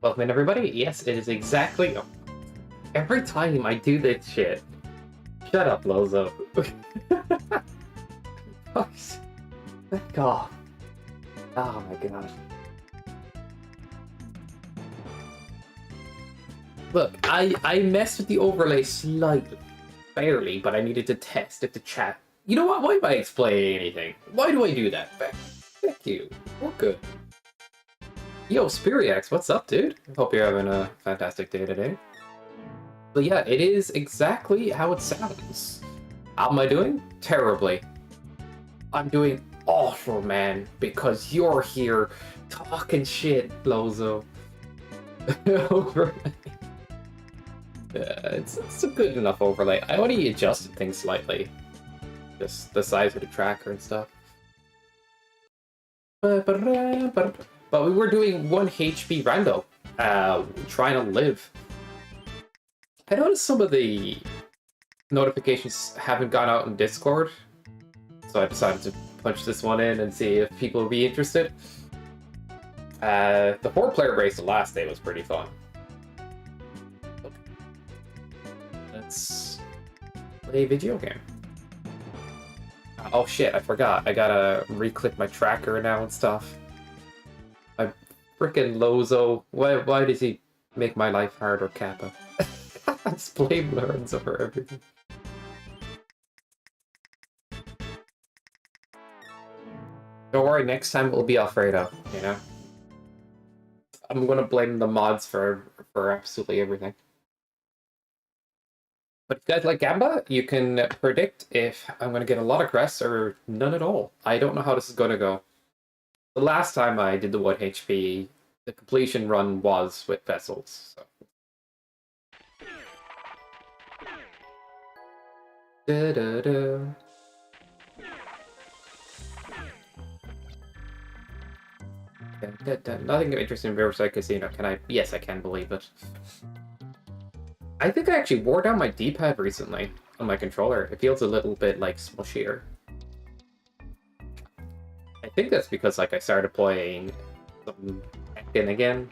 Welcome in, everybody. Yes, it is exactly... Oh, every time I do this shit. Shut up, Lozo. Back off. Oh my gosh. Look, I messed with the overlay slightly. Barely, but I needed to test if the chat... You know what? Why am I explaining anything? Why do I do that? Thank you. We're good. Yo, Spiriax, what's up, dude? Hope you're having a fantastic day today. But yeah, it is exactly how it sounds. How am I doing? Terribly. I'm doing awful, man, because you're here talking shit, Lozo. It's a good enough overlay. I only adjusted things slightly. Just the size of the tracker and stuff. But we were doing 1 HP rando, trying to live. I noticed some of the notifications haven't gone out in Discord, so I decided to punch this one in and see if people would be interested. The 4-player race the last day was pretty fun. Let's play a video game. Oh shit, I forgot. I gotta re-click my tracker now and stuff. My frickin' Lozo. Why does he make my life harder, Kappa? Just blame Lorenzo for everything. Don't worry, next time it will be Alfredo, you know? I'm gonna blame the mods for absolutely everything. But if you guys like Gamba, you can predict if I'm going to get a lot of crests or none at all. I don't know how this is going to go. The last time I did the 1 HP, the completion run was with vessels. So. Nothing interesting in Riverside Casino. Can I? Yes, I can believe it. I think I actually wore down my D-pad recently on my controller. It feels a little bit, like, smushier. I think that's because, like, I started playing some Tekken again.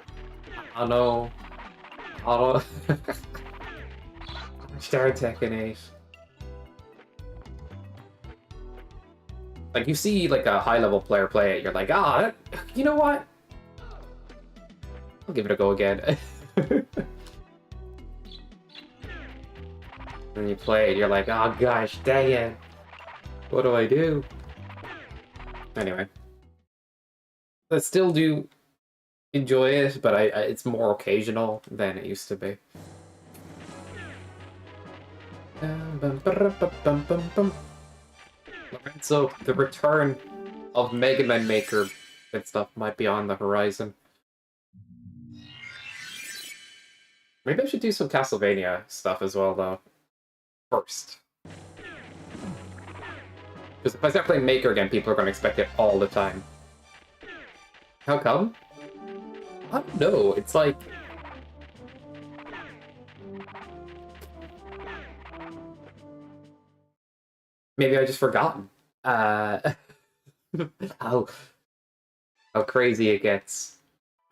I don't know. I started Tekken 8. Like, you see, like, a high-level player play it, you're like, ah, you know what? I'll give it a go again. When you play it, you're like, oh gosh, dang it. What do I do? Anyway. I still do enjoy it, but it's more occasional than it used to be. So, the return of Mega Man Maker and stuff might be on the horizon. Maybe I should do some Castlevania stuff as well, though. First. Because if I start playing Maker again, people are going to expect it all the time. How come? I don't know, it's like... Maybe I just forgotten. How crazy it gets.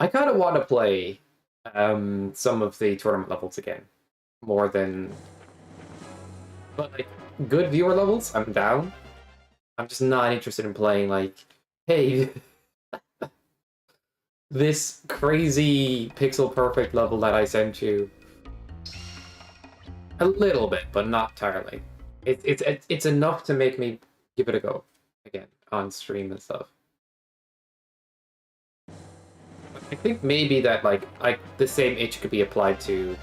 I kind of want to play some of the tournament levels again. More than... But, like, good viewer levels, I'm down. I'm just not interested in playing, like, hey, this crazy pixel-perfect level that I sent you. A little bit, but not entirely. It's enough to make me give it a go again on stream and stuff. I think maybe that, like, the same itch could be applied to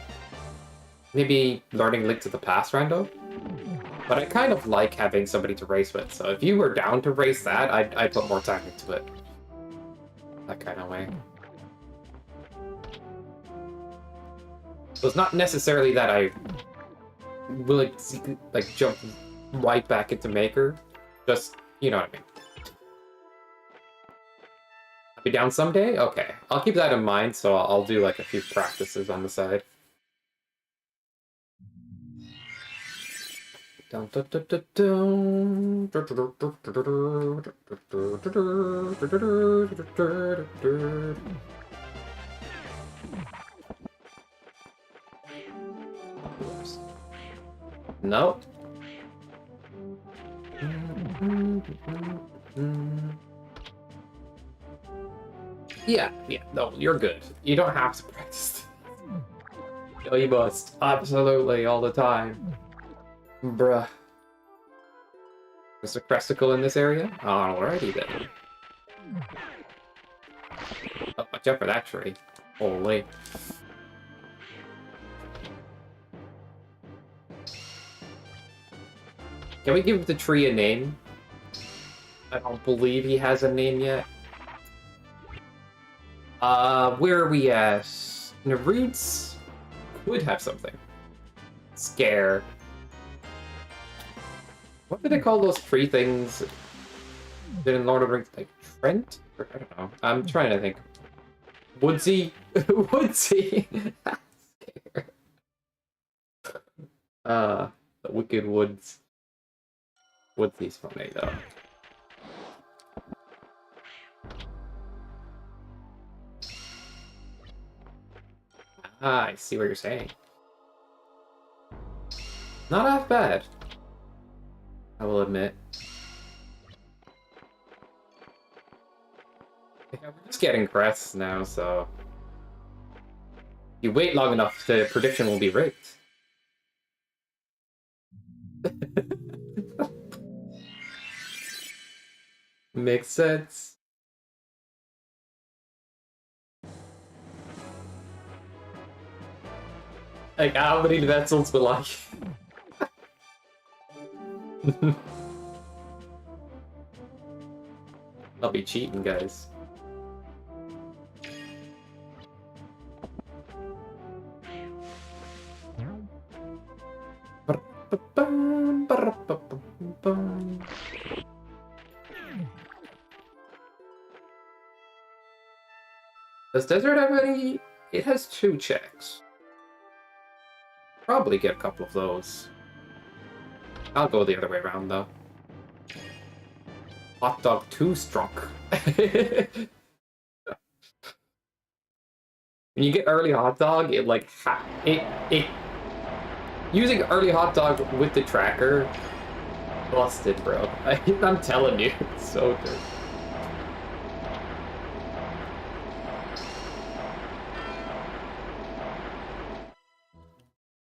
maybe learning Link to the Past rando. But I kind of like having somebody to race with, so if you were down to race that, I'd put more time into it. That kind of way. So it's not necessarily that I will, like jump right back into Maker. Just, you know what I mean. I'll be down someday? Okay. I'll keep that in mind, so I'll do like a few practices on the side. Dun, dun, dun, dun, dun. No. Yeah, no, you're good. You don't have to practice. No, you must. Absolutely, all the time. Bruh. Is there cresticle in this area? Alrighty then. Oh, watch out for that tree. Holy. Can we give the tree a name? I don't believe he has a name yet. Where are we at? Neroots would have something. Scare. What do they call those tree things in Lord of the Rings? Like Trent? Or, I don't know. I'm trying to think. Woodsy? Woodsy! Scare. The Wicked Woods. Woodsy's funny though. Ah, I see what you're saying. Not half bad, I will admit. Yeah, we're just getting crests now, so... You wait long enough, the prediction will be rigged. Makes sense. Like, how many vessels will I... I'll be cheating, guys. Does Desert have any? It has 2 checks. Probably get a couple of those. I'll go the other way around, though. Hot dog 2 struck. When you get early hot dog, it like using early hot dog with the tracker, busted, bro. I'm telling you, it's so good.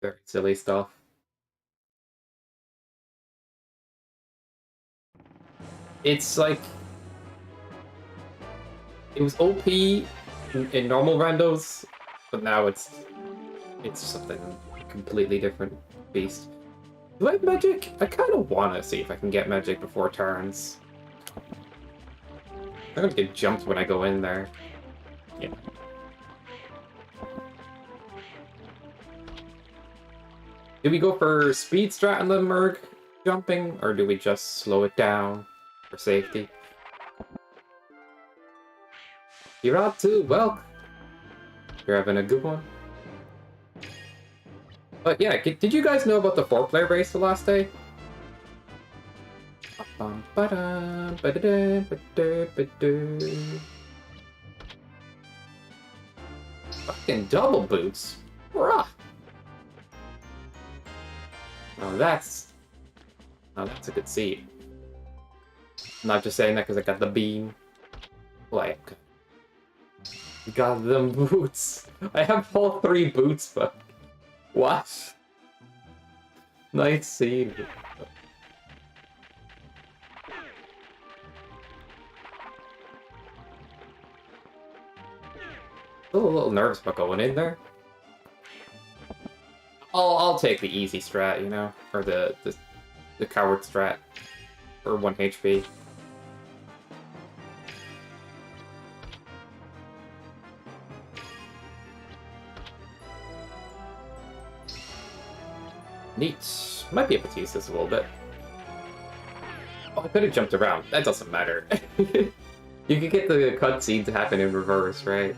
Very silly stuff. It's like it was OP in normal randos, but now it's something completely different beast. Do I have magic? I kind of want to see if I can get magic before turns. I'm gonna get jumped when I go in there. Yeah. Do we go for speed strat and the merg jumping, or do we just slow it down for safety? You're out too, well. You're having a good one. But yeah, did you guys know about the 4-player race the last day? Fucking double boots. Bruh. Oh, that's a good seat. I'm not just saying that because I got the beam. Like, got them boots. I have all 3 boots, but what? Nice scene. Still a little nervous about going in there. I'll take the easy strat, you know, or the coward strat for 1 HP. Neat. Might be able to use this a little bit. Oh, I could have jumped around. That doesn't matter. You could get the cutscene to happen in reverse, right?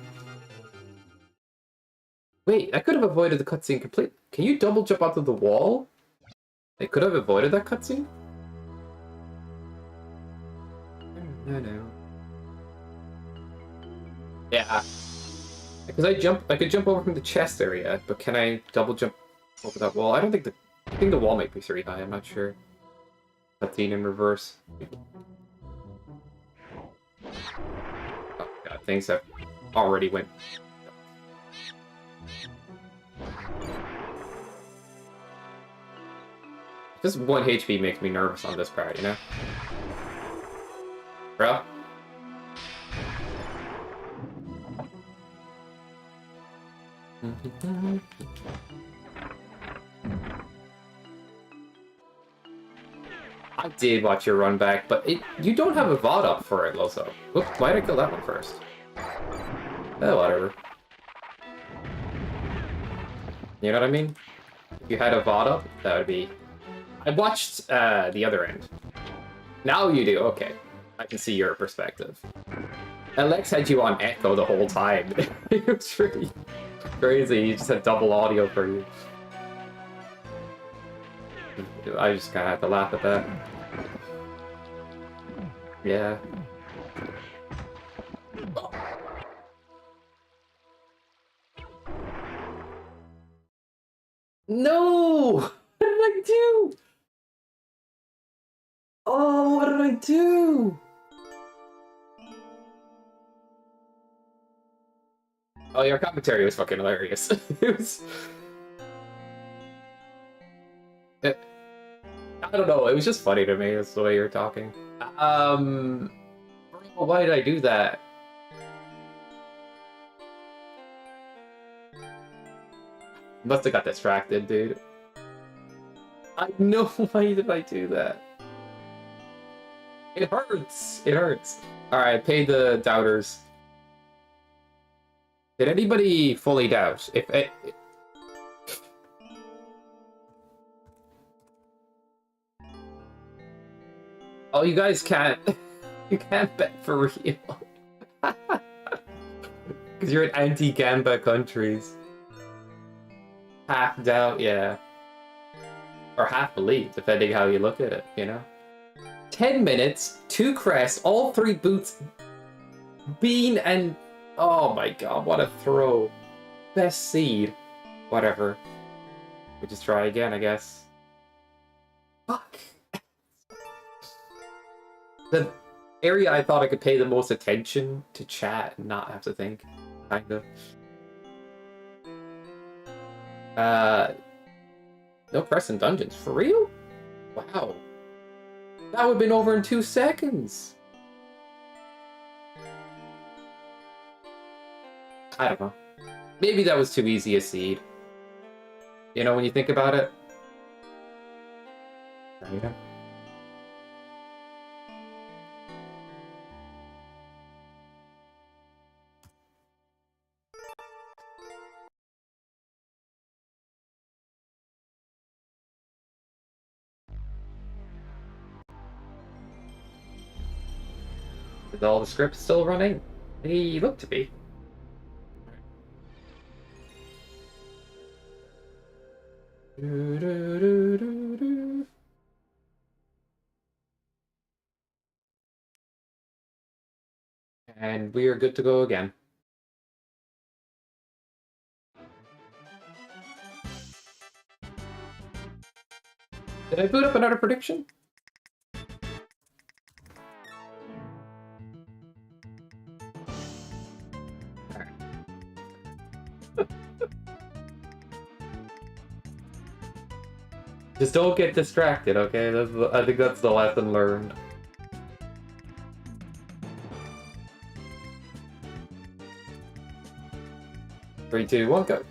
Wait, I could have avoided the cutscene completely. Can you double jump onto the wall? I could have avoided that cutscene? No. Yeah. Because I could jump over from the chest area, but can I double jump over that wall? I don't think the I think the wall might be 3 high, I'm not sure. Cutscene in reverse. Oh god, things have already went. Just 1 HP makes me nervous on this part, you know? Bro? I did watch your run back, but you don't have a VOD up for it, Loso. Oop, why did I kill that one first? Oh, whatever. You know what I mean? If you had a VOD up, that would be... I watched the other end. Now you do, okay. I can see your perspective. Alex had you on Echo the whole time. It was really crazy. You just had double audio for you. I just kind of have to laugh at that. Yeah. No! What did I do? Oh, what did I do? Oh, your commentary was fucking hilarious. It was... I don't know, it was just funny to me, that's the way you were talking. Why did I do that? Must have got distracted, dude. I know, why did I do that? It hurts! It hurts. Alright, pay the doubters. Did anybody fully doubt? Oh, you guys can't... You can't bet for real. Because you're in anti-Gamba countries. Half doubt, yeah. Or half belief, depending how you look at it, you know? 10 minutes, 2 crests, all 3 boots, bean and... Oh my god, what a throw. Best seed. Whatever. We just try again, I guess. Fuck. The area I thought I could pay the most attention to chat and not have to think. Kinda. No press in dungeons. For real? Wow. That would have been over in 2 seconds. I don't know. Maybe that was too easy a seed. You know, when you think about it. Yeah. Is all the scripts still running? They look to be. And we are good to go again. Did I boot up another prediction? Just don't get distracted, okay? I think that's the lesson learned. Three, two, one, go.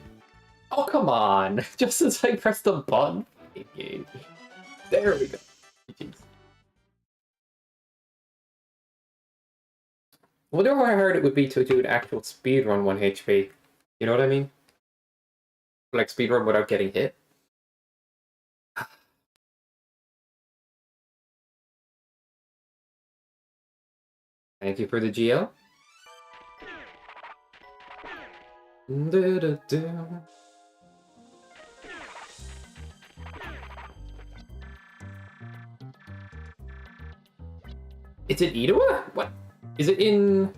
Oh, come on! Just as I pressed the button. There we go. Jeez. I wonder how hard it would be to do an actual speedrun 1 HP. You know what I mean? Like speedrun without getting hit. Thank you for the GL. It's in Idaho? What? Is it in...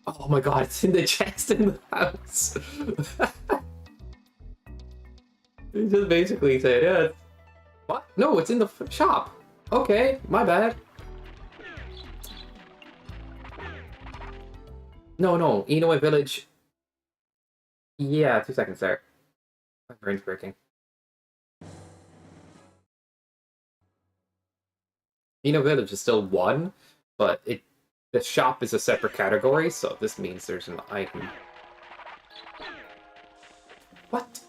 Oh my god, it's in the chest in the house. He just basically said, yeah, What? No, it's in the shop. Okay, my bad. No, Inoue Village. Yeah, 2 seconds there. My brain's breaking. Inoue Village is still one, but the shop is a separate category, so this means there's an item. What?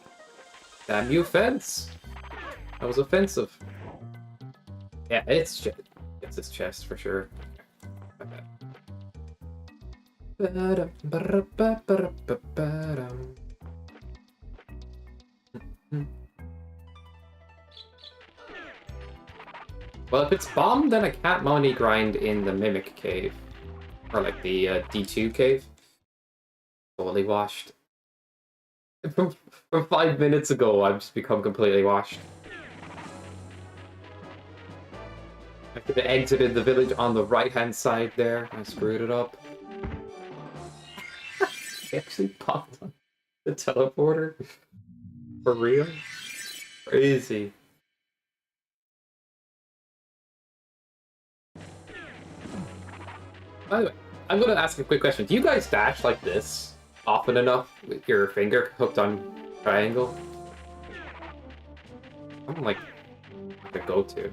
Damn you, fence! That was offensive. Yeah, it's his chest for sure. Okay. Well, if it's bombed, then I can't money grind in the Mimic Cave. Or like the D2 cave. Totally washed. From 5 minutes ago, I've just become completely washed. I could have exited the village on the right-hand side there. I screwed it up. I actually popped on the teleporter. For real? Crazy. By the way, I'm going to ask a quick question. Do you guys dash like this often enough with your finger hooked on triangle? I'm like the go-to.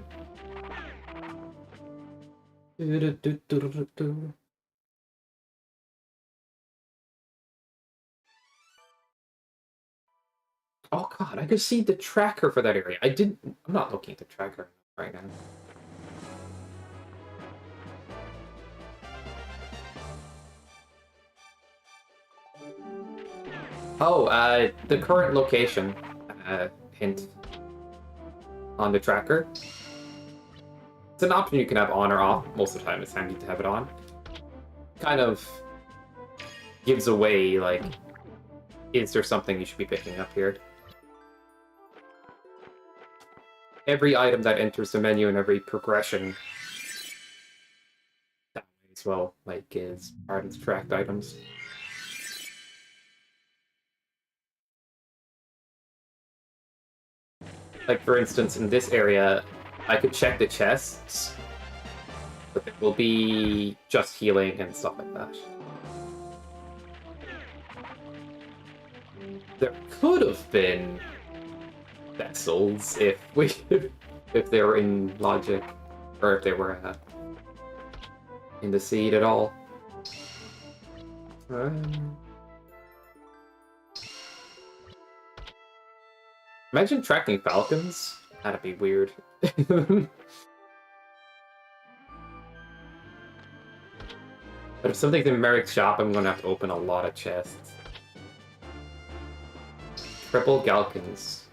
Oh god, I could see the tracker for that area. I'm not looking at the tracker right now. Oh, the current location, hint on the tracker. It's an option you can have on or off. Most of the time it's handy to have it on. Kind of gives away, like, is there something you should be picking up here? Every item that enters the menu and every progression that way as well, like, is part of the tracked items. Like, for instance, in this area, I could check the chests, but there will be just healing and stuff like that. There could have been vessels if they were in logic, or if they were in the seed at all. Imagine tracking falcons. That'd be weird. But if something's in Merrick's shop, I'm gonna have to open a lot of chests. Triple Galkins.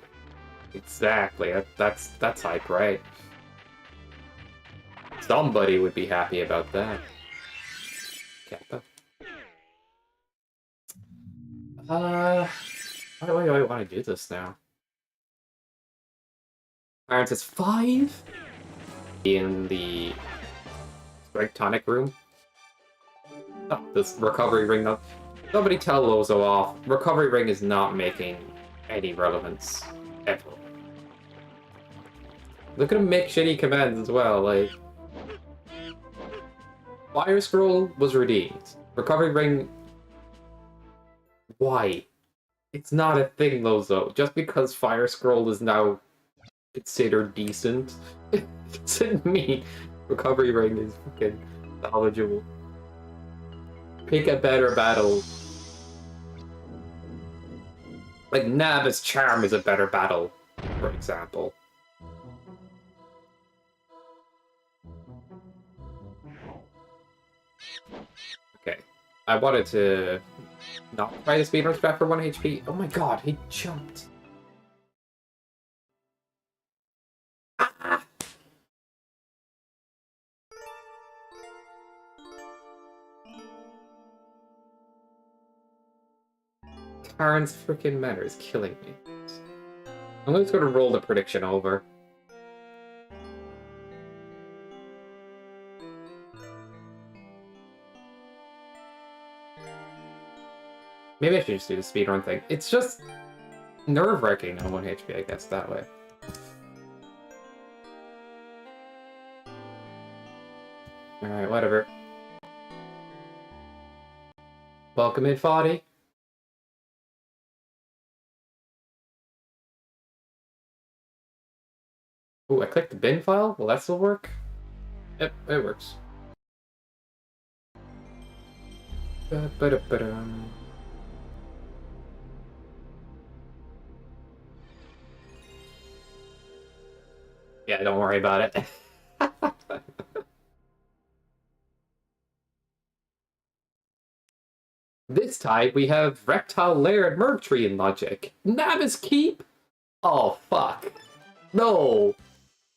Exactly. That's hype, right? Somebody would be happy about that. Kappa. Why do I want to do this now? Iron says 5 in the Strike Tonic room. Oh, this recovery ring. Nobody tell Lozo off. Recovery ring is not making any relevance ever. Look at him make shitty commands as well. Like, Fire Scroll was redeemed. Recovery ring. Why? It's not a thing, Lozo. Just because Fire Scroll is now considered decent, it doesn't mean Recovery Ring is fucking knowledgeable. Pick a better battle. Like, Naba's Charm is a better battle, for example. Okay. I wanted to not try the speedrun strat for 1 HP. Oh my god, he jumped. Karen's freaking manner is killing me. I'm just gonna roll the prediction over. Maybe I should just do the speedrun thing. It's just nerve-wracking on 1 HP, I guess, that way. Alright, whatever. Welcome in, Foddy. Ooh, I clicked the bin file? Will that still work? Yep, it works. Ba-ba-da-ba-dum. Yeah, don't worry about it. This time we have Reptile Lair and Murktrean logic. Navis Keep? Oh, fuck. No.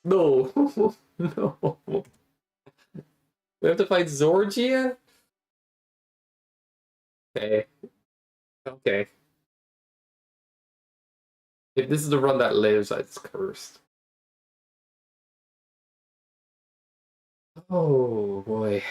No. No. We have to fight Zorgia? Okay. Okay. If this is the run that lives, it's cursed. Oh, boy.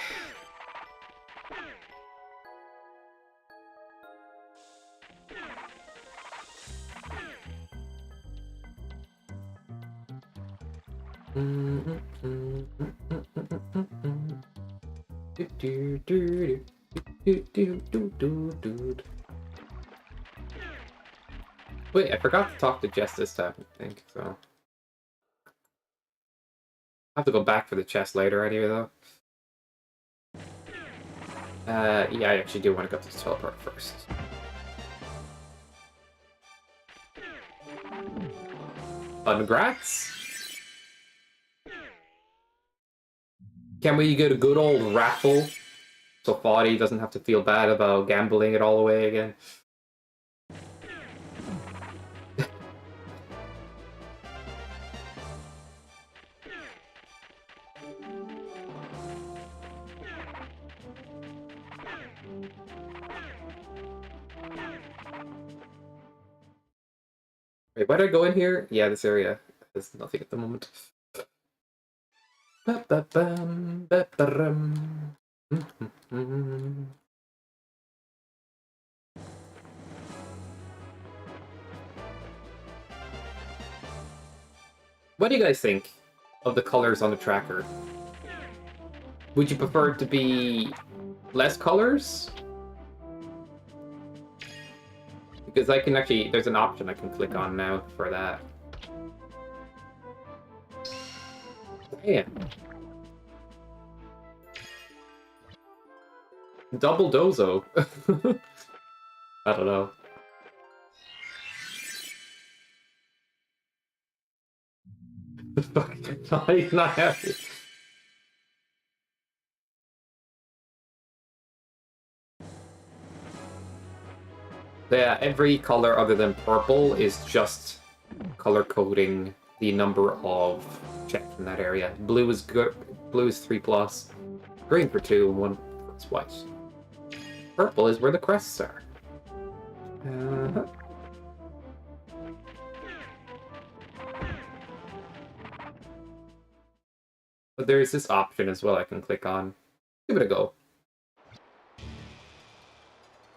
Wait, I forgot to talk to Jess this time, I think, so. I'll have to go back for the chest later anyway, though. Yeah, I actually do want to go to the teleport first. Congrats! Can we get a good old raffle so Foddy doesn't have to feel bad about gambling it all away again? Wait, why did I go in here? Yeah, this area. There's nothing at the moment. Ba-ba-bum, ba-ba-rum. What do you guys think of the colors on the tracker? Would you prefer it to be less colors? Because I can actually, there's an option I can click on now for that. Yeah. Double dozo. I don't know. No, he's not happy. Yeah, every color other than purple is just color coding the number of checks in that area. Blue is good. Blue is 3+. Green for 2 and 1 is white. Purple is where the crests are. But there is this option as well I can click on. Give it a go.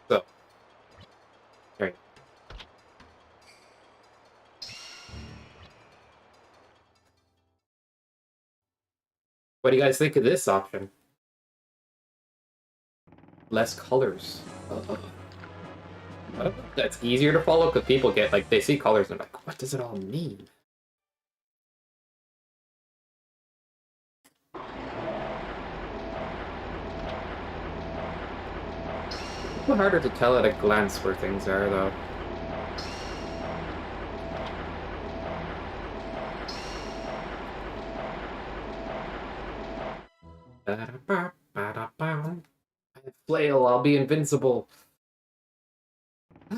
So. There you go. What do you guys think of this option? Less colors. That's easier to follow because people get, like, they see colors and they're like, what does it all mean? It's a little harder to tell at a glance where things are, though. Flail, I'll be invincible. I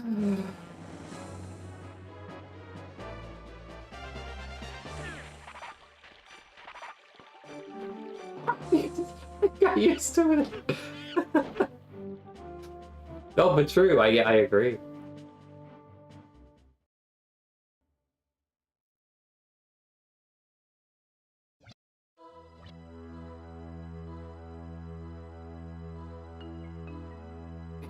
got used to it. No, but true. I agree.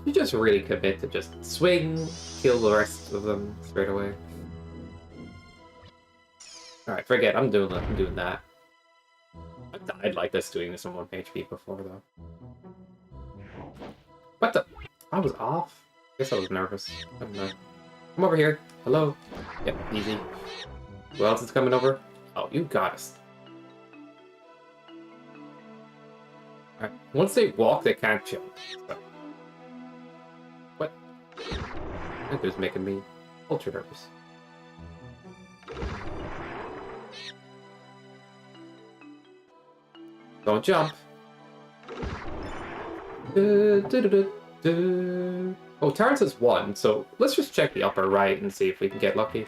You just really commit to just swing, kill the rest of them straight away. All right, forget. I'm doing that. I've died like this doing this on 1 HP before, though. What the? I was off? I guess I was nervous. I don't know. Come over here. Hello. Yep, easy. Who else is coming over? Oh, you got us. Alright. Once they walk, they can't jump. So. What? That dude's making me ultra nervous. Don't jump. Oh, Terrence has 1, so let's just check the upper right and see if we can get lucky.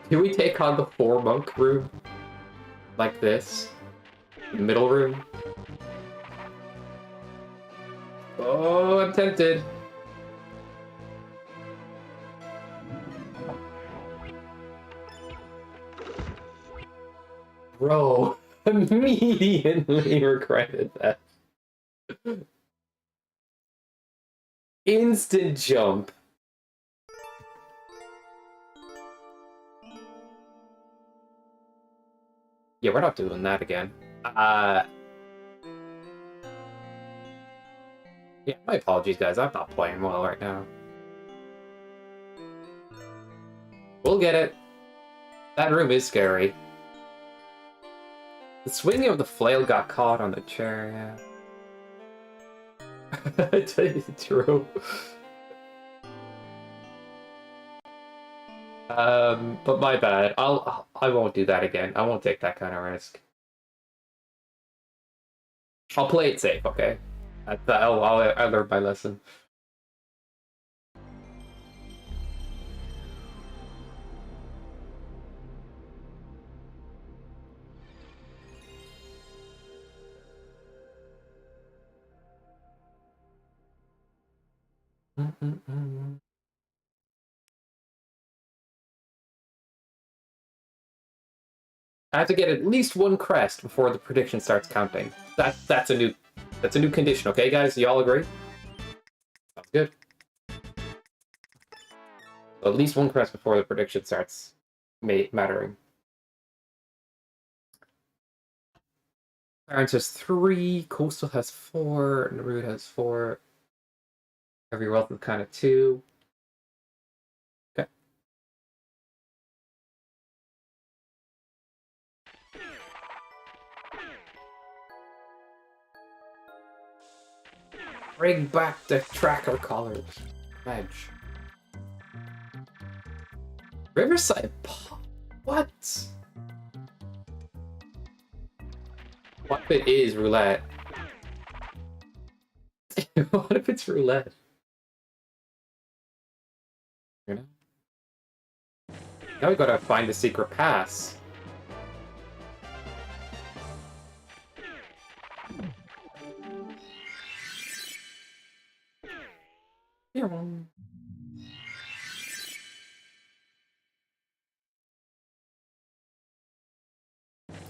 Can we take on the 4-monk room? Like this? The middle room? Oh, I'm tempted. Bro, immediately regretted that. Instant jump. Yeah, we're not doing that again. Yeah, my apologies, guys. I'm not playing well right now. We'll get it. That room is scary. The swinging of the flail got caught on the chair, yeah. True. But my bad. I won't do that again. I won't take that kind of risk. I'll play it safe, okay? I'll learn my lesson. I have to get at least 1 crest before the prediction starts counting. That's a new condition, okay, guys? Y'all agree? Sounds good. So at least 1 crest before the prediction starts mattering. Clarence has 3, Coastal has 4, Naruto has 4. Every wealth is kind of 2. Okay. Bring back the tracker collars. Edge. Riverside. What? What if it is roulette? What if it's roulette? You know? Now we gotta find the secret pass.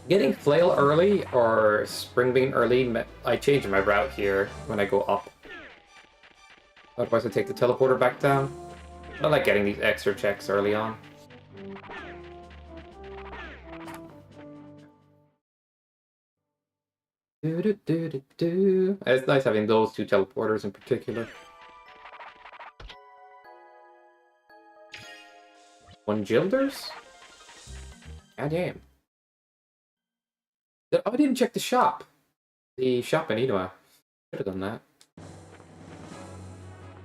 Getting flail early or spring bean early, I change my route here when I go up. Otherwise I take the teleporter back down. I like getting these extra checks early on. It's nice having those 2 teleporters in particular. 1 Gilders? God damn. Oh, I didn't check the shop. The shop in Inoa. Should have done that.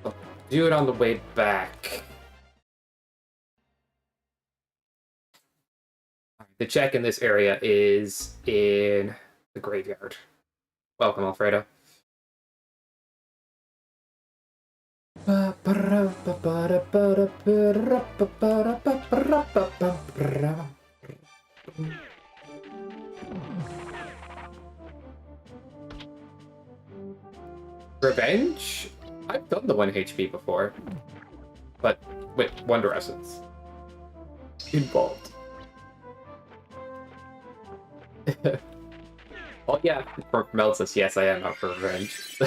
I'll do it on the way back. The check in this area is in the graveyard. Welcome, Alfredo. Revenge? I've done the 1 HP before. But, wait, Wonder Essence. Involved. Oh yeah, Mel says, yes, I am out for revenge.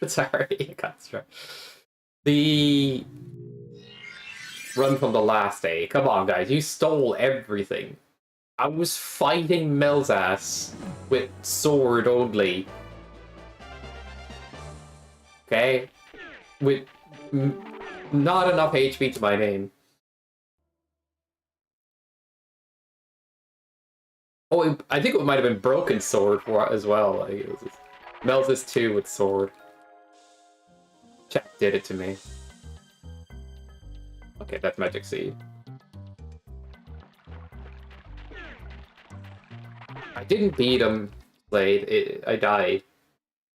Sorry, I got struck. The run from the last day. Come on, guys. You stole everything. I was fighting Mel's ass with sword only. Okay? With not enough HP to my name. Oh, I think it might have been Broken Sword for as well. Like, it was Mel's is 2 with sword. Chat did it to me. Okay, that's Magic Seed. I didn't beat him, Slade. I died.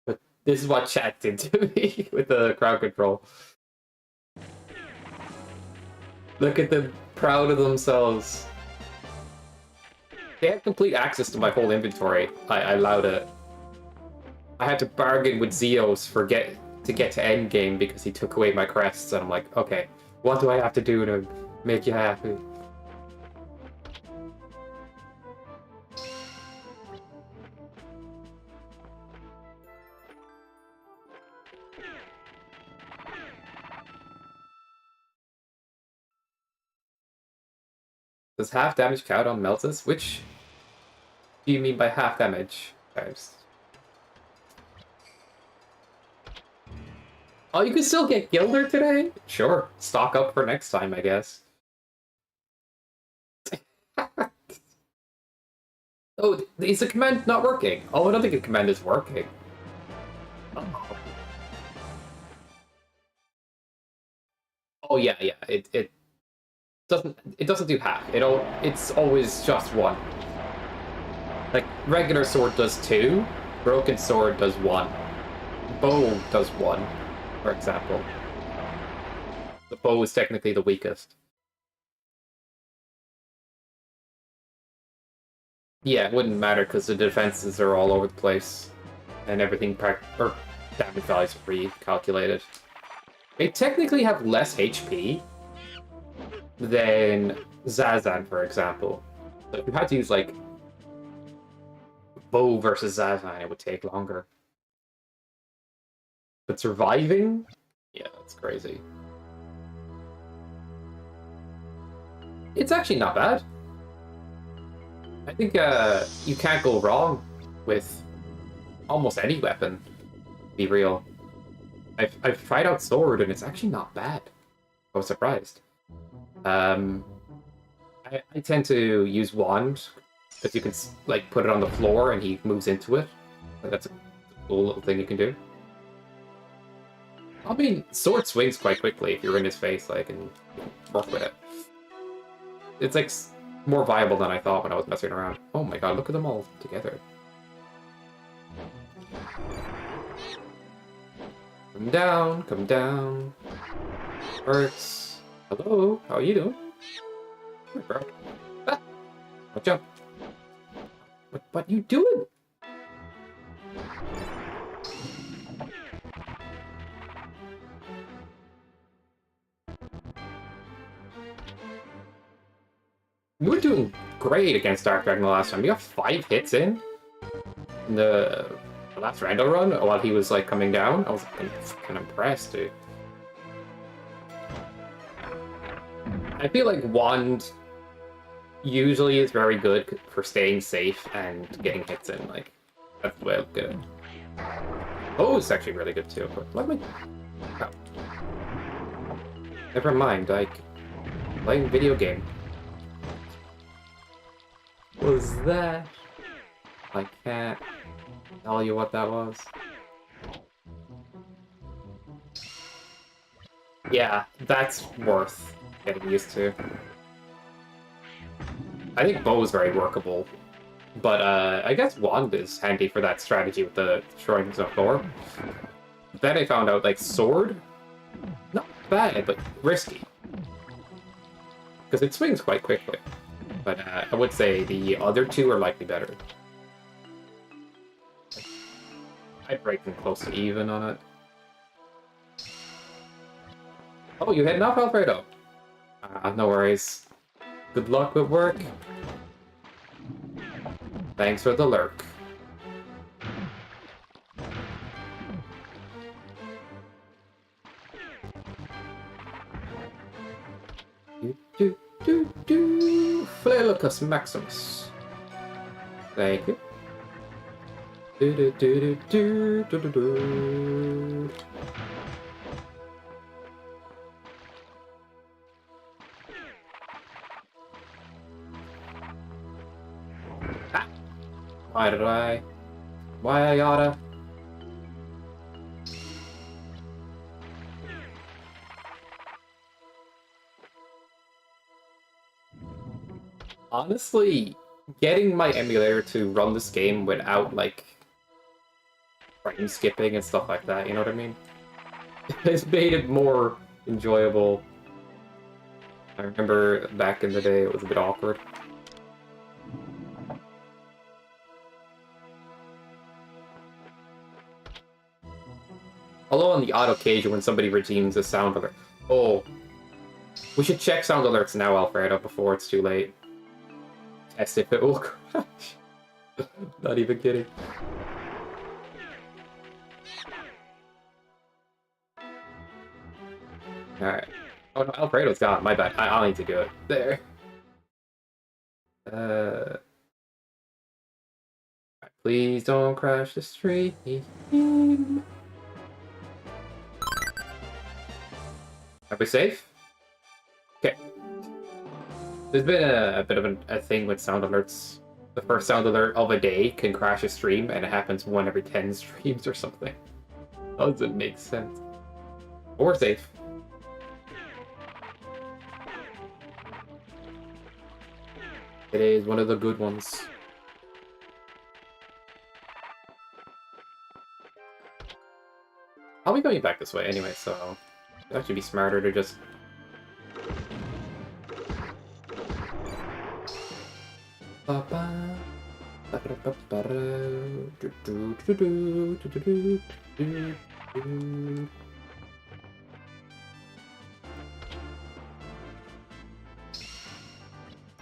But this is what chat did to me with the crowd control. Look at them, proud of themselves. They had complete access to my whole inventory. I allowed it. I had to bargain with Zeos to get to endgame because he took away my crests, and I'm like, okay, what do I have to do to make you happy? Does half damage count on Meltus? Which do you mean by half damage? Oh, you can still get Gilder today? Sure. Stock up for next time, I guess. Oh, is the command not working? Oh, I don't think the command is working. Oh, oh yeah. It doesn't do half. It's always just one. Like regular sword does 2, broken sword does 1, bow does 1, for example. The bow is technically the weakest. Yeah, it wouldn't matter because the defenses are all over the place, and everything or damage values are recalculated. They technically have less HP than Zazan, for example. So if you had to use like bow versus Zazan, it would take longer. But surviving? Yeah, that's crazy. It's actually not bad. I think you can't go wrong with almost any weapon, to be real. I've tried out sword and it's actually not bad. I was surprised. I tend to use wand because you can like put it on the floor and he moves into it. That's a cool little thing you can do. I mean, sword swings quite quickly if you're in his face, like, and work with it. It's like more viable than I thought when I was messing around. Oh my god, look at them all together. Come down, come down. Hurts. Hello, how are you doing? Come here, bro. Ah, watch out. What you doing? You were doing great against Dark Dragon the last time. You got 5 hits in the last rando run while he was like coming down. I was fucking impressed, dude. I feel like Wand usually is very good for staying safe and getting hits in. Like, that's the way I look at it. Oh, it's actually really good too. But what am I? Oh. Never mind. Like, playing video game. What was that? I can't tell you what that was. Yeah, that's worth getting used to. I think bow is very workable, but I guess wand is handy for that strategy with the destroying the floor. Then I found out like sword, not bad, but risky because it swings quite quickly. But I would say the other 2 are likely better. I'd break them close to even on it. Oh, you heading off, Alfredo? No worries. Good luck with work. Thanks for the lurk. Marcus Maximus. Thank you. Do, do, do, do, do, do, do. Ah. Why I oughta? Honestly, getting my emulator to run this game without, like, frame skipping and stuff like that, you know what I mean? It's made it more enjoyable. I remember back in the day it was a bit awkward. Although on the odd occasion when somebody redeems a sound alert. Oh. We should check sound alerts now, Alfredo, before it's too late. Test if it will crash. Not even kidding. Alright. Oh no, Alfredo's gone. My bad. I'll need to do it. There. Please don't crash the stream. Are we safe? Okay. There's been a bit of a thing with sound alerts. The first sound alert of a day can crash a stream, and it happens 1 every 10 streams or something. Doesn't make sense. But we're safe. It is one of the good ones. I'll be going back this way anyway, so it'd actually be smarter to just... I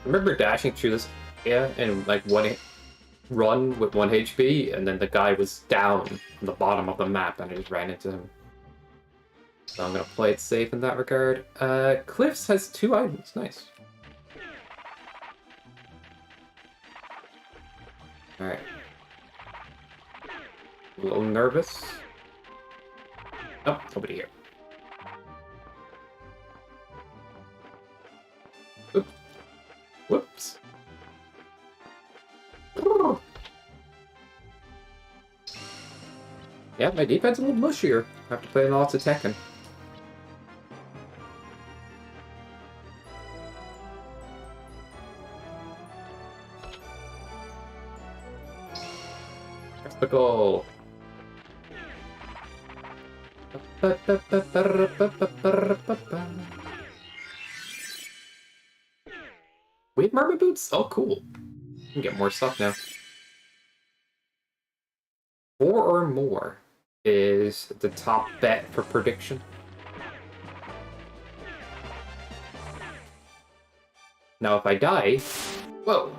remember dashing through this area in like one run with 1 HP, and then the guy was down on the bottom of the map, and I just ran into him. So I'm gonna play it safe in that regard. Cliffs has 2 items, nice. Alright. A little nervous. Oh, nobody here. Oops. Whoops. Yeah, my D-pad's a little mushier. I have to play lots of Tekken. That's the goal. We have mermaid boots? Oh, cool. We can get more stuff now. 4 or more is the top bet for prediction. Now, if I die... Whoa!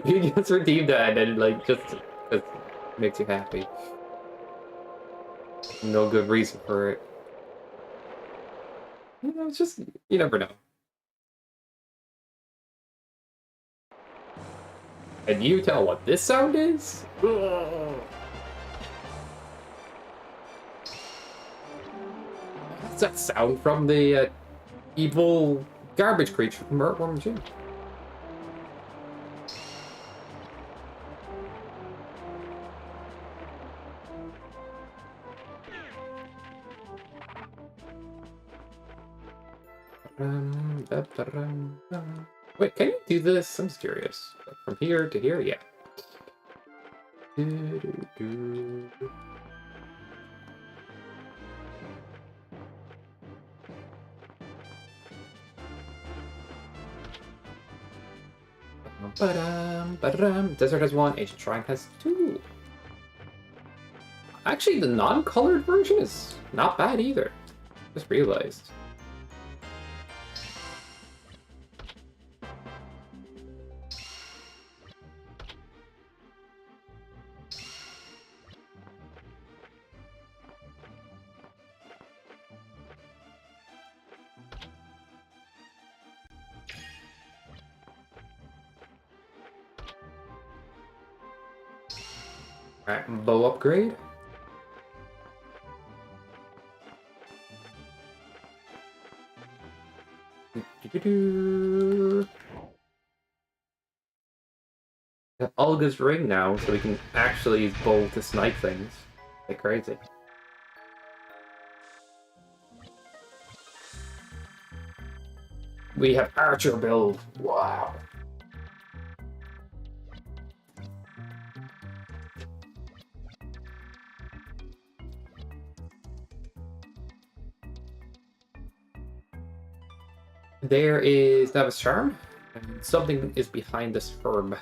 You just redeem that and then, like, just makes you happy. No good reason for it. You know, it's just, you never know. And you tell what this sound is? What's that sound from the evil garbage creature from Earthworm Jim? Wait, can you do this? I'm just curious. From here to here? Yeah. Desert has 1, Ancient Shrine has 2. Actually, the non-colored version is not bad either. Just realized. Alright, bow upgrade. Got Olga's ring now, so we can actually use bow to snipe things. Like crazy. We have archer build. Wow. There is Navis Charm, and something is behind this herb.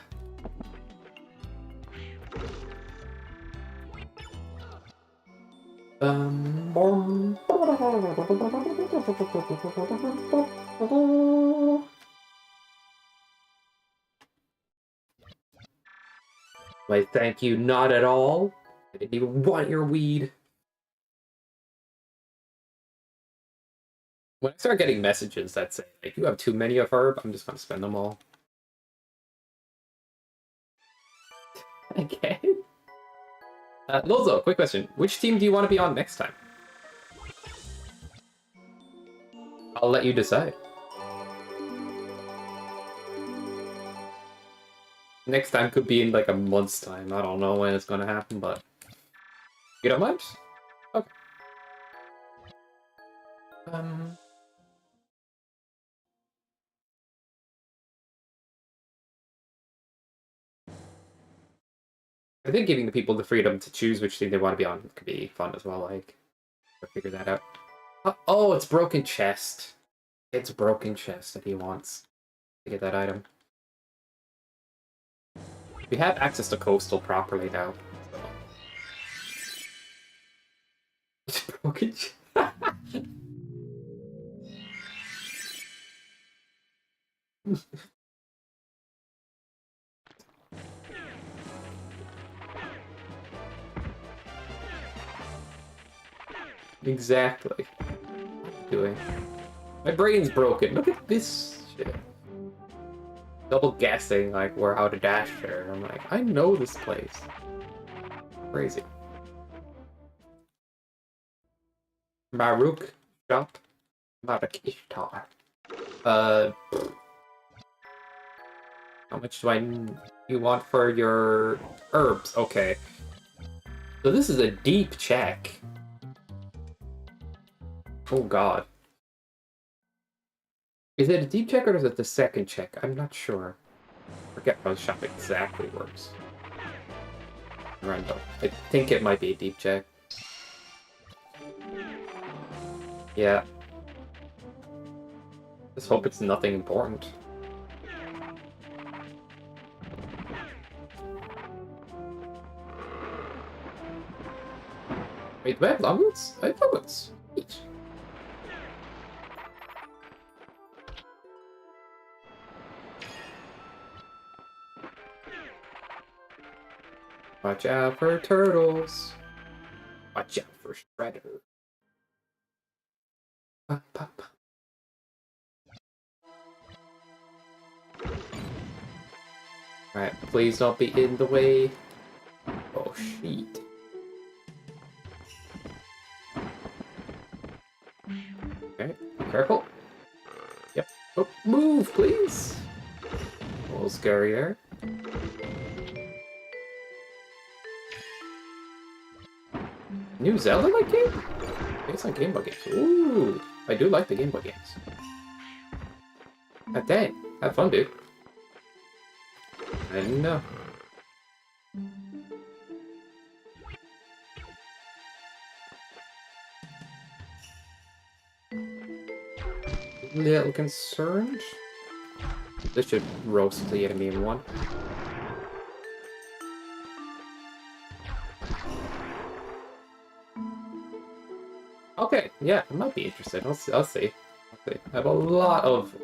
Why, thank you, not at all. I didn't even want your weed. When I start getting messages that say, like, you have too many of herb, I'm just gonna spend them all. Okay. Lozo, quick question. Which team do you want to be on next time? I'll let you decide. Next time could be in like a month's time. I don't know when it's gonna happen, but you don't mind? Okay. I think giving the people the freedom to choose which team they want to be on could be fun as well. Like, figure that out. Oh, it's Broken Chest. It's Broken Chest that he wants to get that item. We have access to Coastal properly now. So. It's Broken Chest. Exactly. What am I doing? My brain's broken. Look at this shit. Double guessing like where how to dash there. I'm like, I know this place. Crazy. Maruk shop. Maruk Ishtar. How much do you want for your herbs? Okay. So this is a deep check. Oh god. Is it a deep check or is it the second check? I'm not sure. I forget how the shop exactly works. Random. I think it might be a deep check. Yeah. Just hope it's nothing important. Wait, do I have long boots? I have long boots. Each. Watch out for turtles. Watch out for Shredder. Pop, pop, pop. Alright, please don't be in the way. Oh, shit. Okay, be careful. Yep. Oh, move, please. A little scary there. New Zelda-like game? It's on Game Boy games. Ooh, I do like the Game Boy games. God dang, have fun, dude. I didn't know. Little concerned. This should roast the enemy in one. Okay, yeah, I might be interested. I'll see. I'll see. I have a lot of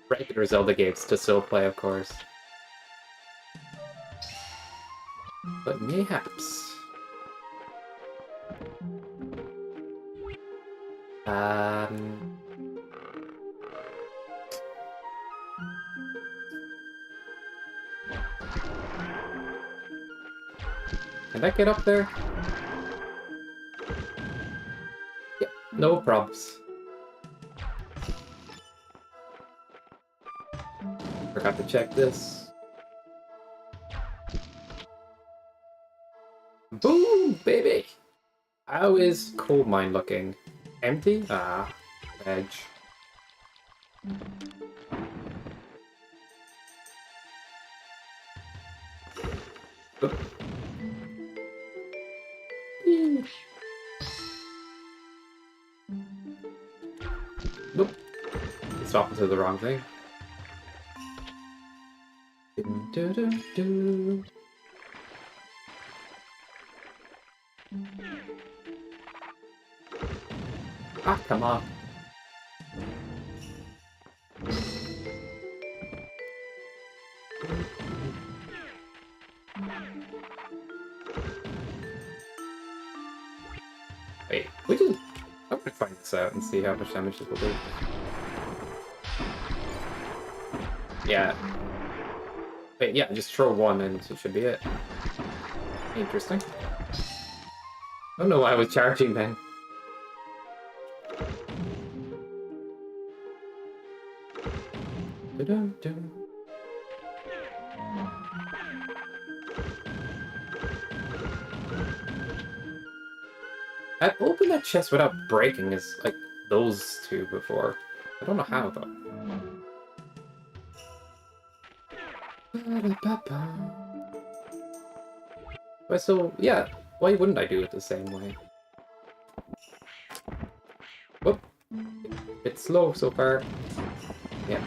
regular Zelda games to still play, of course. But mayhaps. Can that get up there? Yeah, no problems. Forgot to check this. Boom, baby! How is coal mine looking? Empty? Ah, edge. Oop. Nope. Swapping to the wrong thing. Do-do-do-do. Ah, come on. Wait, I'm gonna find this out and see how much damage this will do. Yeah. Wait, yeah, just throw one and it should be it. Interesting. I don't know why I was charging then. Dun-dun-dun. I've opened that chest without breaking as like those two before. I don't know how though. But so yeah, why wouldn't I do it the same way? Whoop. It's slow so far. Yeah.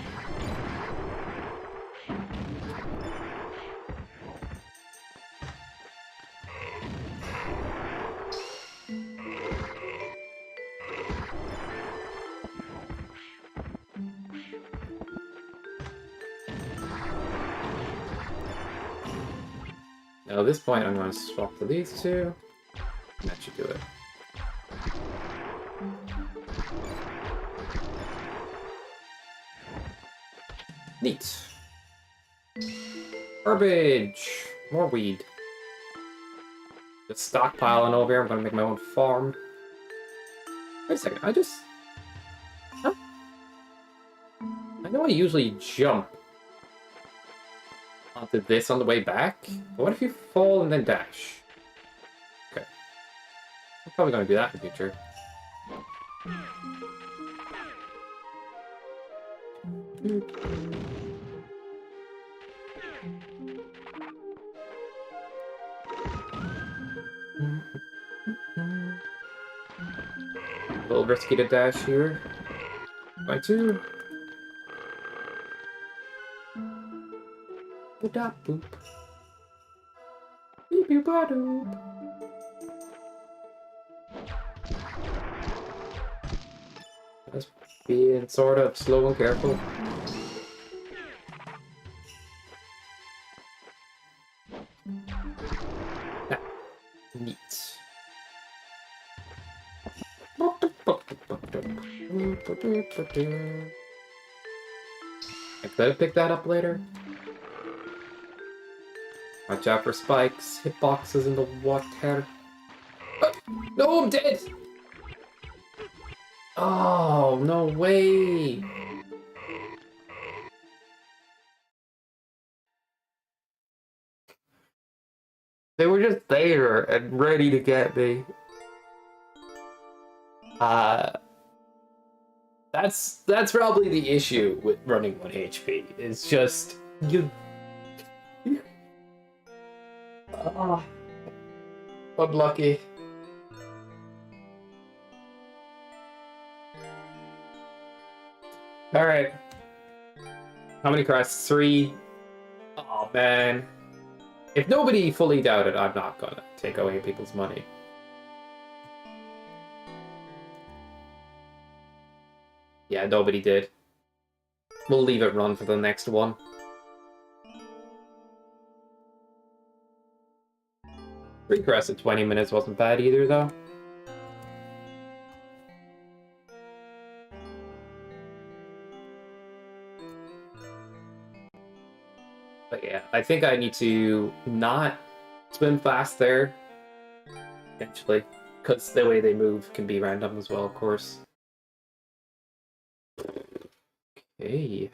Now at this point I'm going to swap to these two. And that should do it. Neat. Garbage! More weed. Just stockpiling over here. I'm gonna make my own farm. Wait a second, Huh? I know I usually jump onto this on the way back, but what if you fall and then dash? Okay. I'm probably gonna do that in the future. A little risky to dash here. Going to. Boop. Beep beep ba doop. Just being sort of slow and careful. Ah, neat. I could have picked that up later. Watch out for spikes, hitboxes in the water. No, I'm dead! Oh, no way! They were just there and ready to get me. That's probably the issue with running 1 HP. It's just you. Oh, unlucky. All right. How many crests? 3. Oh man. If nobody fully doubted, I'm not gonna take away people's money. Yeah, nobody did. We'll leave it run for the next one. Three crests at 20 minutes wasn't bad either, though. But yeah, I think I need to not Swim fast there, eventually, because the way they move can be random as well, of course. Okay.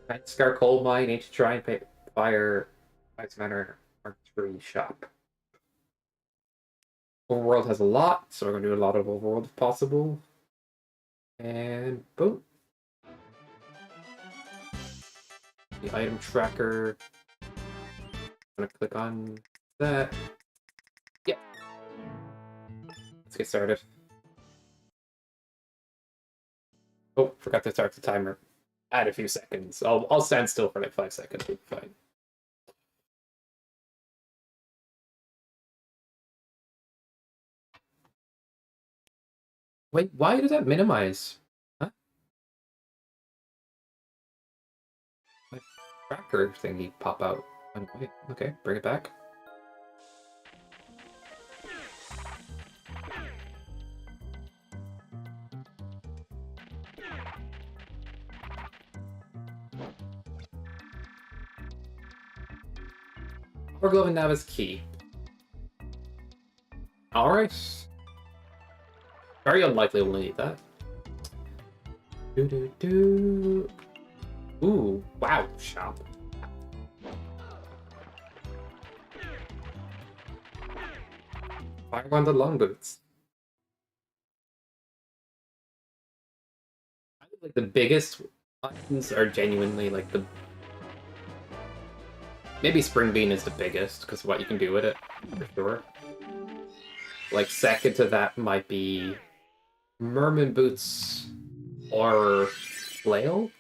Night Scar Coal Mine, Ancient Shrine, Fire, Ice Manor, Archery Shop. Overworld has a lot, so we're going to do a lot of Overworld if possible. And boom. The item tracker. I'm going to click on that. Yeah. Let's get started. Oh, forgot to start the timer. Add a few seconds. I'll stand still for like 5 seconds. We'll be fine. Wait, why did that minimize? Huh? My tracker thingy pop out. Wait, okay, bring it back. Power Glove and Nav is key. Alright. Very unlikely we'll need that. Ooh, wow, shop. Fire on the long boots. I think like the biggest items are genuinely like the... Maybe Spring Bean is the biggest, because what you can do with it, for sure. Like, second to that might be Merman Boots or Flail.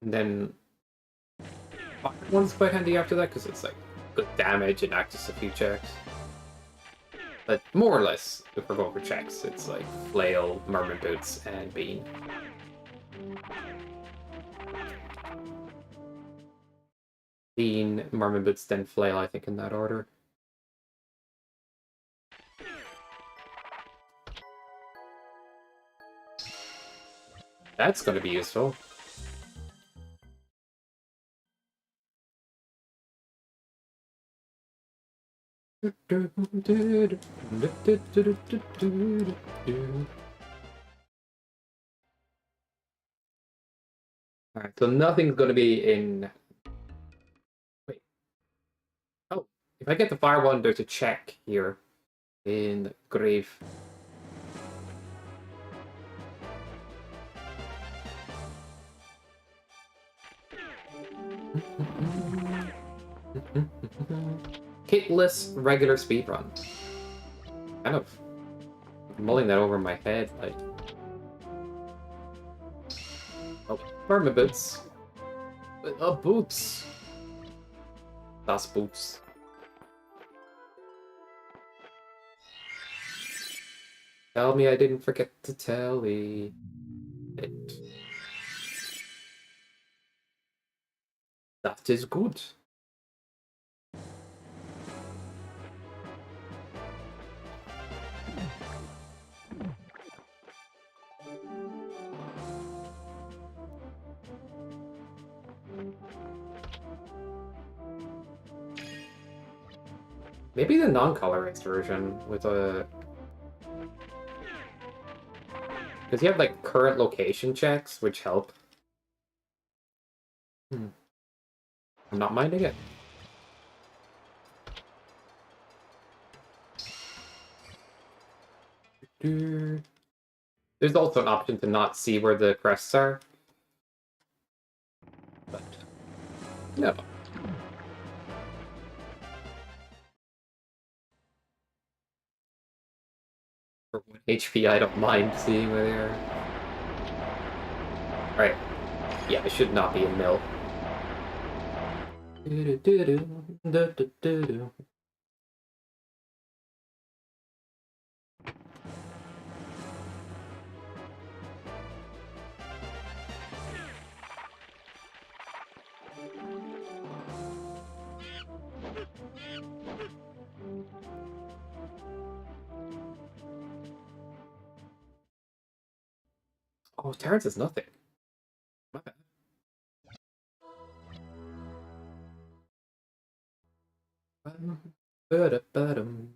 And then Fire one's quite handy after that, because it's like good damage and access a few checks. But more or less, if we're going for checks, it's like Flail, Merman Boots, and Bean. Bean, Merman Boots, then Flail, I think, in that order. That's going to be useful. Alright, so nothing's going to be in... Wait. Oh, if I get the fire one, there's a check here in Grave. Hitless regular speedrun. Kind of mulling that over my head, like... Oh, Merman Boots. Boots. Das Boots. Tell me I didn't forget to tell it. That is good. Maybe the non-colorized version with a... Because you have like current location checks, which help. I'm not minding it. There's also an option to not see where the crests are. But no. For 1 HP, I don't mind seeing where they are. Alright. Yeah, I should not be a mill. Oh, Terrence is nothing. My bad. Ba-da-ba-dum.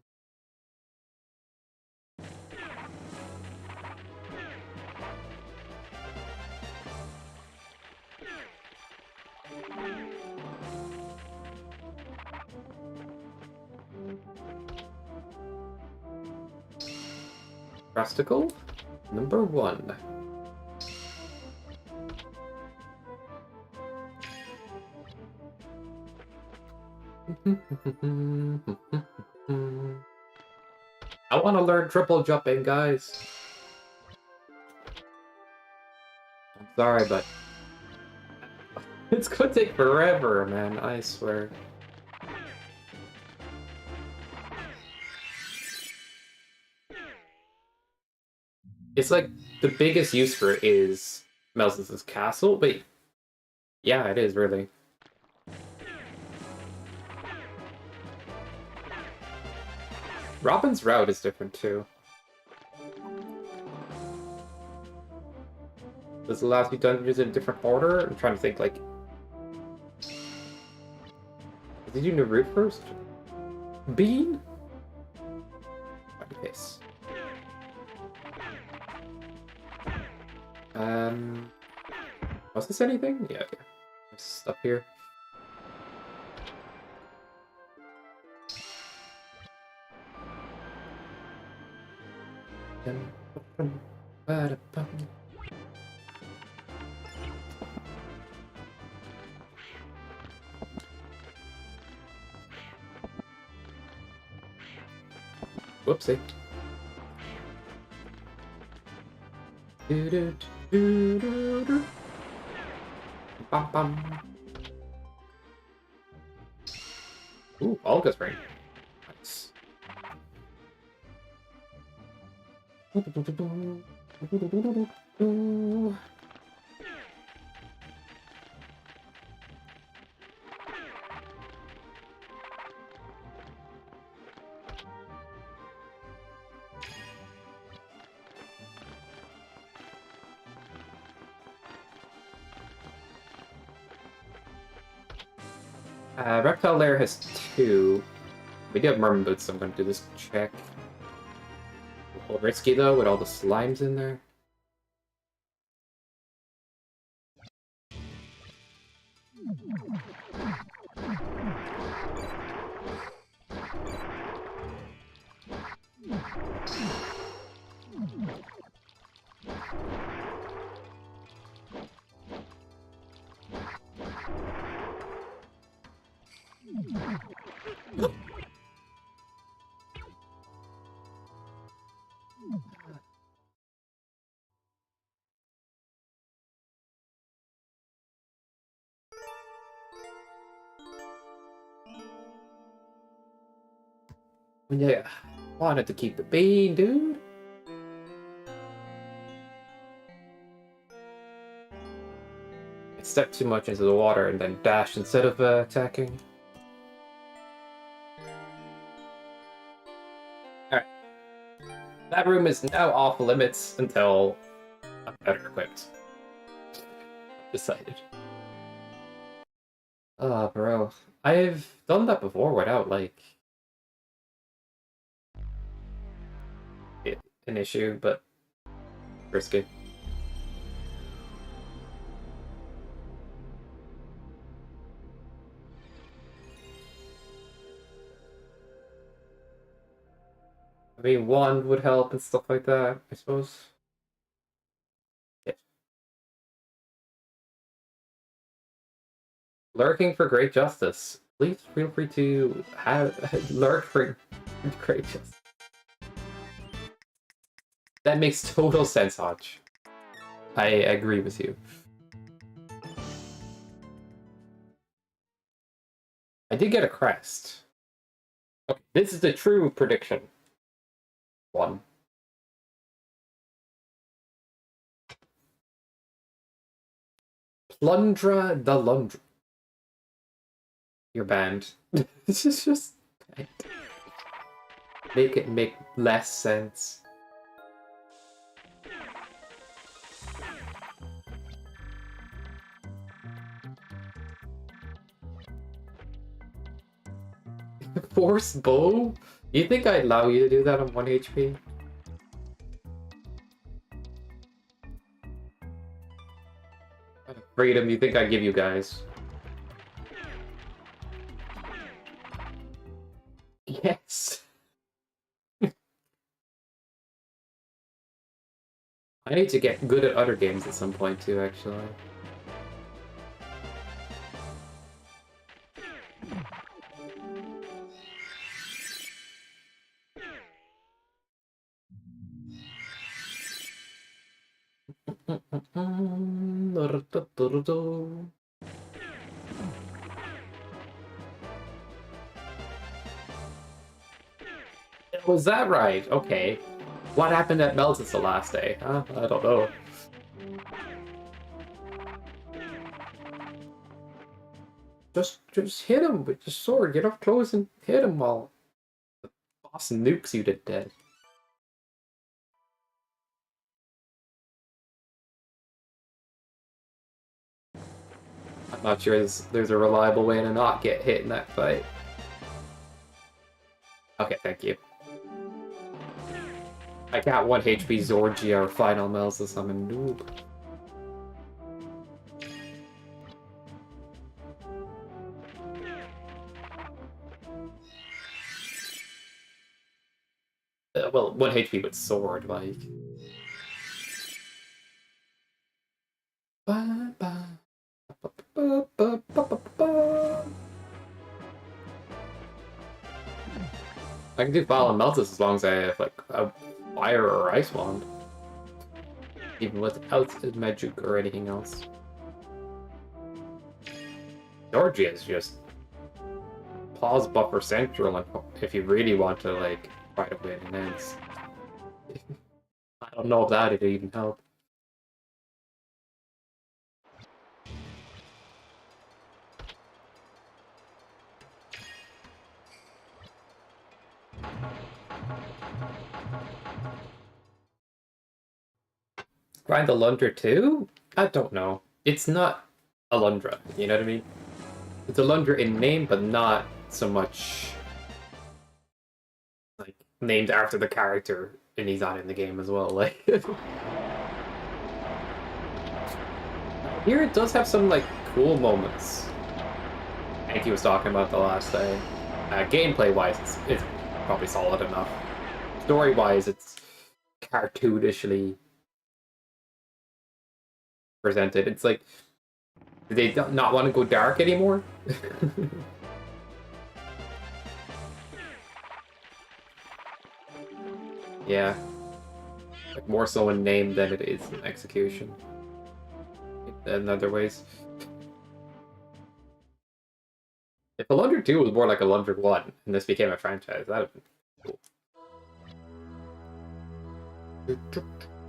Drastical number 1. I want to learn triple jumping, guys. I'm sorry, but it's gonna take forever, man. I swear. It's like the biggest use for it is Melz's castle, but yeah, it is really. Robin's route is different too. Does the last few dungeons in a different order? I'm trying to think, like... Did you do Naruto first? Bean? Piss. Was this anything? Yeah, okay. There's stuff here. Whoopsie. Bum, bum. Ooh, Olga's ring. Nice. Reptile Lair has 2. We do have Merman Boots, so I'm going to do this check. A little risky, though, with all the slimes in there. Yeah, wanted to keep the bean, dude. I stepped too much into the water and then dashed instead of attacking. Alright. That room is now off limits until I'm better equipped. Decided. Oh, bro. I've done that before without, like... an issue, but risky. I mean, wand would help and stuff like that, I suppose. Yeah. Lurking for great justice. Please feel free to have lurk for great justice. That makes total sense, Hodge. I agree with you. I did get a crest. Okay, this is the true prediction. 1. Plundra the Lundra. You're banned. This is just... Make it make less sense. Force bow? You think I'd allow you to do that on 1 HP? Freedom you think I'd give you guys? Yes! I need to get good at other games at some point too, actually. Was that right? Okay. What happened at Meltis the last day? Huh? I don't know. Just hit him with your sword. Get up close and hit him while the boss nukes you to death. I'm not sure there's a reliable way to not get hit in that fight. Okay, thank you. I got 1 HP Zorgia or Final Melsis, I'm a noob. Well, 1 HP with sword, like. Ba, ba, ba, ba, ba, ba, ba, ba. I can do Final Melsis as long as I have, like, a fire or ice wand. Even without magic or anything else. Georgia is just pause buffer central if you really want to, like, try to win, and then it's... I don't know if that'd even help. Grind Alundra too? I don't know. It's not Alundra, you know what I mean? It's Alundra in name, but not so much like named after the character, and he's not in the game as well. Like here, it does have some like cool moments. I think he was talking about the last day. Gameplay-wise, it's probably solid enough. Story-wise, it's cartoonishly presented. It's like, do they not want to go dark anymore? Yeah. Like more so in name than it is in execution. In other ways. If Alundra 2 was more like Alundra 1, and this became a franchise, that would be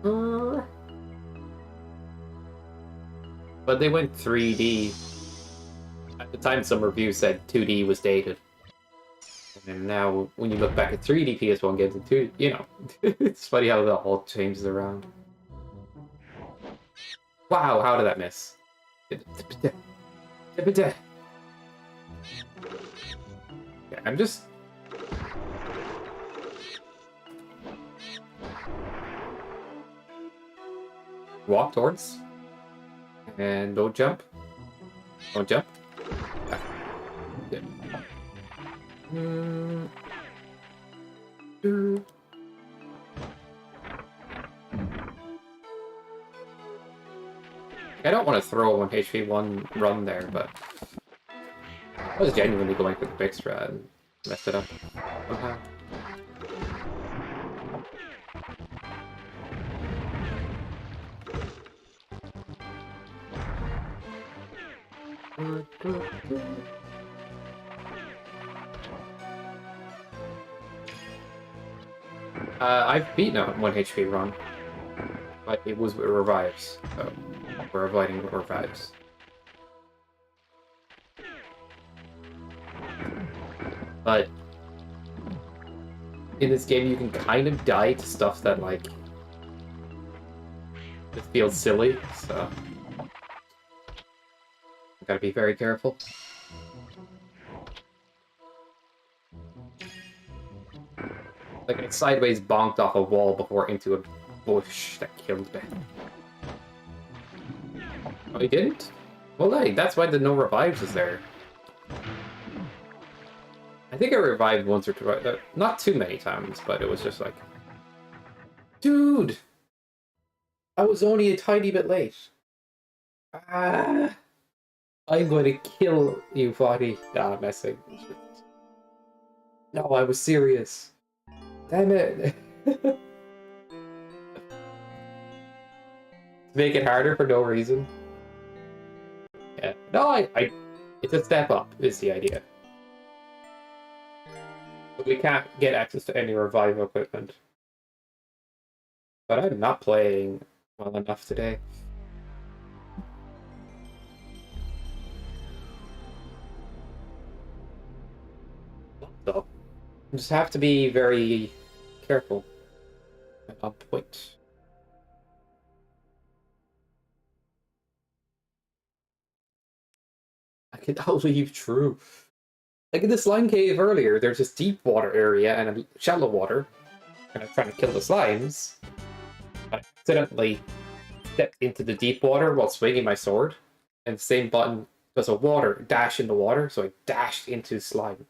cool. But they went 3D. At the time, some reviews said 2D was dated. And now, when you look back at 3D PS1 games and 2D, you know, it's funny how that all changes around. Wow, how did that miss? Yeah, I'm just... walk towards. And don't jump. Don't jump. Good. I don't want to throw a 1 HP 1 run there, but I was genuinely going for the big strat and messed it up somehow. I've beaten a 1 HP run, but it was with revives, so we're avoiding revives. But in this game you can kind of die to stuff that, like, just feels silly, so... Gotta be very careful. Like, I sideways bonked off a wall before into a bush that killed me. Oh, he didn't? Well, hey, that's why the no revives is there. I think I revived once or twice. Not too many times, but it was just like... Dude! I was only a tiny bit late. Ah! I'm going to kill you, Foddy. Nah, I'm messing. No, I was serious. Damn it. Make it harder for no reason. Yeah. No, it's a step up, is the idea. But we can't get access to any revival equipment. But I'm not playing well enough today. So, you just have to be very careful and on point. I can leave true. Like in the slime cave earlier, there's this deep water area and a shallow water. And I'm trying to kill the slimes. I accidentally stepped into the deep water while swinging my sword. And the same button does a water dash in the water, so I dashed into slime.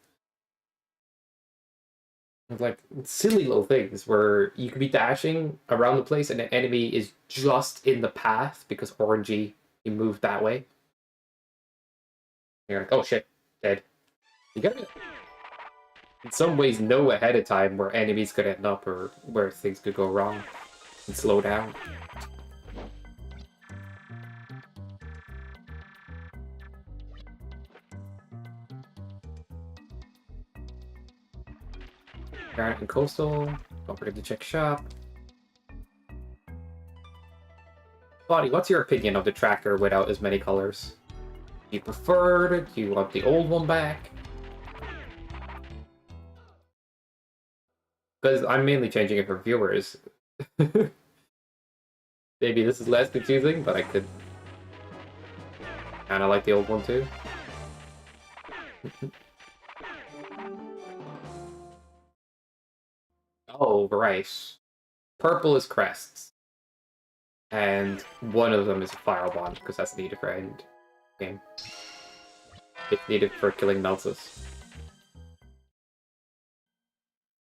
Like silly little things where you could be dashing around the place and the enemy is just in the path because orangey you moved that way. And you're like, oh shit, dead. You gotta in some ways know ahead of time where enemies could end up or where things could go wrong and slow down. Granite and Coastal. Don't forget to check shop. Buddy, what's your opinion of the tracker without as many colors? Do you prefer it? Do you want the old one back? Because I'm mainly changing it for viewers. Maybe this is less confusing, but I could kind of like the old one too. Oh, right. Purple is crests. And one of them is a fire bond, because that's needed for end game. It's needed for killing Nelsus.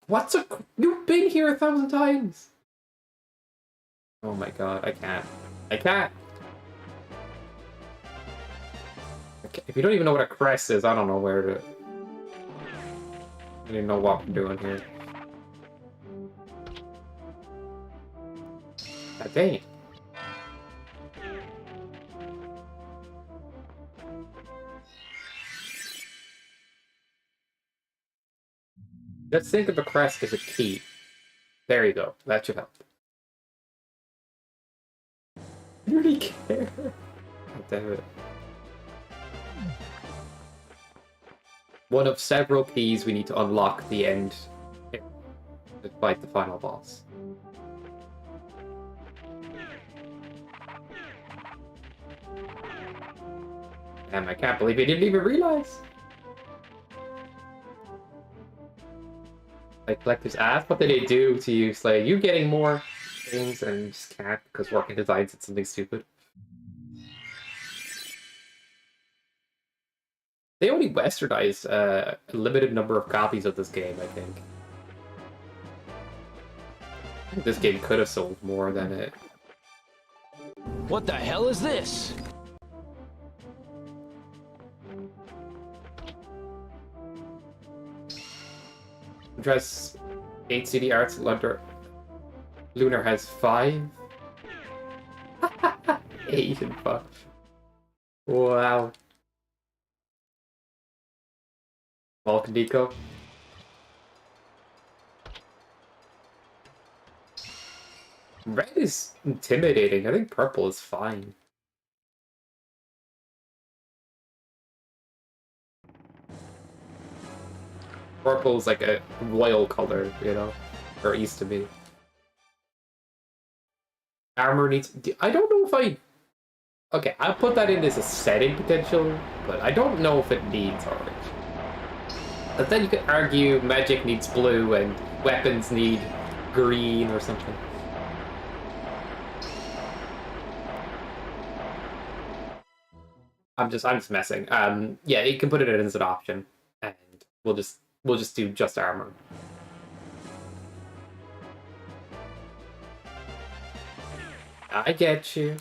What's a... You've been here 1,000 times! Oh my god, I can't. I can't! If you don't even know what a crest is, I don't know where to... I don't even know what we're doing here. God dang it. Let's think of a crest as a key. There you go. That should help. I don't really care. God damn it. One of several keys we need to unlock the end to fight the final boss. Damn, I can't believe I didn't even realize. Like, Collector's ask, what did they do to you? It's like, you getting more things and you just can't because working designs it's something stupid. They only westernized a limited number of copies of this game, I think. This game could have sold more than it. What the hell is this? Dress 8 CD arts. Lunar has 5. 8 and 5. Wow. Vulcan Deco. Red is intimidating. I think purple is fine. Purple's like a royal color, you know? Or it used to be. Armor needs... I don't know if I... Okay, I'll put that in as a setting potential, but I don't know if it needs orange. But then you could argue magic needs blue and weapons need green or something. I'm just messing. Yeah, you can put it in as an option, and we'll just do just armor. I get you.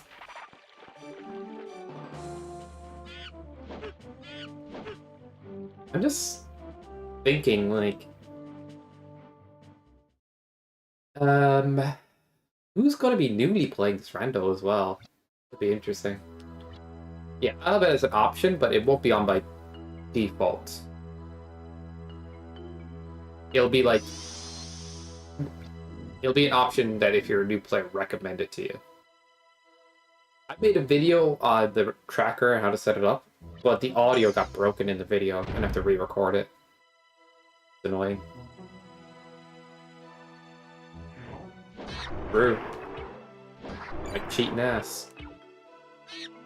I'm just thinking, like, who's gonna be newly playing this rando as well? It'd be interesting. Yeah, I'll have it as an option, but it won't be on by default. It'll be like, it'll be an option that if you're a new player, recommend it to you. I made a video on the tracker and how to set it up, but the audio got broken in the video and I have to re-record it. It's annoying. True. Like cheating ass.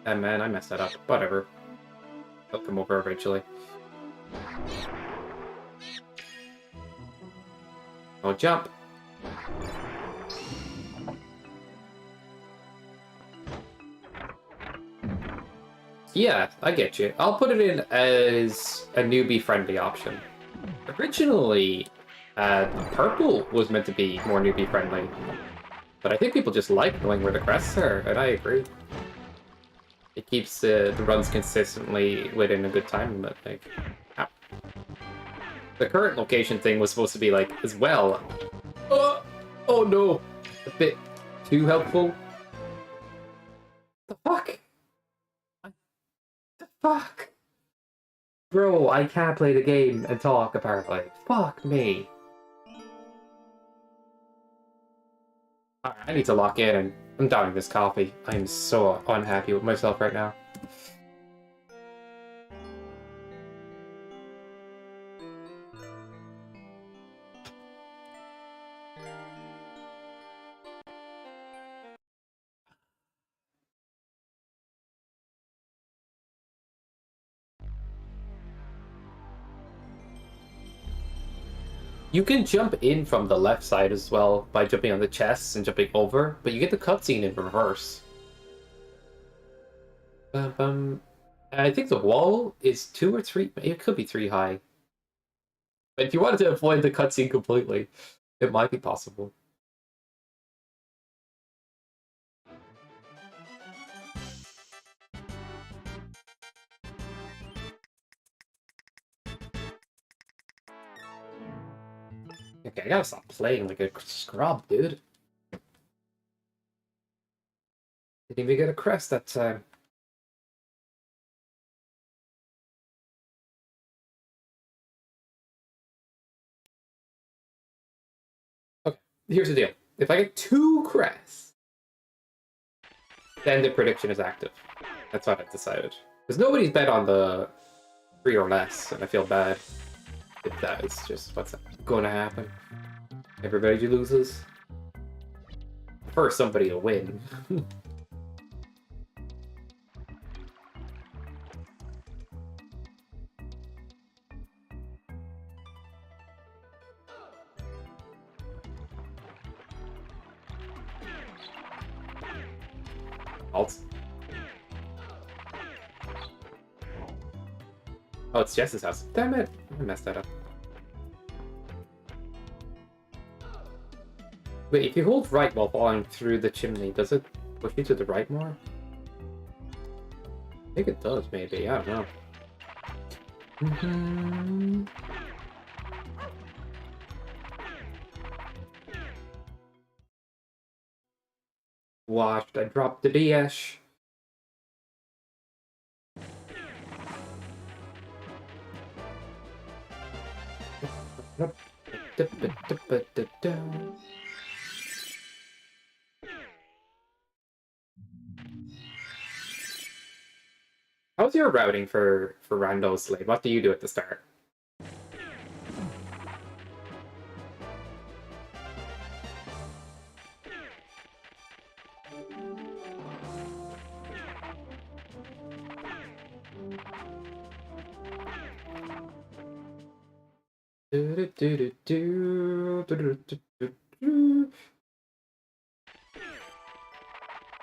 And man, I messed that up. Whatever. He'll come over eventually. Oh, jump. Yeah, I get you. I'll put it in as a newbie-friendly option. Originally, purple was meant to be more newbie-friendly. But I think people just like knowing where the crests are, and I agree. It keeps the runs consistently within a good time limit. Like, ow. The current location thing was supposed to be like as well. Oh no, a bit too helpful. The fuck? The fuck? Bro, I can't play the game and talk apparently. Fuck me. Alright, I need to lock in and I'm downing this coffee. I'm so unhappy with myself right now. You can jump in from the left side as well by jumping on the chests and jumping over, but you get the cutscene in reverse. I think the wall is 2 or 3, it could be 3 high. But if you wanted to avoid the cutscene completely, it might be possible. Okay, I gotta stop playing like a scrub, dude. Didn't even get a crest that time. Okay, here's the deal. If I get 2 crests, then the prediction is active. That's what I've decided. Because nobody's bet on the 3 or less, and I feel bad if that is just what's going to happen. Everybody loses. First, somebody to win. Alt. Oh, it's Jess's house. Damn it! I messed that up. Wait, if you hold right while falling through the chimney, does it push you to the right more? I think it does, maybe. I don't know. Watched, I dropped the DS. How's your routing for Rando Slave? What do you do at the start?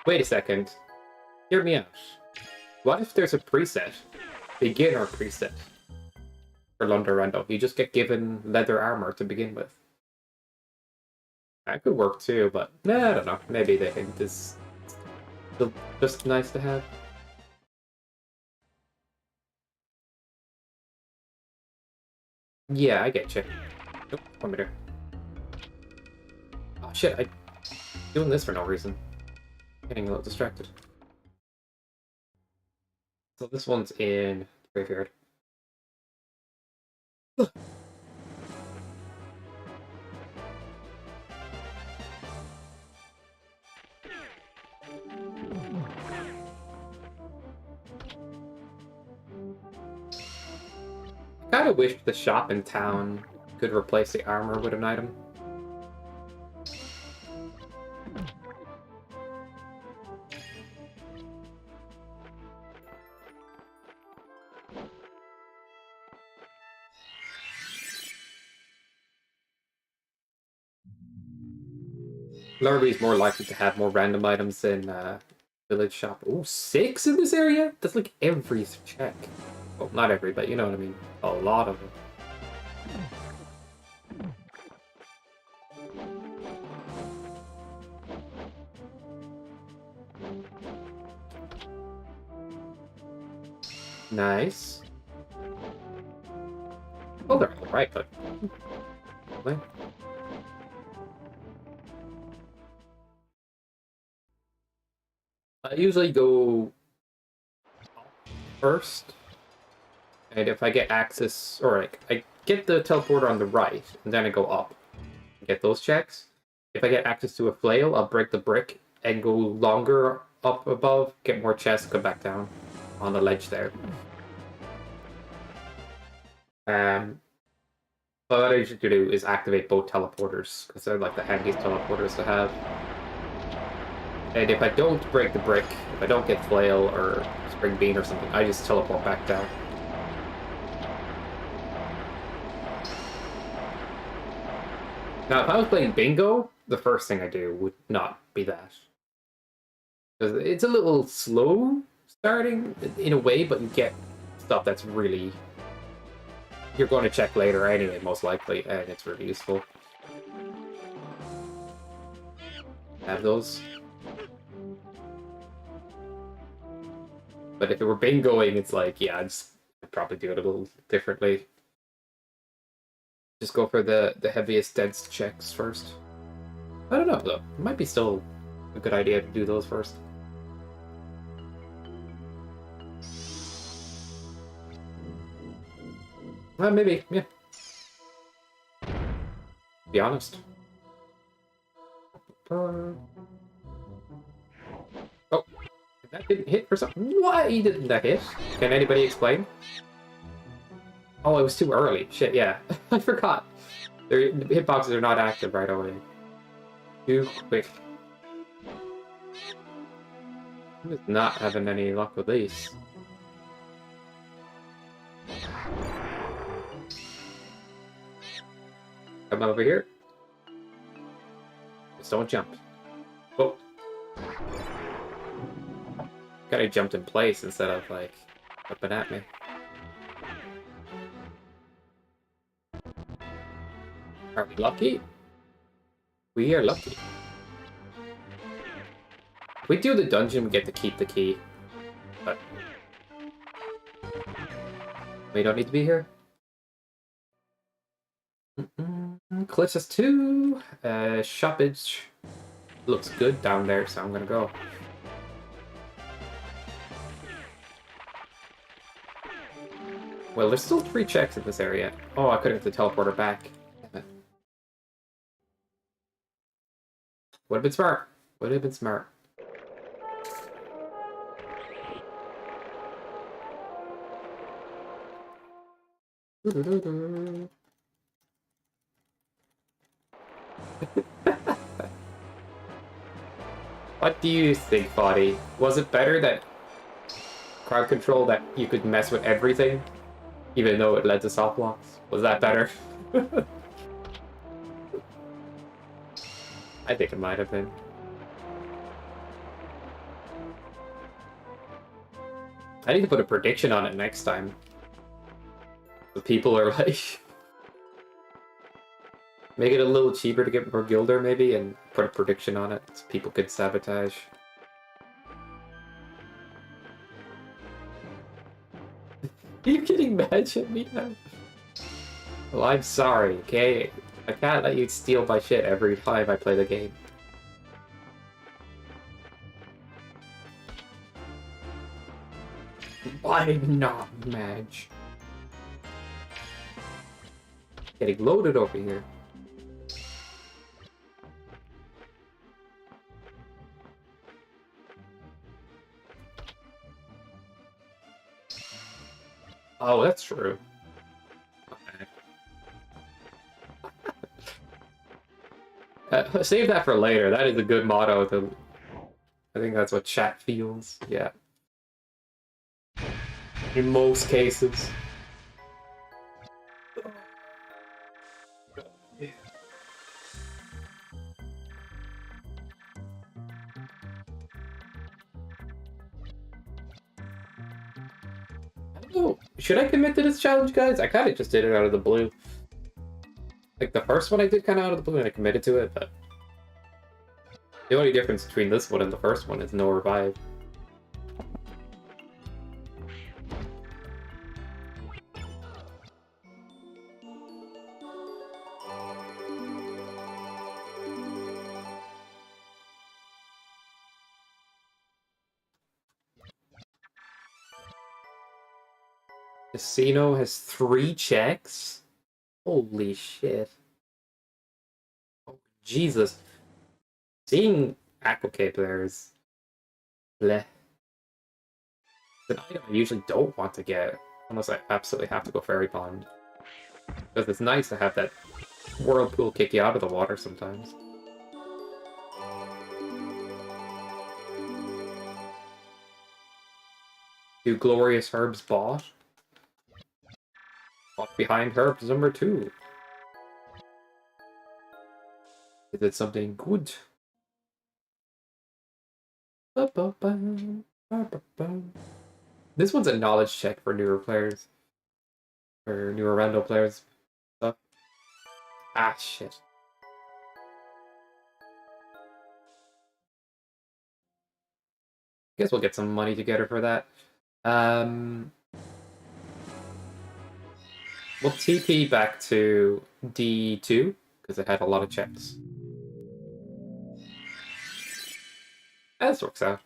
Wait a second. Hear me out. What if there's a preset? Beginner preset. For Alundra. You just get given leather armor to begin with. That could work too, but nah, I don't know. Maybe the hint is still just nice to have. Yeah, I get you. Oh, 1 meter. Oh shit, I'm doing this for no reason. Getting a little distracted. So this one's in the graveyard. I kinda wish the shop in town could replace the armor with an item. Larvae is more likely to have more random items than village shop. Oh, 6 in this area? That's like every check. Well, not every, but you know what I mean. A lot of them. Nice. Oh, they're all right, but... Okay. I usually go first, and if I get access, or like, I get the teleporter on the right, and then I go up, get those checks. If I get access to a flail, I'll break the brick and go longer up above, get more chests, come back down on the ledge there. But what I usually do is activate both teleporters, because they're like the handiest teleporters to have. And if I don't break the brick, if I don't get flail or spring bean or something, I just teleport back down. Now, if I was playing bingo, the first thing I do would not be that. Because it's a little slow starting in a way, but you get stuff that's really... You're going to check later anyway, most likely, and it's really useful. Have those. But if it were bingoing, it's like, yeah, I'd probably do it a little differently. Just go for the heaviest dense checks first. I don't know, though. It might be still a good idea to do those first. Maybe, yeah. Be honest. Oh, that didn't hit for something. Why didn't that hit? Can anybody explain? Oh, it was too early. Shit, yeah. I forgot. The hitboxes are not active right away. Too quick. I'm just not having any luck with these. Come over here. Just don't jump. Oh. Kinda jumped in place instead of, like, jumping at me. Are we lucky? We are lucky. If we do the dungeon, we get to keep the key. But... we don't need to be here. Cliffs is 2. Shoppage looks good down there, so I'm gonna go. Well, there's still 3 checks in this area. Oh, I couldn't get the teleporter back. Damn it. Would have been smart. Would have been smart. What do you think, Body? Was it better that crowd control that you could mess with everything, even though it led to soft blocks? Was that better? I think it might have been. I need to put a prediction on it next time. The people are like... Make it a little cheaper to get more Gilder, maybe, and put a prediction on it so people could sabotage. Are you getting mad at me now? Well, I'm sorry, okay? I can't let you steal my shit every time I play the game. I'm not mad. Getting loaded over here. Oh, that's true. Save that for later. That is a good motto. I think that's what chat feels. Yeah. In most cases. Oh, should I commit to this challenge, guys? I kind of just did it out of the blue. Like, the first one I did kind of out of the blue and I committed to it, but... The only difference between this one and the first one is no revive. Casino has 3 checks? Holy shit. Oh, Jesus. Seeing Aquake players. Bleh. It's an item I usually don't want to get, unless I absolutely have to go Fairy Pond. Because it's nice to have that whirlpool kick you out of the water sometimes. Do Glorious Herbs bot? Walk behind Herbs number 2. Is it something good? This one's a knowledge check for newer players. Or newer rando players. Stuff. Ah, shit. Guess we'll get some money together for that. We'll TP back to D2, because it had a lot of checks. This works out.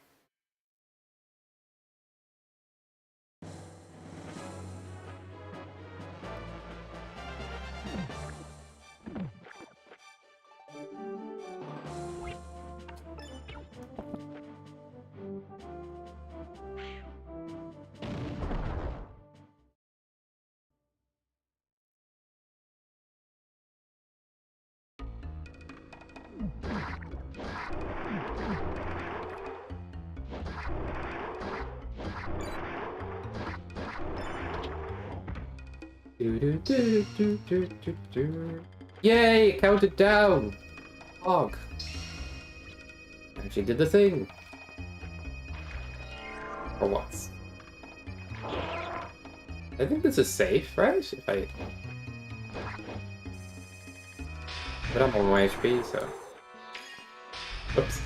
Yay! It counted down! Hog. Actually did the thing. For once. I think this is safe, right? If I... But I'm on my HP, so... Oops.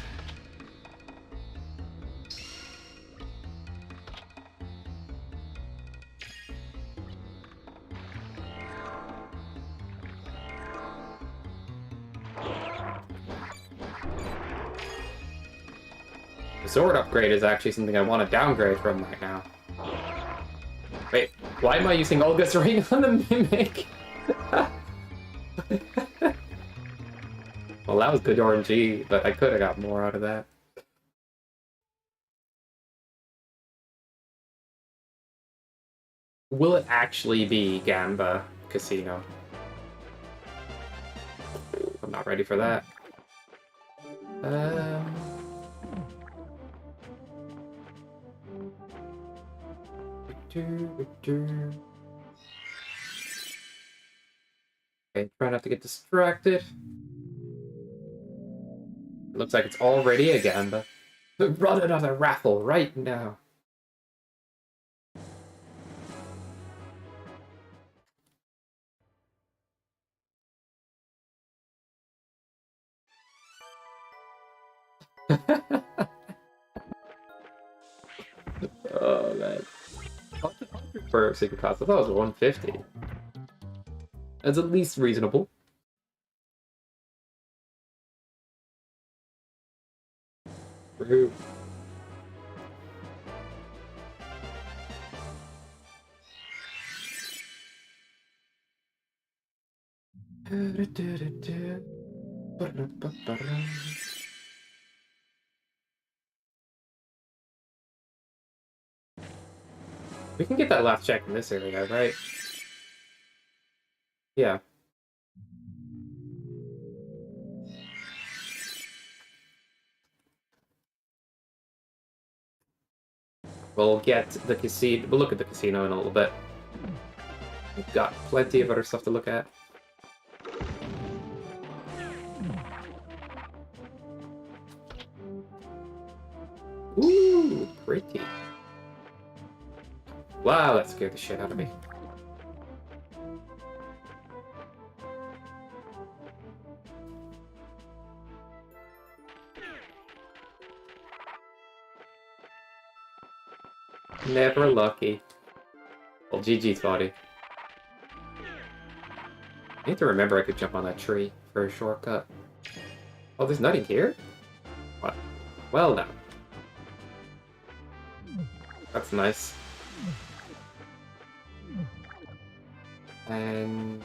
The sword upgrade is actually something I want to downgrade from right now. Wait, why am I using Olga's ring on the Mimic? Well, that was good RNG, but I could have got more out of that. Will it actually be Gamba Casino? I'm not ready for that. Okay, try not to get distracted. Looks like it's all ready again, but run another raffle right now. Oh man. 100 for secret pass. I thought it was 150. That's at least reasonable. Woohoo. We can get that last check in this area, right? Yeah. We'll get the casino. We'll look at the casino in a little bit. We've got plenty of other stuff to look at. Ooh, pretty. Wow, that scared the shit out of me. Never lucky. Well, GG's body. I need to remember I could jump on that tree for a shortcut. Oh, there's nothing here? What? Well now. That's nice. And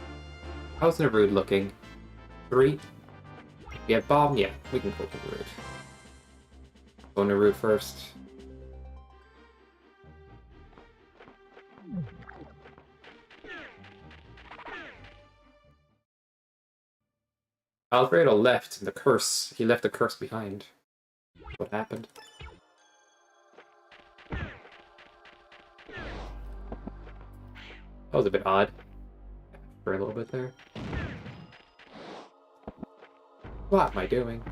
how's Narude looking? 3? Yeah, bomb? Yeah, we can go to Narude. Go Narude first. Alfredo left the curse. He left the curse behind. What happened? That was a bit odd. For a little bit there. What am I doing?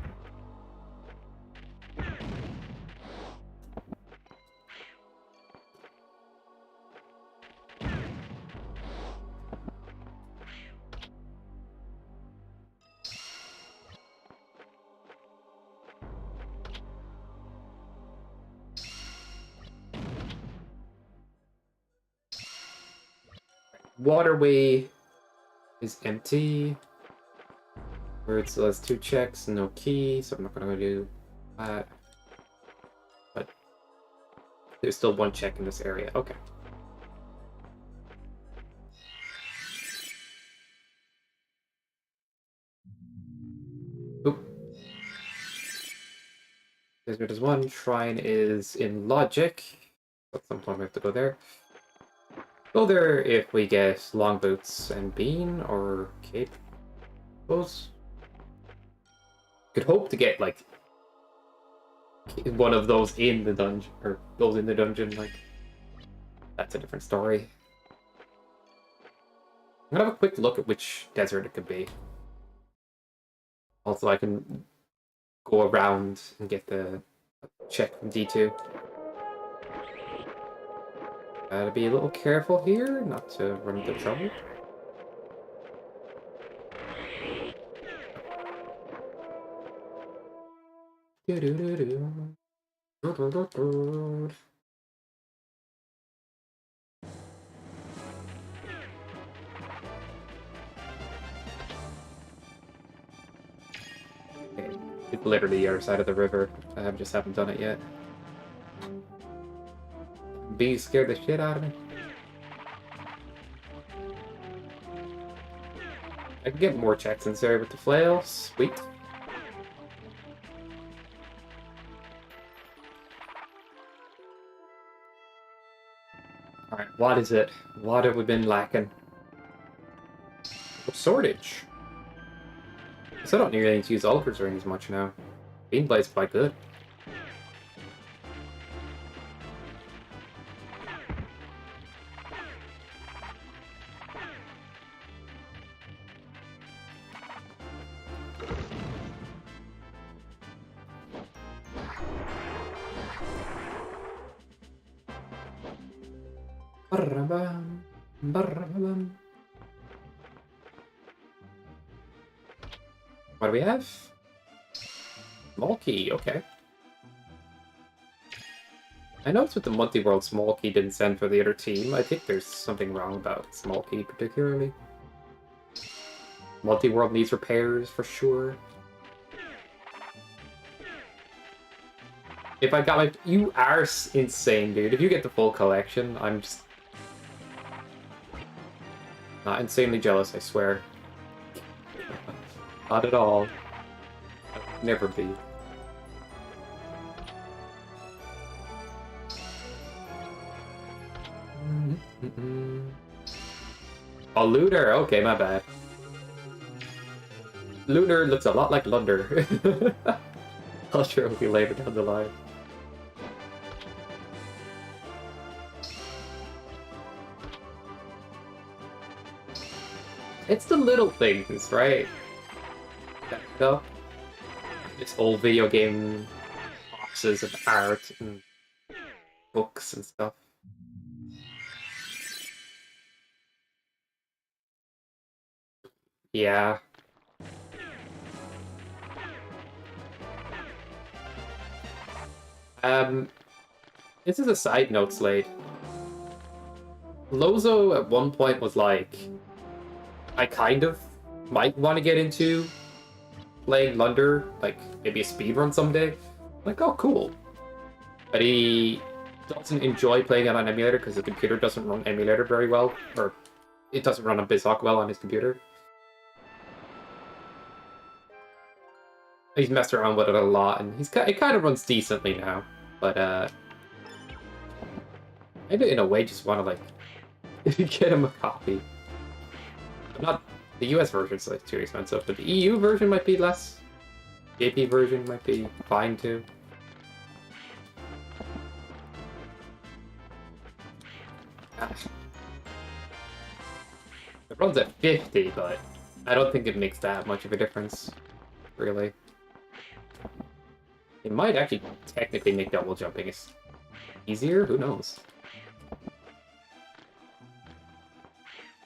Waterway is empty. Where it still has 2 checks, no key, so I'm not gonna do that. But there's still 1 check in this area. Okay. Oop. There's 1. Shrine is in logic. At some point we have to go there. Go there if we get long boots and bean or cape. Those could hope to get like one of those in the dungeon, or those in the dungeon. Like that's a different story. I'm gonna have a quick look at which desert it could be. Also, I can go around and get the check from D2. Gotta be a little careful here, not to run into trouble. Okay, it's literally the other side of the river. I just haven't done it yet. Bees scared the shit out of me. I can get more checks in there with the flail. Sweet. Alright, what is it? What have we been lacking? Oh, Swordage. So I don't need to use Ulcers rings much now. Beanblade's quite good. Ba-ra-bam, ba-ra-bam. What do we have? Small key, okay. I noticed with the multi-world, small key didn't send for the other team. I think there's something wrong about small key particularly. Multi-world needs repairs for sure. If I got my... You are insane, dude. If you get the full collection, I'm just... not insanely jealous, I swear. Not at all. I'd never be. Oh, Lunar. Okay, my bad. Lunar looks a lot like Lunder. I'll sure it'll be later down the line. It's the little things, right? Up. It's old video game boxes of art and books and stuff. Yeah. This is a side note, Slade. Lozo at one point was like, I kind of might want to get into playing Lunder, like maybe a speedrun someday. Like, oh, cool. But he doesn't enjoy playing it on emulator because the computer doesn't run emulator very well, or it doesn't run on BizHawk well on his computer. He's messed around with it a lot, and it kind of runs decently now. But maybe in a way just want to like get him a copy. Not the US version's like too expensive, but the EU version might be less. JP version might be fine too. It runs at 50, but I don't think it makes that much of a difference, really. It might actually technically make double jumping easier, who knows?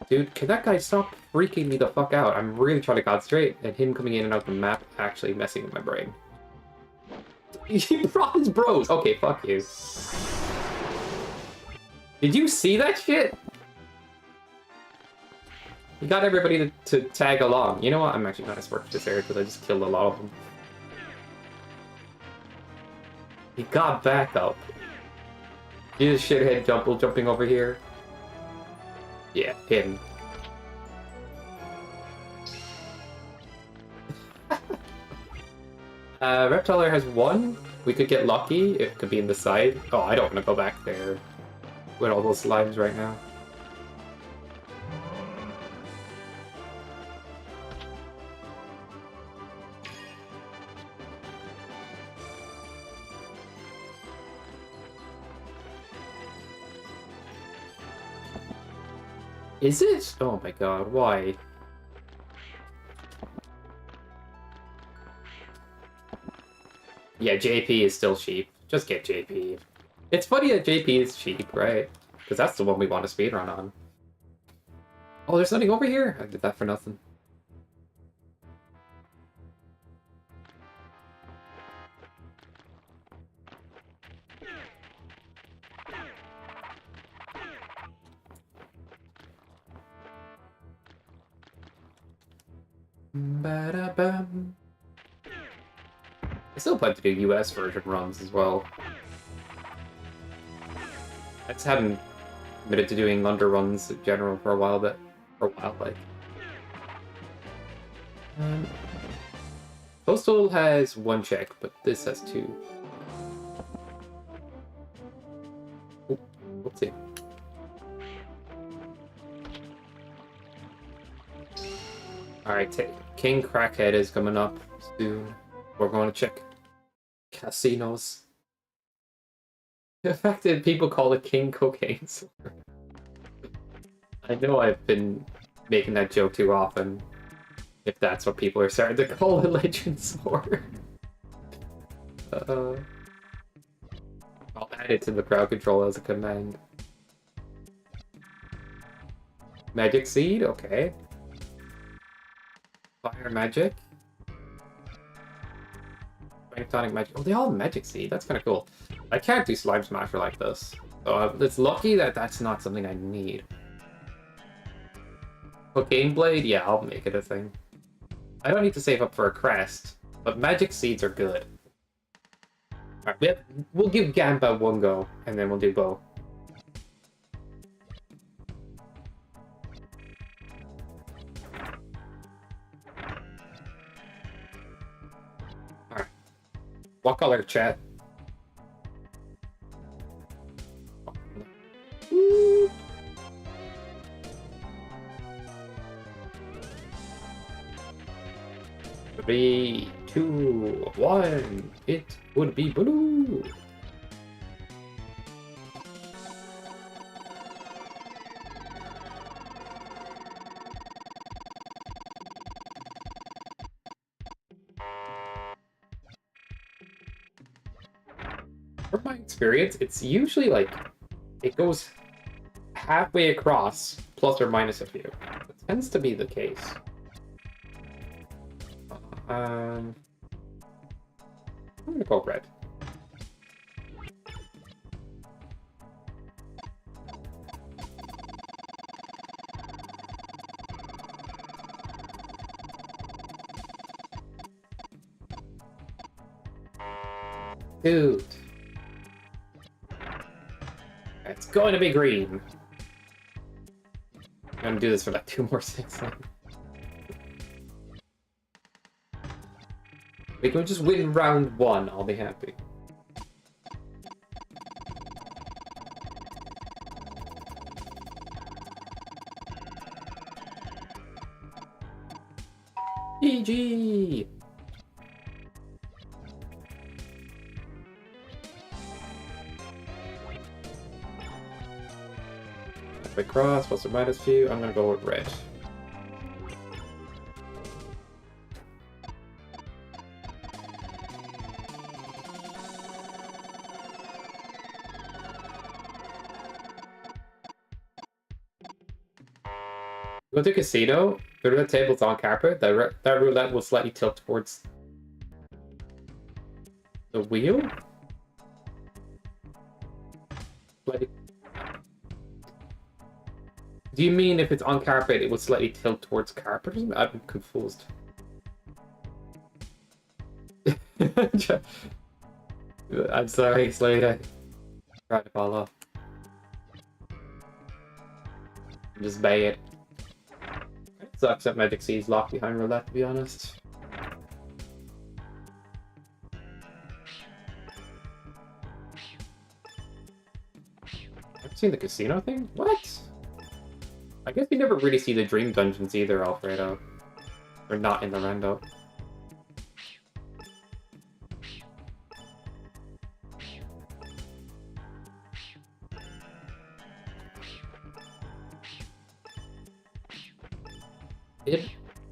Dude, can that guy stop freaking me the fuck out? I'm really trying to concentrate, and him coming in and out the map actually messing with my brain. He brought his bros! Okay, fuck you. Did you see that shit? He got everybody to tag along. You know what? I'm actually not as worked for this area because I just killed a lot of them. He got back up. He is shithead jumping over here. Yeah, him. Reptiler has one. We could get lucky. It could be in the side. Oh, I don't want to go back there with all those slimes right now. Is it? Oh my god, why? Yeah, JP is still cheap. Just get JP. It's funny that JP is cheap, right? Because that's the one we want to speedrun on. Oh, there's nothing over here? I did that for nothing. Ba-da-bum. I still plan to do US version runs as well. I just haven't committed to doing Lunder runs in general for a while, like. Postal has one check, but this has two. Oh, whoopsie. Alright, King Crackhead is coming up soon. We're going to check casinos. The fact that people call it King Cocaine Sword. I know I've been making that joke too often. If that's what people are starting to call it, Legend Sword. I'll add it to the crowd control as a command. Magic Seed, okay. Fire Magic. Tonic Magic. Oh, they all have Magic Seed. That's kind of cool. I can't do Slime Smasher like this. So it's lucky that that's not something I need. Cocaine Blade? Yeah, I'll make it a thing. I don't need to save up for a crest, but Magic Seeds are good. Alright, we'll give Gamba one go, and then we'll do Bow. Alright. What color, chat? Woo. 3, 2, 1. It would be blue. From my experience, it's usually like it goes halfway across, plus or minus a few. It tends to be the case. I'm gonna go red. Dude. It's going to be green. I'm gonna do this for like 2 more 6. We can just win round 1, I'll be happy. GG! Halfway cross, plus or minus few. I'm gonna go with red. Go to casino. The roulette table's on carpet. That roulette will slightly tilt towards the wheel. Like, do you mean if it's on carpet, it will slightly tilt towards carpet? I'm confused. I'm sorry, Slade. I tried to follow. Just bay it. Sucks that Magic Seed's locked behind roulette, to be honest. I've seen the casino thing? What? I guess we never really see the dream dungeons either, Alfredo. They're not in the rando.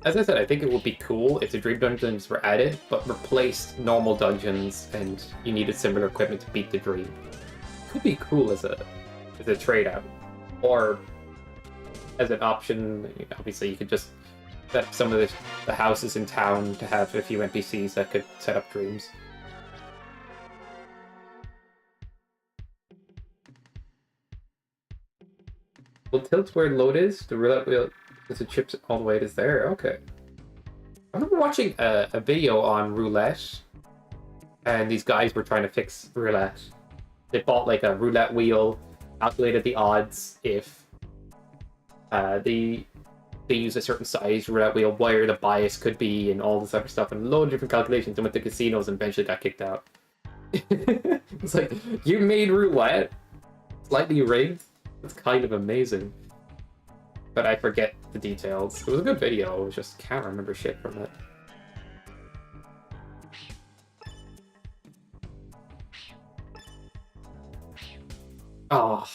As I said, I think it would be cool if the dream dungeons were added, but replaced normal dungeons and you needed similar equipment to beat the dream. Could be cool as a trade-out. Or as an option, obviously you could just set up some of the houses in town to have a few NPCs that could set up dreams. Will tilt where load is? The roulette wheel is the chips all the way it is there? Okay. I remember watching a video on roulette, and these guys were trying to fix roulette. They bought like a roulette wheel, calculated the odds if they use a certain size roulette wheel, where the bias could be, and all this other stuff, and a load of different calculations, and went to casinos and eventually got kicked out. It's like, you made roulette slightly rigged? It's kind of amazing. But I forget the details. It was a good video, I just can't remember shit from it. Oh.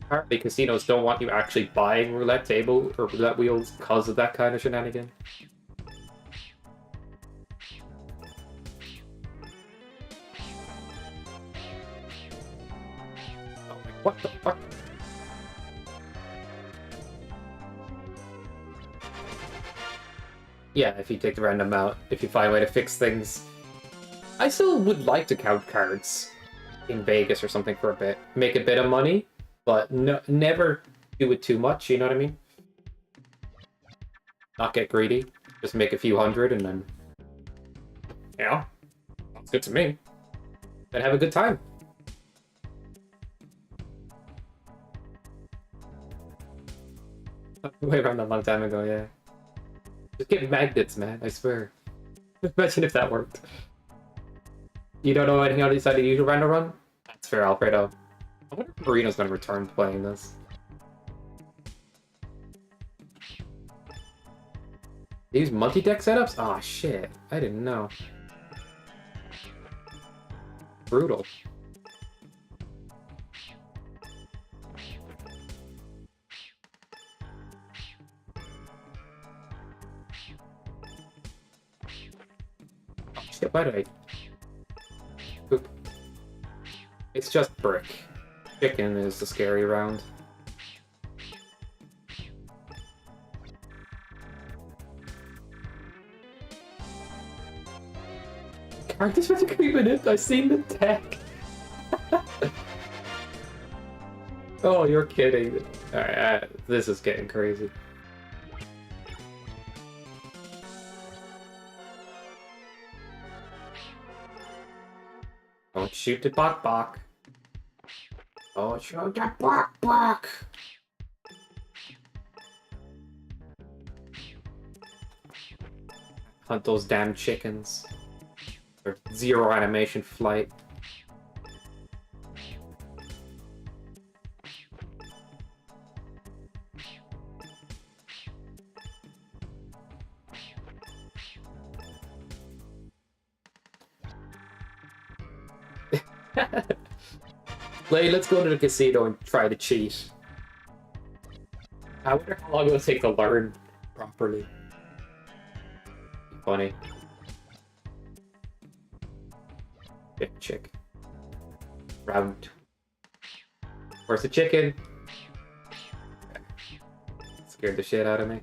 Apparently casinos don't want you actually buying roulette table or roulette wheels because of that kind of shenanigan. What the fuck? Yeah, if you take the random out, if you find a way to fix things. I still would like to count cards in Vegas or something for a bit. Make a bit of money, but no, never do it too much, you know what I mean? Not get greedy. Just make a few hundred and then... Yeah, sounds good to me. Then have a good time. Way around a long time ago, yeah. Just get magnets, man, I swear. Imagine if that worked. You don't know anything outside the usual random run? That's fair, Alfredo. I wonder if Marino's gonna return playing this. These multi-deck setups? Aw, oh, shit. I didn't know. Brutal. Oh, shit, why did I... Oop. It's just brick. Chicken is the scary round. Characters with a creep in it. I've seen the deck. Oh, you're kidding. Alright, this is getting crazy. Don't shoot the bok. Oh, shoot the bok. Hunt those damn chickens. Or zero animation flight. Lay, let's go to the casino and try to cheat. I wonder how long it'll take to learn properly. Funny. Big chick. Round. Where's the chicken? Scared the shit out of me.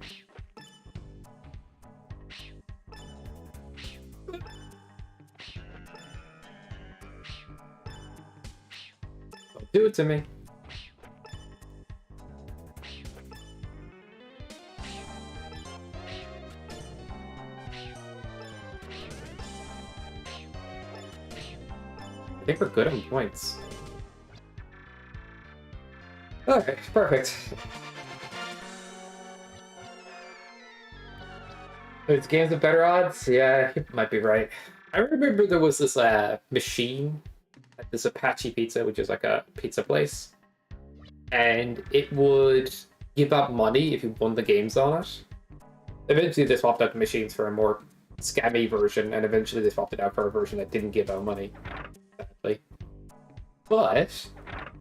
Don't do it to me. I think we're good on points. Okay, perfect. It's games with better odds? Yeah, you might be right. I remember there was this machine at this Apache Pizza, which is like a pizza place. And it would give up money if you won the games on it. Eventually they swapped out the machines for a more scammy version, and eventually they swapped it out for a version that didn't give out money. But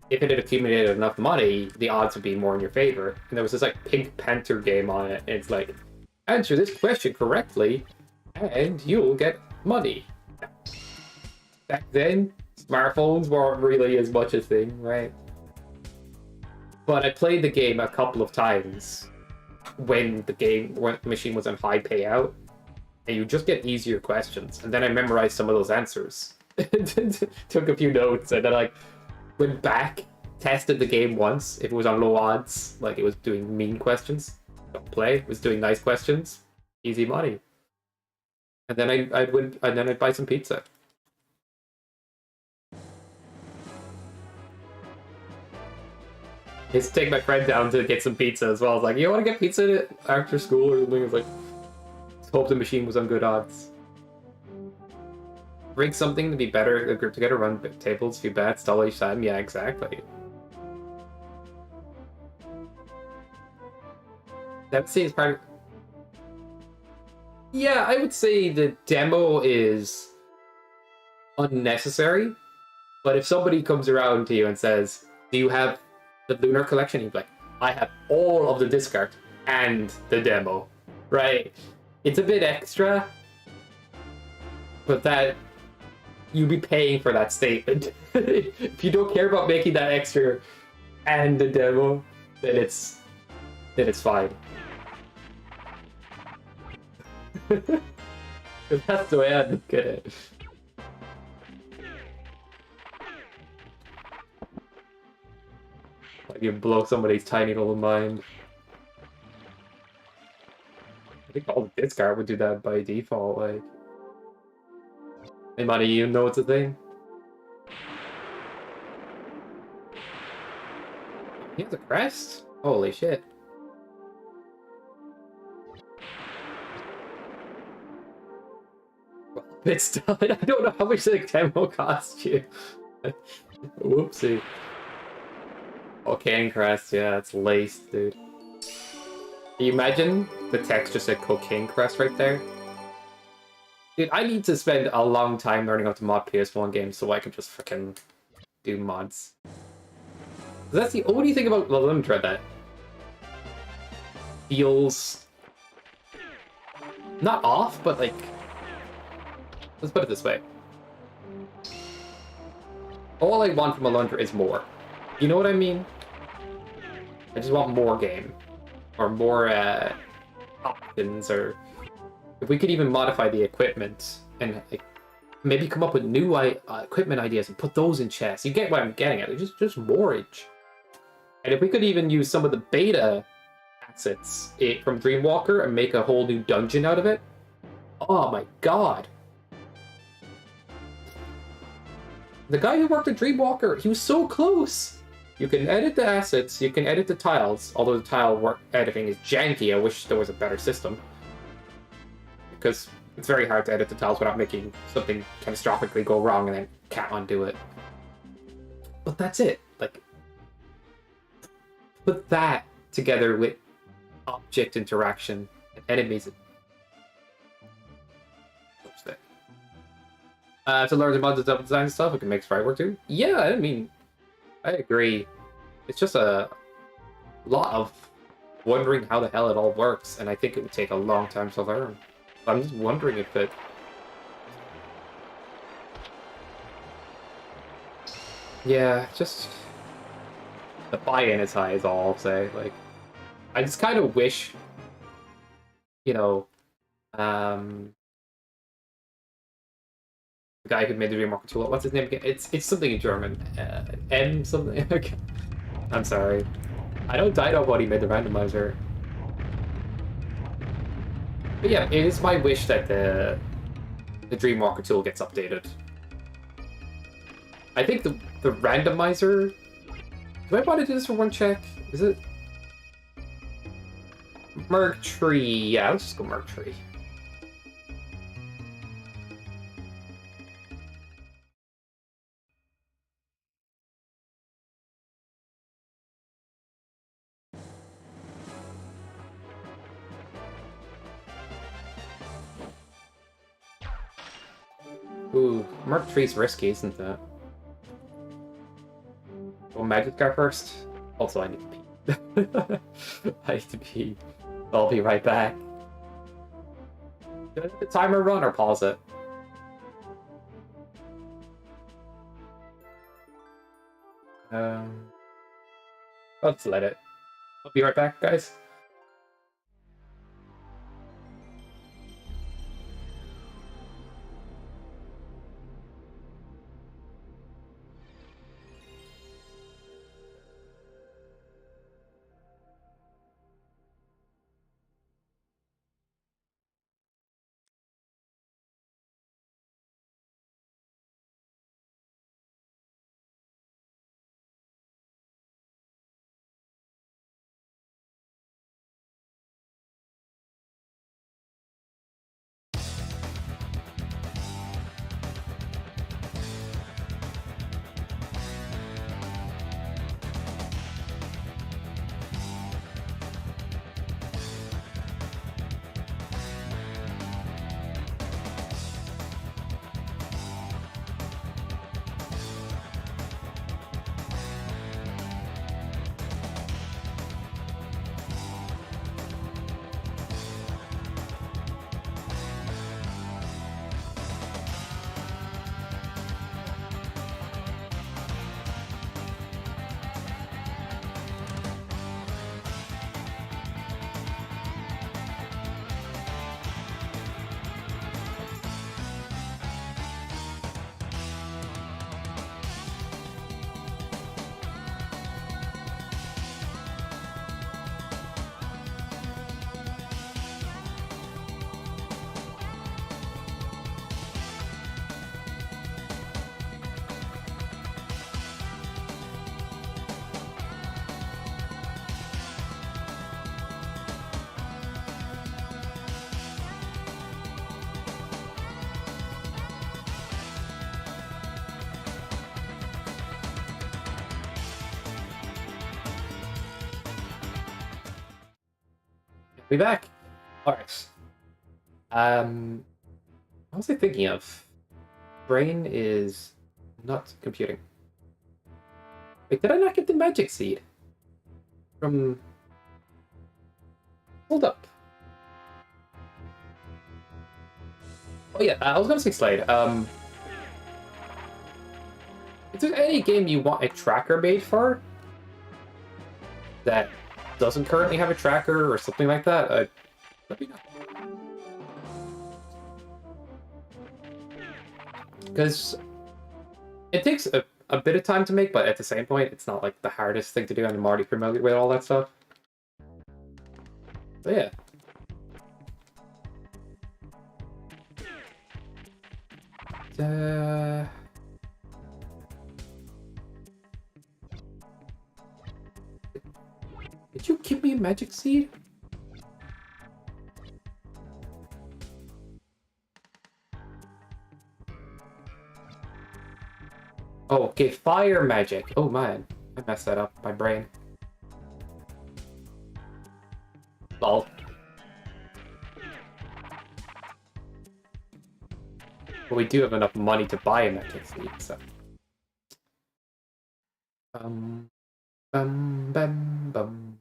if it had accumulated enough money, the odds would be more in your favor. And there was this like Pink Panther game on it, and it's like, answer this question correctly, and you'll get money. Back then, smartphones weren't really as much a thing, right? But I played the game a couple of times when the machine was on high payout, and you just get easier questions. And then I memorized some of those answers. Took a few notes, and then I went back, tested the game once. If it was on low odds, like it was doing mean questions, don't play. It was doing nice questions, easy money. And then I'd win, and then I'd buy some pizza. I used to take my friend down to get some pizza as well. I was like, you want to get pizza after school or something? I was like, hope the machine was on good odds. Rig something to be better, a group together, run tables, few bets, stall each time. Yeah, exactly. That would say is part of... Yeah, I would say the demo is unnecessary. But if somebody comes around to you and says, do you have the Lunar Collection? You'd be like, I have all of the disc art and the demo. Right? It's a bit extra. But that... you'd be paying for that statement. If you don't care about making that extra, and the demo, then it's fine. That's the way I look at it. Like you blow somebody's tiny little mind. I think all the discard would do that by default, like. Anybody even know it's a thing? He has a crest? Holy shit. Well, it's done. I don't know how much the demo cost you. Whoopsie. Cocaine crest, yeah, it's laced, dude. Can you imagine the text just said cocaine crest right there? Dude, I need to spend a long time learning how to mod PS1 games so I can just freaking do mods. That's the only thing about Alundra that feels not off, but like, let's put it this way. All I want from Alundra is more. You know what I mean? I just want more game. Or more options, or if we could even modify the equipment and like, maybe come up with new equipment ideas and put those in chests. You get what I'm getting at. Just moreage. And if we could even use some of the beta assets from Dreamwalker and make a whole new dungeon out of it. Oh my god. The guy who worked at Dreamwalker, he was so close. You can edit the assets, you can edit the tiles, although the tile work editing is janky. I wish there was a better system. Because it's very hard to edit the tiles without making something catastrophically go wrong and then can't undo it. But that's it. Like, put that together with object interaction and enemies. To learn about the double design stuff, it can make sprite work too. Yeah, I mean, I agree. It's just a lot of wondering how the hell it all works, and I think it would take a long time to learn. I'm just wondering if it... Yeah, just... the buy-in is high is all I'll say. Like, I just kind of wish, you know, the guy who made the Dreamwalker tool, what's his name again? It's something in German. M something? Okay. I'm sorry. I know Dinobody made the randomizer. But yeah, it is my wish that the Dreamwalker tool gets updated. I think the randomizer... Do I want to do this for one check? Is it... Merc Tree. Yeah, let's just go Merc Tree. Ooh, Merc Tree's risky, isn't it? Go Magic Guy first. Also, I need to pee. I need to pee. I'll be right back. Do I let the timer run or pause it? Let's let it. I'll be right back, guys. Be back. Alright. What was I thinking of? Brain is not computing. Wait, did I not get the magic seed? From... Hold up. Oh yeah, I was gonna say Slade. If there's any game you want a tracker made for that doesn't currently have a tracker or something like that, let me know. Because it takes a bit of time to make, but at the same point, it's not like the hardest thing to do, and I'm already familiar with all that stuff. But yeah. Did you give me a magic seed? Oh, okay, fire magic. Oh man, I messed that up. My brain. Lol. But we do have enough money to buy a magic seed, so. Bum, bum.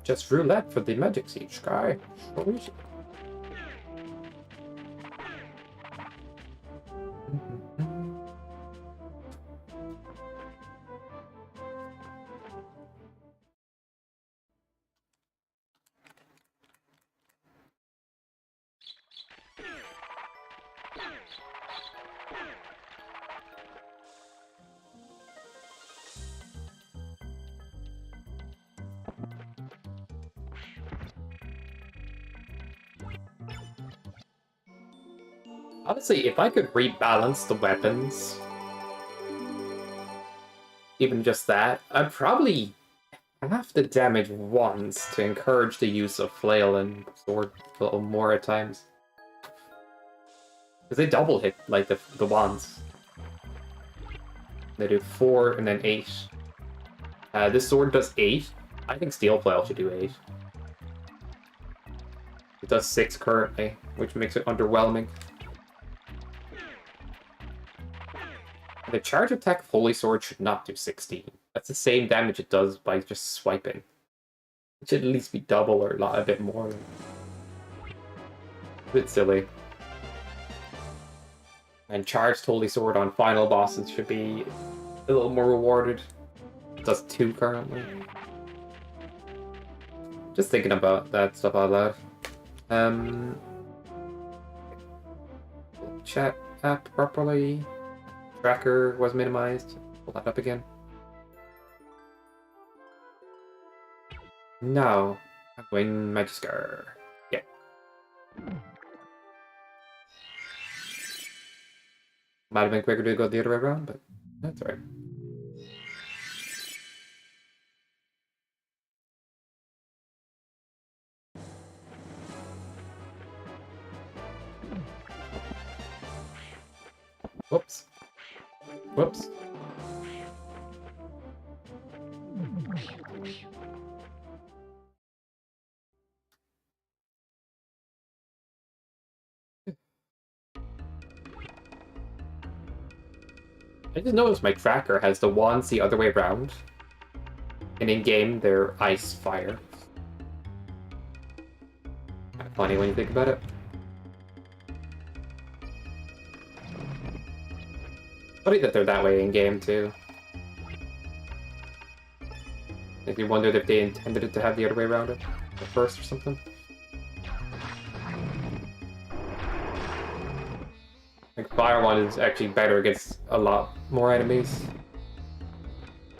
Just roulette for the magic seed, Sky. Honestly, if I could rebalance the weapons, even just that, I'd probably have to damage once to encourage the use of flail and sword a little more at times. Because they double hit, like, the wands. They do 4 and then 8. This sword does 8. I think steel flail should do 8. It does 6 currently, which makes it underwhelming. The charge attack of Holy Sword should not do 16. That's the same damage it does by just swiping. It should at least be double or a bit more. A bit silly. And charged Holy Sword on final bosses should be a little more rewarded. It does 2 currently. Just thinking about that stuff out loud. Chat app properly. Tracker was minimized. Pull that up again. No. I'm going Magisker. Yeah. Might have been quicker to go the other way around, but that's alright. Whoops. Whoops. I just noticed my tracker has the wands the other way around. And in-game, they're ice fire. Kind of funny when you think about it. Funny that they're that way in-game, too. If you wondered if they intended it to have the other way around it at first or something. Like, Fire one is actually better against a lot more enemies.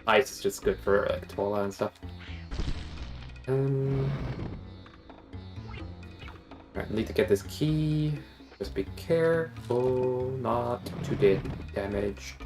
Ice is just good for, like, Tola and stuff. Alright, need to get this key. Just be careful not to do damage.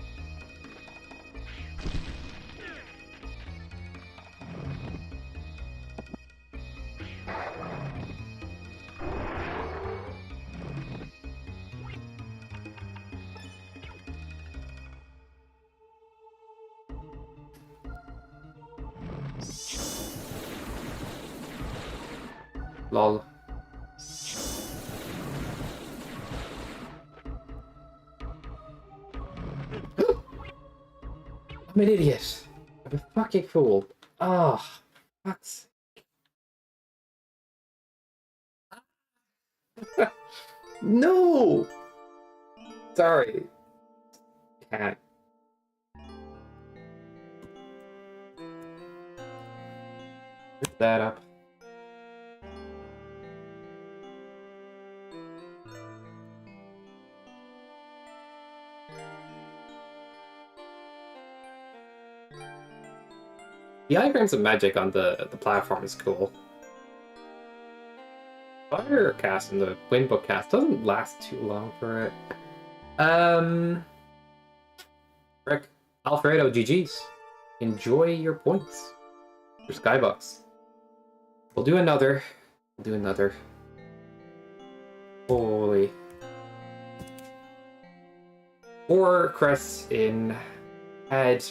Lol. I'm an idiot. I'm a fucking fool. Ah, fuck's sake. No! Sorry. Can't. Pick that up. The diagrams of magic on the platform is cool. Firecast and the Windbook cast doesn't last too long for it. Rick, Alfredo, GG's. Enjoy your points. For Skybox. We'll do another. We'll do another. Holy. 4 crests in head.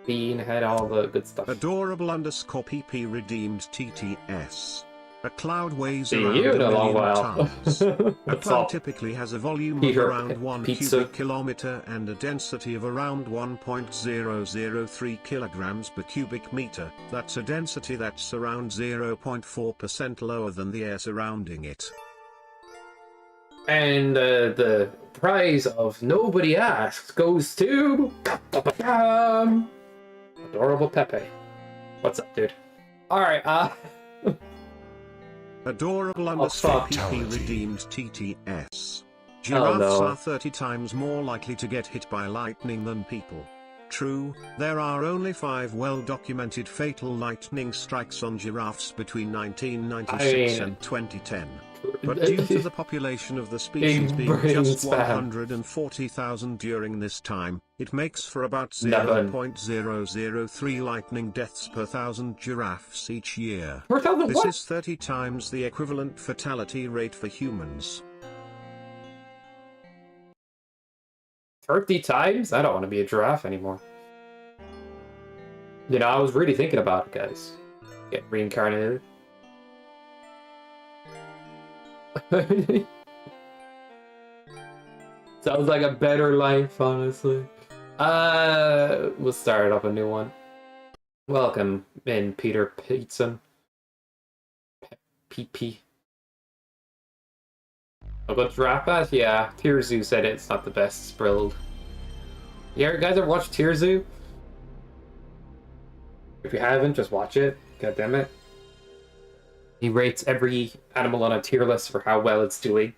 Bean had all the good stuff. Adorable underscore PP redeemed TTS. A cloud weighs See around you in a long 1,000,000 while. tons. A What's cloud up? typically has a volume Peter, of around 1 pizza. cubic kilometer and a density of around 1.003 kilograms per cubic meter. That's a density that's around 0.4% lower than the air surrounding it. And the prize of Nobody Asks goes to... Adorable Pepe. What's up, dude? Alright, Adorable underscore fuck. PP redeemed TTS. Oh, Giraffes no. are 30 times more likely to get hit by lightning than people. True, there are only 5 well-documented fatal lightning strikes on giraffes between 1996 and 2010. But due to the population of the species Big being brain just spam. 140,000 during this time, it makes for about Never. 0.003 lightning deaths per 1,000 giraffes each year. We're telling This what? is 30 times the equivalent fatality rate for humans. 30 times? I don't want to be a giraffe anymore. You know, I was really thinking about it, guys. Get reincarnated. Sounds like a better life, honestly. We'll start up a new one. Welcome in, Peter Peterson. PP. A good giraffe pass? Yeah, Tearzu said it's not the best Sprilled. Yeah, you guys ever watched Tearzu? If you haven't, just watch it. God damn it. He rates every animal on a tier list for how well it's doing.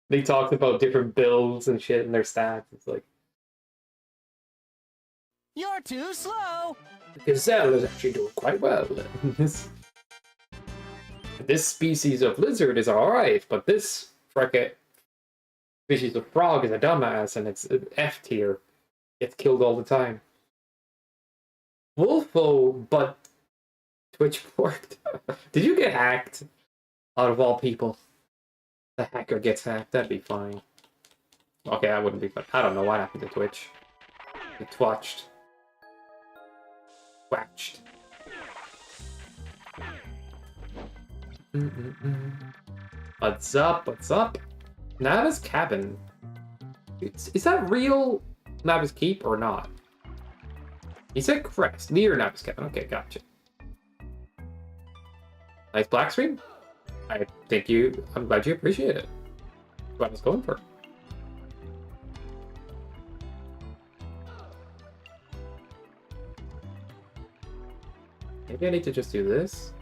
They talked about different builds and shit and their stats. It's like, You're too slow! the gazelle is actually doing quite well. This species of lizard is alright, but this frickin' species of frog is a dumbass and it's an F tier. Gets killed all the time. Wolfo, but Twitch porked. Did you get hacked? Out of all people. The hacker gets hacked, that'd be fine. Okay, that wouldn't be fun. I don't know what happened to Twitch. It twatched. Twatched. What's up? What's up? Nava's cabin. Is that real Nava's keep or not? He said crest. Near Nava's cabin. Okay, gotcha. Nice black screen. I think you. I'm glad you appreciate it. That's what I was going for. Maybe I need to just do this.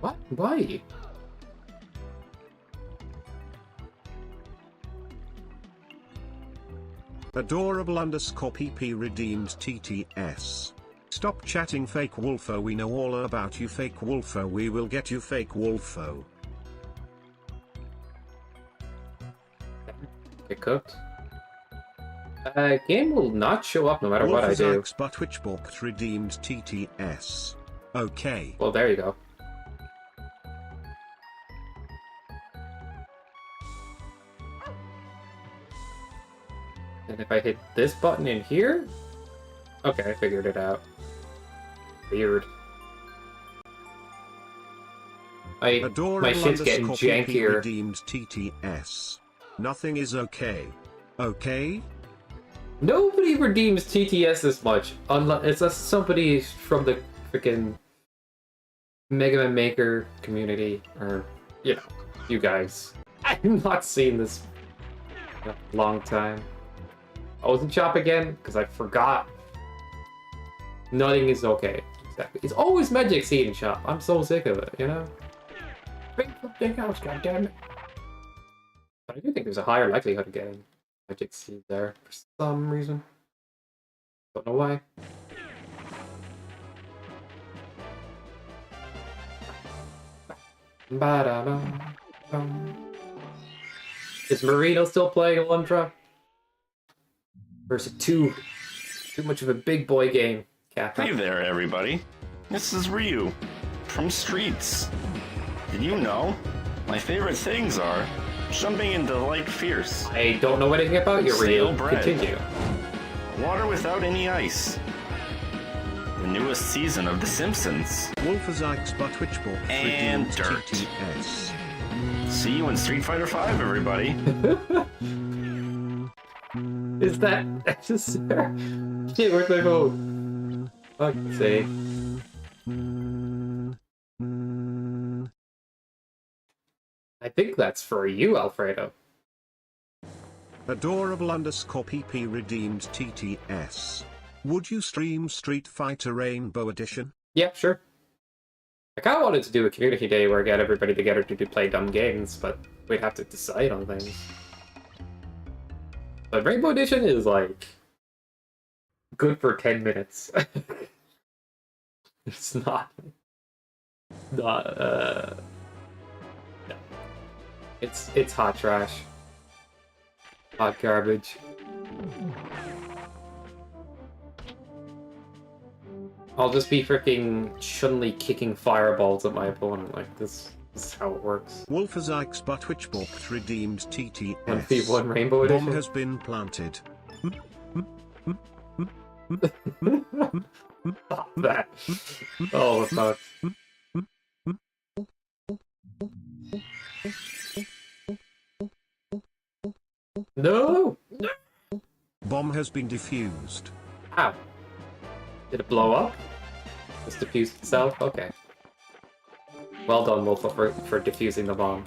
What? Why? Adorable underscore PP redeemed TTS. Stop chatting fake Wolfo, we know all about you fake Wolfo, we will get you fake Wolfo. Get cooked. Game will not show up no matter what I do. But Twitchbox redeemed TTS. Okay. Well, there you go. And if I hit this button in here... Okay, I figured it out. Weird. My shit's getting jankier. Redeemed TTS. Nothing is okay. Okay? Nobody redeems TTS this much, unless somebody from the freaking Mega Man Maker community, or, you know, you guys. I've not seen this in a long time. I was in shop again, because I forgot. Nothing is okay. Exactly. It's always Magic Seed in shop. I'm so sick of it, you know? Bring something else, goddammit. But I do think there's a higher likelihood of getting Magic Seed there for some reason. Don't know why. Is Marino still playing Alundra? Or is it too much of a big boy game, Captain? Hey there, everybody. This is Ryu from Streets. Did you know my favorite things are jumping into light fierce, I don't know anything about you, Ryu. Stale bread. Continue. water without any ice, the newest season of The Simpsons, Wolfazikes but Twitchbook and dirt. TTS. See you in Street Fighter V, everybody. Is that necessary? Shit, where's my phone? Fuck's sake. I think that's for you, Alfredo. Adorable _ PP redeemed TTS. Would you stream Street Fighter Rainbow Edition? Yeah, sure. I kind of wanted to do a community day where I get everybody together to play dumb games, but we'd have to decide on things. But Rainbow Edition is, like, good for 10 minutes. It's not... no. It's hot trash. Hot garbage. I'll just be freaking Chun-Li kicking fireballs at my opponent. Like, this is how it works. Wolfazikes but Twitchbook redeemed TTS. 1v1 Rainbow Edition. Bomb has been planted. Stop that. Oh, fuck. No! Bomb has been defused. Ow. Did it blow up? Just diffused itself? Okay. Well done, Wolf, for defusing the bomb.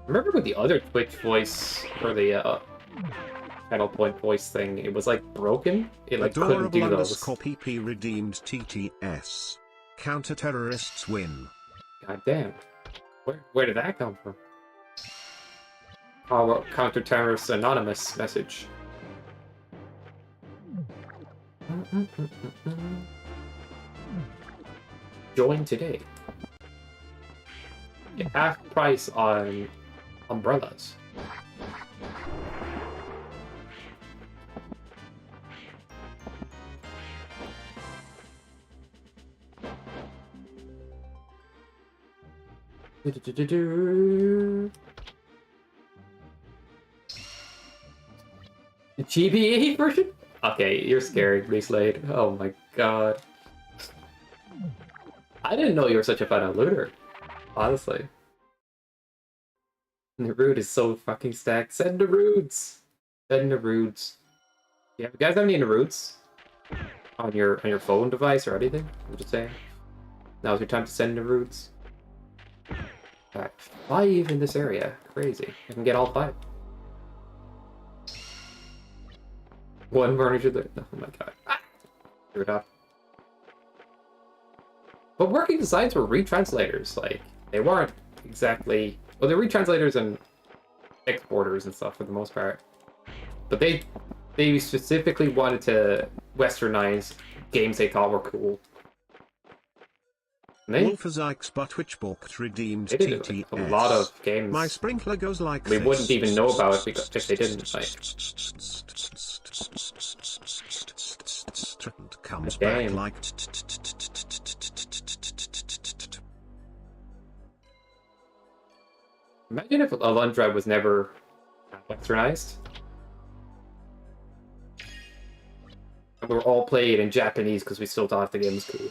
Remember with the other Twitch voice, or the channel point voice thing, it was like broken? It like couldn't do those. PP redeemed TTS. Counter-terrorists win. God damn. Where did that come from? Our Counter-Terrorist Anonymous message. Join today. Get half price on umbrellas. The GBA version? Okay, you're scary, Reslade. Oh my god. I didn't know you were such a fan of Looter. Honestly. And the root is so fucking stacked. Send the roots! Send the roots. Yeah, you guys have any roots? On your phone device or anything? I'm just saying. Now's your time to send the roots. Got 5 in this area. Crazy. I can get all 5. One furniture there. Oh my god. Ah! Screw it up. But working designs were retranslators. Like, they weren't exactly... Well, they're retranslators and exporters and stuff for the most part. But they specifically wanted to westernize games they thought were cool. Wolfazikes but Twitchbook redeemed they did TTS. a lot of games. My sprinkler goes like we this. wouldn't even know about it because if they didn't. Like, and comes damn. back like. Imagine if Alundra was never westernized. And we were all playing in Japanese because we still thought the game was cool.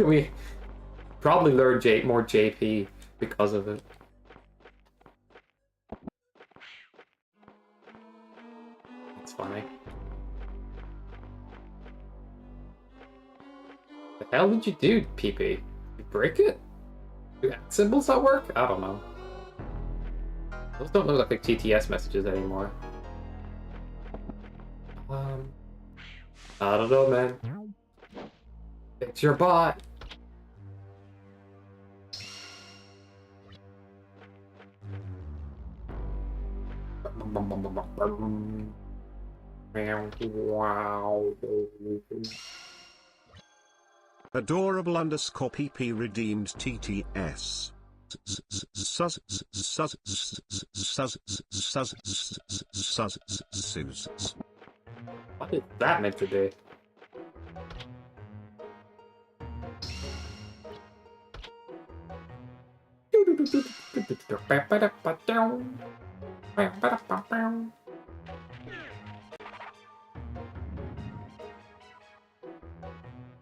We probably learned more JP because of it. It's funny. The hell did you do, PP? You break it? Do symbols not work? I don't know. Those don't look like TTS messages anymore. I don't know, man. Fix your bot. Wow. Adorable underscore PP redeemed TTS. What is that meant to be?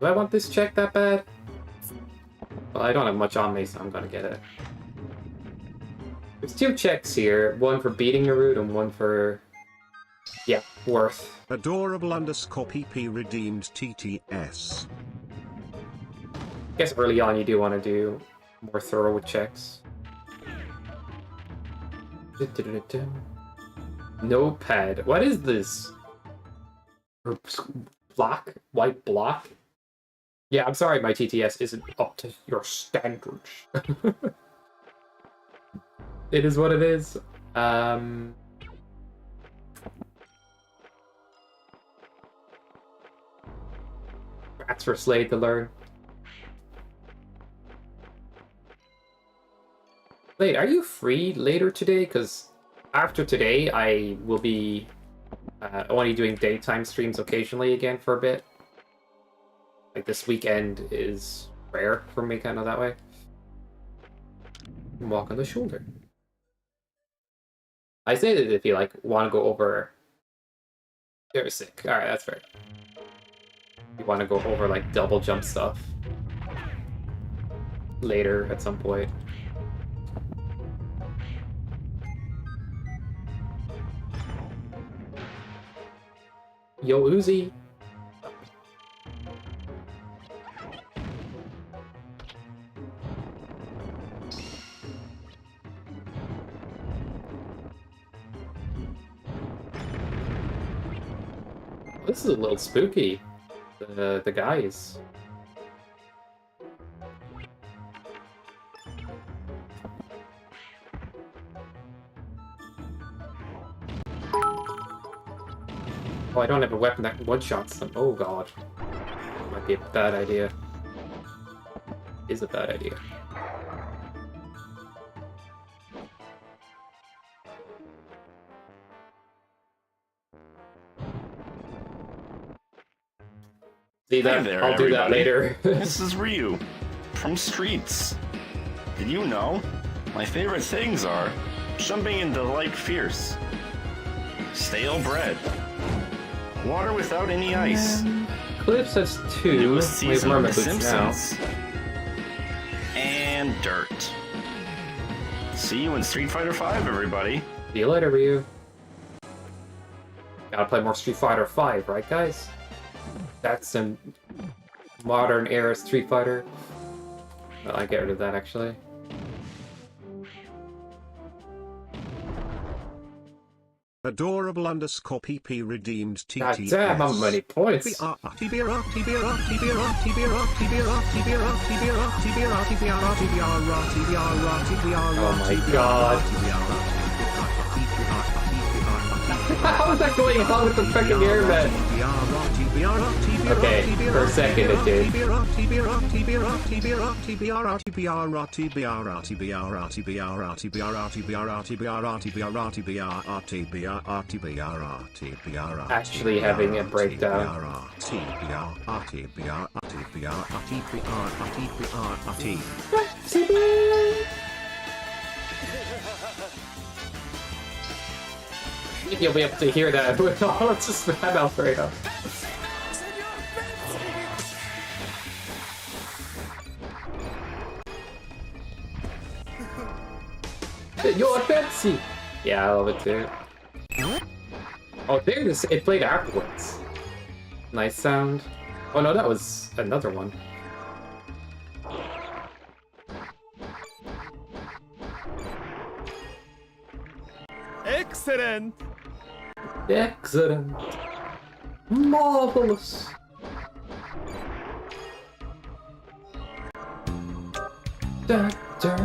Do I want this check that bad? Well, I don't have much on me, so I'm gonna get it. There's 2 checks here, one for beating a route and one for... yeah, worth. Adorable underscore PP redeemed TTS. I guess early on you do want to do more thorough with checks. Notepad. What is this? Block? White block? Yeah, I'm sorry my TTS isn't up to your standards. It is what it is. That's for Slade to learn. Slade, are you free later today? Because after today, I will be only doing daytime streams occasionally again for a bit. Like this weekend is rare for me, kind of that way. Walk on the shoulder. I say that if you like want to go over. You're sick. All right, that's fair. You want to go over like double jump stuff later at some point. Yo, Uzi. This is a little spooky. The guys. Oh, I don't have a weapon that one-shots them. Oh god. Might be a bad idea. Is a bad idea. See that? Hi there, I'll do that later. This is Ryu from Streets. Did you know? My favorite things are jumping into light fierce, stale bread, water without any ice, Clips has 2. newest season of The Mermaid Boots now. Simpsons, and dirt. See you in Street Fighter V, everybody. See you later, Ryu. Gotta play more Street Fighter V, right, guys? That's some modern era Street Fighter. Well, I get rid of that actually. Adorable underscore PP redeemed TTS. God damn, how many points? Oh my god. How is that going on with the freaking airbag? Okay, for a second it did. Actually having a breakdown. think you'll be able to hear that with all it's just that Alfredo. You're fancy! Yeah, I love it too. Oh, there this it played afterwards. Nice sound. Oh no, that was another one. Excellent. Excellent. Marvelous. Da, da.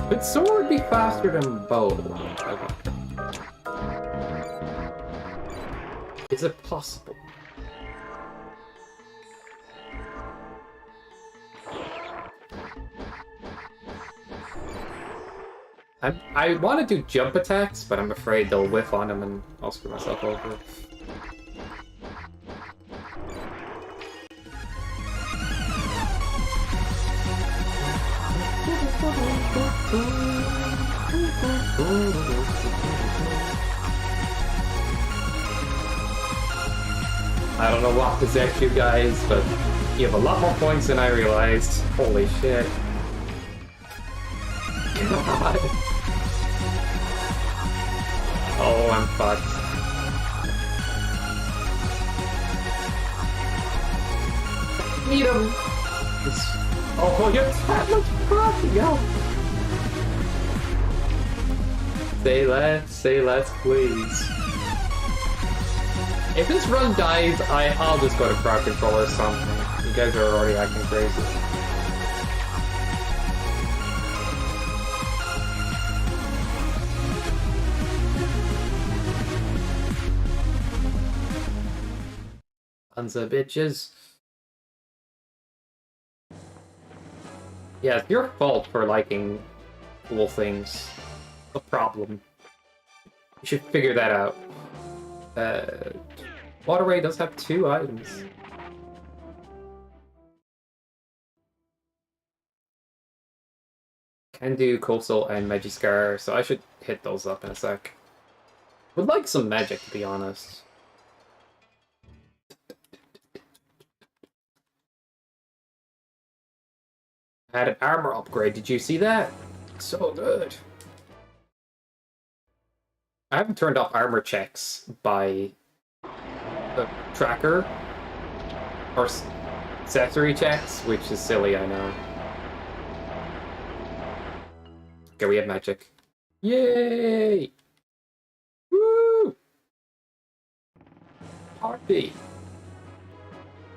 Could sword be faster than bow? I wonder. Is it possible? I want to do jump attacks, but I'm afraid they'll whiff on them and I'll screw myself over. I don't know what possessed you guys, but you have a lot more points than I realized. Holy shit. God. Oh, I'm fucked. Meet him! Oh, you're that much fun, yo! Say less, please. If this run dies, I'll just go to crowd control or something. You guys are already acting crazy. Tons of bitches. Yeah, it's your fault for liking cool things. A problem. You should figure that out. Waterway does have 2 items. Can do Coastal and Magiscar, so I should hit those up in a sec. Would like some magic, to be honest. Had an armor upgrade, did you see that? So good. I haven't turned off armor checks by the tracker or accessory checks, which is silly, I know. Okay, we have magic. Yay! Woo! Party!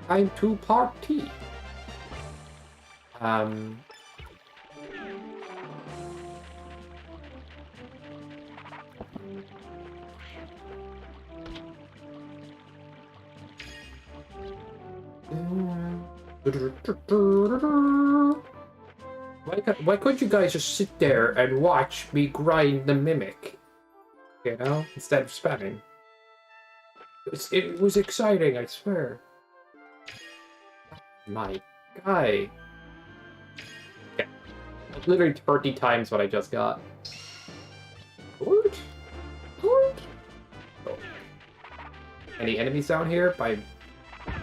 Time to party! Why couldn't you guys just sit there and watch me grind the mimic? You know, instead of spamming. It was exciting, I swear. My guy. Okay. Literally 30 times what I just got. Good. Good. Oh. Any enemies down here by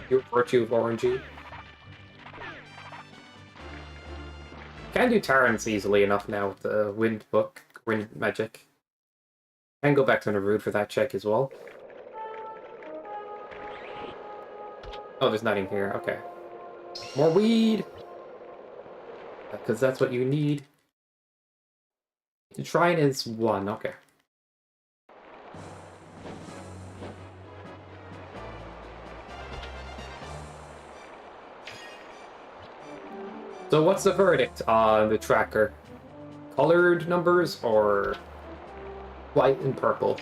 your virtue of RNG? Can do Tarrants easily enough now with the wind magic. Can go back to Narude for that check as well. Oh, there's nothing here. Okay. More weed! Because that's what you need. The shrine is 1, okay. So what's the verdict on the tracker? Colored numbers or white and purple?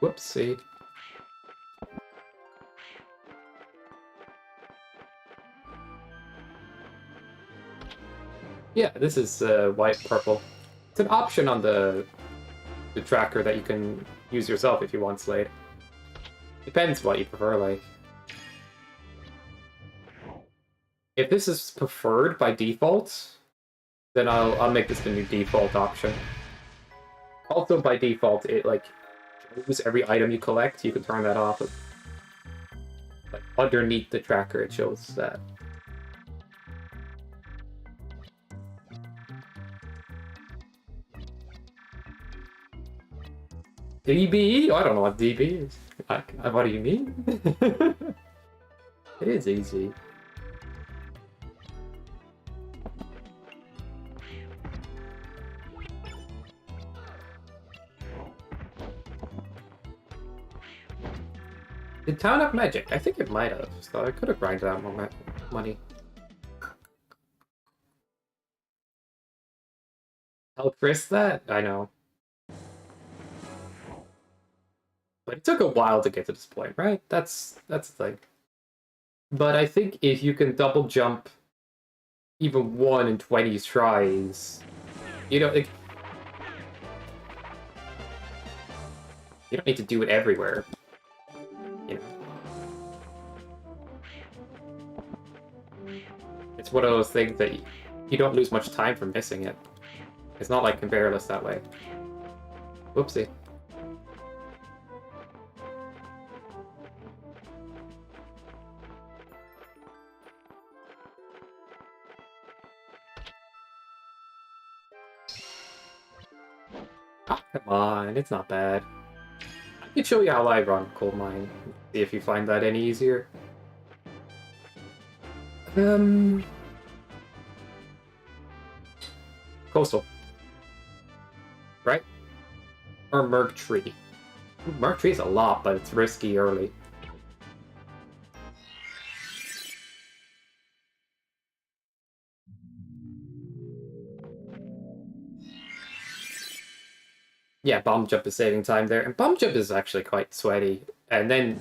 Whoopsie. Yeah, this is white, purple. It's an option on the tracker that you can use yourself if you want Slade. Depends what you prefer, like. If this is preferred by default, then I'll make this the new default option. Also, by default, it like shows every item you collect. You can turn that off. Like underneath the tracker, it shows that. DB? I don't know what DB is. What do you mean? It is easy. Did Town have magic? I think it might have, so I could have grinded out more money. Help risk that? I know. But it took a while to get to this point, right? That's the thing. But I think if you can double jump even 1 in 20 tries, you know, like, you don't need to do it everywhere. You know. It's one of those things that you don't lose much time from missing it. It's not like conveyorless that way. Whoopsie. Ah, come on, it's not bad. I can show you how I run coal mine. See if you find that any easier. Coastal. Right? Or Merc Tree. Merc Tree is a lot, but it's risky early. Yeah, bomb jump is saving time there. And bomb jump is actually quite sweaty. And then,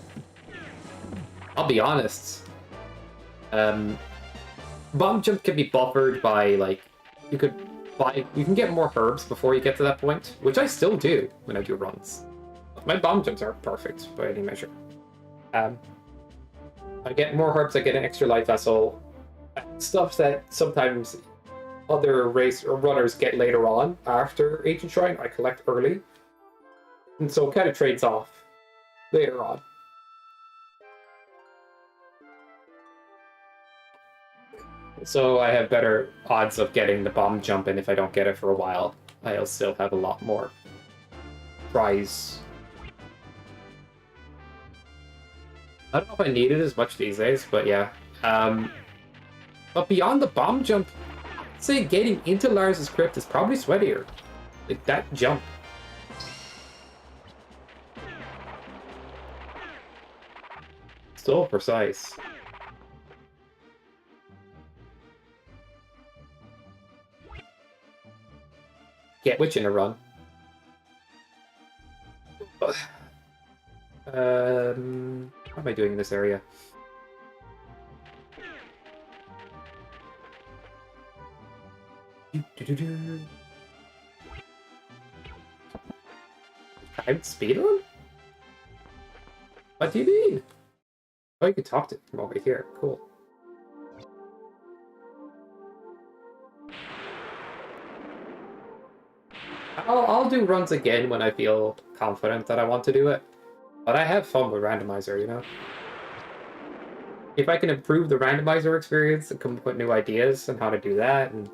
I'll be honest, bomb jump can be buffered by, like, you can get more herbs before you get to that point, which I still do when I do runs. My bomb jumps are perfect by any measure. I get more herbs, I get an extra light vessel, stuff that sometimes other race or runners get later on after Ancient Shrine, I collect early. And so it kind of trades off later on. So I have better odds of getting the bomb jump, and if I don't get it for a while, I'll still have a lot more tries. I don't know if I need it as much these days, but yeah. But beyond the bomb jump, I'd say getting into Lars's Crypt is probably sweatier. Like, that jump. So precise. Get Witch in a run. How am I doing in this area? Timed speedrun? What do you mean? Oh, you can talk to him over here. Cool. I'll do runs again when I feel confident that I want to do it. But I have fun with randomizer, you know? If I can improve the randomizer experience and come up with new ideas on how to do that, and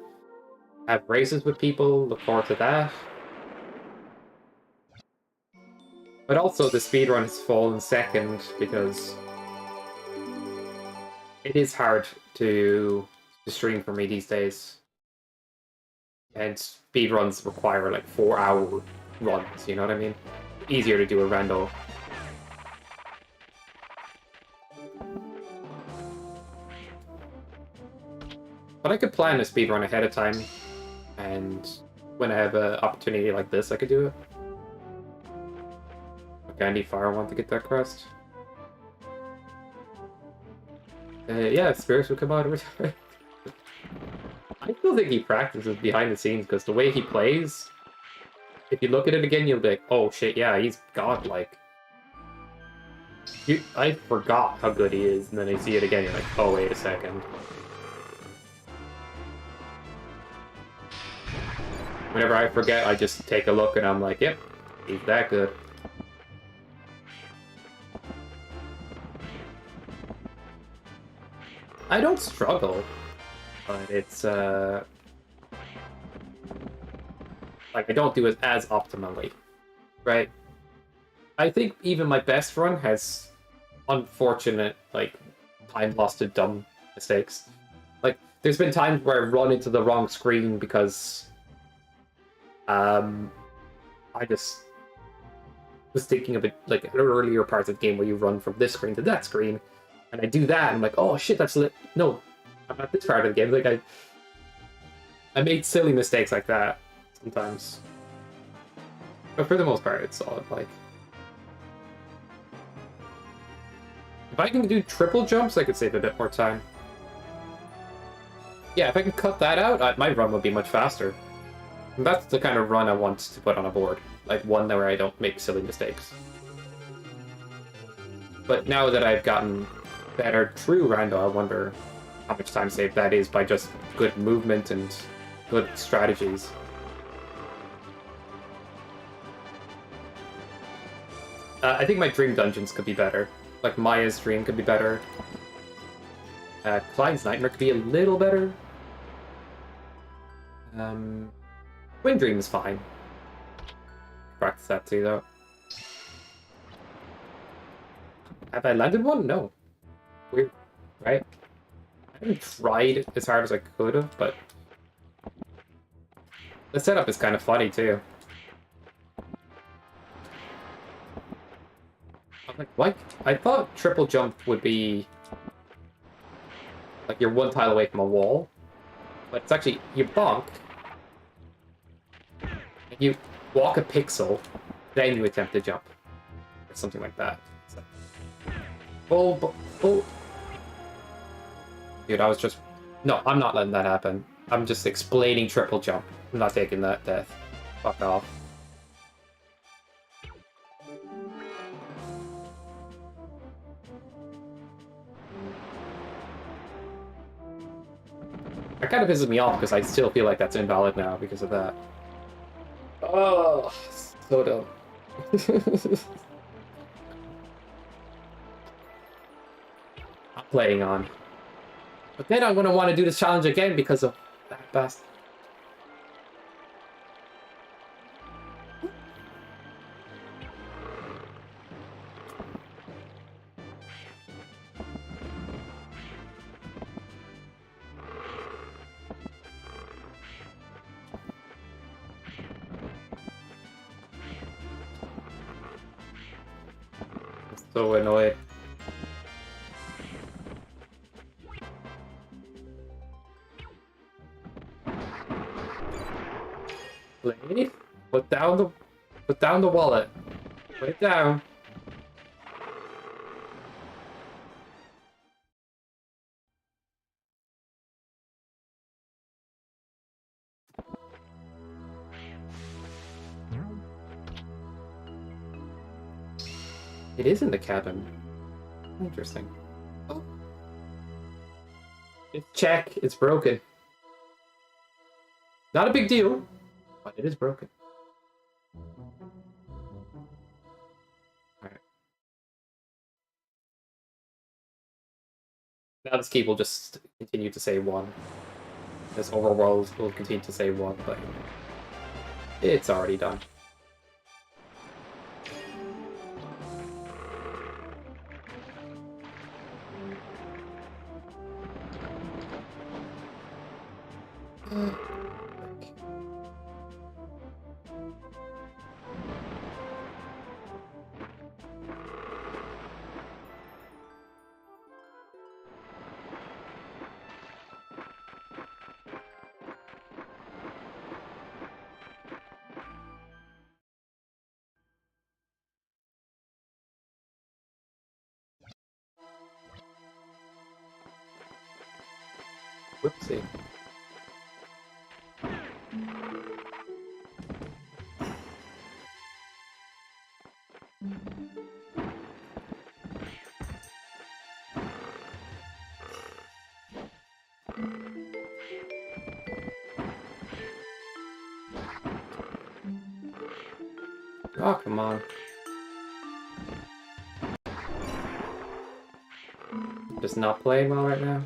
have races with people, look forward to that. But also the speedrun has fallen second because it is hard to stream for me these days. And speedruns require like 4-hour runs, you know what I mean? Easier to do a rando. But I could plan a speedrun ahead of time, and when I have an opportunity like this, I could do it. Okay, I need Firewand to get that crest. Yeah, spirits will come out every time. I still think he practices behind the scenes because the way he plays, if you look at it again, you'll be like, oh shit, yeah, he's godlike. I forgot how good he is, and then you see it again, you're like, oh, wait a second. Whenever I forget, I just take a look and I'm like, yep, he's that good. I don't struggle, but it's, like, I don't do it as optimally, right? I think even my best run has unfortunate, like, time lost to dumb mistakes. Like, there's been times where I run into the wrong screen because, I just was thinking of it, like, earlier parts of the game where you run from this screen to that screen, and I do that, and I'm like, oh shit, that's lit. No, I'm at this part of the game. Like, I made silly mistakes like that sometimes. But for the most part, it's solid. Like, if I can do triple jumps, I could save a bit more time. Yeah, if I can cut that out, my run would be much faster. And that's the kind of run I want to put on a board. Like, one where I don't make silly mistakes. But now that I've gotten better true rando, I wonder how much time saved that is by just good movement and good strategies. I think my dream dungeons could be better. Like, Maya's dream could be better. Clyde's nightmare could be a little better. Wind Dream is fine. Practice that too, though. Have I landed one? No. Weird, right? I haven't tried as hard as I could have, but the setup is kind of funny too. I'm like, what? I thought triple jump would be like you're one tile away from a wall, but it's actually you bonk. You walk a pixel, then you attempt to jump. Or something like that. So. Oh. Dude, I was just... No, I'm not letting that happen. I'm just explaining triple jump. I'm not taking that death. Fuck off. That kind of pisses me off because I still feel like that's invalid now because of that. Oh, so dumb. I'm playing on. But then I'm going to want to do this challenge again because of that bastard. So annoyed. Lady, put down the wallet. Put it down. It is in the cabin. Interesting. Oh. Check. It's broken. Not a big deal, but it is broken. Alright. Now this key will just continue to say 1. This overworld will continue to say 1, but it's already done. Whoopsie. Oh, come on. Just not playing well right now.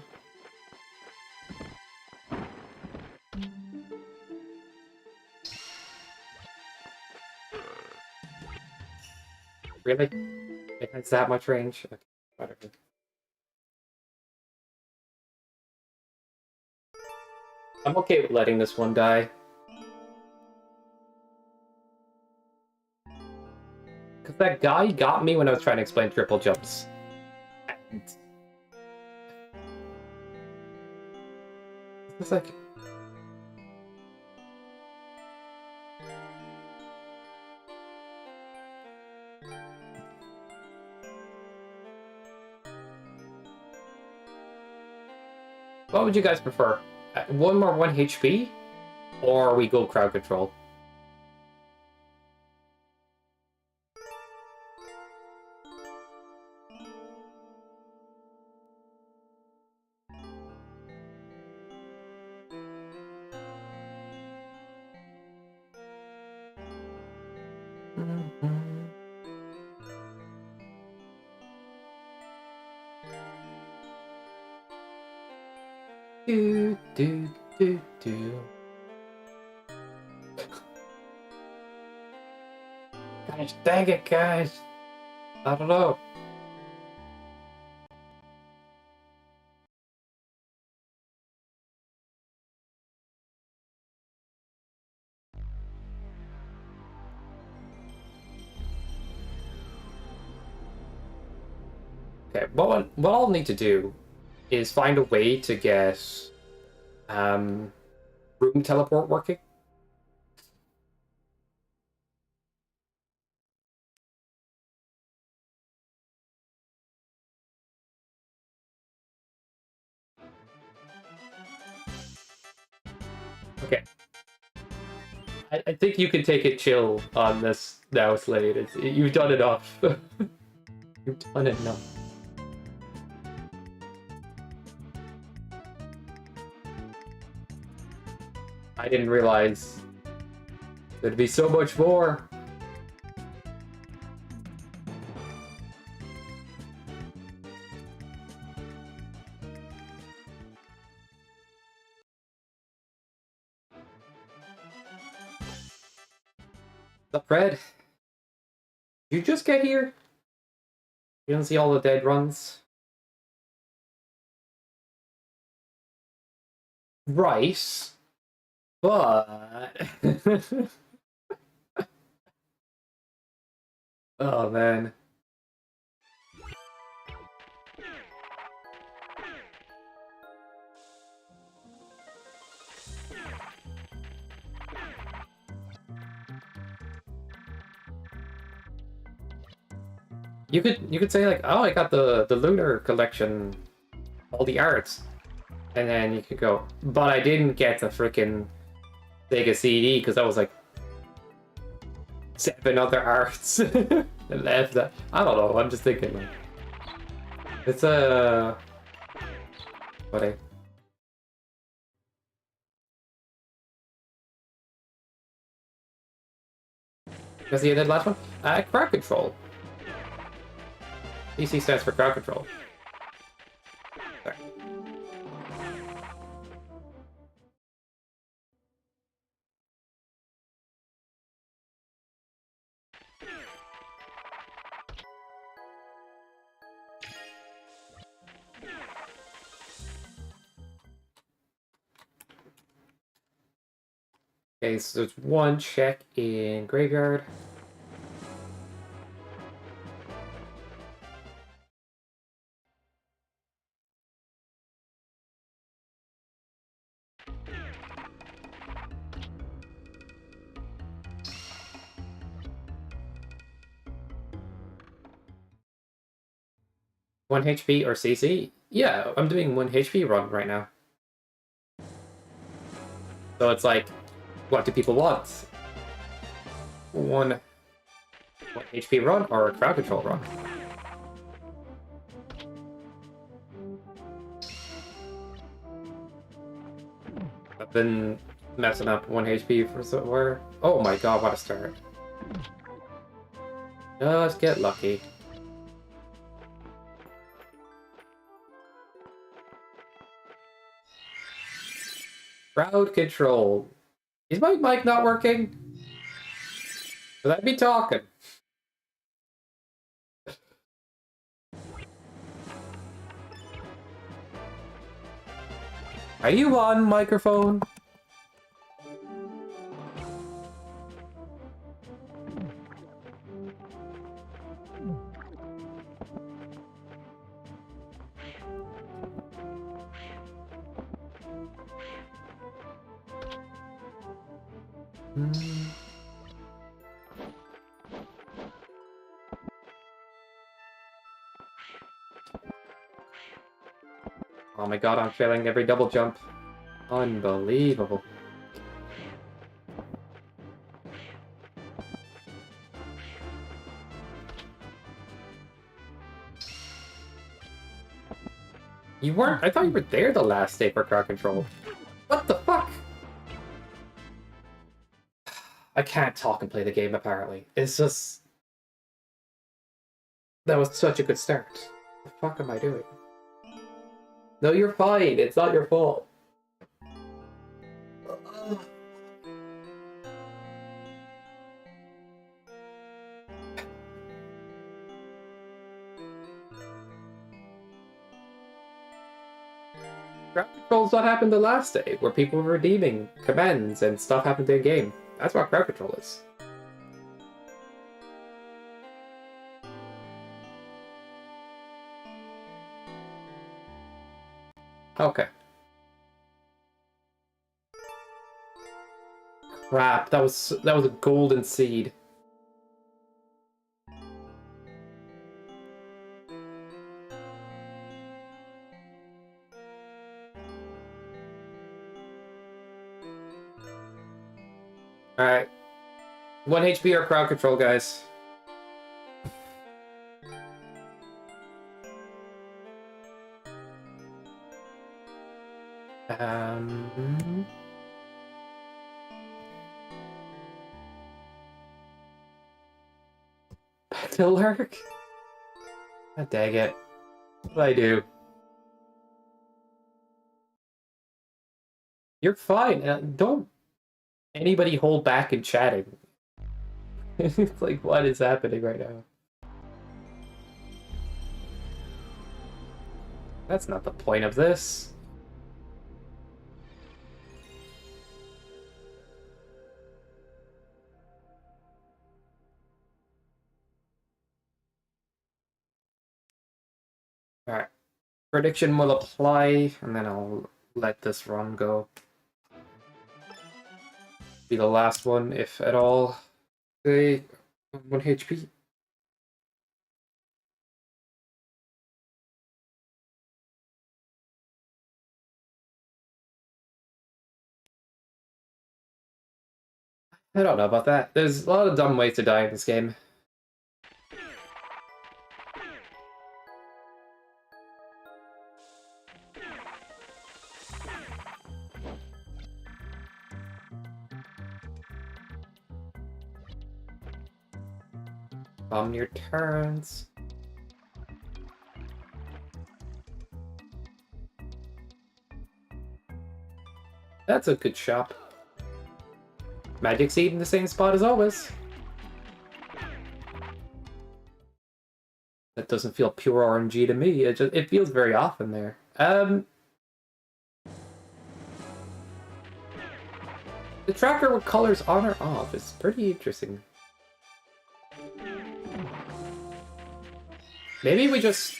Really? It has that much range? Okay, whatever. I'm okay with letting this one die. Because that guy got me when I was trying to explain triple jumps. And it's like... What would you guys prefer? One more 1 HP? Or we go crowd control? Do, do, do, do. Gosh dang it, guys. I don't know. Okay, what I'll need to do is find a way to get room teleport working. Okay. I think you can take it chill on this now, Slade. You've done enough. You've done enough. I didn't realize there'd be so much more. What's up, Fred? Did you just get here? You don't see all the dead runs? Right. But... oh, man. You could say like, oh, I got the lunar collection, all the arts, and then you could go, but I didn't get the freaking Sega CD because that was like 7 other arts and left that. I don't know. I'm just thinking like it's a what a. What's the last one? Crowd control. PC stands for crowd control. Sorry. Okay, so there's 1 check in graveyard. One HP or CC? Yeah, I'm doing 1 HP run right now. So it's like What do people want? One HP run or a crowd control run? I've been messing up 1 HP for somewhere. Oh my god, what a start. Just get lucky. Crowd control. Is my mic not working? Should I be talking? Are you on microphone? Oh my god, I'm failing every double jump. Unbelievable. You weren't? I thought you were there the last day for crowd control. What the fuck? I can't talk and play the game, apparently. It's just... That was such a good start. What the fuck am I doing? No, you're fine. It's not your fault. Crowd control's what happened the last day, where people were redeeming commands and stuff happened in game. That's what crowd control is. Okay. Crap, that was a golden seed. Alright. 1 HP or crowd control, guys. Back to lurk? Ah, dang it. What did I do? You're fine. Don't anybody hold back in chatting. It's like, what is happening right now? That's not the point of this. Alright. Prediction will apply, and then I'll let this run go. Be the last one, if at all. Say 1 HP. I don't know about that. There's a lot of dumb ways to die in this game. On your turns. That's a good shop. Magic Seed in the same spot as always. That doesn't feel pure RNG to me. It feels very off in there. The tracker with colors on or off is pretty interesting. Maybe we just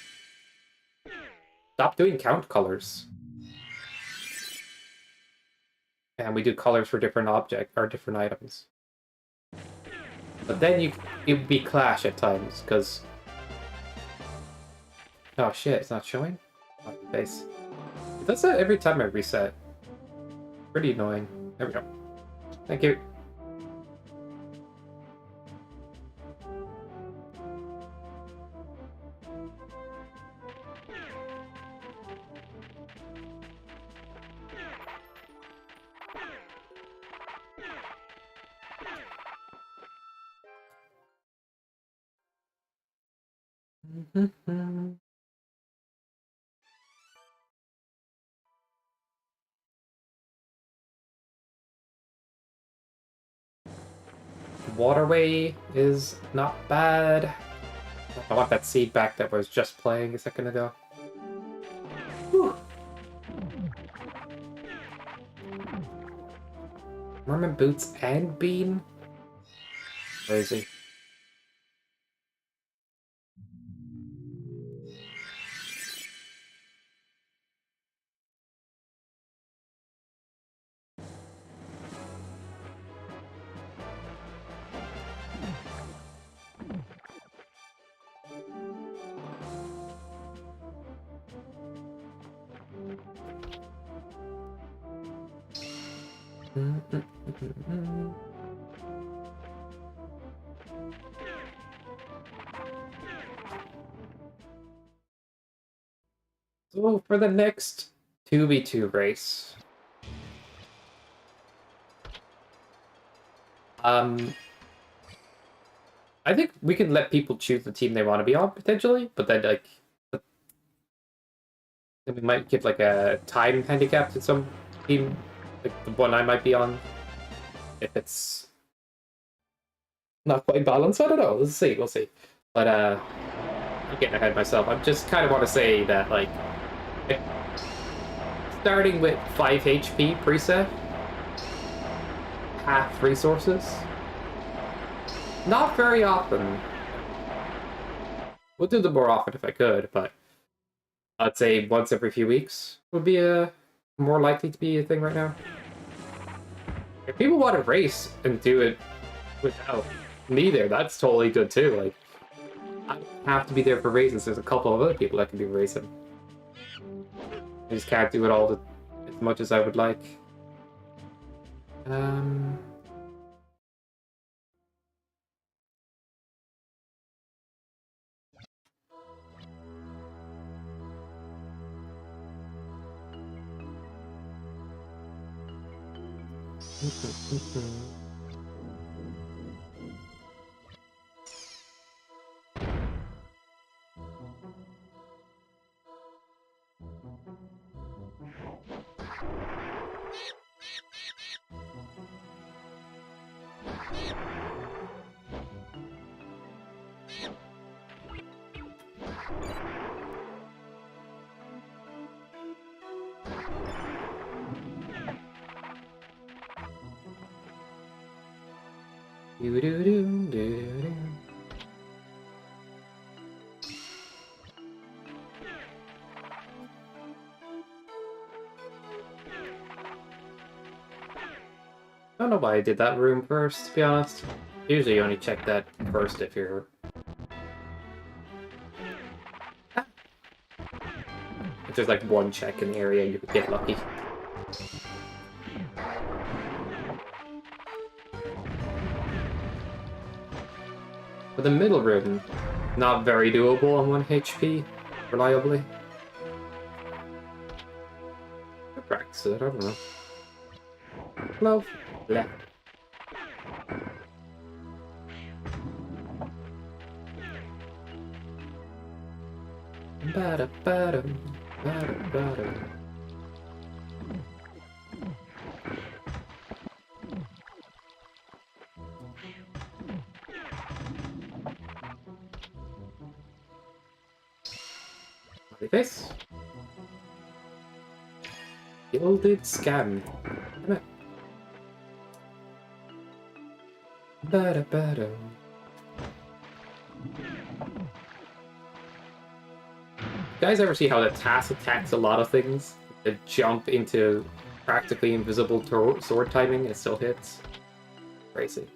stop doing count colors. And we do colors for different objects or different items. But then it would be clash at times, because... Oh shit, it's not showing? Oh, base. It does that every time I reset. Pretty annoying. There we go. Thank you. Waterway is not bad. I want that seed back that was just playing a second ago. Whew. Merman boots and bean? Crazy. So for the next 2v2 race, I think we can let people choose the team they want to be on potentially, but then like then we might give like a time handicap to some team, like the one I might be on, if it's not quite balanced. I don't know. We'll see. But I'm getting ahead of myself. I just kind of want to say that like starting with 5 HP preset, half resources. Not very often. We'll do them more often if I could, but I'd say once every few weeks would be more likely to be a thing right now. If people want to race and do it without me there, that's totally good too. Like, I don't have to be there for races. There's a couple of other people that can do racing. I just can't do it all as much as I would like. I don't know why I did that room first, to be honest. Usually you only check that first if you're... If there's like one check in the area, you could get lucky. But the middle room, not very doable on 1 HP, reliably. I practice it, I don't know. Hello. Left. Ba-da-ba-dum, ba-da-ba-dum. Face. Gilded scam. Come on. Ba-da-ba-dum. You guys ever see how the task attacks a lot of things? They jump into practically invisible sword timing and it still hits? Crazy.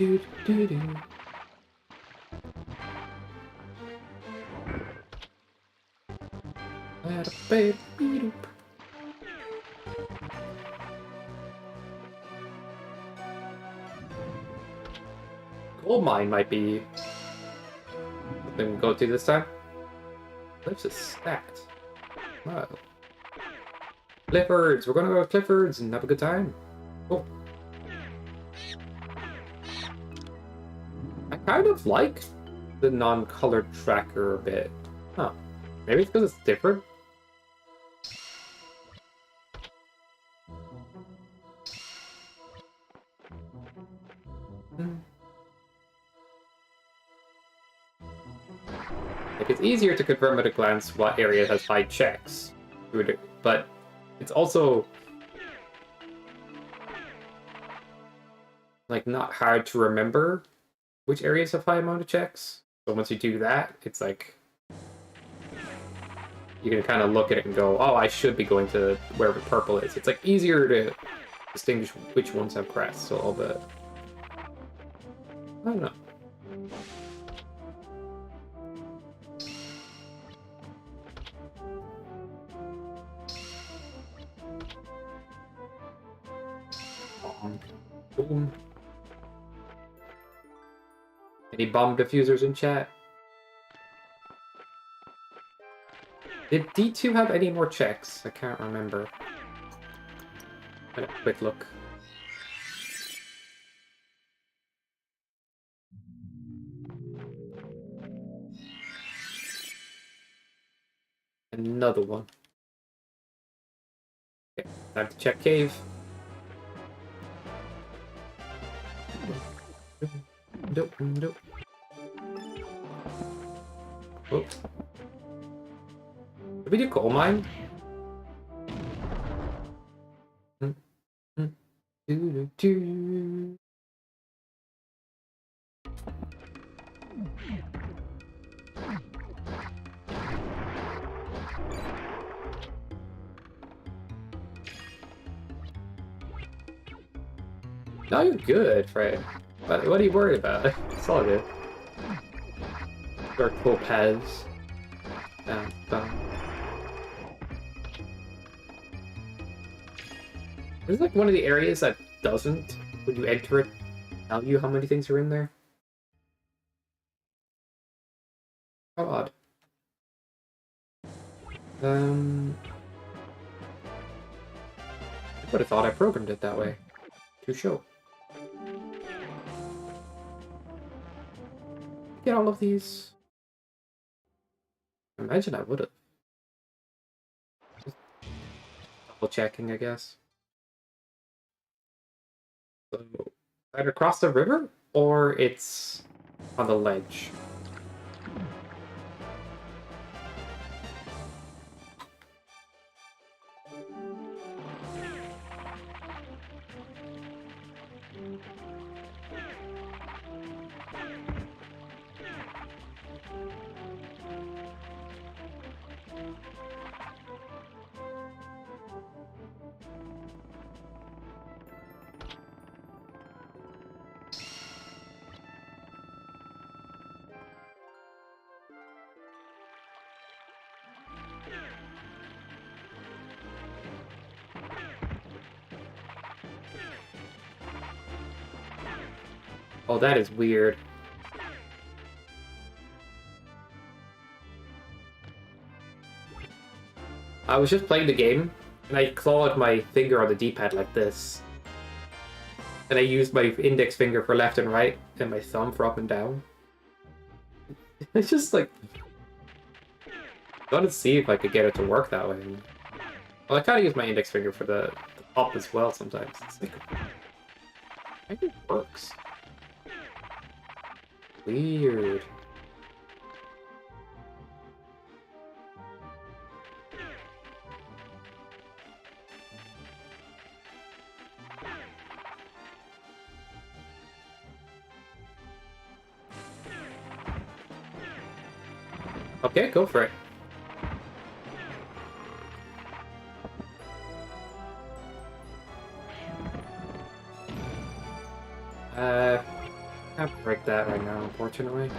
do do do. Gold mine might be something we go to this time. Cliffs is stacked. Wow. Cliffords! We're gonna go to Cliffords and have a good time. Cool. I kind of like the non-colored tracker a bit. Huh. Maybe it's because it's different? Like, it's easier to confirm at a glance what area has high checks, but it's also like not hard to remember which areas have high amount of checks. So once you do that, it's like you can kind of look at it and go, oh, I should be going to wherever purple is. It's like easier to distinguish which ones have crests a little bit. I don't know. Boom. Any bomb diffusers in chat? Did D2 have any more checks? I can't remember. A quick look. Another one. Okay, time to check cave. Nope, nope. Oops. Did we do coal mine? No, you're good, Fred. What are you worried about? It's all good. Dark cool paths. Down, down. This is like one of the areas that doesn't, when you enter it, tell you how many things are in there. How odd. I would have thought I programmed it that way to show. Get all of these. Imagine I would have. Double checking, I guess. So, either across the river or it's on the ledge. Oh, that is weird. I was just playing the game, and I clawed my finger on the D-pad like this. And I used my index finger for left and right, and my thumb for up and down. It's just like... I wanted to see if I could get it to work that way. Well, I kind of use my index finger for the up as well sometimes. It's like... I think it works. Weird. Okay, go for it. get that right now, unfortunately.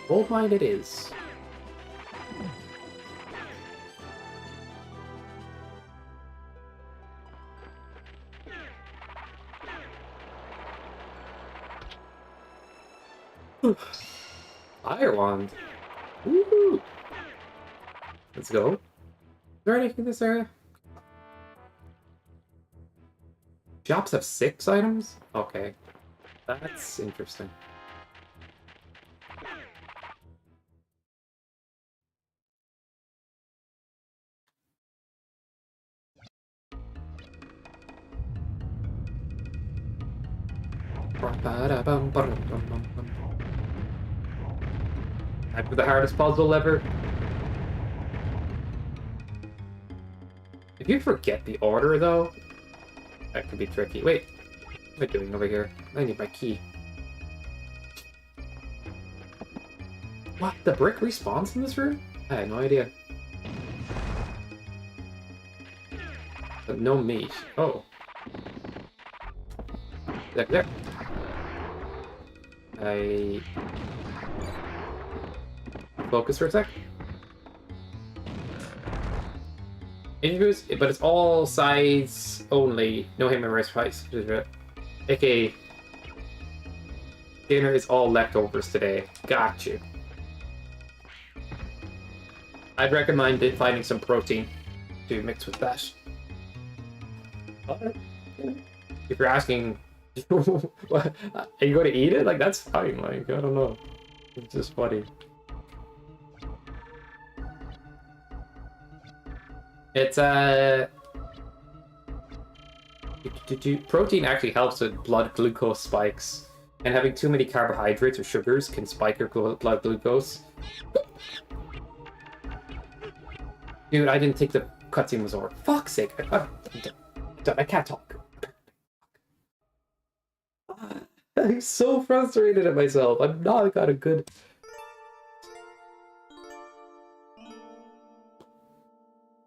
Gold mine it is. Fire wand. Woohoo! Let's go. Is there anything in this area? Shops have 6 items? Okay. That's interesting. Time for the hardest puzzle ever. If you forget the order, though, that could be tricky. Wait, what am I doing over here? I need my key. What? The brick respawns in this room? I had no idea. But no meat. Oh. There. I... Focus for a sec. Interviews, but it's all sides only. No human rice price. AKA, dinner is all leftovers today. Got you. I'd recommend finding some protein to mix with that. But, if you're asking, what, are you going to eat it? Like, that's fine. Like, I don't know. It's just funny. It's protein actually helps with blood glucose spikes, and having too many carbohydrates or sugars can spike your blood glucose. Dude, I didn't think the cutscene was over. Fuck's sake! I can't talk. I'm so frustrated at myself. I'm not got a good.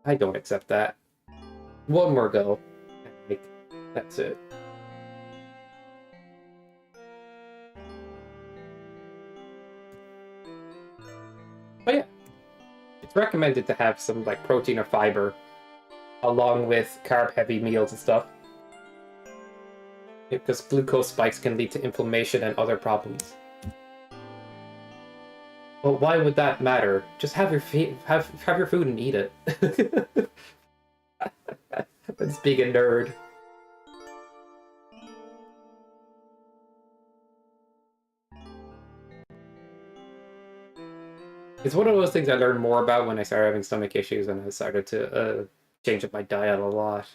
I don't accept that. One more go. Like, that's it. But yeah, it's recommended to have some like protein or fiber along with carb-heavy meals and stuff, because glucose spikes can lead to inflammation and other problems. Well, why would that matter? Just have your have your food and eat it. Let's being a nerd. It's one of those things I learned more about when I started having stomach issues, and I started to change up my diet a lot.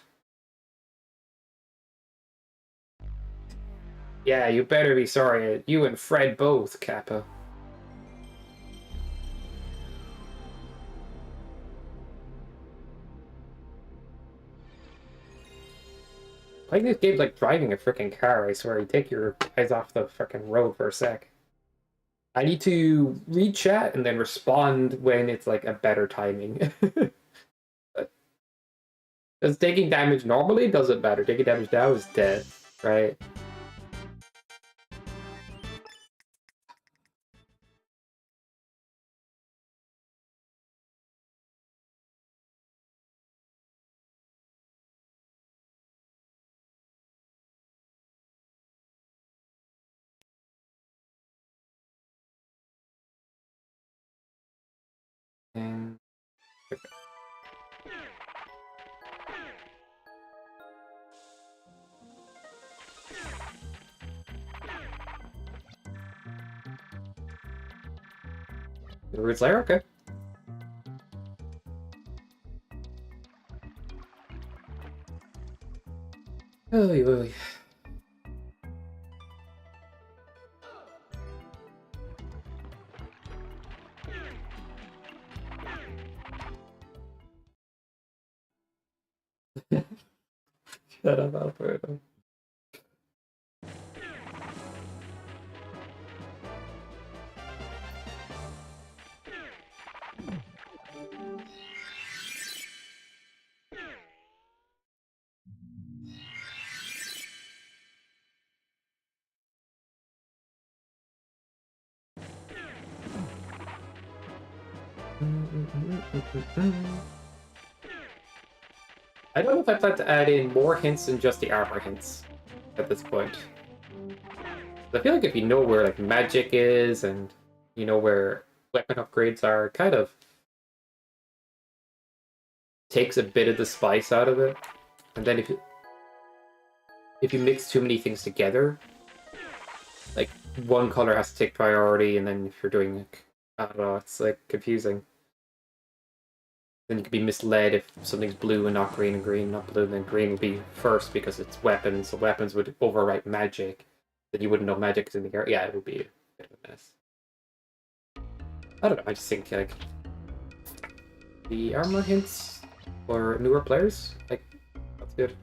Yeah, you better be sorry. You and Fred both, Kappa. Playing this game's like driving a freaking car, I swear. You take your eyes off the freaking road for a sec. I need to read chat and then respond when it's like a better timing. Because taking damage normally doesn't matter. Taking damage now is dead, right? And the root's layer, okay. Oy, oy. Shut up, Alfredo. I don't know if I plan to add in more hints than just the armor hints at this point. I feel like if you know where like magic is and you know where weapon upgrades are, it kind of takes a bit of the spice out of it. And then if you mix too many things together, like one color has to take priority, and then if you're doing like, I don't know, it's like confusing. Then you could be misled if something's blue and not green, and green not blue, then green would be first because it's weapons, so weapons would overwrite magic. Then you wouldn't know magic is in the air. Yeah, it would be a bit of a mess. I don't know, I just think like the armor hints for newer players, like, that's good.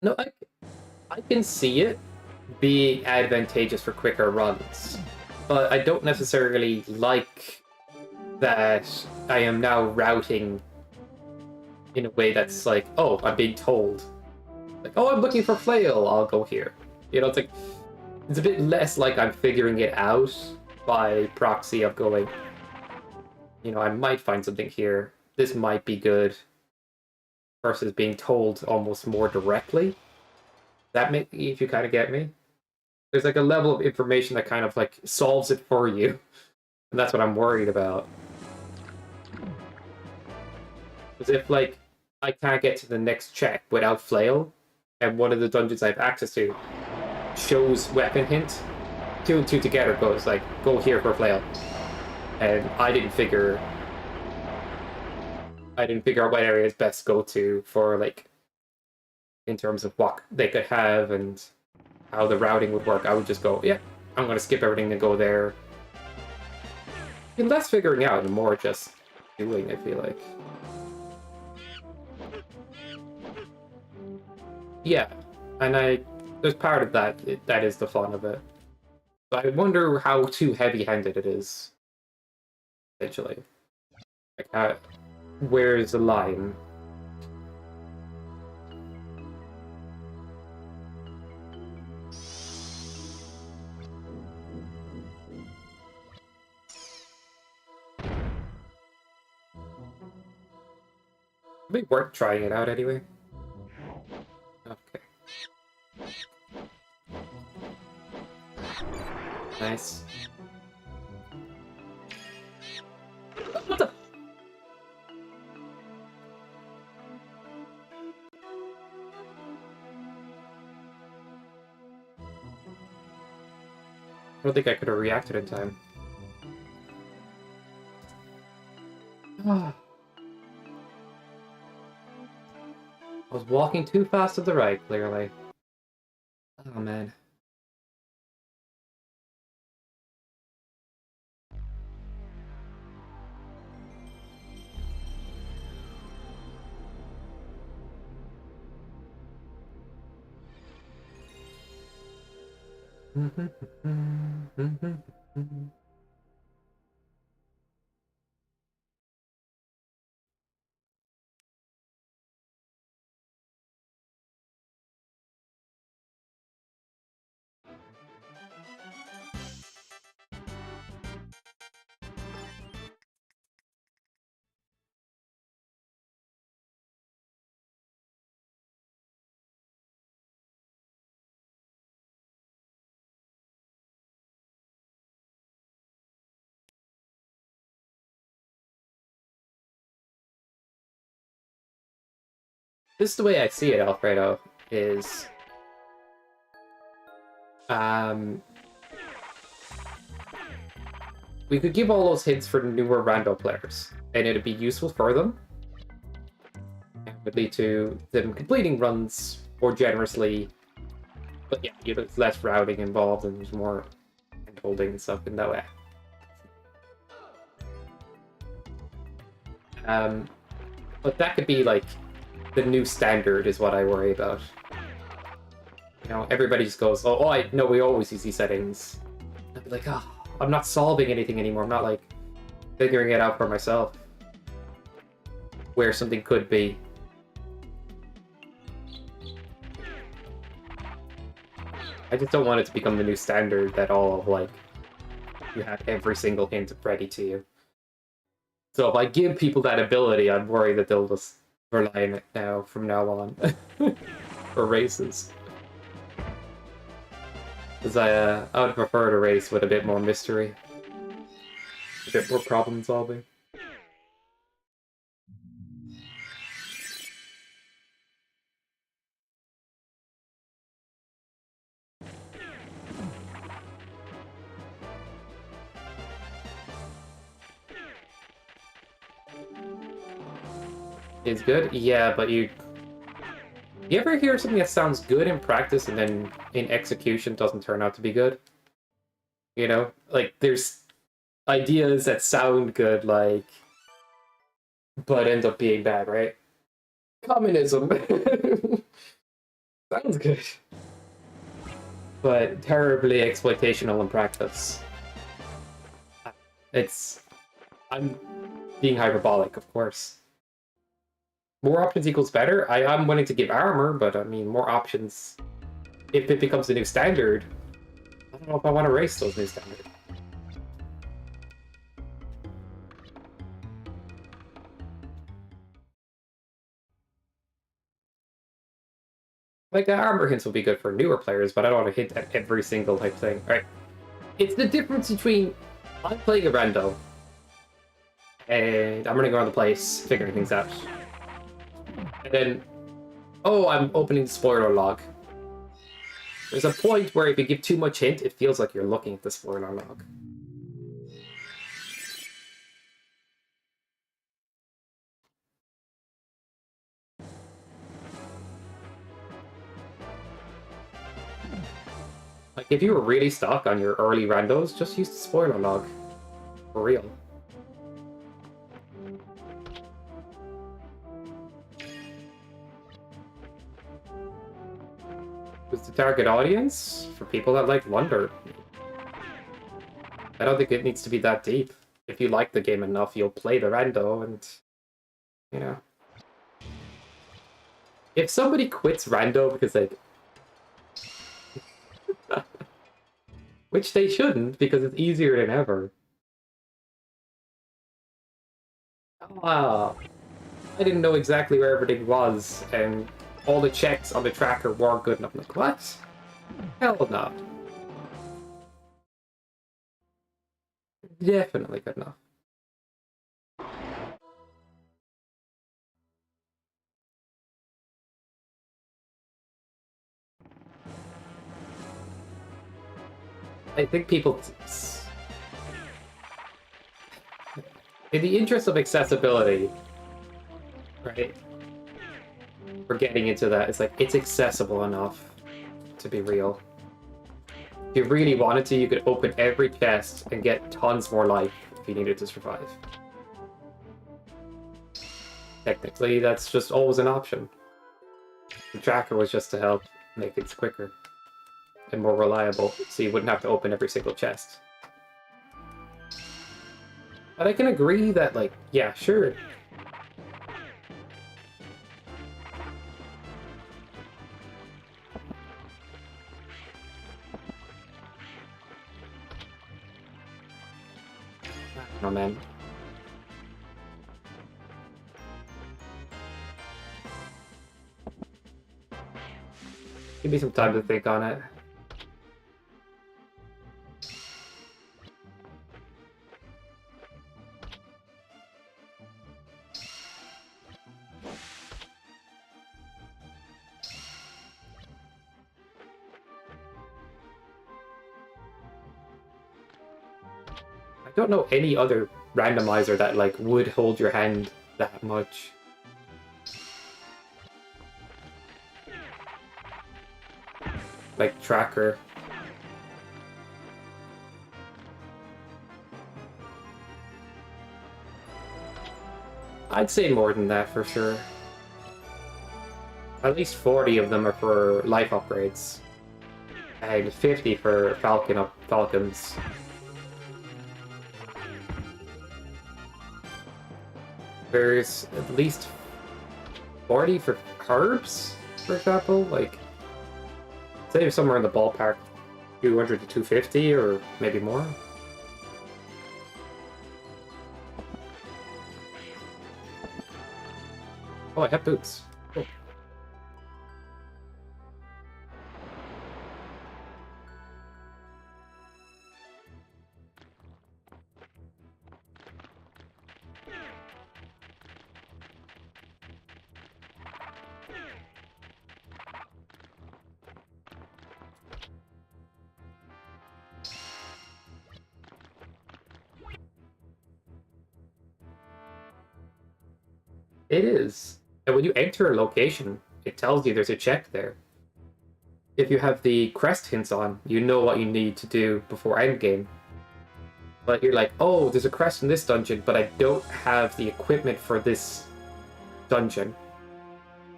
No, I can see it being advantageous for quicker runs, but I don't necessarily like that I am now routing in a way that's like, oh, I'm being told. Like, oh, I'm looking for flail, I'll go here. You know, it's like, it's a bit less like I'm figuring it out by proxy of going, you know, I might find something here. This might be good. Versus being told almost more directly. That make, if you kind of get me, there's like a level of information that kind of like solves it for you, and that's what I'm worried about. Because if like I can't get to the next check without flail, and one of the dungeons I have access to shows weapon hint, 2 and 2 together goes like, go here for flail, and I didn't figure out what areas best go to for, like, in terms of what they could have and how the routing would work. I would just go, yeah, I'm going to skip everything and go there. And less figuring out and more just doing, I feel like. Yeah, and there's part of that, that is the fun of it. But I wonder how too heavy-handed it is, essentially. Like, where's the line? It'd be worth trying it out anyway. Okay. Nice. What the? I don't think I could have reacted in time. I was walking too fast to the right, clearly. Oh, man. This is the way I see it, Alfredo, is... we could give all those hints for newer rando players, and it'd be useful for them. It would lead to them completing runs more generously. But yeah, there's less routing involved, and there's more hand-holding and stuff in that way. But that could be like the new standard is what I worry about. You know, everybody just goes, oh, I know we always use these settings. I'd be like, oh, I'm not solving anything anymore. I'm not like figuring it out for myself. Where something could be. I just don't want it to become the new standard that all of like you have every single hint ready to you. So if I give people that ability, I'm worried that they'll just rely on it now from now on for races. Because I would prefer to race with a bit more mystery, a bit more problem solving. Is good? Yeah, but you ever hear something that sounds good in practice and then in execution doesn't turn out to be good? You know? Like, there's ideas that sound good, like, but end up being bad, right? Communism. Sounds good. But terribly exploitational in practice. I'm being hyperbolic, of course. More options equals better. I'm willing to give armor, but I mean, more options. If it becomes the new standard, I don't know if I want to race those new standards. Like, the armor hints will be good for newer players, but I don't want to hint at every single type thing. Right? It's the difference between I'm playing a rando, and I'm running around the place, figuring things out. And then, oh, I'm opening the spoiler log. There's a point where if you give too much hint, it feels like you're looking at the spoiler log. Like, if you were really stuck on your early randos, just use the spoiler log. For real. Who's the target audience? For people that like Wonder. I don't think it needs to be that deep. If you like the game enough, you'll play the rando and, you know. If somebody quits rando because they... Which they shouldn't, because it's easier than ever. Ah, I didn't know exactly where everything was, and all the checks on the tracker weren't good enough. I'm like, what? Hell no. Definitely good enough. I think people... In the interest of accessibility, right? We're getting into that. It's like, it's accessible enough to be real. If you really wanted to, you could open every chest and get tons more life if you needed to survive. Technically, that's just always an option. The tracker was just to help make things quicker and more reliable, so you wouldn't have to open every single chest. But I can agree that, like, yeah, sure. Oh, man. Give me some time to think on it. I don't know any other randomizer that, like, would hold your hand that much. Like tracker. I'd say more than that for sure. At least 40 of them are for life upgrades. And 50 for Falcons. There's at least 40 for herbs, for example. Like, say somewhere in the ballpark, 200 to 250 or maybe more. Oh, I have boots. Cool. It is. And when you enter a location, it tells you there's a check there. If you have the crest hints on, you know what you need to do before endgame. But you're like, oh, there's a crest in this dungeon, but I don't have the equipment for this dungeon.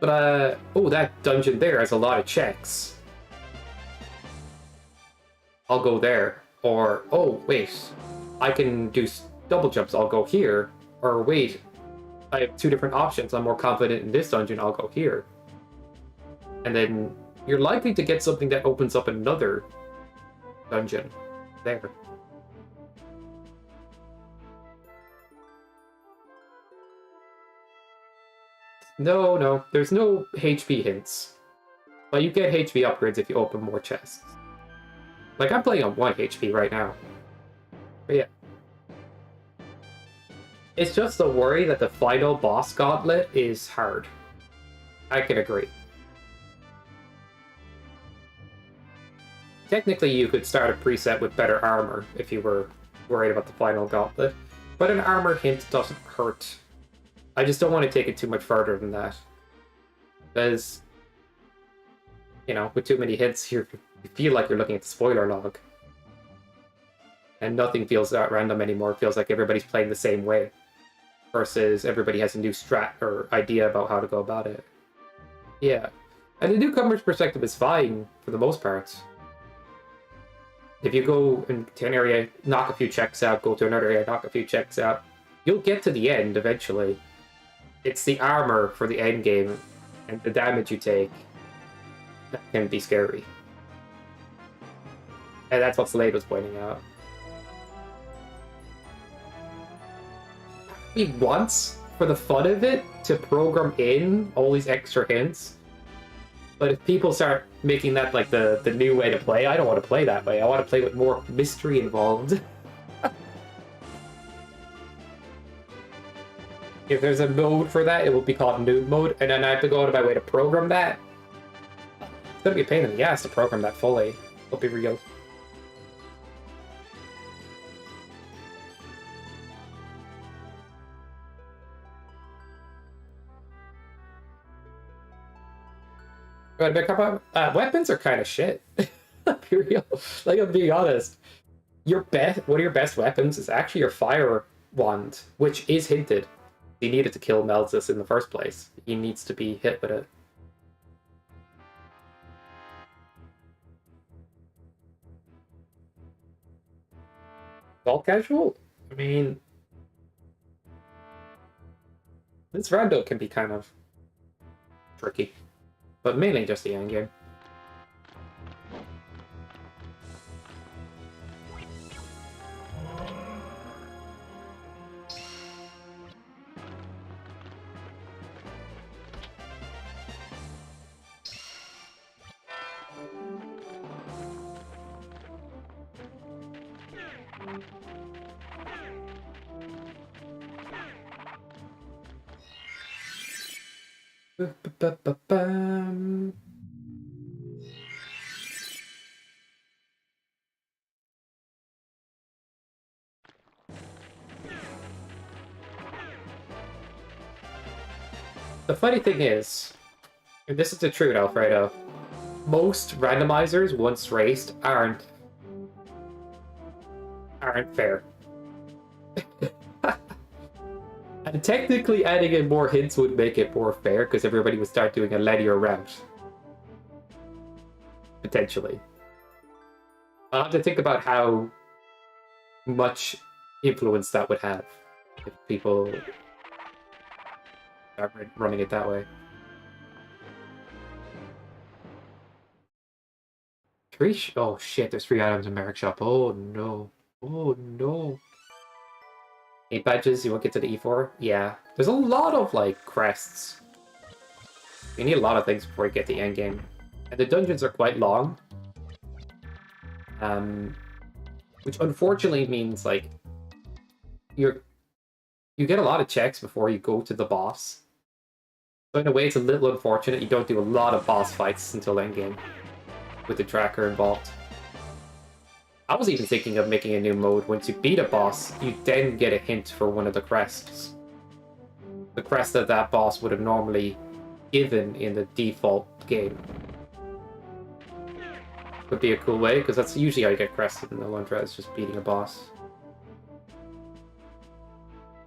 But, oh, that dungeon there has a lot of checks. I'll go there. Or, oh, wait, I can do double jumps, I'll go here. Or, wait, I have two different options. I'm more confident in this dungeon, I'll go here. And then you're likely to get something that opens up another dungeon there. No, there's no HP hints. But you get HP upgrades if you open more chests. Like, I'm playing on 1 HP right now. But yeah. It's just a worry that the final boss gauntlet is hard. I can agree. Technically, you could start a preset with better armor if you were worried about the final gauntlet. But an armor hint doesn't hurt. I just don't want to take it too much further than that. Because, you know, with too many hints, you feel like you're looking at the spoiler log. And nothing feels that random anymore. It feels like everybody's playing the same way. Versus everybody has a new strat or idea about how to go about it. Yeah. And the newcomer's perspective is fine, for the most part. If you go into an area, knock a few checks out, go to another area, knock a few checks out, you'll get to the end eventually. It's the armor for the end game and the damage you take that can be scary. And that's what Slade was pointing out. Me once, for the fun of it, to program in all these extra hints. But if people start making that like the new way to play, I don't want to play that way. I want to play with more mystery involved. If there's a mode for that, it will be called noob mode, and then I have to go out of my way to program that. It's gonna be a pain in the ass to program that fully. I'll be real. But weapons are kind of shit. Be real. Like, I'm being honest. One of your best weapons is actually your fire wand, which is hinted. You needed to kill Melzus in the first place. He needs to be hit with it. All casual? I mean, this rando can be kind of tricky. But mainly just the endgame. Ba-ba-ba-bam. The funny thing is, and this is the truth, Alfredo, most randomizers once raced aren't fair. And Technically, adding in more hints would make it more fair, because everybody would start doing a linear route. Potentially. I'll have to think about how much influence that would have if people are running it that way. Oh shit, there's 3 items in Merrick Shop. Oh no. Oh no. 8 badges, you won't get to the E4? Yeah. There's a lot of, like, crests. You need a lot of things before you get to the endgame. And the dungeons are quite long. Which unfortunately means, like, you get a lot of checks before you go to the boss. So in a way, it's a little unfortunate you don't do a lot of boss fights until endgame with the tracker involved. I was even thinking of making a new mode. Once you beat a boss, you then get a hint for one of the crests. The crest that that boss would have normally given in the default game. Would be a cool way, because that's usually how you get crested in Alundra, is just beating a boss.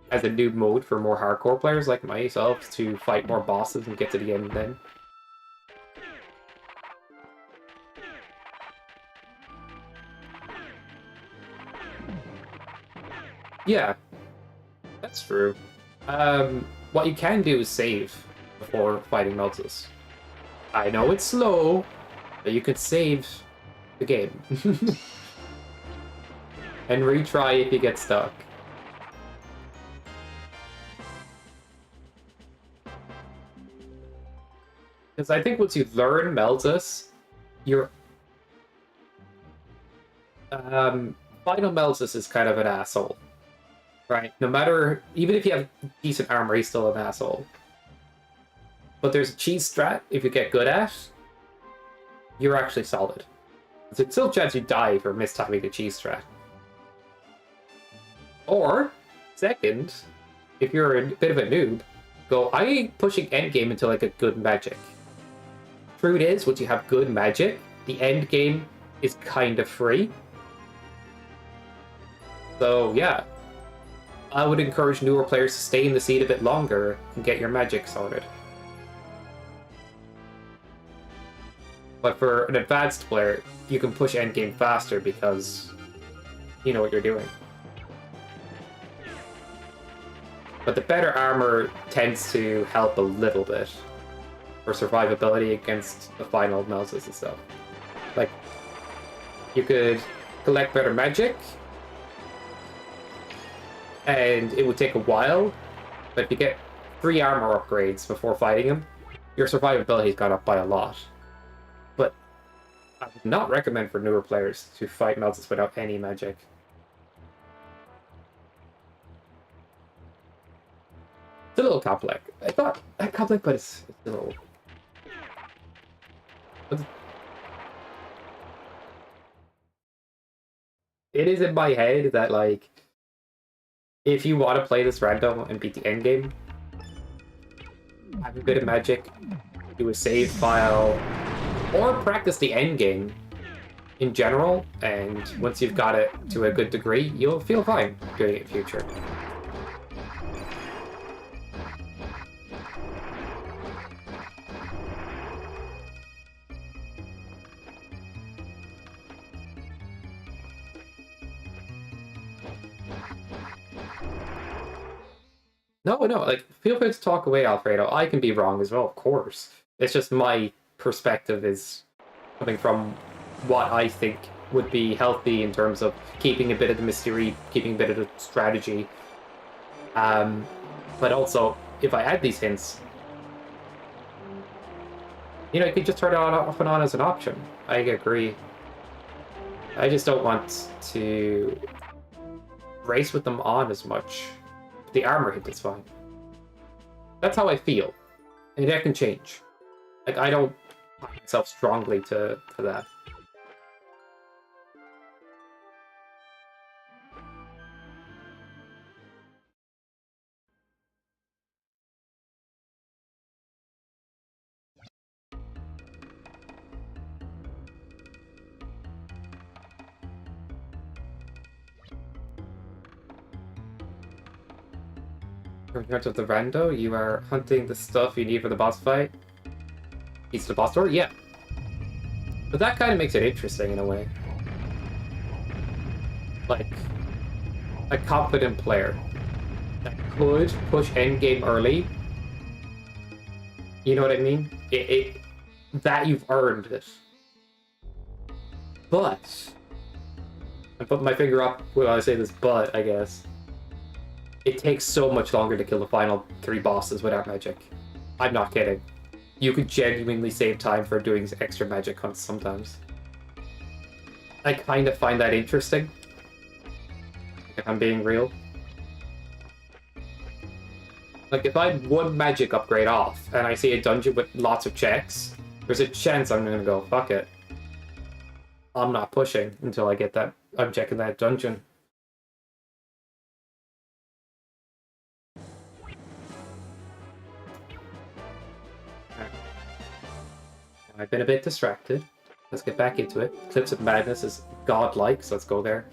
As a new mode for more hardcore players like myself to fight more bosses and get to the end then. Yeah, that's true. What you can do is save before fighting Meltus. I know it's slow, but you can save the game. And retry if you get stuck. Because I think once you learn Meltus, your final Meltus is kind of an asshole. Right? No matter, even if you have decent armor, he's still an asshole. But there's a cheese strat, if you get good at, you're actually solid. There's still a chance you die for mistiming the cheese strat. Or, second, if you're a bit of a noob, go, I ain't pushing endgame until I get good magic. Truth is, once you have good magic, the endgame is kind of free. So, yeah. I would encourage newer players to stay in the seat a bit longer and get your magic sorted. But for an advanced player, you can push endgame faster because you know what you're doing. But the better armor tends to help a little bit for survivability against the final Meltus and stuff. Like, you could collect better magic, and it would take a while, but if you get 3 armor upgrades before fighting him, your survivability's gone up by a lot. But I would not recommend for newer players to fight Meltus without any magic. It's a little complex. I thought complex, but it's a little. It is in my head that, like, if you want to play this random and beat the endgame, have a bit of magic, do a save file, or practice the endgame in general, and once you've got it to a good degree, you'll feel fine doing it in future. No, like, feel free to talk away, Alfredo. I can be wrong as well, of course. It's just my perspective is coming from what I think would be healthy in terms of keeping a bit of the mystery, keeping a bit of the strategy. But also, if I add these hints, you know, you could just turn it on, off and on as an option. I agree. I just don't want to race with them on as much. The armor hit is fine. That's how I feel. And that can change. Like, I don't tie myself strongly to that. In terms of the rando, you are hunting the stuff you need for the boss fight. Keys to the boss door? Yeah. But that kind of makes it interesting in a way. Like, a confident player that could push endgame early. You know what I mean? That you've earned it. But, I put my finger up when I say this but, I guess. It takes so much longer to kill the final 3 bosses without magic. I'm not kidding. You could genuinely save time for doing extra magic hunts sometimes. I kind of find that interesting. If I'm being real. Like, if I have one magic upgrade off, and I see a dungeon with lots of checks, there's a chance I'm gonna go, fuck it. I'm not pushing until I get that, I'm checking that dungeon. I've been a bit distracted. Let's get back into it. Clips of Madness is godlike, so let's go there.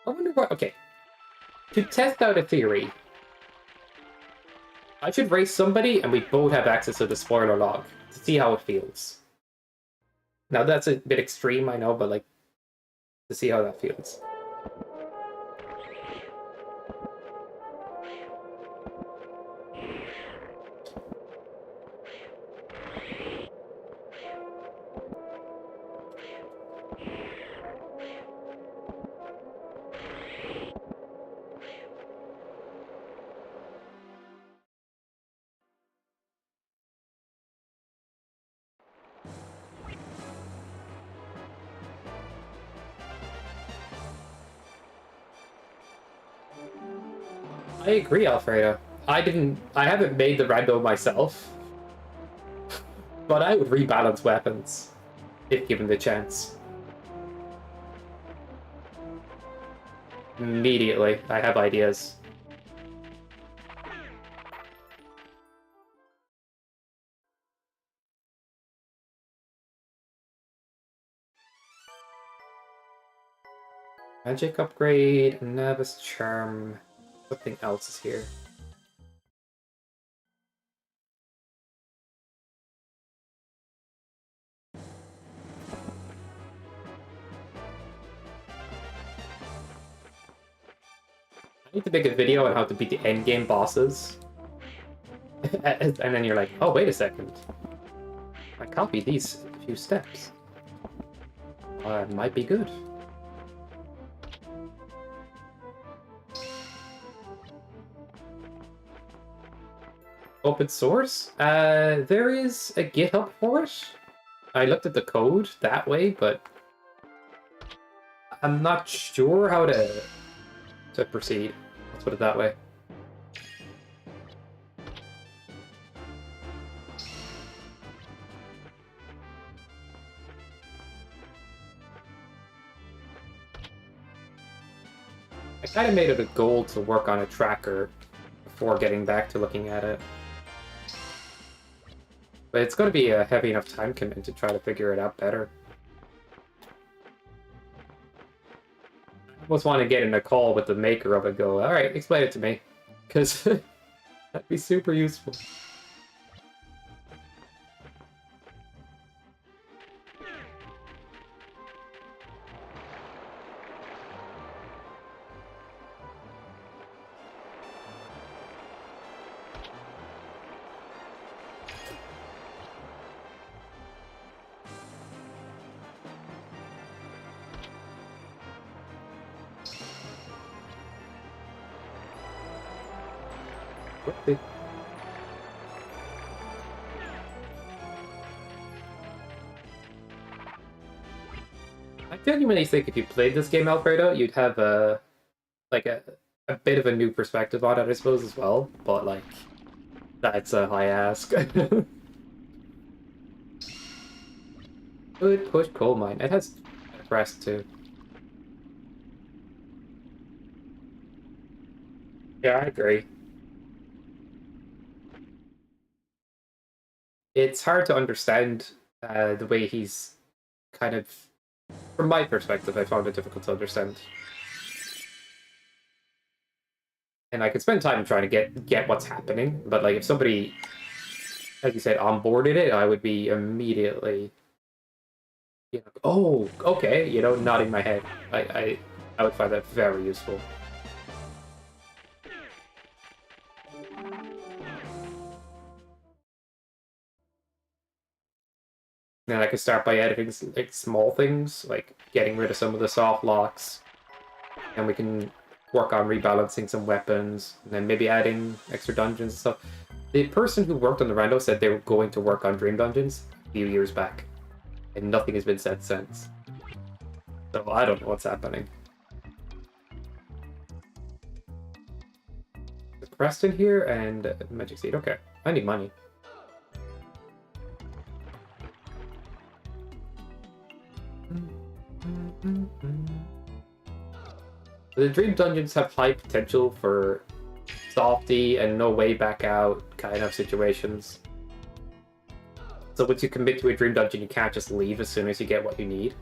I wonder what... Okay. To test out a theory, I should race somebody and we both have access to the spoiler log to see how it feels. Now that's a bit extreme, I know, but like, to see how that feels. I agree, Alfredo. I haven't made the rando myself, but I would rebalance weapons if given the chance. Immediately, I have ideas. Magic upgrade, Novice Charm, something else is here. I need to make a video on how to beat the endgame bosses. And then you're like, oh, wait a second. I copied these few steps. Might be good. Open source? There is a GitHub for it. I looked at the code that way, but I'm not sure how to proceed. Let's put it that way. I kind of made it a goal to work on a tracker before getting back to looking at it. But it's going to be a heavy enough time commitment to try to figure it out better. I almost want to get in a call with the maker of it, go, alright, explain it to me. Because that'd be super useful. I genuinely think if you played this game, Alfredo, you'd have a bit of a new perspective on it, I suppose, as well. But like, that's a high ask. Good push coal mine. It has press too. Yeah, I agree. It's hard to understand the way he's kind of, from my perspective, I found it difficult to understand. And I could spend time trying to get what's happening, but like if somebody, as you said, onboarded it, I would be immediately, oh, okay, nodding my head. I would find that very useful. And I could start by editing like small things, like getting rid of some of the soft locks, and we can work on rebalancing some weapons, and then maybe adding extra dungeons and stuff. The person who worked on the rando said they were going to work on Dream Dungeons a few years back, and nothing has been said since. So I don't know what's happening. The crest in here and magic seed. Okay, I need money. The Dream Dungeons have high potential for softy and no way back out kind of situations. So once you commit to a Dream Dungeon, you can't just leave as soon as you get what you need.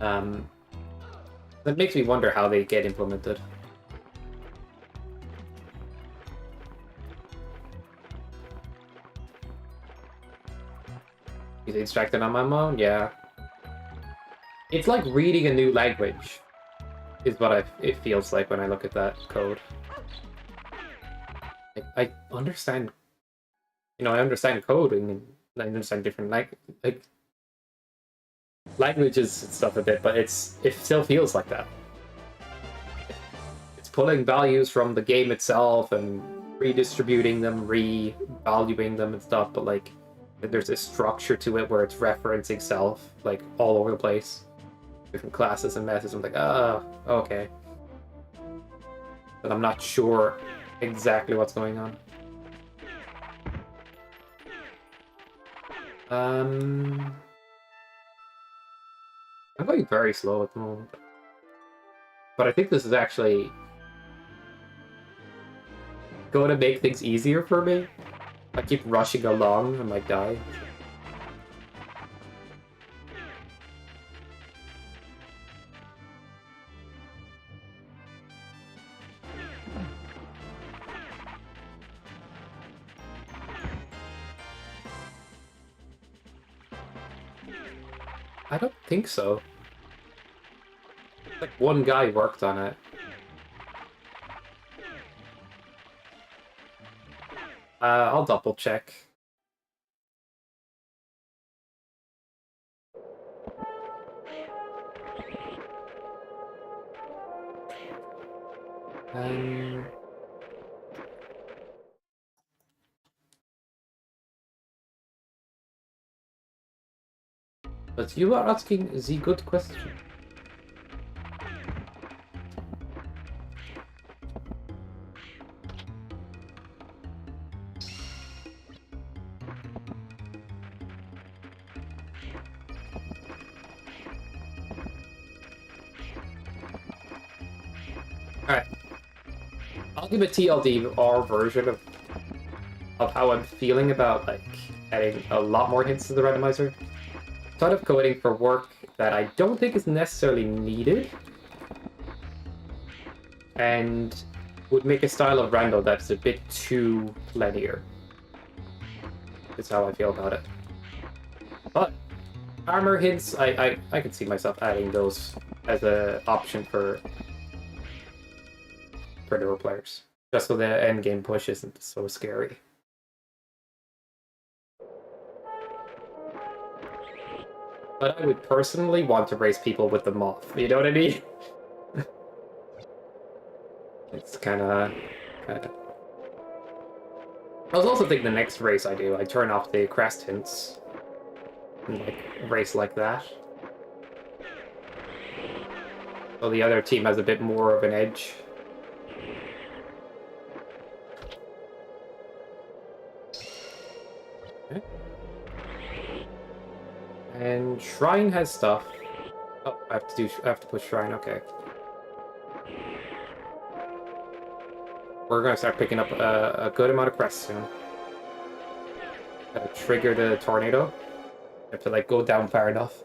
That makes me wonder how they get implemented. Is it distracted on my own? Yeah. It's like reading a new language, is what it feels like when I look at that code. I understand, I understand coding and I understand different languages and stuff a bit, but it still feels like that. It's pulling values from the game itself and redistributing them, revaluing them and stuff, but like there's a structure to it where it's referencing self like all over the place. Different classes and methods. I'm like, oh, okay. But I'm not sure exactly what's going on. I'm going very slow at the moment. But I think this is actually going to make things easier for me. I keep rushing along, I might die. I don't think so. Like one guy worked on it. I'll double check. But you are asking the good question. Alright. I'll give a TLD our version of how I'm feeling about like adding a lot more hints to the randomizer. Ton of coding for work that I don't think is necessarily needed, and would make a style of rando that's a bit too linear. That's how I feel about it. But armor hints, I could see myself adding those as an option for newer players, just so the end game push isn't so scary. But I would personally want to race people with the moth. You know what I mean? It's kind of. I was also thinking the next race I do, I turn off the crest hints and like race like that. So the other team has a bit more of an edge. Okay. And Shrine has stuff. Oh, I have to push Shrine, okay. We're gonna start picking up a good amount of crests soon. Gotta trigger the tornado. Have to like go down far enough.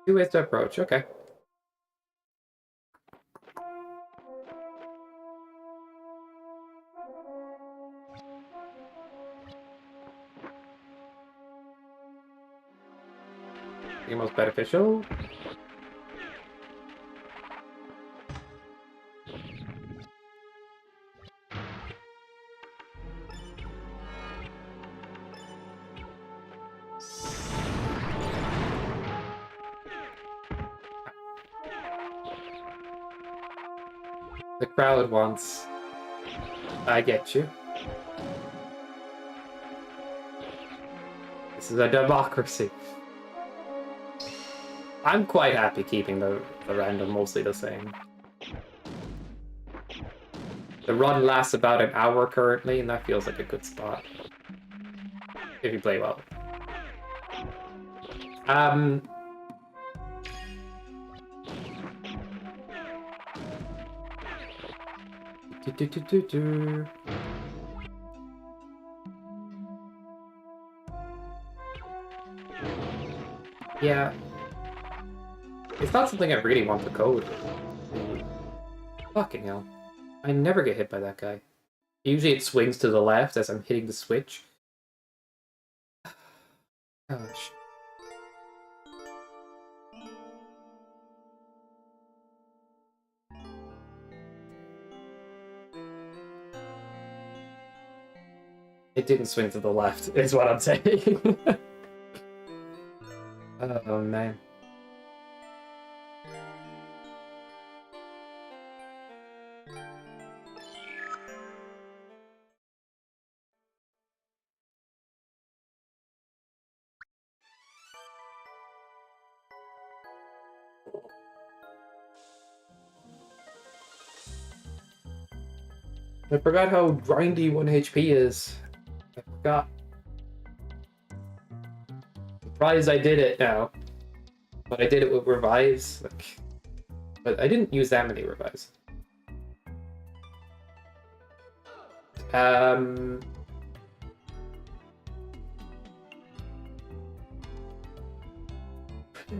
Two ways to approach, okay. The most beneficial. The crowd wants. I get you. This is a democracy. I'm quite happy keeping the random mostly the same. The run lasts about an hour currently, and that feels like a good spot. If you play well. Yeah. It's not something I really want to code. Fucking hell. I never get hit by that guy. Usually it swings to the left as I'm hitting the switch. Gosh. It didn't swing to the left, is what I'm saying. Oh, man. I forgot how grindy 1 HP is. I forgot. Surprised I did it now. But I did it with revives. But I didn't use that many revives. I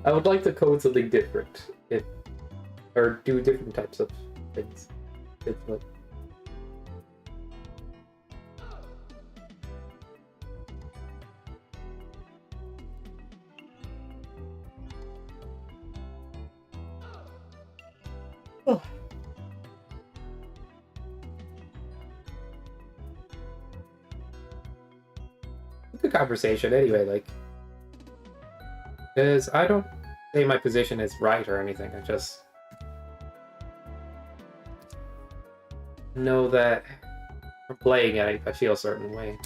would like to code something different. Or do different types of things. It's like... Oh. Good conversation anyway, like, because I don't say my position is right or anything. I just know that from playing it, I feel a certain way.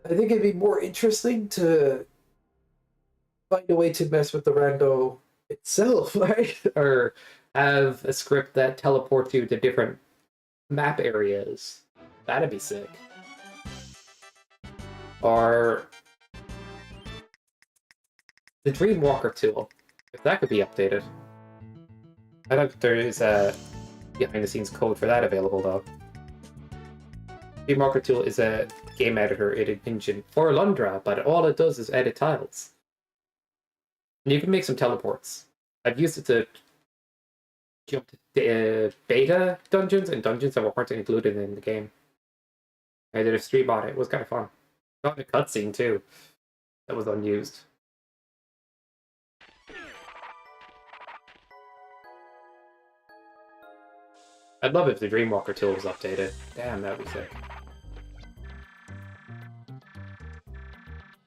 I think it'd be more interesting to find a way to mess with the rando itself, right? Or have a script that teleports you to different map areas. That'd be sick. Or the Dreamwalker tool, if that could be updated. I don't think there is a behind-the-scenes code for that available, though. Dreamwalker tool is a game editor engine for Alundra, but all it does is edit tiles. And you can make some teleports. I've used it to jump to beta dungeons and dungeons that weren't included in the game. I did a stream on it. It was kind of fun. Got a cutscene too that was unused. I'd love if the Dreamwalker tool was updated. Damn, that'd be sick.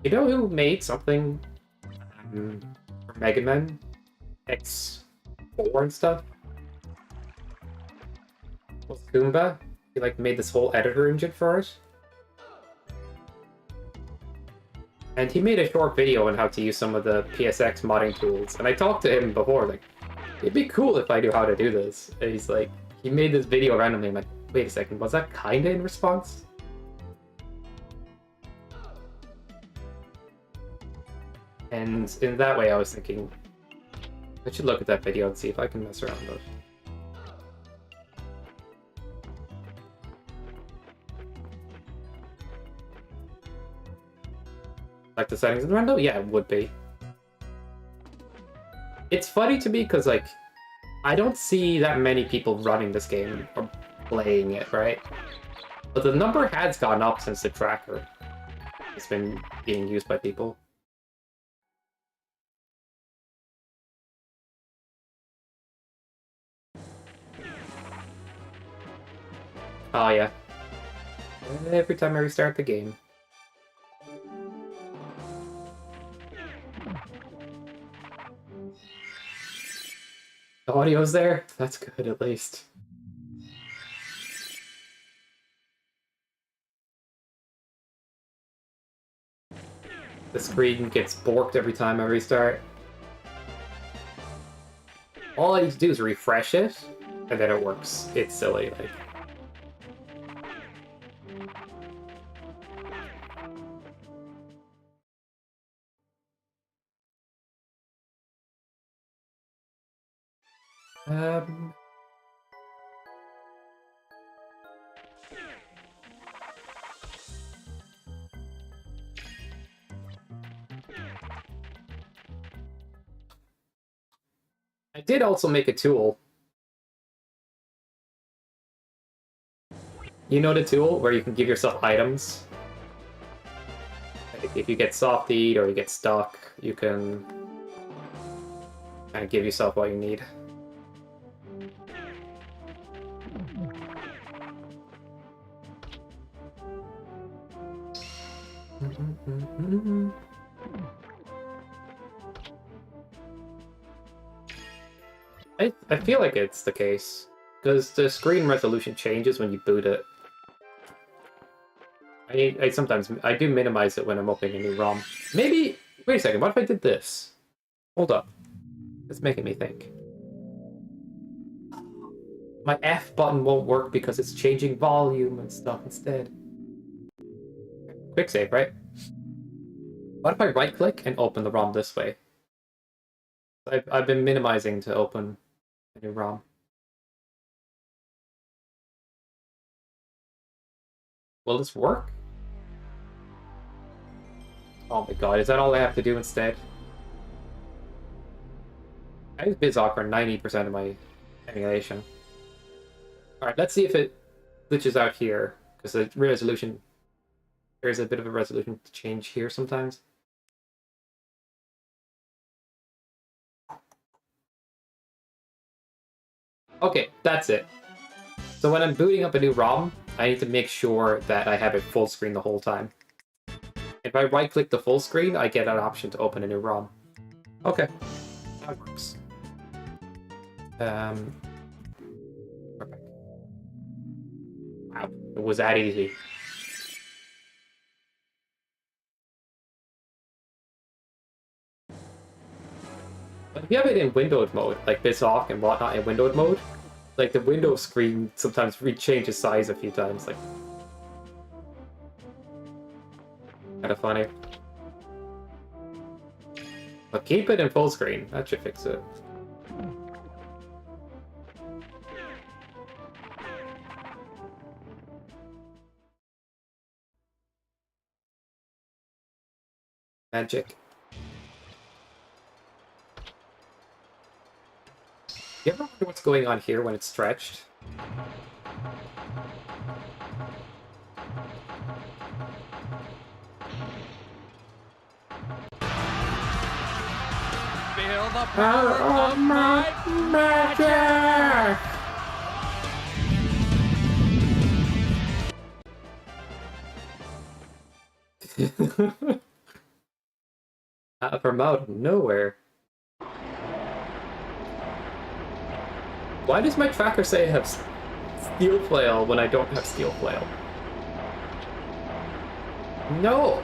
You know who made something for Mega Man X4 and stuff? Was Goomba? He like made this whole editor engine for it. And he made a short video on how to use some of the PSX modding tools. And I talked to him before, like, it'd be cool if I knew how to do this. And he's like, he made this video randomly. I'm like, wait a second, was that kinda in response? And in that way, I was thinking, I should look at that video and see if I can mess around with it. Like the settings in Randall? Yeah, it would be. It's funny to me because, like, I don't see that many people running this game or playing it, right? But the number has gone up since the tracker has been being used by people. Oh, yeah. Every time I restart the game. The audio's there? That's good, at least. The screen gets borked every time I restart. All I need to do is refresh it, and then it works. It's silly, like... I did also make a tool. You know the tool where you can give yourself items? Like if you get softied or you get stuck, you can kind of give yourself what you need. I feel like it's the case, because the screen resolution changes when you boot it. I sometimes do minimize it when I'm opening a new ROM. Maybe, wait a second, what if I did this? Hold up. It's making me think. My F button won't work because it's changing volume and stuff instead. Quick save, right? What if I right click and open the ROM this way? I've been minimizing to open a new ROM. Will this work? Oh my god, is that all I have to do instead? I use BizOc for 90% of my emulation. Alright, let's see if it glitches out here, because the resolution... There's a bit of a resolution change here sometimes. Okay, that's it. So when I'm booting up a new ROM, I need to make sure that I have it full screen the whole time. If I right-click the full screen, I get an option to open a new ROM. Okay, that works. Perfect. Wow, it was that easy. But if you have it in windowed mode, like BizOc and whatnot in windowed mode, like the window screen sometimes changes size a few times, like kind of funny. But keep it in full screen, that should fix it. Magic. You ever wonder what's going on here when it's stretched? Feel the power of my magic! From out of nowhere. Why does my tracker say I have steel flail when I don't have steel flail? No!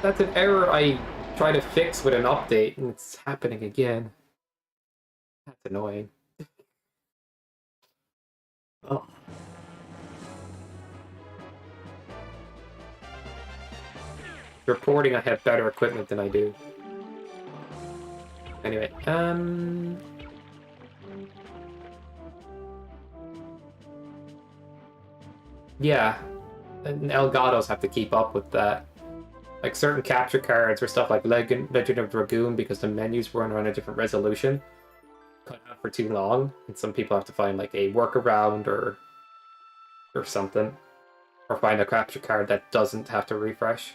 That's an error I try to fix with an update, and it's happening again. That's annoying. Oh. Reporting I have better equipment than I do. Anyway, yeah, and Elgatos have to keep up with that. Like certain capture cards or stuff like Legend of Dragoon, because the menus run on a different resolution, cut out for too long, and some people have to find like a workaround or something, or find a capture card that doesn't have to refresh.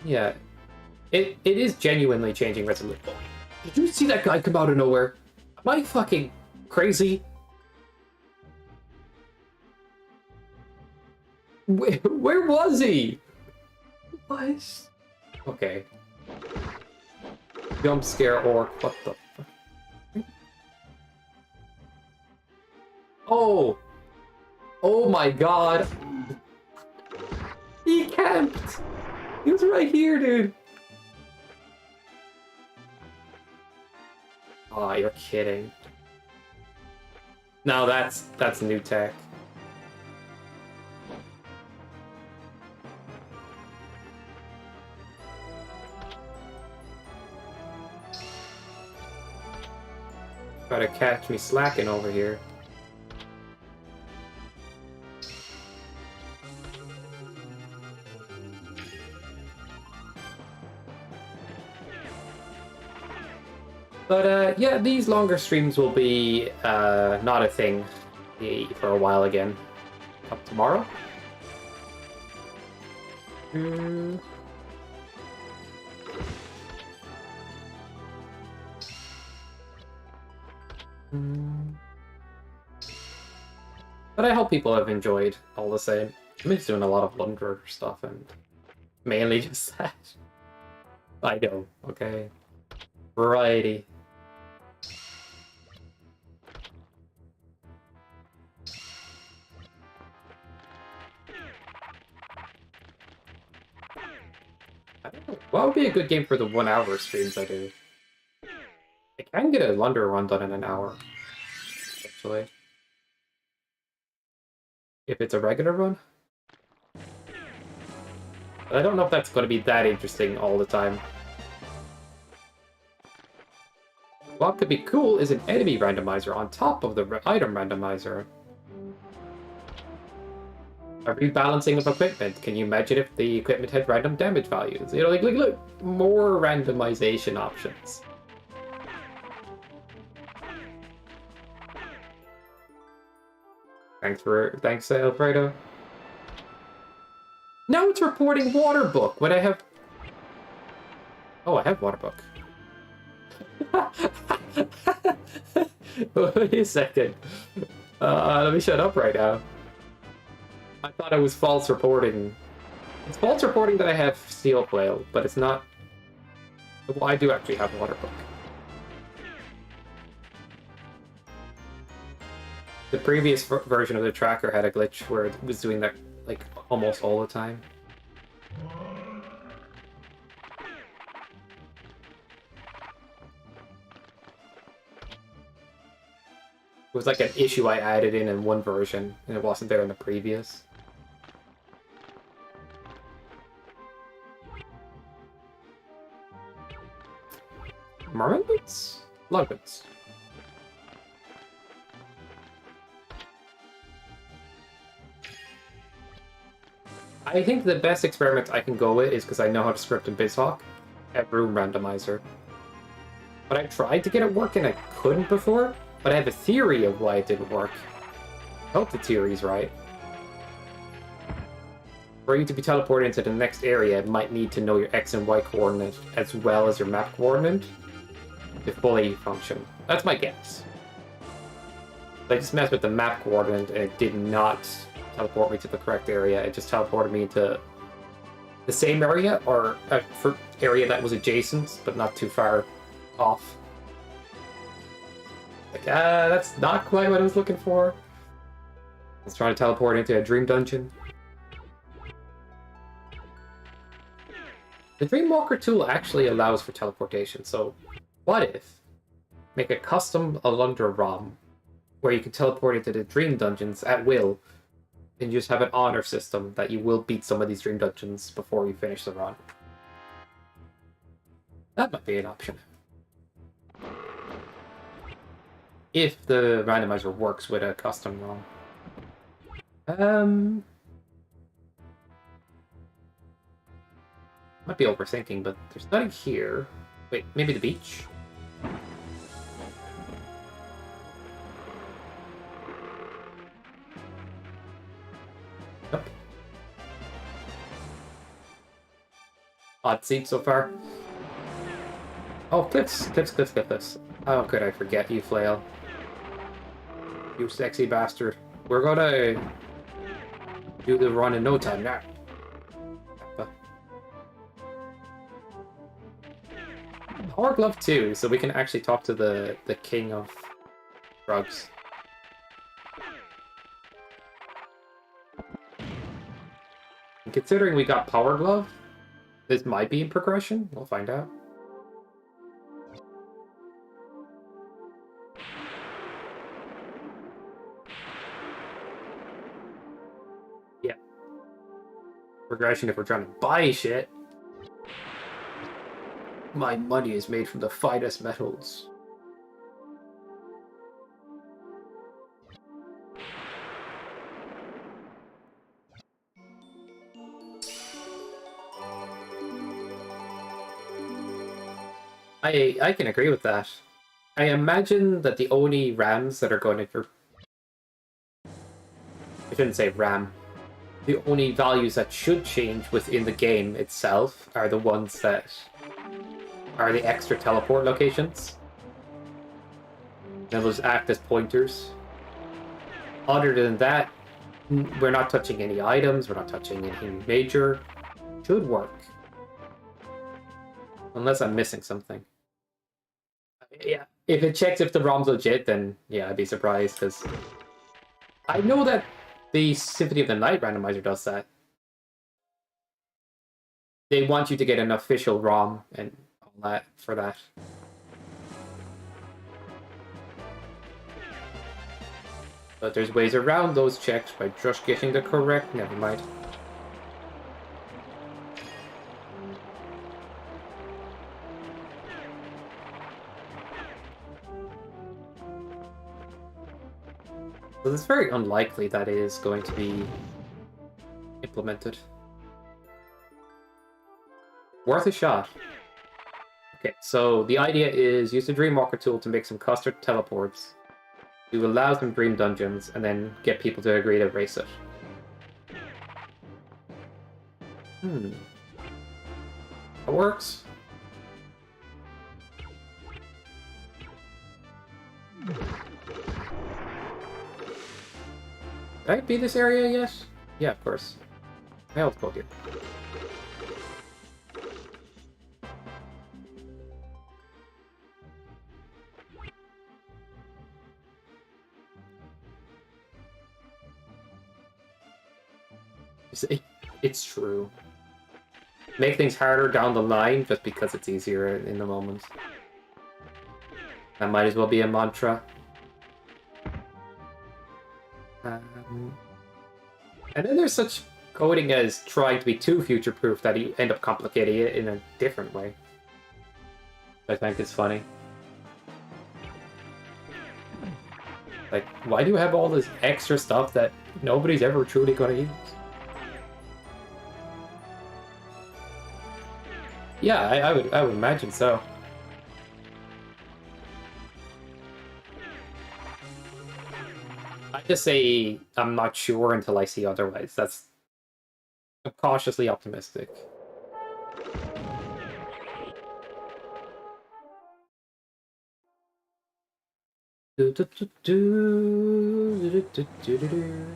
Yeah, it is genuinely changing resolution. Did you see that guy come out of nowhere? Am I fucking crazy? Where was he? What? Okay. Jump scare or what the fuck? Oh! Oh my god! He camped! He was right here, dude! Oh, you're kidding. No, that's new tech. Try to catch me slacking over here. But yeah, these longer streams will be not a thing for a while again. Up tomorrow? But I hope people have enjoyed all the same. I'm just doing a lot of Alundra stuff and mainly just that. I know, okay. Variety. I don't know. What would be a good game for the 1 hour streams I do? I can get a Alundra run done in an hour, actually. If it's a regular run. But I don't know if that's going to be that interesting all the time. What could be cool is an enemy randomizer on top of the item randomizer. A rebalancing of equipment. Can you imagine if the equipment had random damage values? You know, like look, more randomization options. Thanks, Alfredo. Now it's reporting water book. When I have... Oh, I have water book. Wait a second. Let me shut up right now. I thought it was false reporting. It's false reporting that I have steel flail, but it's not... Well, I do actually have water book. The previous version of the tracker had a glitch where it was doing that, like, almost all the time. It was like an issue I added in one version, and it wasn't there in the previous. Mermaid boots? Lug boots. I think the best experiment I can go with is, because I know how to script in BizHawk, a room randomizer. But I tried to get it working, I couldn't before, but I have a theory of why it didn't work. I hope the theory's right. For you to be teleported into the next area, it might need to know your X and Y coordinate as well as your map coordinate to fully function. That's my guess. I just messed with the map coordinate and it did not teleport me to the correct area. It just teleported me into the same area or a area that was adjacent but not too far off. Like, that's not quite what I was looking for. I was trying to teleport into a dream dungeon. The Dreamwalker tool actually allows for teleportation, so what if make a custom Alundra ROM where you can teleport into the dream dungeons at will and you just have an honor system that you will beat some of these dream dungeons before you finish the run. That might be an option. If the randomizer works with a custom ROM. Might be overthinking, but there's nothing here. Wait, maybe the beach? Nope. Odd seat so far. Oh, cliffs. How could I forget you, Flail? You sexy bastard. We're gonna do the run in no time now. Power Glove too, so we can actually talk to the king of drugs. And considering we got Power Glove, this might be in progression. We'll find out. Yeah. Progression if we're trying to buy shit. My money is made from the finest metals. I can agree with that. I imagine that the only rams that are going to... I shouldn't say ram. The only values that should change within the game itself are the ones that are the extra teleport locations. And those act as pointers. Other than that, we're not touching any items, we're not touching anything major. Should work. Unless I'm missing something. Yeah, if it checks if the ROM's legit, then yeah, I'd be surprised, because I know that the Symphony of the Night randomizer does that. They want you to get an official ROM and all that for that. But there's ways around those checks by just getting the correct... Never mind. So it's very unlikely that is going to be implemented. Worth a shot. Okay, so the idea is use the Dreamwalker tool to make some custom teleports. You allow some dream dungeons, and then get people to agree to race it. That works. Did I beat this area yet? Yeah, of course. I helped both here. It's true. Make things harder down the line just because it's easier in the moment. That might as well be a mantra. And then there's such coding as trying to be too future-proof that you end up complicating it in a different way. I think it's funny. Like, why do you have all this extra stuff that nobody's ever truly going to use? Yeah, I would imagine so. I just say I'm not sure until I see otherwise. That's I'm cautiously optimistic. Do, do, do, do, do, do, do, do, do.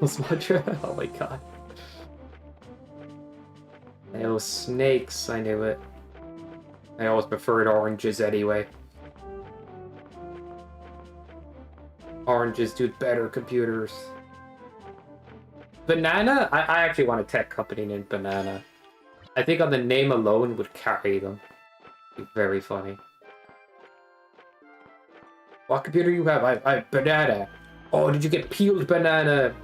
Oh my god. Oh, snakes, I knew it. I always preferred oranges anyway. Oranges do better computers. Banana? I actually want a tech company named Banana. I think on the name alone would carry them. Be very funny. What computer you have? I have banana. Oh, did you get peeled banana?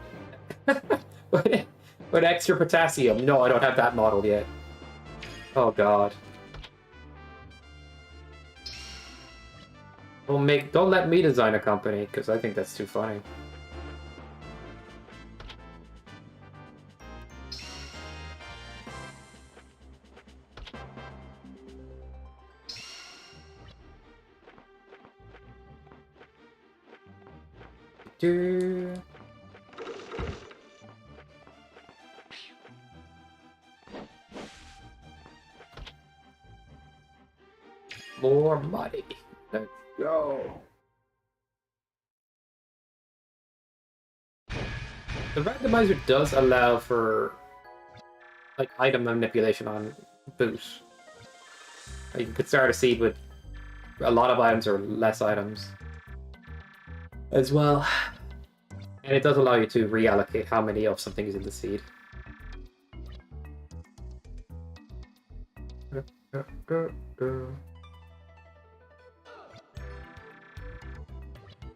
With extra potassium. No, I don't have that model yet. Oh god. Don't let me design a company, because I think that's too funny. Do. More money. Let's go. The randomizer does allow for like item manipulation on boot. You could start a seed with a lot of items or less items as well. And it does allow you to reallocate how many of something is in the seed.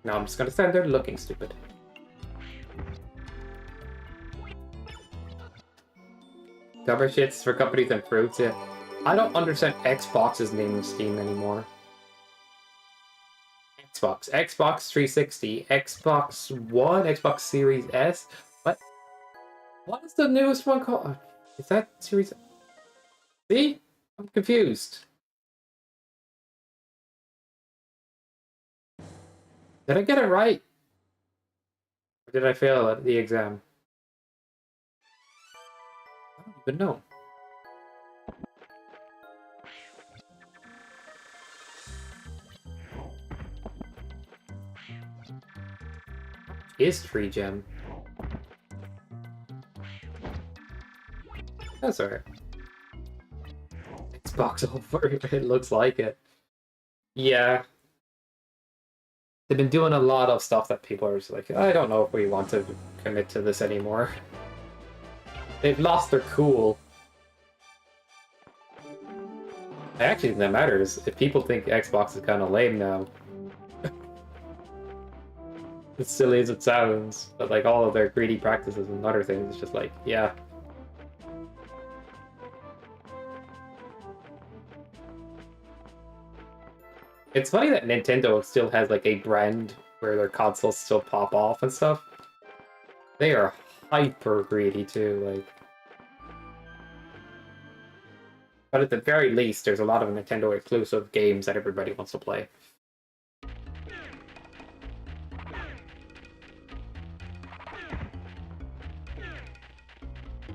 Now I'm just gonna stand there looking stupid. Cover shits for companies and fruits, yeah. I don't understand Xbox's naming scheme anymore. Xbox 360, Xbox One, Xbox Series S. What is the newest one called? Is that Series? See? I'm confused. Did I get it right? Or did I fail at the exam? I don't even know. Is 3 gem? That's alright. Xbox over, it looks like it. Yeah. They've been doing a lot of stuff that people are just like, I don't know if we want to commit to this anymore. They've lost their cool. I actually think that matters. If people think Xbox is kind of lame now, as silly as it sounds, but like all of their greedy practices and other things, it's just like, yeah. It's funny that Nintendo still has like a brand where their consoles still pop off and stuff. They are hyper greedy too, like. But at the very least, there's a lot of Nintendo exclusive games that everybody wants to play.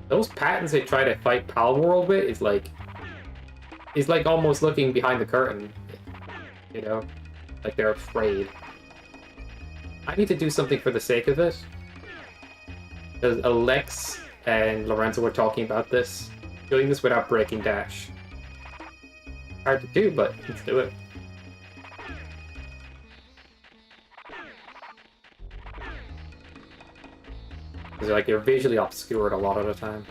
Those patents they try to fight Palworld with is like almost looking behind the curtain. You know? Like they're afraid. I need to do something for the sake of it. Because Alex and Lorenzo were talking about this. Doing this without breaking Dash. Hard to do, but let's do it. Because like you're visually obscured a lot of the time.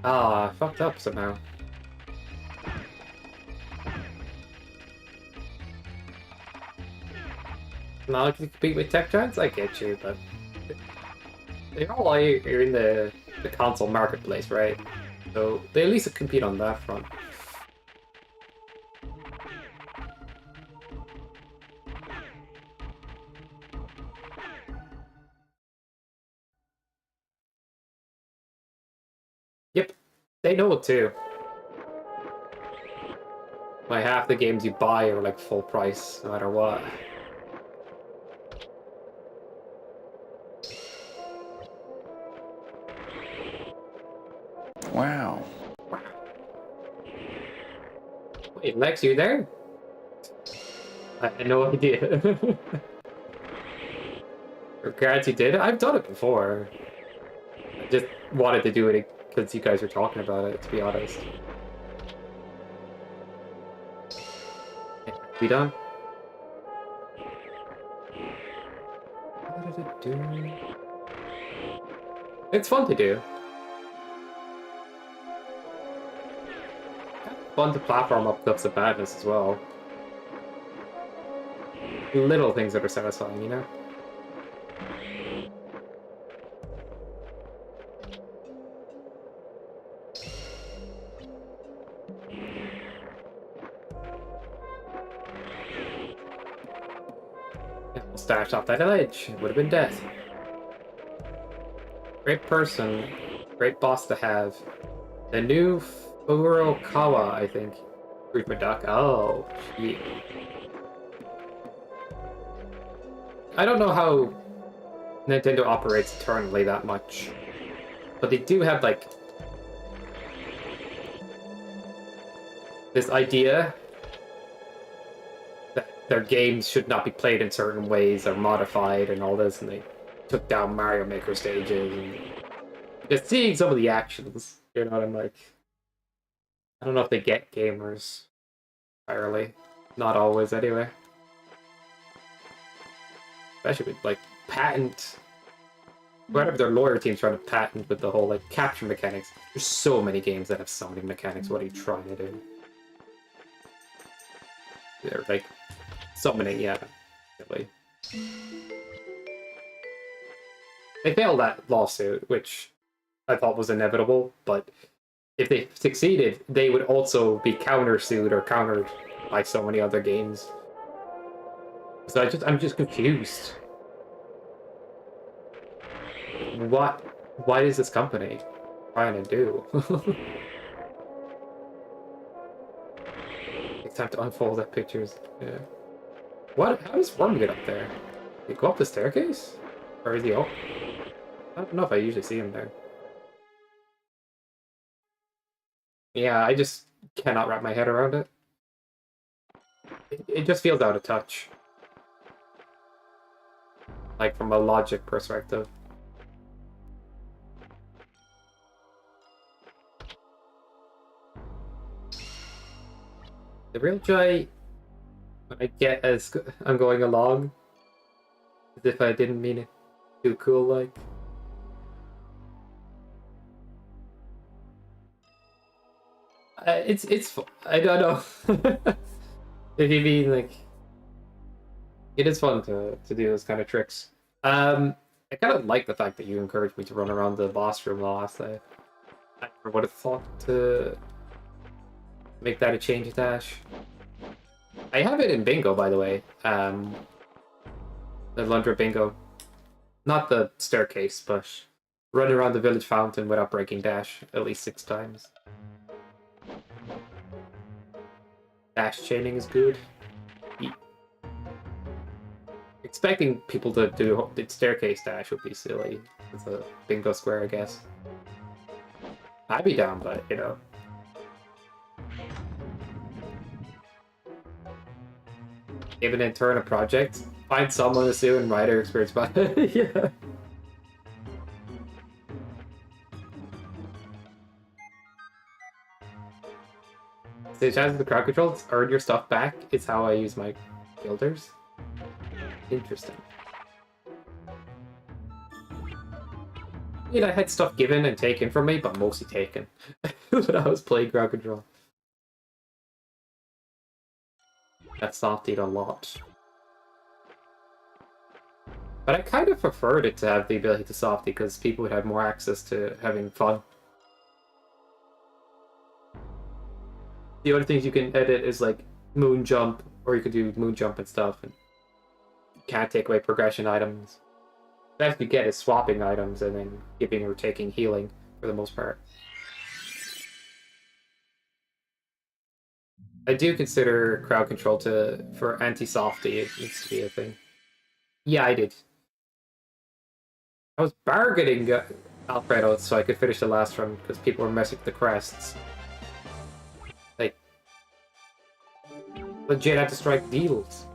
Ah, I fucked up somehow. Not like you compete with tech giants, I get you, but they all are in the console marketplace, right? So they at least compete on that front. Yep. They know it too. Like half the games you buy are like full price, no matter what. Wow. Wait, Lex, you there? I had no idea. Congrats, you did? I've done it before. I just wanted to do it because you guys were talking about it, to be honest. We done? What did it do? It's fun to do. Fun to platform up cliffs of badness as well. Little things that are satisfying, you know? Stashed off that ledge. It would have been death. Great person. Great boss to have. The new Furukawa, I think. Fruit duck. Oh, shit. I don't know how Nintendo operates internally that much. But they do have, like, this idea that their games should not be played in certain ways or modified and all this, and they took down Mario Maker stages and just seeing some of the actions, you know what I'm like? I don't know if they get gamers entirely. Not always, anyway. Especially with, like, patent... Whatever their lawyer team's trying to patent with the whole, like, capture mechanics. There's so many games that have summoning mechanics. What are you trying to do? They're, like, summoning, yeah. Really. They failed that lawsuit, which I thought was inevitable, but if they succeeded, they would also be countersued or countered by so many other games. So I'm just confused. What is this company trying to do? It's time to unfold that pictures. Yeah. What? How does Worm get up there? Did he go up the staircase? Or is he up? I don't know if I usually see him there. Yeah, I just cannot wrap my head around it. It just feels out of touch. Like, from a logic perspective. The real joy I get as I'm going along, as if I didn't mean it too cool, like. It's I don't know. If you mean, like, it is fun to do those kind of tricks. I kind of like the fact that you encouraged me to run around the boss room the last day. I never would have thought to make that a change dash. I have it in bingo, by the way. The Alundra bingo. Not the staircase, but run around the village fountain without breaking dash at least 6 times. Dash chaining is good. Expecting people to do the staircase dash would be silly. It's a bingo square, I guess. I'd be down, but, you know. Give an intern a project. Find someone to sue and write their experience about it. Yeah. So as the crowd controls, earn your stuff back is how I use my guilders. Interesting. I mean, I had stuff given and taken from me, but mostly taken when I was playing crowd control. That softied a lot. But I kind of preferred it to have the ability to softy because people would have more access to having fun. The other things you can edit is like moon jump, or you could do moon jump and stuff, and you can't take away progression items. The best you get is swapping items and then giving or taking healing for the most part. I do consider crowd control for anti-softy. It needs to be a thing. Yeah, I did. I was bargaining Alfredo so I could finish the last run because people were messing with the crests. Like, legit had to strike deals.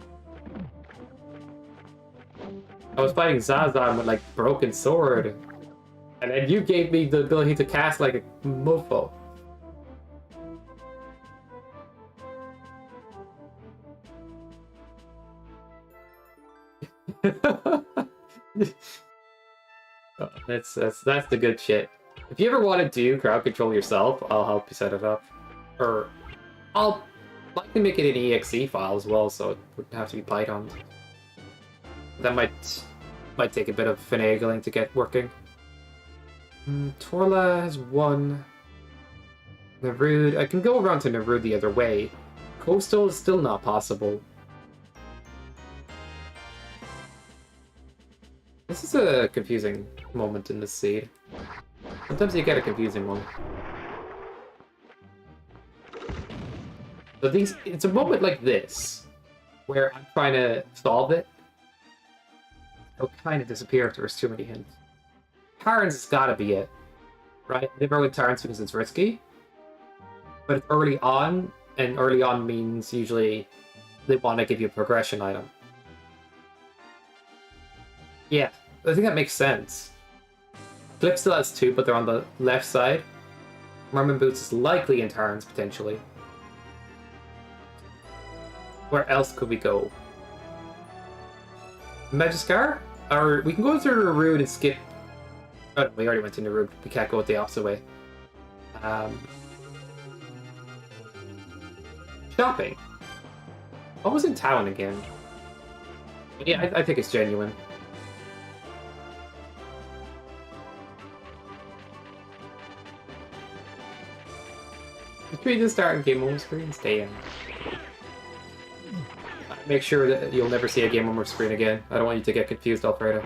I was fighting Zazan with like broken sword, and then you gave me the ability to cast like a mofo. That's the good shit. If you ever want to do crowd control yourself, I'll help you set it up, or I'll likely make it an exe file as well, so it wouldn't have to be Python. That might take a bit of finagling to get working. Torla has won. Narud, I can go around to Narud the other way. Coastal is still not possible. This is a confusing moment in this seed. Sometimes you get a confusing one. But it's a moment like this, where I'm trying to solve it. It'll kind of disappear if there's too many hints. Tarns has gotta be it, right? I never win Tarns because it's risky. But it's early on, and early on means usually they want to give you a progression item. Yeah, I think that makes sense. Flip still has 2, but they're on the left side. Merman Boots is likely in Tarns, potentially. Where else could we go? Magiskar? Or we can go through Narud and skip... Oh, we already went to Narud. We can't go the opposite way. Shopping. What was in town again? Yeah, I think it's genuine. Between the start and game over screen, stay in. Make sure that you'll never see a game over screen again. I don't want you to get confused, Alfredo.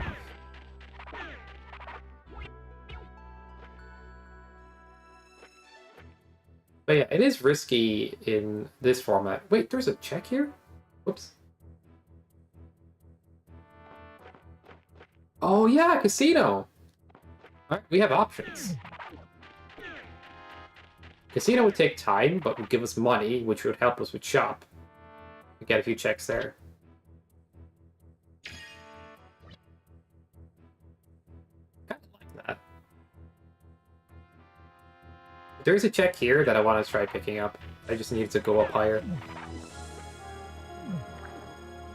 But yeah, it is risky in this format. Wait, there's a check here? Whoops. Oh yeah, casino! Alright, we have options. Casino would take time, but would give us money, which would help us with shop. We get a few checks there. Kind of like that. There's a check here that I want to try picking up. I just need to go up higher.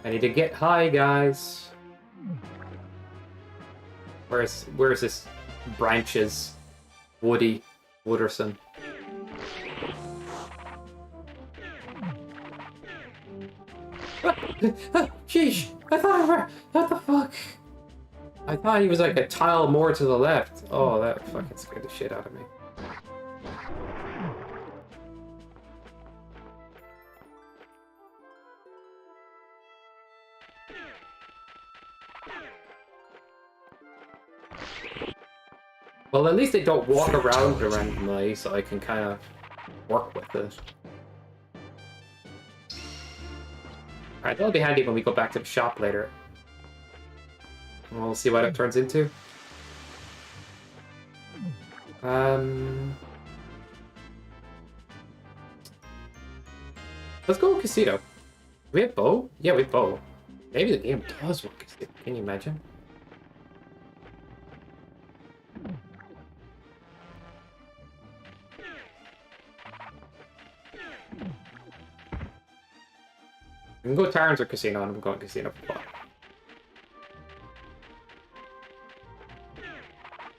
I need to get high, guys. Where's this branches? Woody Wooderson. Sheesh! I thought what the fuck? I thought he was like a tile more to the left. Oh, that fucking scared the shit out of me. Well, at least they don't walk around randomly, so I can kind of work with it. Alright, that'll be handy when we go back to the shop later. We'll see what it turns into. Let's go casino. Do we have bow? Yeah, we have bow. Maybe the game does work casino. Can you imagine? We can go Tarns or casino, and I'm going casino for fun.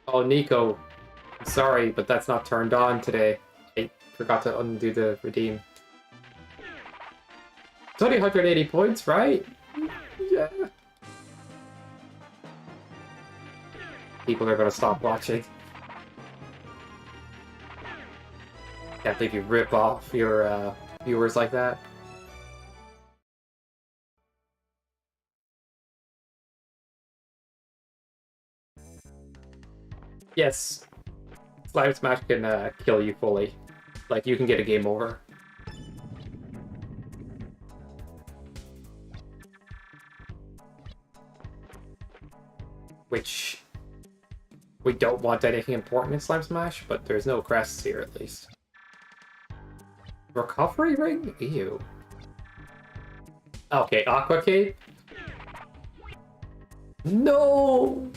Oh, Nico. I'm sorry, but that's not turned on today. I forgot to undo the redeem. It's only 180 points, right? Yeah. People are gonna stop watching. Can't believe you rip off your viewers like that. Yes, Slime Smash can kill you fully. Like, you can get a game over. which we don't want anything important in Slime Smash, but there's no crests here at least. Recovery ring? Ew. Okay, Aqua Cape. No!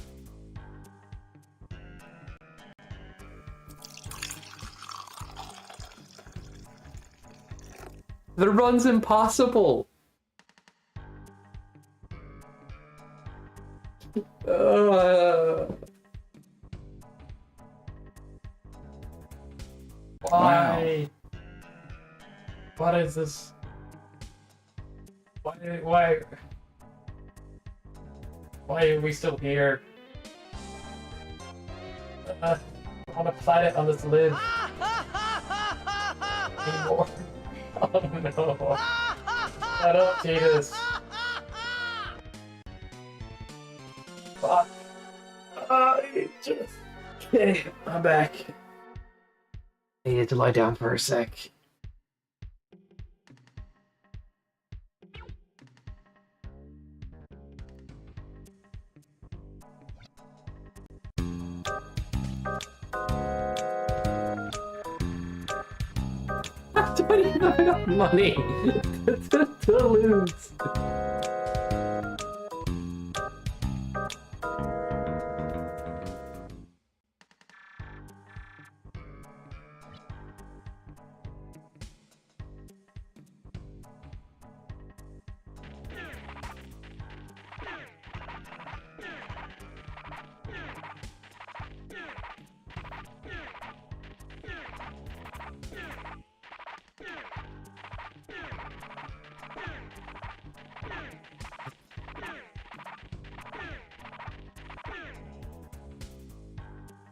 The run's impossible! Why? What is this? Why are we still here? I want a planet on this live. Anymore. Oh no. I don't see this. Fuck. Okay, I'm back. I needed to lie down for a sec. I don't even have enough money to lose.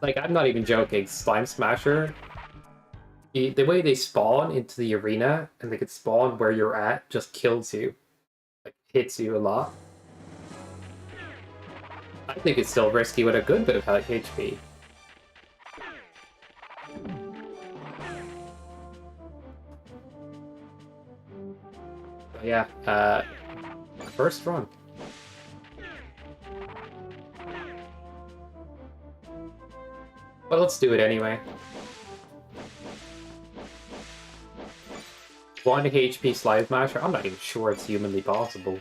Like, I'm not even joking. Slime Smasher, the way they spawn into the arena and they can spawn where you're at just kills you. Like, hits you a lot. I think it's still risky with a good bit of HP. But yeah, first run. But let's do it anyway. 1 HP Slime Smasher? I'm not even sure it's humanly possible.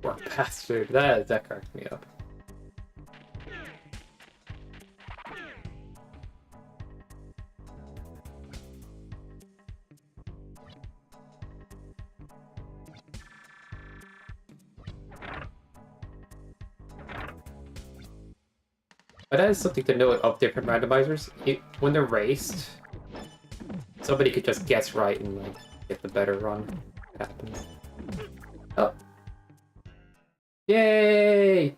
Work bastard. That cracked me up. But that is something to note of different randomizers. When they're raced, somebody could just guess right and like get the better run. It happens. Oh. Yay!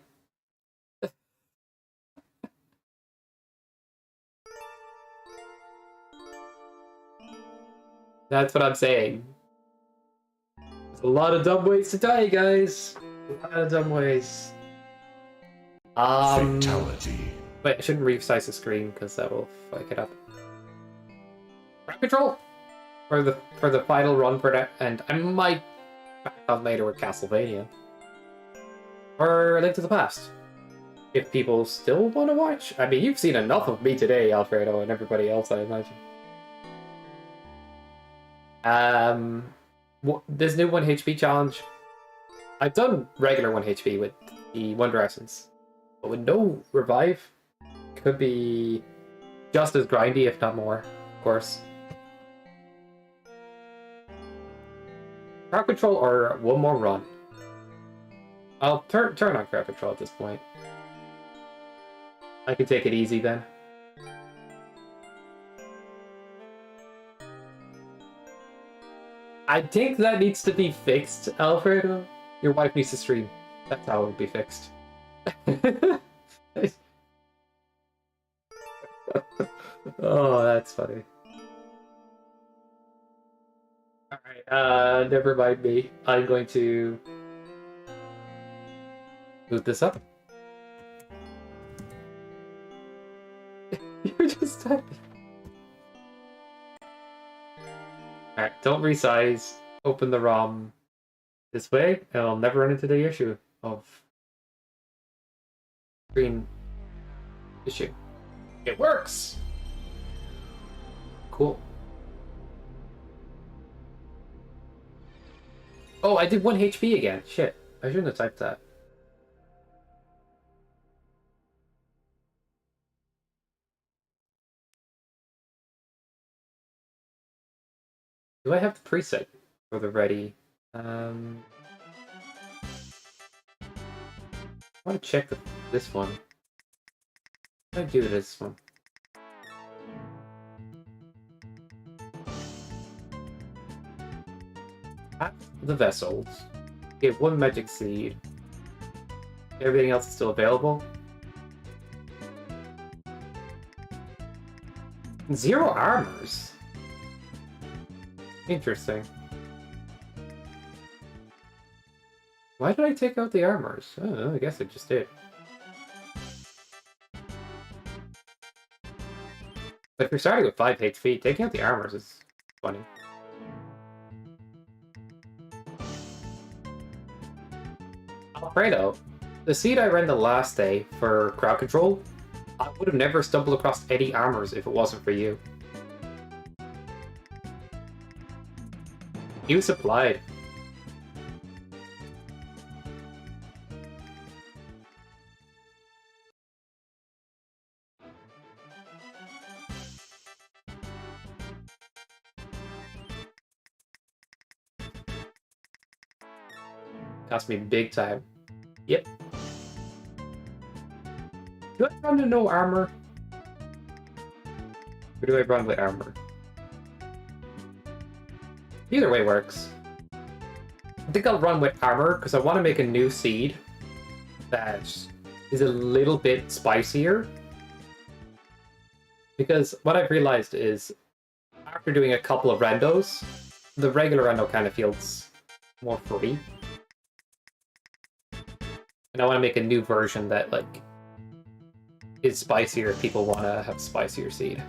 That's what I'm saying. There's a lot of dumb ways to die, guys. A lot of dumb ways. Fatality. Wait, I shouldn't resize the screen because that will fuck it up. Crowd control for the final run for that, and I might back on later with Castlevania or Link to the Past. If people still want to watch, I mean, you've seen enough of me today, Alfredo, and everybody else, I imagine. This new 1 HP challenge. I've done regular 1 HP with the Wonder Essence, but with no revive, could be just as grindy, if not more, of course. Crowd control or one more run. I'll turn on crowd control at this point. I can take it easy then. I think that needs to be fixed, Alfredo. Your wife needs to stream. That's how it would be fixed. Oh, that's funny. Alright, never mind me. I'm going to boot this up. You're just typing. Alright, don't resize. Open the ROM this way, and I'll never run into the issue of screen issue. It works! Cool. Oh, I did 1 HP again. Shit. I shouldn't have typed that. Do I have the preset for the ready? I want to check this one. How do I do this one? Half the vessels. Get 1 magic seed. Everything else is still available. 0 armors. Interesting. Why did I take out the armors? I don't know, I guess I just did. But if you're starting with 5 HP, taking out the armors is funny. Alfredo, the seed I ran the last day for crowd control, I would have never stumbled across any armors if it wasn't for you. He was supplied. Cost me big time. Yep. Do I run to no armor? Or do I run with armor? Either way works. I think I'll run with armor because I want to make a new seed that is a little bit spicier. Because what I've realized is after doing a couple of randos, the regular rando kind of feels more free. And I want to make a new version that like is spicier if people want to have spicier seed.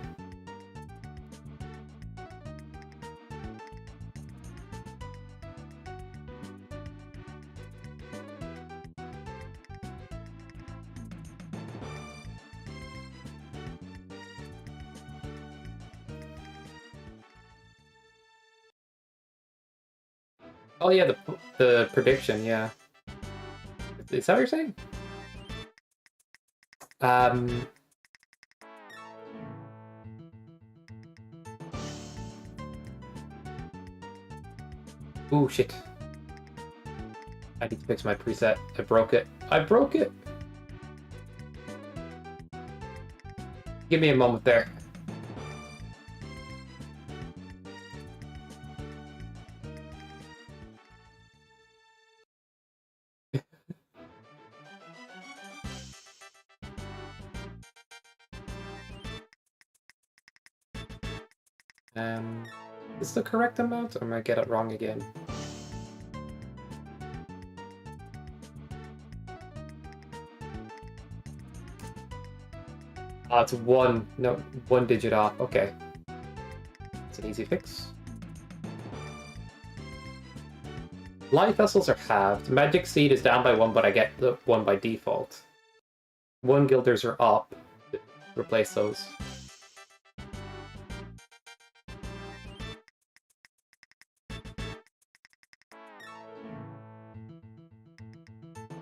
Oh yeah, the prediction, yeah. Is that what you're saying? Ooh, shit. I need to fix my preset. I broke it. I broke it! Give me a moment there. Is the correct amount, or am I get it wrong again? Ah, it's 1. No, 1 digit off. Okay. It's an easy fix. Life vessels are halved. Magic seed is down by 1, but I get the 1 by default. 1 guilders are up. Replace those.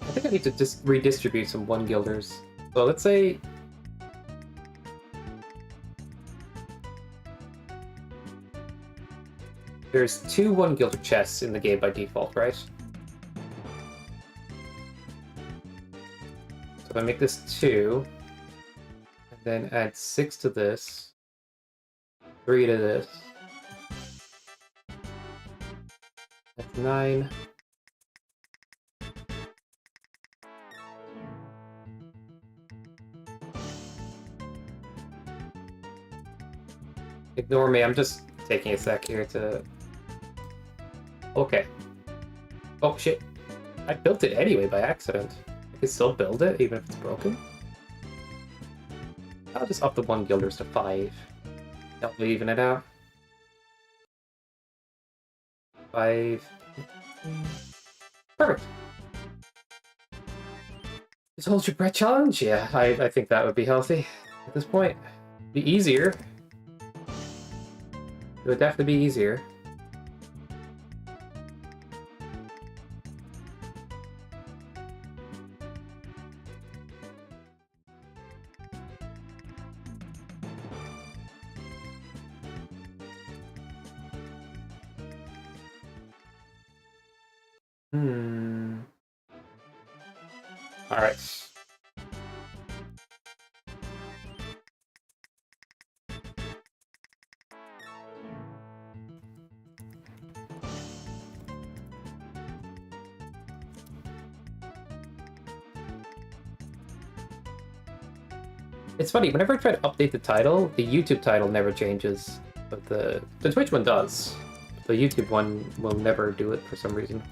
I think I need to just redistribute some 1 guilders. So let's say there's 2 1 guilder chests in the game by default, right? So if I make this 2, and then add 6 to this, 3 to this, that's 9. Ignore me, I'm just taking a sec here to... Okay. Oh, shit. I built it anyway by accident. I can still build it, even if it's broken. I'll just up the 1 guilders to 5. That'll even it out. 5. Perfect. Just hold your breath challenge? Yeah, I think that would be healthy at this point. Be easier. It would definitely be easier. Alright. It's funny, whenever I try to update the title, the YouTube title never changes. But the Twitch one does. The YouTube one will never do it for some reason.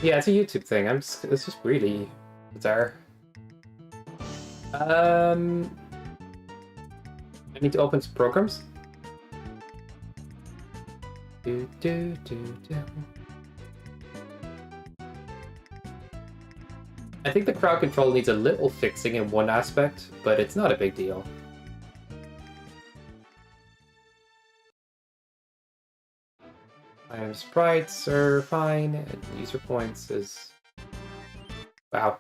Yeah, it's a YouTube thing. It's just really bizarre. I need to open some programs. Do, do, do, do. I think the crowd control needs a little fixing in one aspect, but it's not a big deal. Sprites are fine, and user points is... Wow.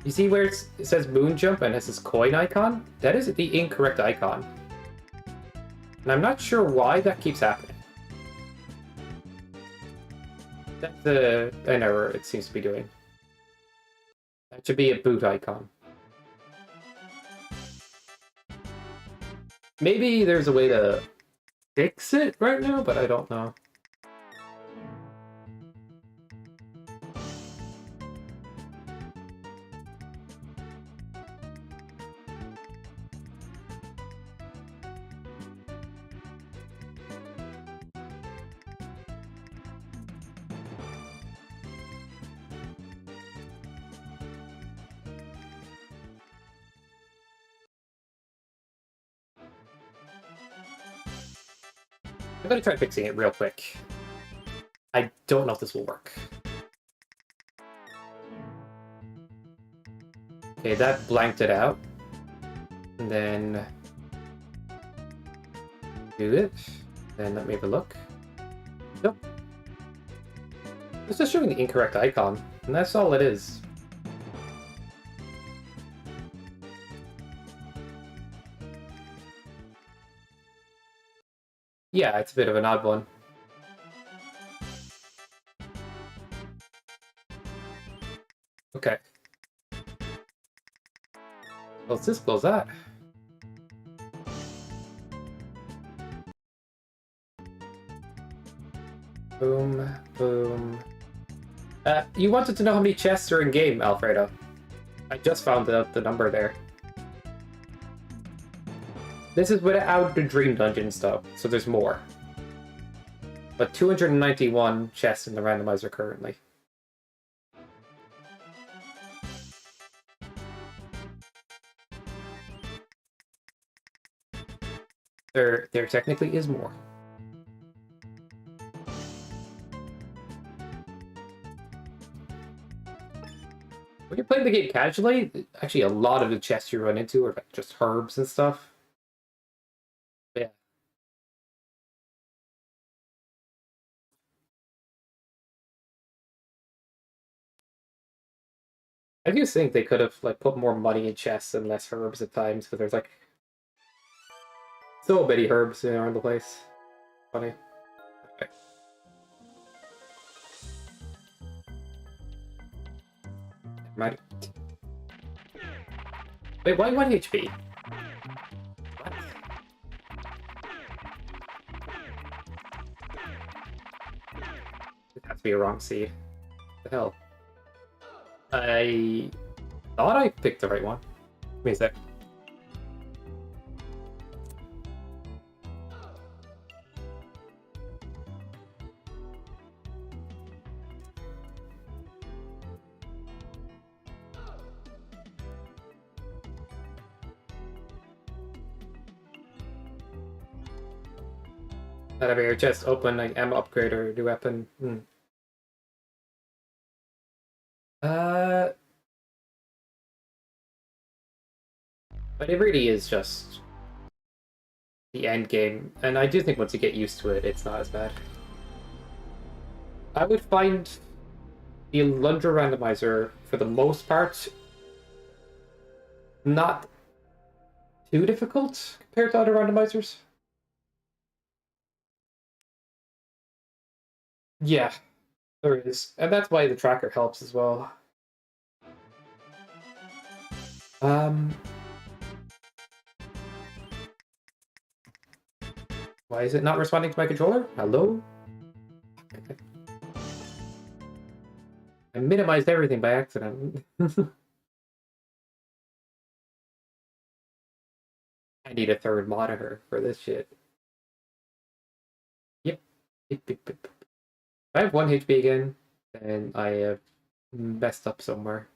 You see where it says moon jump and has this coin icon? That is the incorrect icon. And I'm not sure why that keeps happening. That's an error it seems to be doing. That should be a boot icon. Maybe there's a way to fix it right now, but I don't know. I'm gonna try fixing it real quick. I don't know if this will work. Okay, that blanked it out. And then... do it. Then let me have a look. Nope. It's just showing the incorrect icon, and that's all it is. Yeah, it's a bit of an odd one. Okay. Well, let's just close that. Boom, boom. You wanted to know how many chests are in game, Alfredo. I just found out the number there. This is without the Dream Dungeon stuff, so there's more. But 291 chests in the randomizer currently. There technically is more. When you're playing the game casually, actually a lot of the chests you run into are like just herbs and stuff. Yeah. I do think they could have like put more money in chests and less herbs at times, but there's like so many herbs around the place. Funny. Okay. Right. Wait, why 1 HP? What? It has to be a wrong seed. What the hell? I thought I picked the right one. Give me a sec. Out of your chest, open like ammo upgrade or new weapon. But it really is just the end game, and I do think once you get used to it, it's not as bad. I would find the Alundra randomizer, for the most part, not too difficult compared to other randomizers. Yeah, there is, and that's why the tracker helps as well. Why is it not responding to my controller? Hello? I minimized everything by accident. I need a third monitor for this shit. Yep. If I have 1 HP again, then I have messed up somewhere.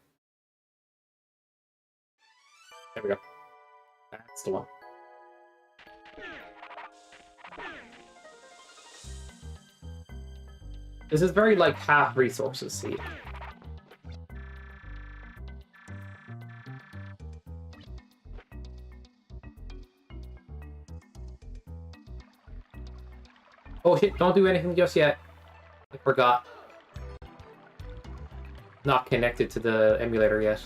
There we go. That's the one. This is very like half resources, see. Oh shit, don't do anything just yet. I forgot. Not connected to the emulator yet.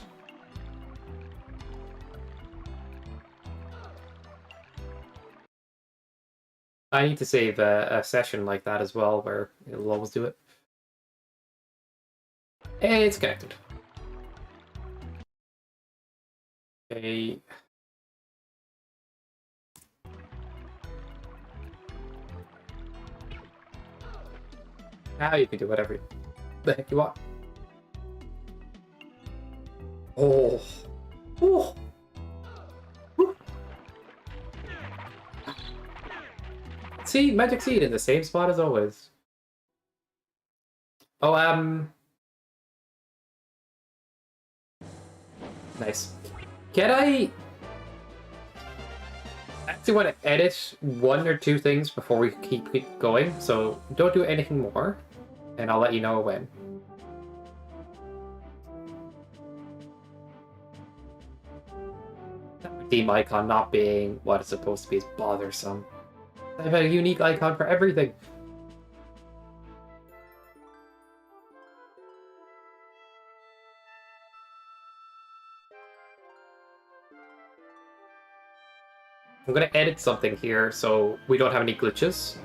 I need to save a session like that as well, where it'll always do it. Hey, it's connected. Okay. Now you can do whatever the heck you want. Oh. Oh. See, magic seed in the same spot as always. Oh, nice. Can I actually want to edit 1 or 2 things before we keep going? So don't do anything more, and I'll let you know when. Team icon not being what it's supposed to be is bothersome. I have a unique icon for everything. I'm gonna edit something here so we don't have any glitches.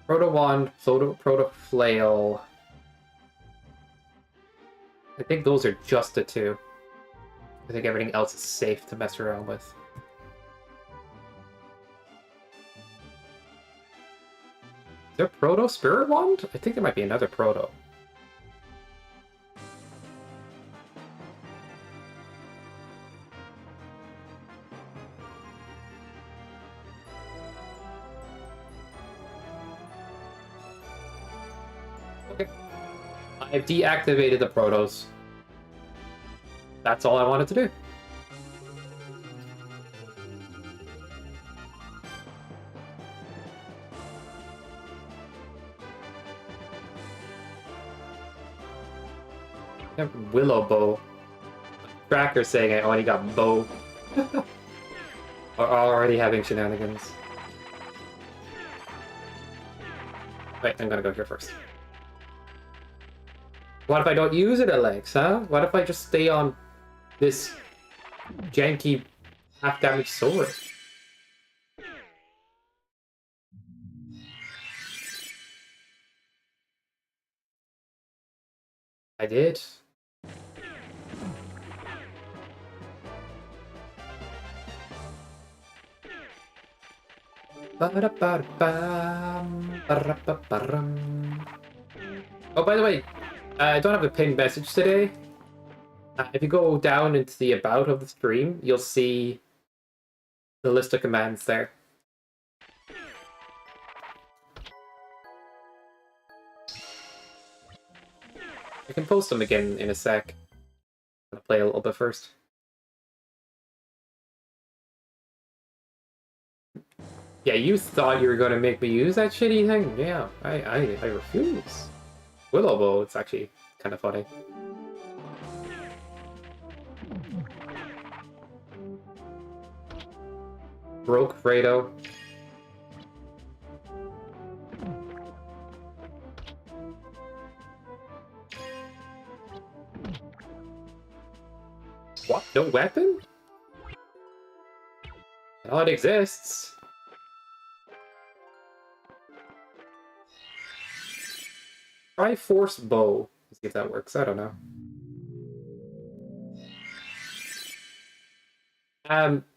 Proto Wand, Proto Flail. I think those are just the 2. I think everything else is safe to mess around with. Is there Proto Spirit Wand? I think there might be another Proto. Okay. I've deactivated the Protos. That's all I wanted to do. Yeah, Willow Bow. Tracker saying I already got bow. Or already having shenanigans. Wait, I'm gonna go here first. What if I don't use it, Alex, huh? What if I just stay on this janky half-damage sword? I did. Oh, by the way, I don't have a pinned message today. If you go down into the about of the stream, you'll see the list of commands there. I can post them again in a sec. I'm gonna play a little bit first. Yeah, you thought you were gonna make me use that shitty thing? Yeah, I refuse. Willow Bow, it's actually kind of funny. Broke Fredo. What? No weapon? Oh, it exists. Try Force Bow. Let's see if that works. I don't know.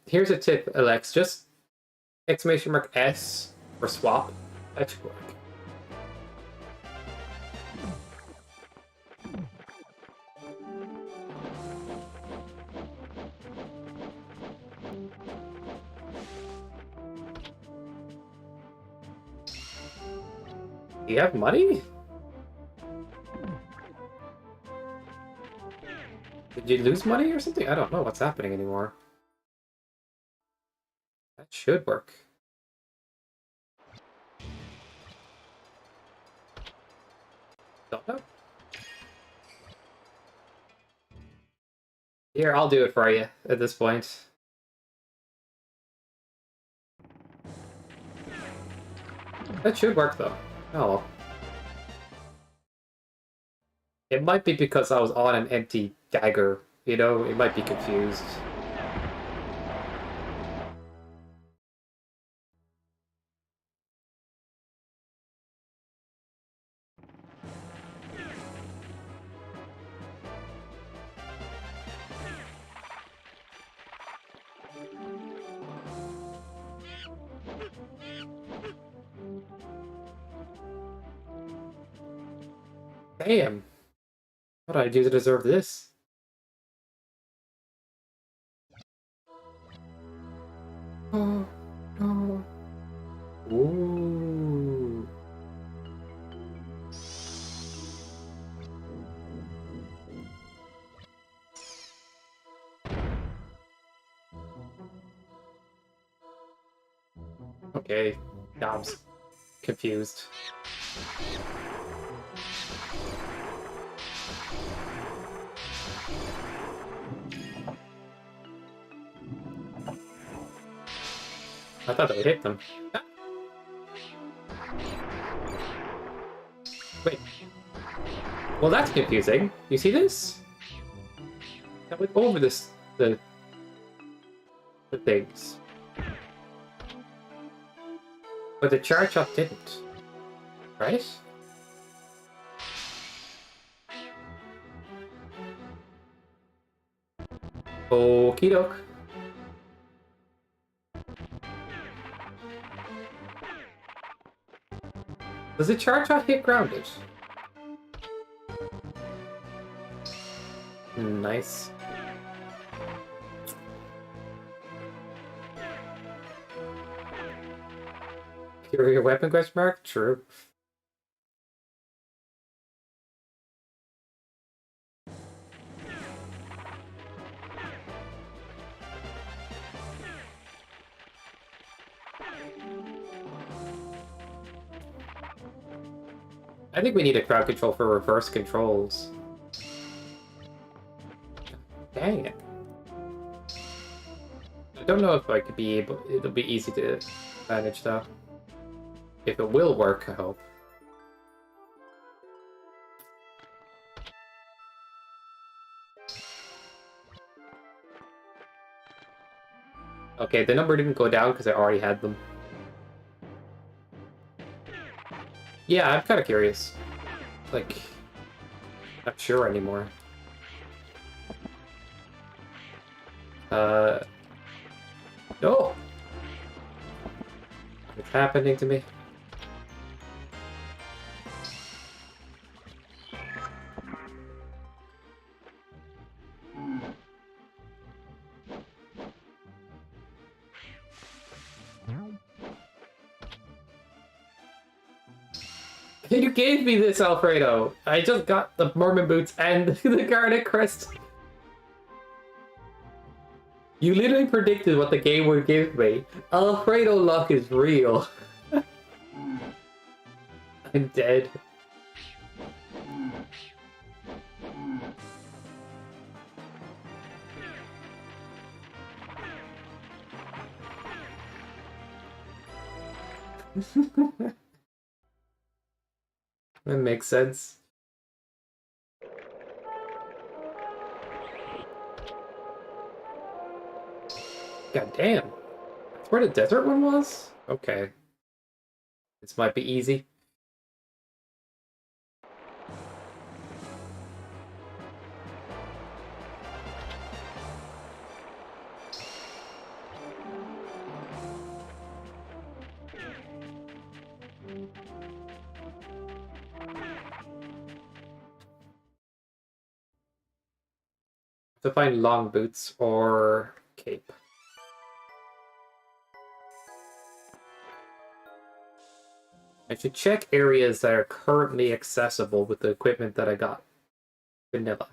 Here's a tip, Alex. Just exclamation mark S for swap. That should work. Do you have money? Did you lose money or something? I don't know what's happening anymore. That should work. Don't know. Here, I'll do it for you at this point. That should work though. Oh well. It might be because I was on an empty dagger, you know? It might be confused. Damn. What did I do to deserve this? Oh, no. Ooh. Okay, now I'm confused. I thought that would hit them. Ah. Wait. Well, that's confusing. You see this? That went over this the things. But the charge up didn't. Right? Okie doke. Does the charge shot hit grounded? Nice. Your weapon question mark? True. I think we need a crowd control for reverse controls. Dang it. I don't know if I could be able... It'll be easy to manage, though. If it will work, I hope. Okay, the number didn't go down because I already had them. Yeah, I'm kind of curious. Like, not sure anymore. No! What's happening to me? You gave me this, Alfredo! I just got the Mormon boots and the Garnet Crest. You literally predicted what the game would give me. Alfredo luck is real. I'm dead. That makes sense. God damn. That's where the desert one was? Okay. This might be easy. To find long boots or cape. I should check areas that are currently accessible with the equipment that I got. Vanilla.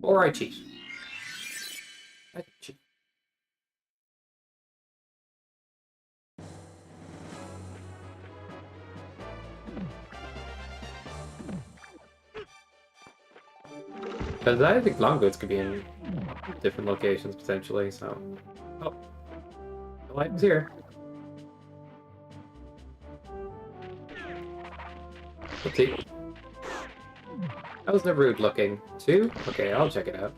Or I cheat. I cheat. Because I think long boots could be in different locations potentially, so... Oh. No items here. Let's see. How's the route looking? 2? Okay, I'll check it out.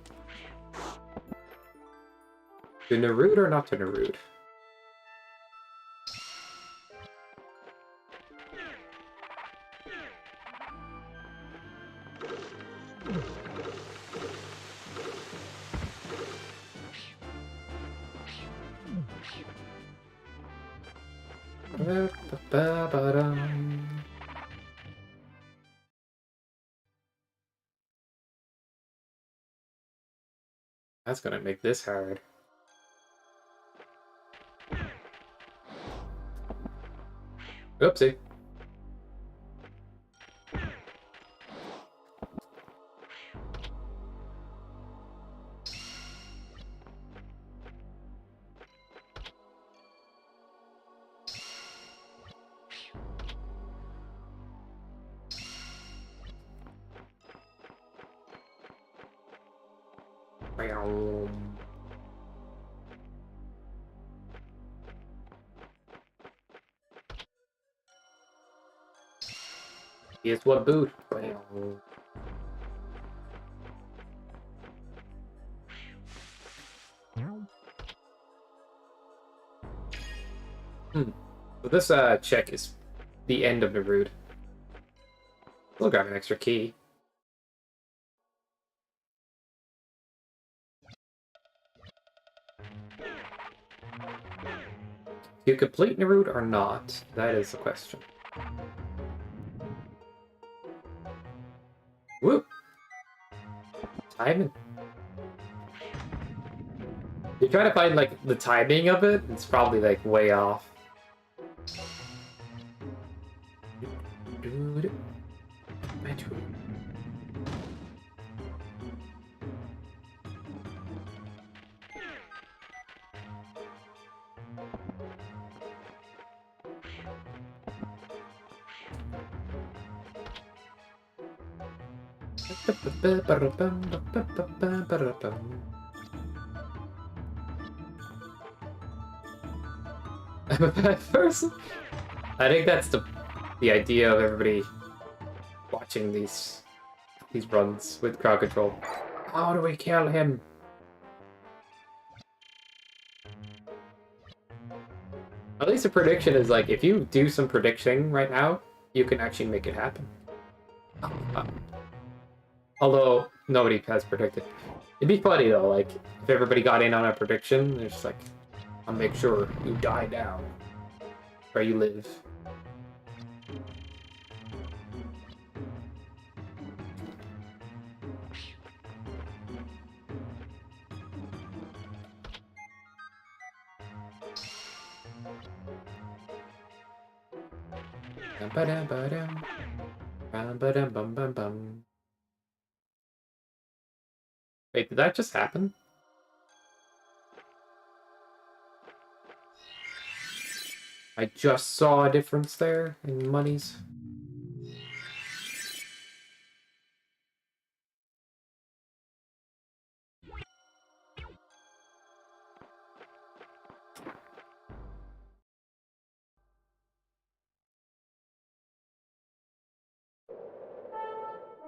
To Narude or not to Narude? That's gonna make this hard. Oopsie. Guess what boot? So this check is the end of the route. Still got an extra key. Do you complete the route or not? That is the question. Whoop! Timing. You're trying to find like the timing of it, it's probably like way off. I'm a bad person. I think that's the idea of everybody watching these runs with crowd control. How do we kill him? At least the prediction is like, if you do some predicting right now, you can actually make it happen. Although nobody has predicted. It'd be funny though, like if everybody got in on a prediction, it's just like, I'll make sure you die down where you live. Wait, did that just happen? I just saw a difference there in monies.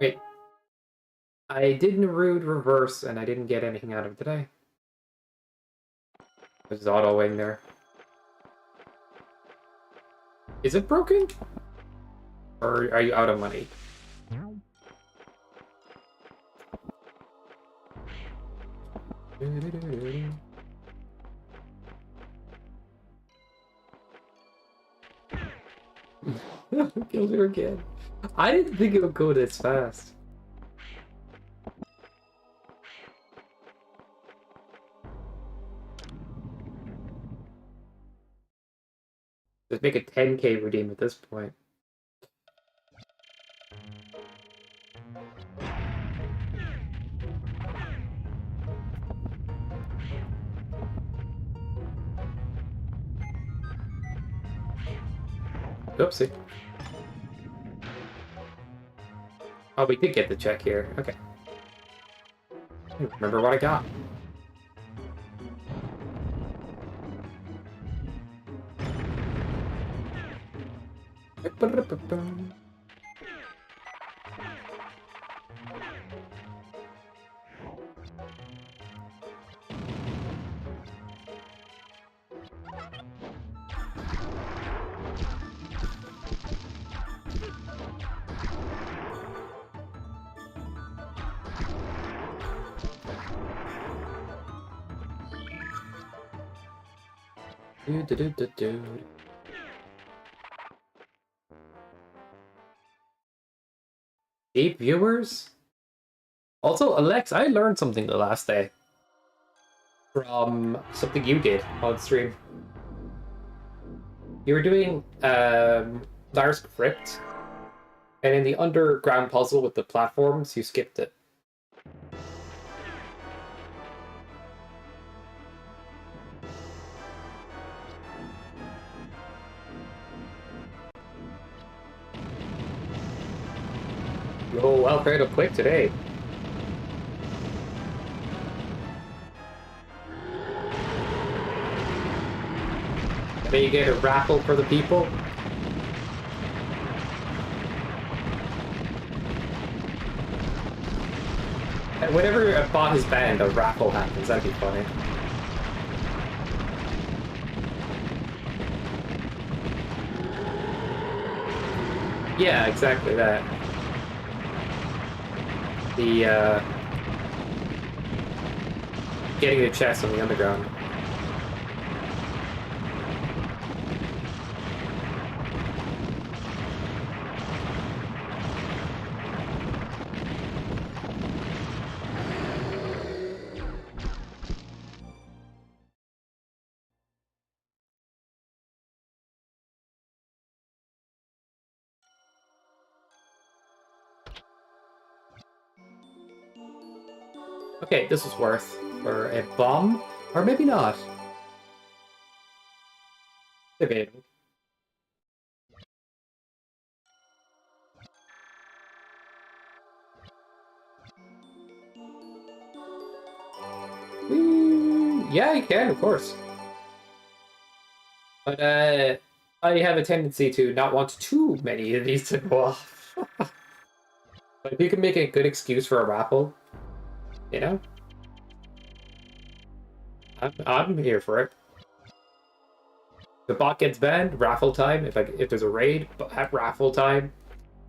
Wait. I did Narude reverse and I didn't get anything out of it today. There's autoing there. Is it broken? Or are you out of money? Killed her again. I didn't think it would go this fast. Just make a 10k redeem at this point. Oopsie. Oh, we did get the check here. Okay. I don't remember what I got. Eight viewers? Also, Alex, I learned something the last day from something you did on stream. You were doing Lars Crypt, and in the underground puzzle with the platforms, you skipped it. Yo, Alfredo, quick today. Then you get a raffle for the people. And whenever I bought his band, a raffle happens. That'd be funny. Yeah, exactly that. The, getting the chest on the underground. Okay, this is worth for a bomb, or maybe not. Debating. Yeah, you can, of course. But I have a tendency to not want too many of these to go off. But if you can make a good excuse for a raffle, you know, I'm here for it. The bot gets banned, raffle time. If there's a raid, at raffle time.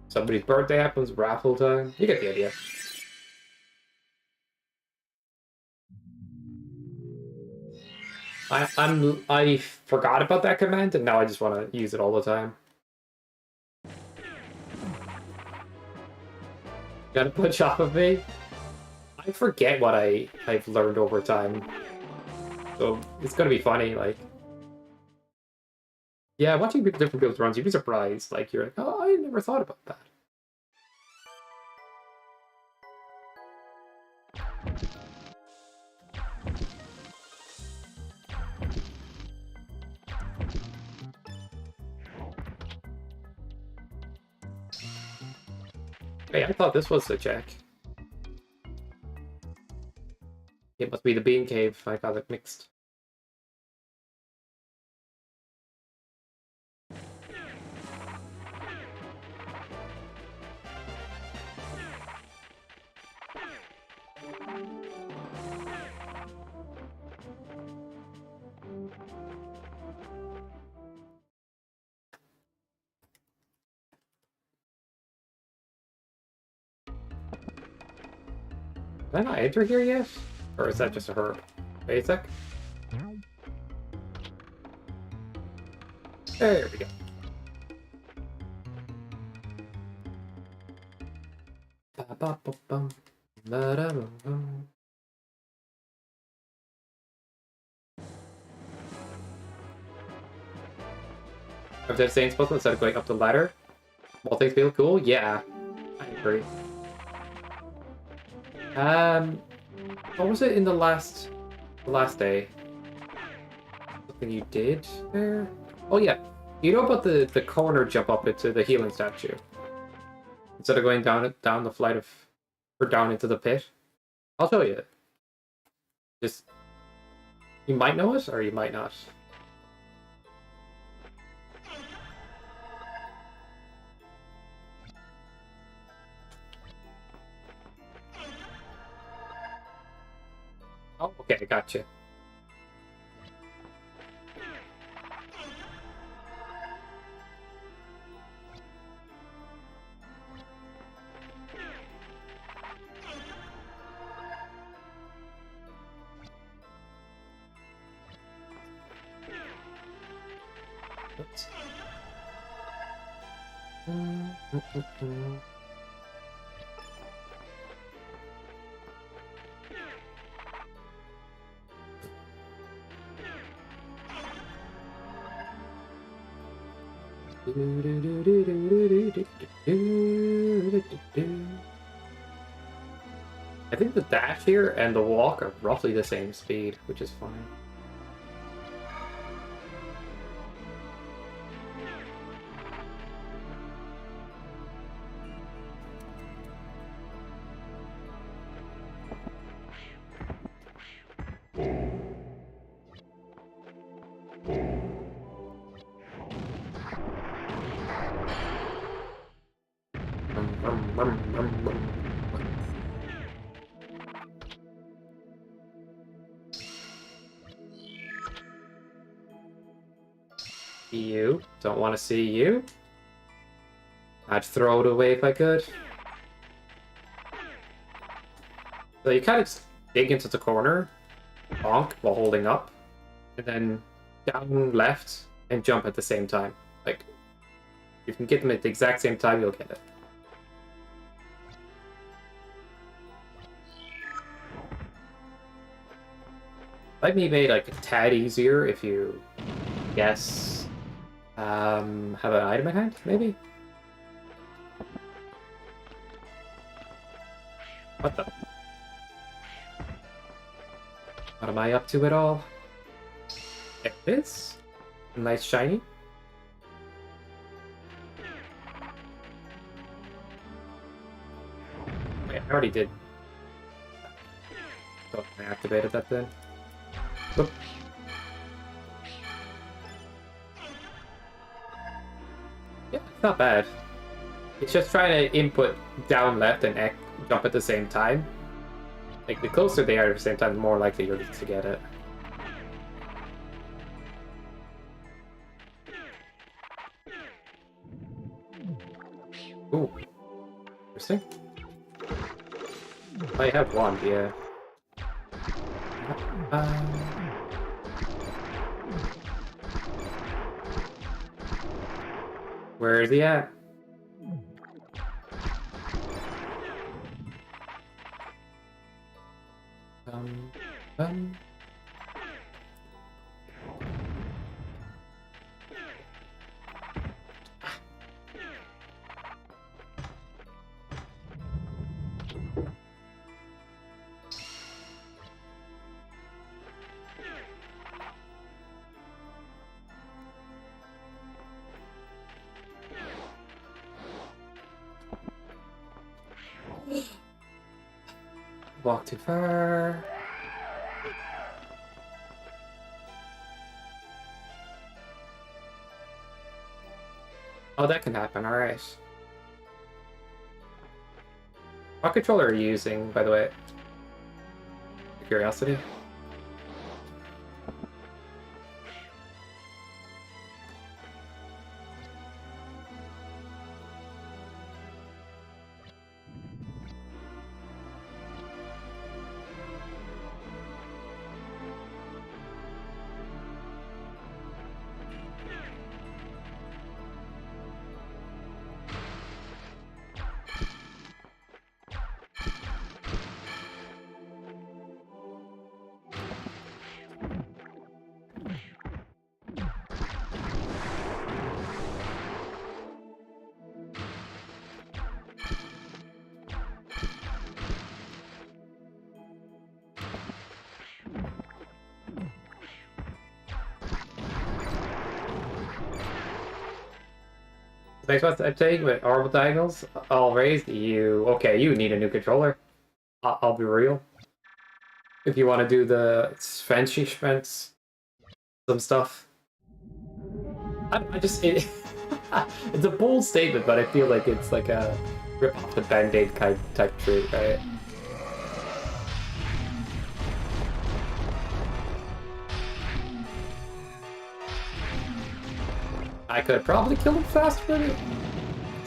Somebody's birthday happens, raffle time. You get the idea. I forgot about that command, and now I just want to use it all the time. Gotta punch off of me. I forget what I've learned over time, so it's gonna be funny. Like, yeah, watching different people's runs, you'd be surprised. Like, you're like, oh, I never thought about that. Hey, I thought this was the check. It must be the bean cave. I got it mixed. Did I not enter here yet? Or is that just a herb? Wait a sec. There we go. Ba-ba-ba-bum. Da-da-bum-bum. If they're saying supposed instead of going up the ladder, will things feel cool? Yeah, I agree. What was it in the last day? Something you did there? Oh yeah, you know about the corner jump up into the healing statue instead of going down the flight of or down into the pit. I'll show you. Just you might know it or you might not. Oh, okay, I gotcha. Oops. I think the dash here and the walk are roughly the same speed, which is fine. You don't want to see you. I'd throw it away if I could. So you kind of just dig into the corner, bonk while holding up, and then down left and jump at the same time. Like, if you can get them at the exact same time, you'll get it. Might be made like a tad easier if you guess. Have an item at hand, maybe? What the? What am I up to at all? It is. Nice shiny. Wait, I already did. So I activated that then. Oop. Yeah, it's not bad. It's just trying to input down left and X jump at the same time. Like, the closer they are at the same time, the more likely you're to get it. Ooh. Interesting. I have one, yeah. Where is he at? Um. Walk too far. Oh, that can happen, alright. What controller are you using, by the way? Curiosity? Next one I'm saying with orbital diagonals, all raised, you need a new controller. I'll be real. If you want to do the fancy schments, some stuff. It's a bold statement, but I feel like it's like a rip off the Band-Aid kind type trait, right? I could probably kill him faster with it.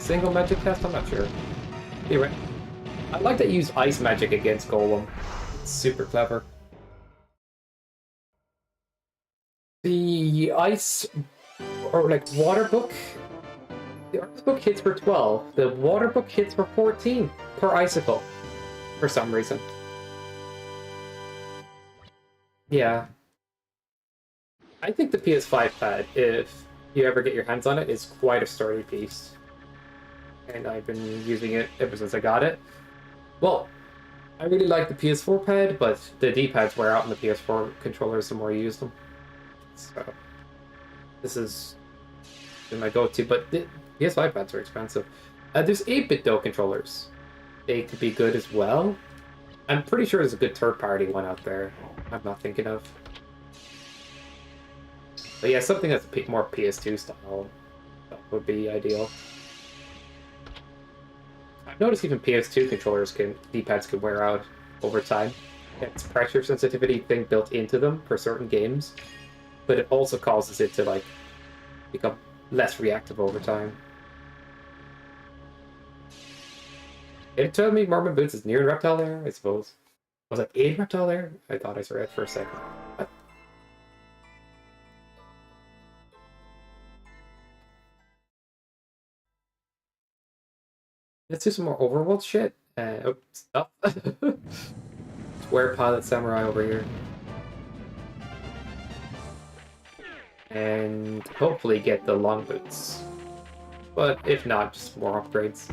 Single magic test, I'm not sure. You're right. I like that you use ice magic against Golem. It's super clever. The ice, or like water book, the ice book hits for 12. The water book hits for 14 per icicle, for some reason. Yeah. I think the PS5 pad, if you ever get your hands on it, is quite a sturdy piece. And I've been using it ever since I got it. Well, I really like the PS4 pad, but the D-pads wear out on the PS4 controllers the more you use them. So, this is my go-to, but the PS5 pads are expensive. There's 8-bit though controllers. They could be good as well. I'm pretty sure there's a good third-party one out there I'm not thinking of. But yeah, something that's more PS2 style that would be ideal. I've noticed even PS2 controllers D-pads can wear out over time. It's pressure sensitivity thing built into them for certain games, but it also causes it to like become less reactive over time. It told me Mormon Boots is near Reptile Lair, I suppose. Was it in Reptile Lair? I thought I saw it for a second. Let's do some more overworld shit. Stop. Square Pilot Samurai over here. And hopefully get the long boots. But if not, just more upgrades.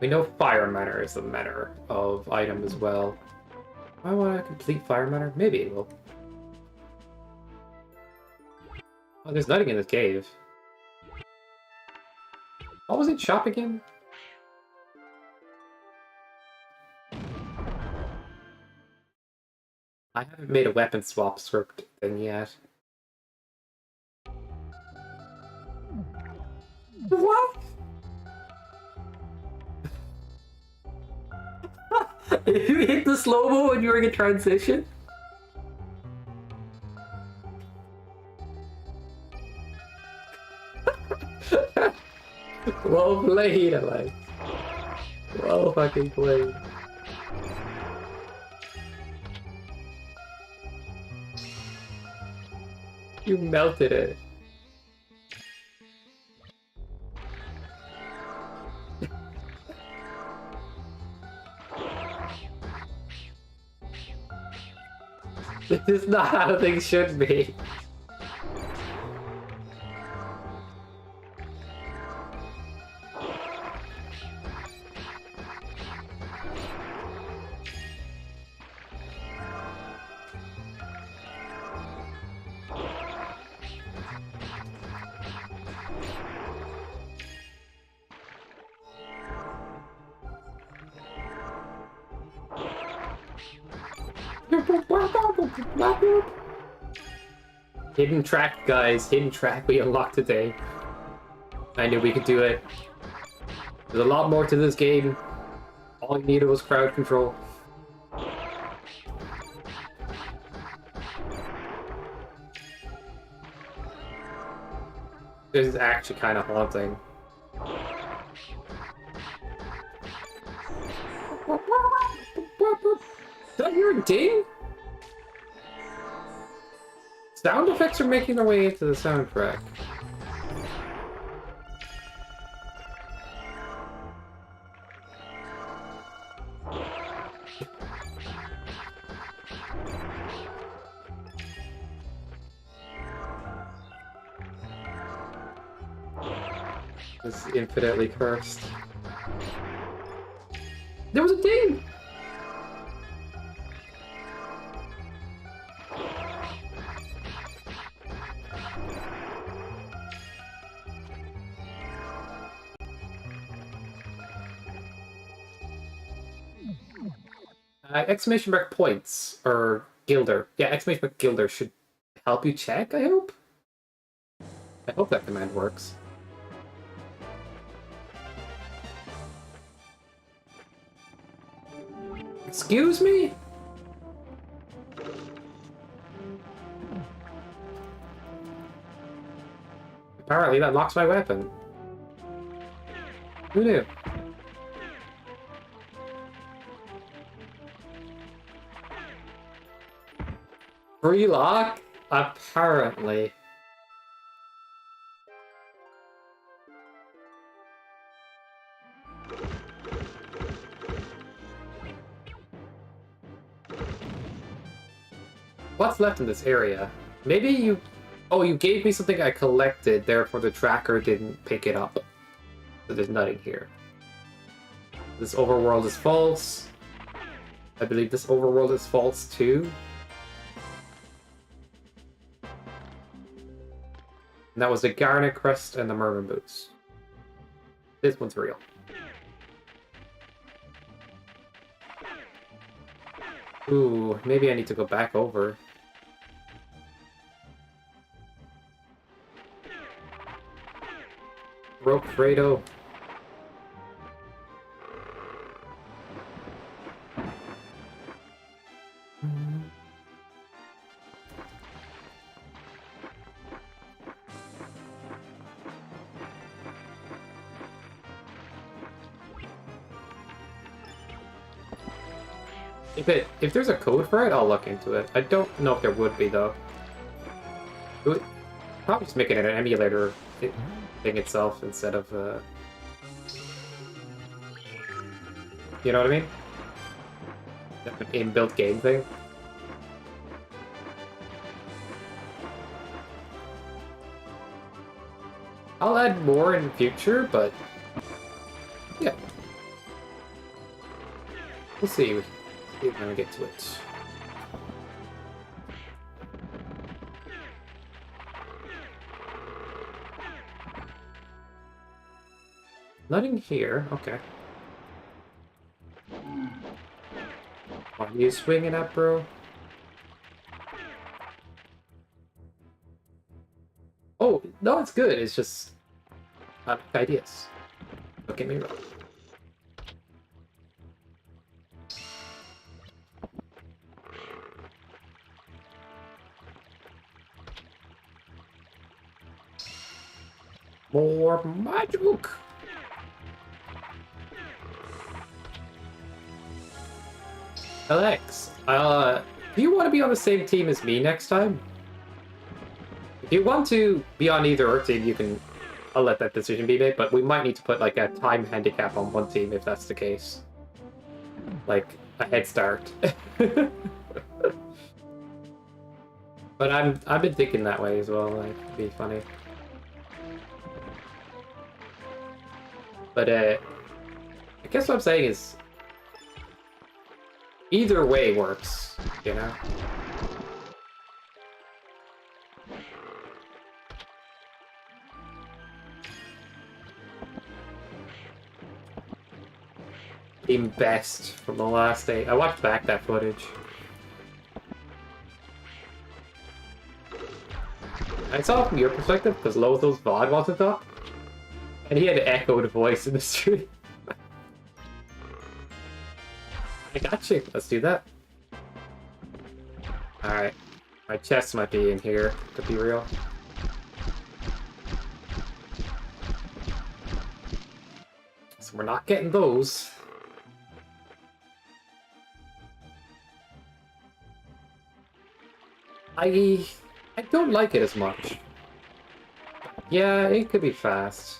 We know Fire Manor is the manor of item as well. I want to complete Fire Manor? Maybe it will. Oh, there's nothing in this cave. What was it? Shop again? I haven't made a weapon swap script thing yet. What? You hit the slow-mo when you were in transition? Well played, Alex. Well fucking played. You melted it. This is not how things should be. Hidden track, guys. Hidden track we unlocked today. I knew we could do it. There's a lot more to this game. All you needed was crowd control. This is actually kind of haunting. Did I hear a ding? Sound effects are making their way into the soundtrack. This is infinitely cursed. There was a ding! Exclamation mark points, or Gilder. Yeah, exclamation mark Gilder should help you check, I hope? I hope that command works. Excuse me? Apparently that locks my weapon. Who knew? Free lock? Apparently. What's left in this area? Maybe you... Oh, you gave me something I collected, therefore the tracker didn't pick it up. So there's nothing here. This overworld is false. I believe this overworld is false too. And that was the Garnet Crest and the Merman Boots. This one's real. Ooh, maybe I need to go back over. Broke Fredo. If there's a code for it, I'll look into it. I don't know if there would be though. It would probably just make it an emulator thing itself instead of you know what I mean? An inbuilt game thing. I'll add more in the future, but yeah. We'll see. We're gonna get to it. Nothing here. Okay. What are you swinging at, bro? Oh, no, it's good. It's just I like ideas. Don't get me wrong. More magic. Alex, do you want to be on the same team as me next time? If you want to be on either or team, you can. I'll let that decision be made, but we might need to put like a time handicap on one team if that's the case. Like a head start. But I've been thinking that way as well. Like, it'd be funny. But I guess what I'm saying is either way works, you know? Team best from the last day. I watched back that footage. I saw it from your perspective because Lotho's VOD wasn't up. And he had to echo the voice in the stream. I got you. Let's do that. Alright. My chest might be in here, to be real. So we're not getting those. I don't like it as much. Yeah, it could be fast.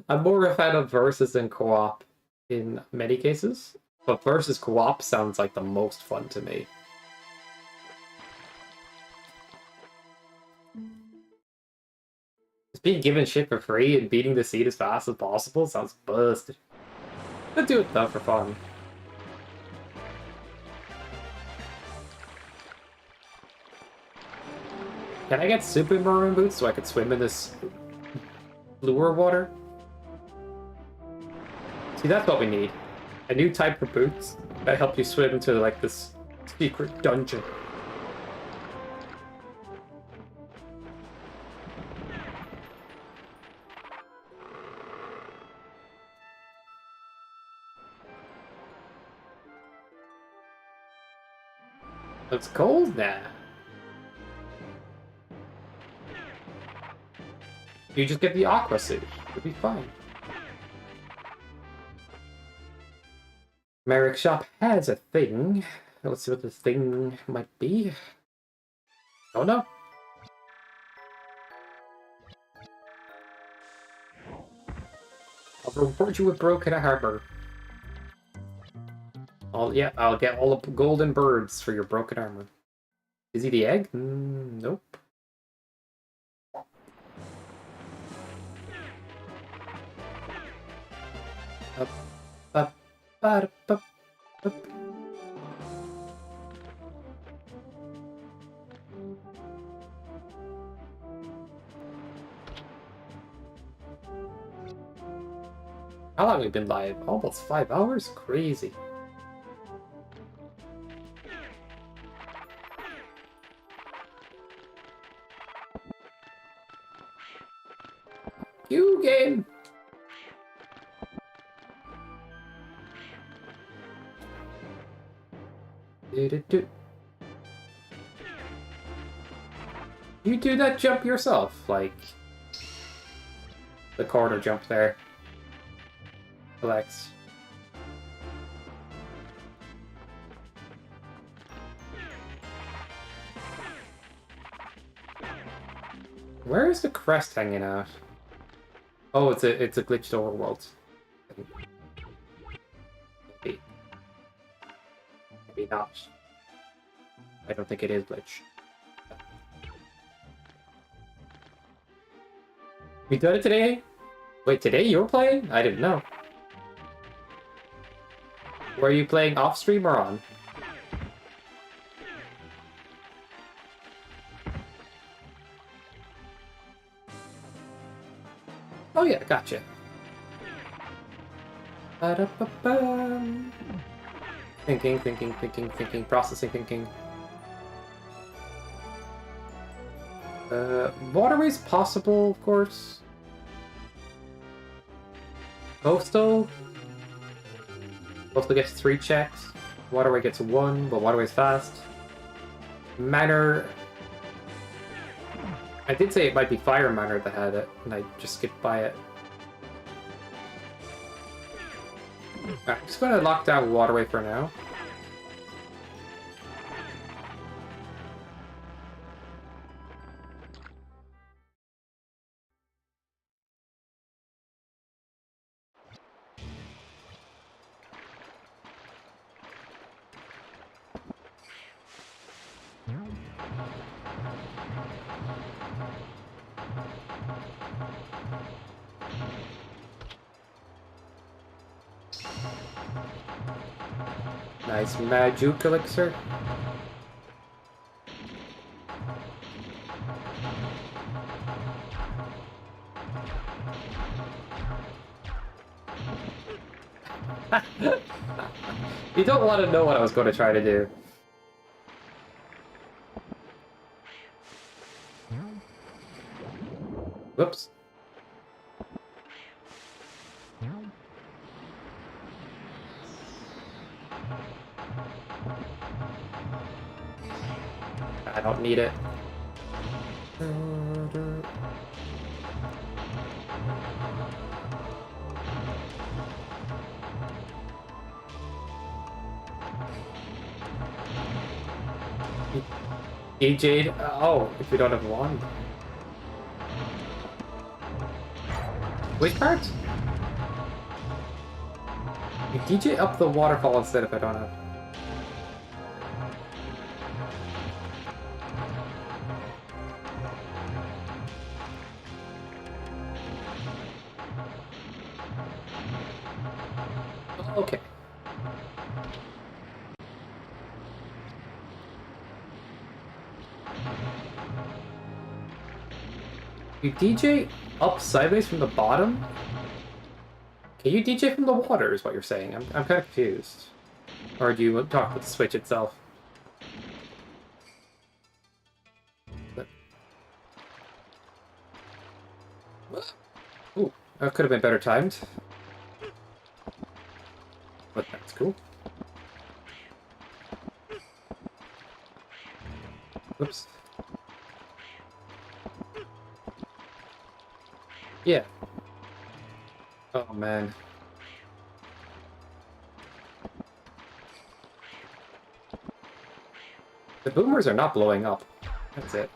I'm more a fan of versus than co-op in many cases, but versus co-op sounds like the most fun to me. Just being given shit for free and beating the seed as fast as possible sounds busted. I'll do it though for fun. Can I get super merman boots so I could swim in this bluer water? See, that's what we need. A new type of boots that help you swim into, like, this secret dungeon. It's cold now. You just get the aqua suit. It'll be fine. Merrick Shop has a thing. Let's see what this thing might be. Oh no. I'll reward you with broken armor. I'll get all the golden birds for your broken armor. Is he the egg? Nope. Up. How long have we been live? Almost 5 hours? Crazy. You game! You do that jump yourself, like the corner jump there. Relax. Where is the crest hanging out? Oh, it's a glitched overworld. Maybe not. I don't think it is glitch. We done it today? Wait, today you were playing? I didn't know. Were you playing off stream or on? Oh yeah, gotcha. Ba-da-ba-ba. Thinking, processing thinking. Waterway's possible, of course. Coastal. Coastal gets 3 checks. Waterway gets 1, but Waterway's fast. Manor. I did say it might be Fire Manor that had it, and I just skipped by it. Alright, I'm just gonna lock down Waterway for now. Nice Majuk Elixir. You don't want to know what I was going to try to do. Whoops. I don't need it. Jade. Oh, if we don't have one. Which part? You DJ up the waterfall instead if I don't have. Okay. You DJ up sideways from the bottom? Can you DJ from the water is what you're saying? I'm kind of confused. Or do you talk with the Switch itself? Ooh, that could have been better timed. But that's cool. Whoops. Yeah. Oh man. The boomers are not blowing up. That's it.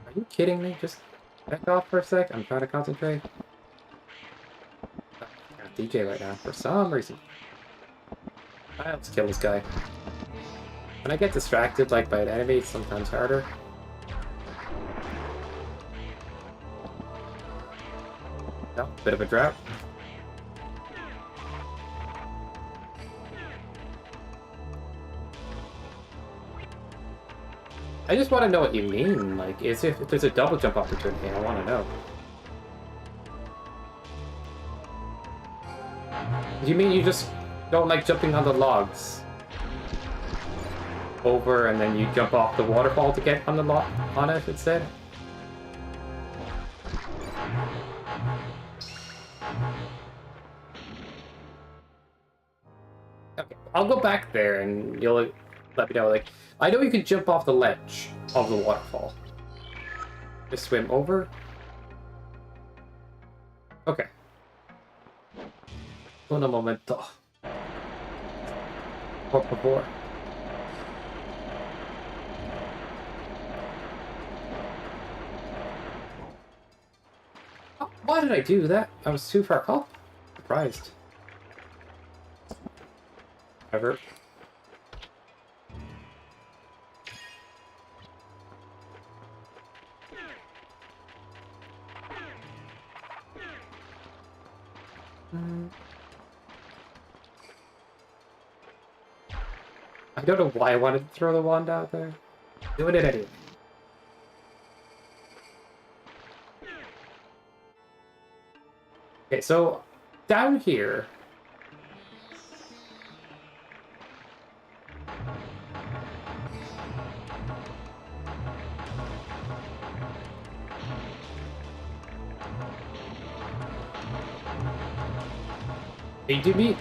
Are you kidding me? Just back off for a sec. I'm trying to concentrate. I can't DJ right now for some reason. Let's kill this guy. When I get distracted like by an enemy, it's sometimes harder. No, bit of a drought. I just want to know what you mean. Like, is if there's a double jump opportunity, I want to know. Do you mean you just don't like jumping on the logs? Over and then you jump off the waterfall to get on the on it instead? Okay, I'll go back there and you'll let me know. Like, I know you can jump off the ledge of the waterfall. Just swim over. Okay. Uno momento. Por favor. Oh, why did I do that? I was too far up. Surprised. Ever. I don't know why I wanted to throw the wand out there. Doing it anyway. Okay, so down here. ATB.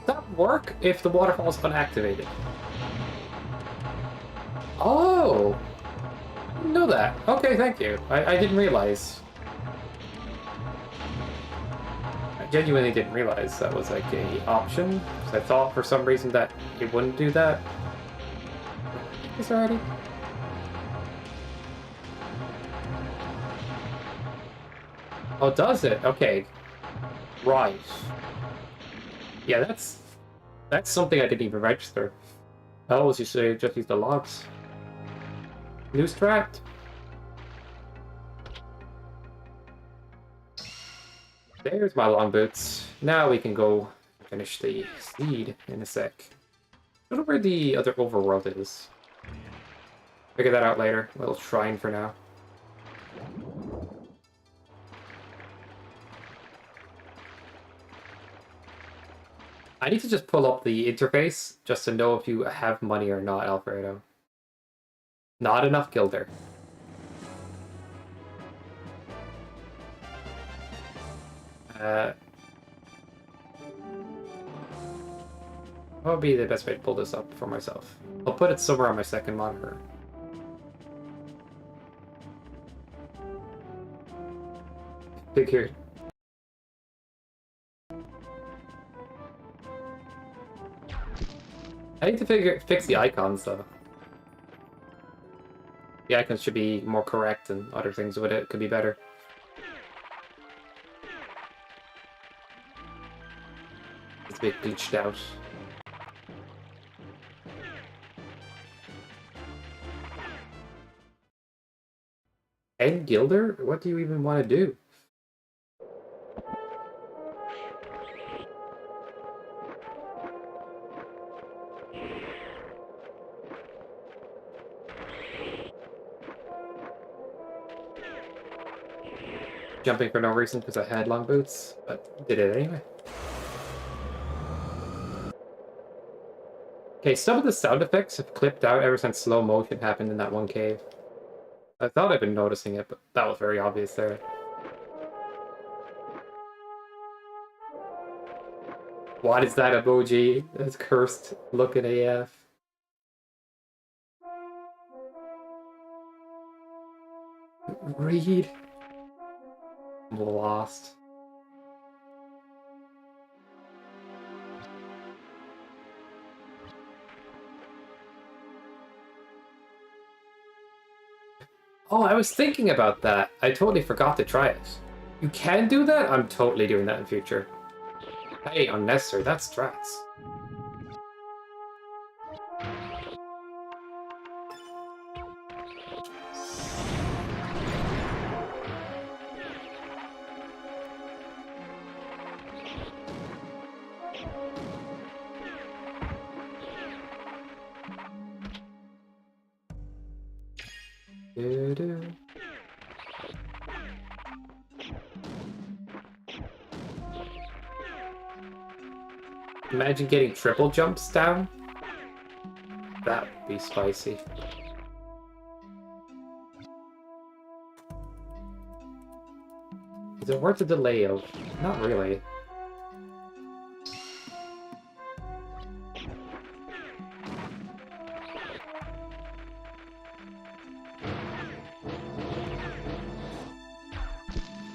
That work if the waterfall's unactivated? Oh! I didn't know that. Okay, thank you. I didn't realize. I genuinely didn't realize that was like a option. Because I thought for some reason that it wouldn't do that. Is already? Oh, does it? Okay. Right. Yeah, that's something I didn't even register. Oh, as you say, just use the logs. New strat. There's my long boots. Now we can go finish the seed in a sec. I don't know where the other overworld is. Figure that out later. A little shrine for now. I need to just pull up the interface just to know if you have money or not, Alfredo. Not enough gilder. What would be the best way to pull this up for myself? I'll put it somewhere on my second monitor. Figured. I need to fix the icons though. The icons should be more correct and other things with it could be better. It's a bit glitched out. And Gilder? What do you even want to do? Jumping for no reason because I had long boots, but did it anyway. Okay, some of the sound effects have clipped out ever since slow motion happened in that one cave. I thought I'd been noticing it, but that was very obvious there. What is that emoji? That's cursed looking AF. Read. I'm lost. Oh, I was thinking about that. I totally forgot to try it. You can do that? I'm totally doing that in future. Hey, unnecessary. That's strats. Doo-doo. Imagine getting triple jumps down. That would be spicy. Is it worth the delay of? Not really.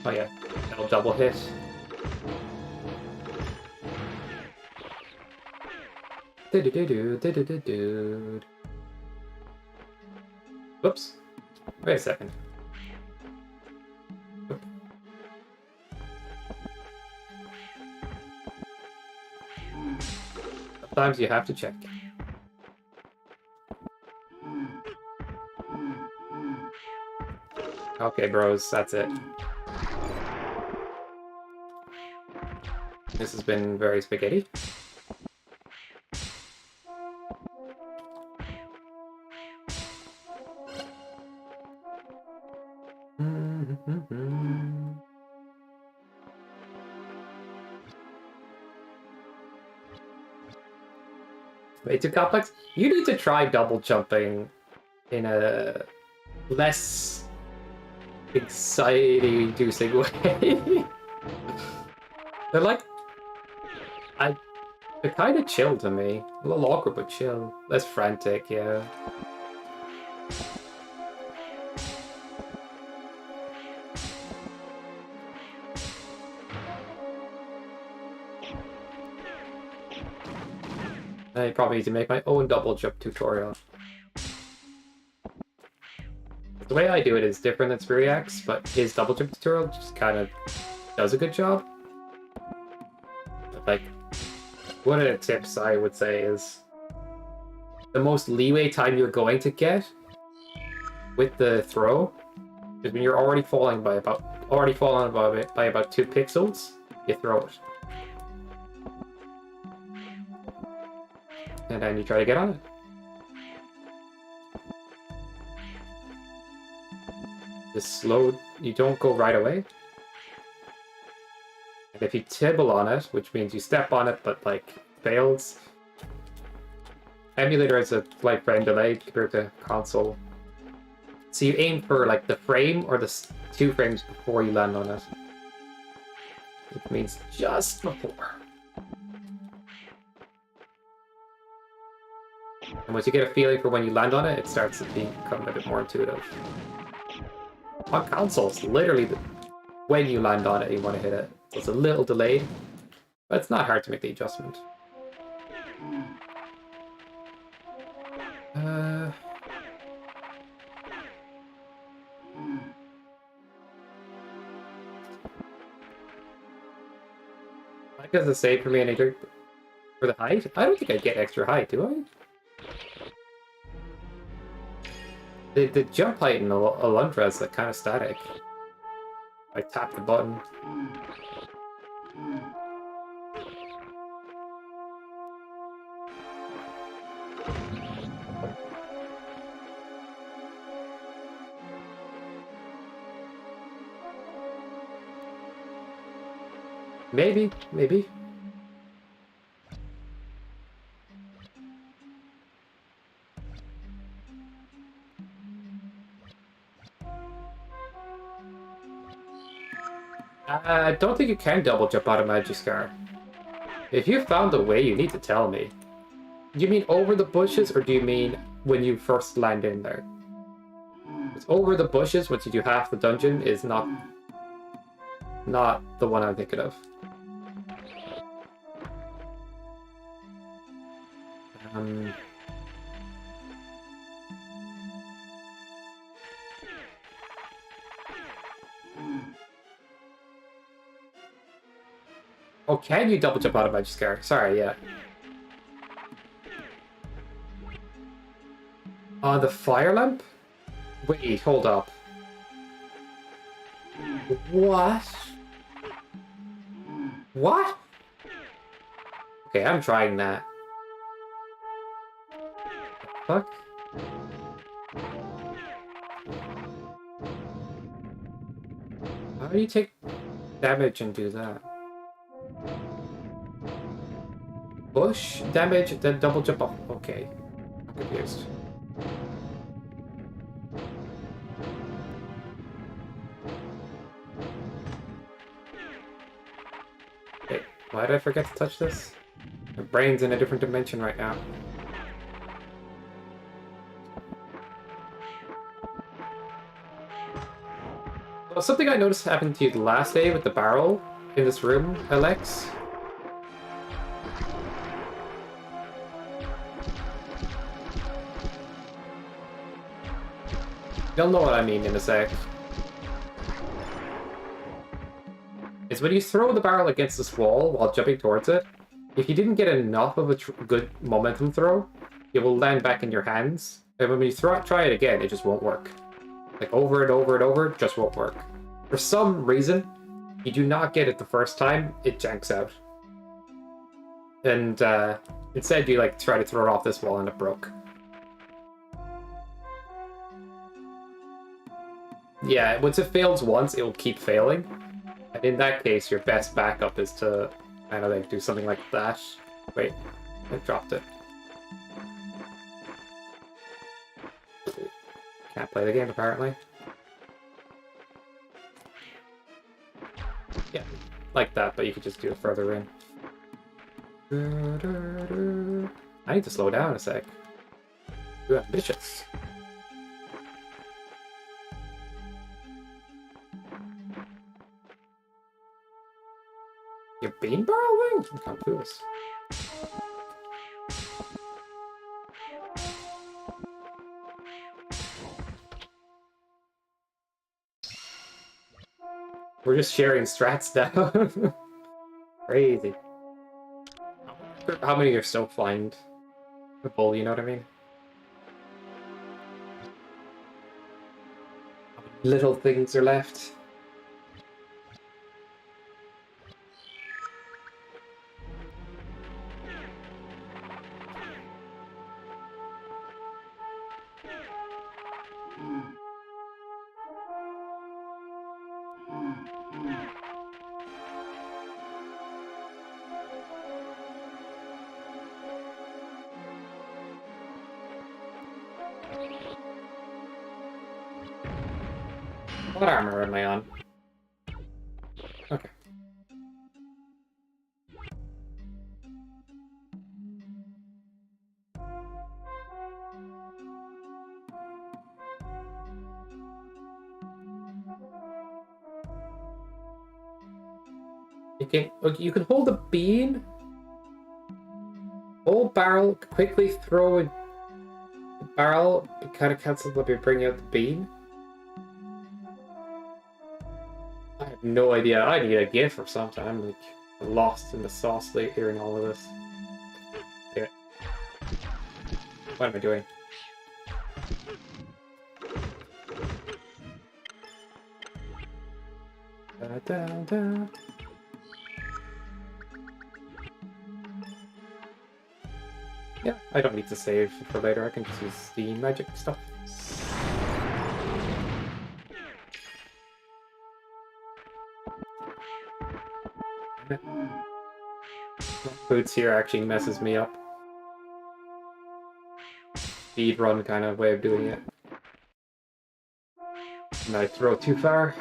Oh yeah, that'll double hit. Do-do-do-do. Whoops. Wait a second. Oop. Sometimes you have to check. Okay, bros, that's it. This has been very spaghetti. Way too complex? You need to try double jumping in a less anxiety-inducing way. They're like, they're kind of chill to me. A little awkward, but chill. Less frantic, yeah. I probably need to make my own double jump tutorial. The way I do it is different than Spiriax, but his double jump tutorial just kind of does a good job. Like, one of the tips I would say is the most leeway time you're going to get with the throw is when you're already falling by about 2 pixels, you throw it. And then you try to get on it. Just slow, you don't go right away. And if you tibble on it, which means you step on it but like fails, emulator has a slight frame delay compared to console. So you aim for like the frame or the 2 frames before you land on it. It means just before. And once you get a feeling for when you land on it, it starts to become a bit more intuitive. On consoles, literally when you land on it, you want to hit it. So it's a little delayed, but it's not hard to make the adjustment. That doesn't save for me any drink for the height. I don't think I get extra height, do I? The jump height in Alundra is like kind of static. I tap the button. Maybe. I don't think you can double jump out of Magiscar. If you found the way, you need to tell me. Do you mean over the bushes, or do you mean when you first land in there? It's over the bushes, once you do half the dungeon, is not the one I'm thinking of. Oh, can you double jump out of Magiscar? Sorry, yeah. The fire lamp? Wait, hold up. What? What? Okay, I'm trying that. Fuck? How do you take damage and do that? Bush damage, then double jump off. Okay. I'm confused. Wait, why did I forget to touch this? My brain's in a different dimension right now. Well, something I noticed happened to you the last day with the barrel in this room, Alex. You'll know what I mean in a sec. It's when you throw the barrel against this wall while jumping towards it, if you didn't get enough of a good momentum throw, it will land back in your hands. And when you try it again, it just won't work. Like over and over and over, it just won't work. For some reason, you do not get it the first time, it janks out. And instead you like try to throw it off this wall and it broke. Yeah, once it fails once, it will keep failing. And in that case, your best backup is to kind of like do something like that. Wait, I dropped it. Can't play the game apparently. Yeah, like that, but you could just do it further in. I need to slow down a sec. Too ambitious. Your bean barrel wing? I can't do this. We're just sharing strats now. Crazy. How many are still flying the bull, you know what I mean? How many little things are left? What armor am I on? Okay. You can hold a bean, hold barrel, quickly throw a barrel, it kind of cancels when you bring out the bean. I have no idea. I need a GIF or something. I'm like lost in the sauce late hearing all of this. Anyway. What am I doing? Da, da, da. Yeah, I don't need to save for later. I can just use the magic stuff. Boots here actually messes me up. Speed run kind of way of doing it. And I throw too far.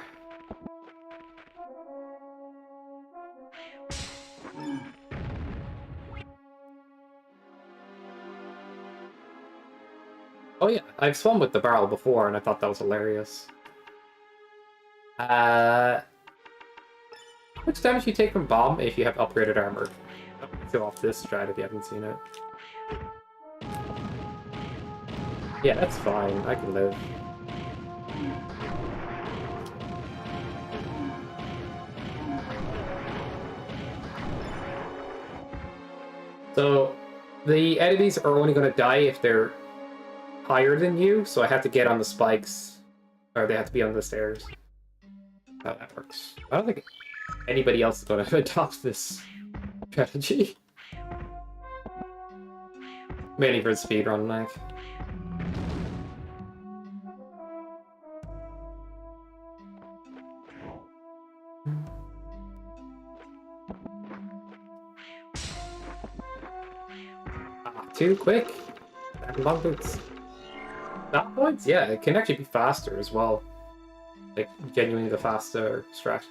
Oh yeah, I've swum with the barrel before and I thought that was hilarious. How much damage do you take from bomb if you have upgraded armor? Show off this strat if you haven't seen it. Yeah, that's fine. I can live. So, the enemies are only going to die if they're higher than you, so I have to get on the spikes, or they have to be on the stairs. How that works. I don't think anybody else is going to adopt this strategy. Mainly for speedrun, like. Too quick. Long boots. That points? Yeah, it can actually be faster as well. Like, genuinely the faster strat.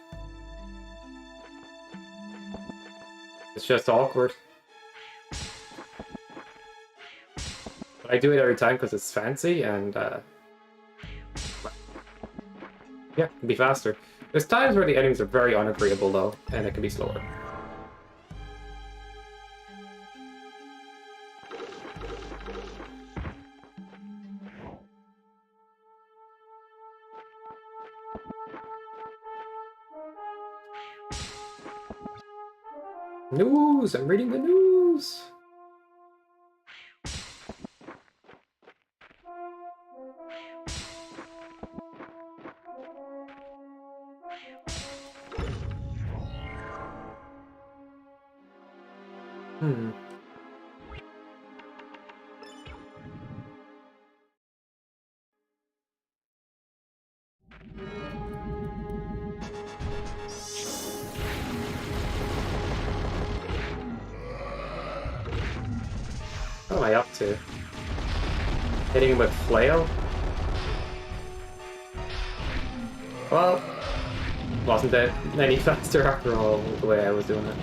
It's just awkward. But I do it every time because it's fancy and, yeah, it can be faster. There's times where the enemies are very unagreeable though, and it can be slower. News! I'm reading the news! What am I up to? Hitting him with flail? Well, Wasn't that any faster after all, the way I was doing it.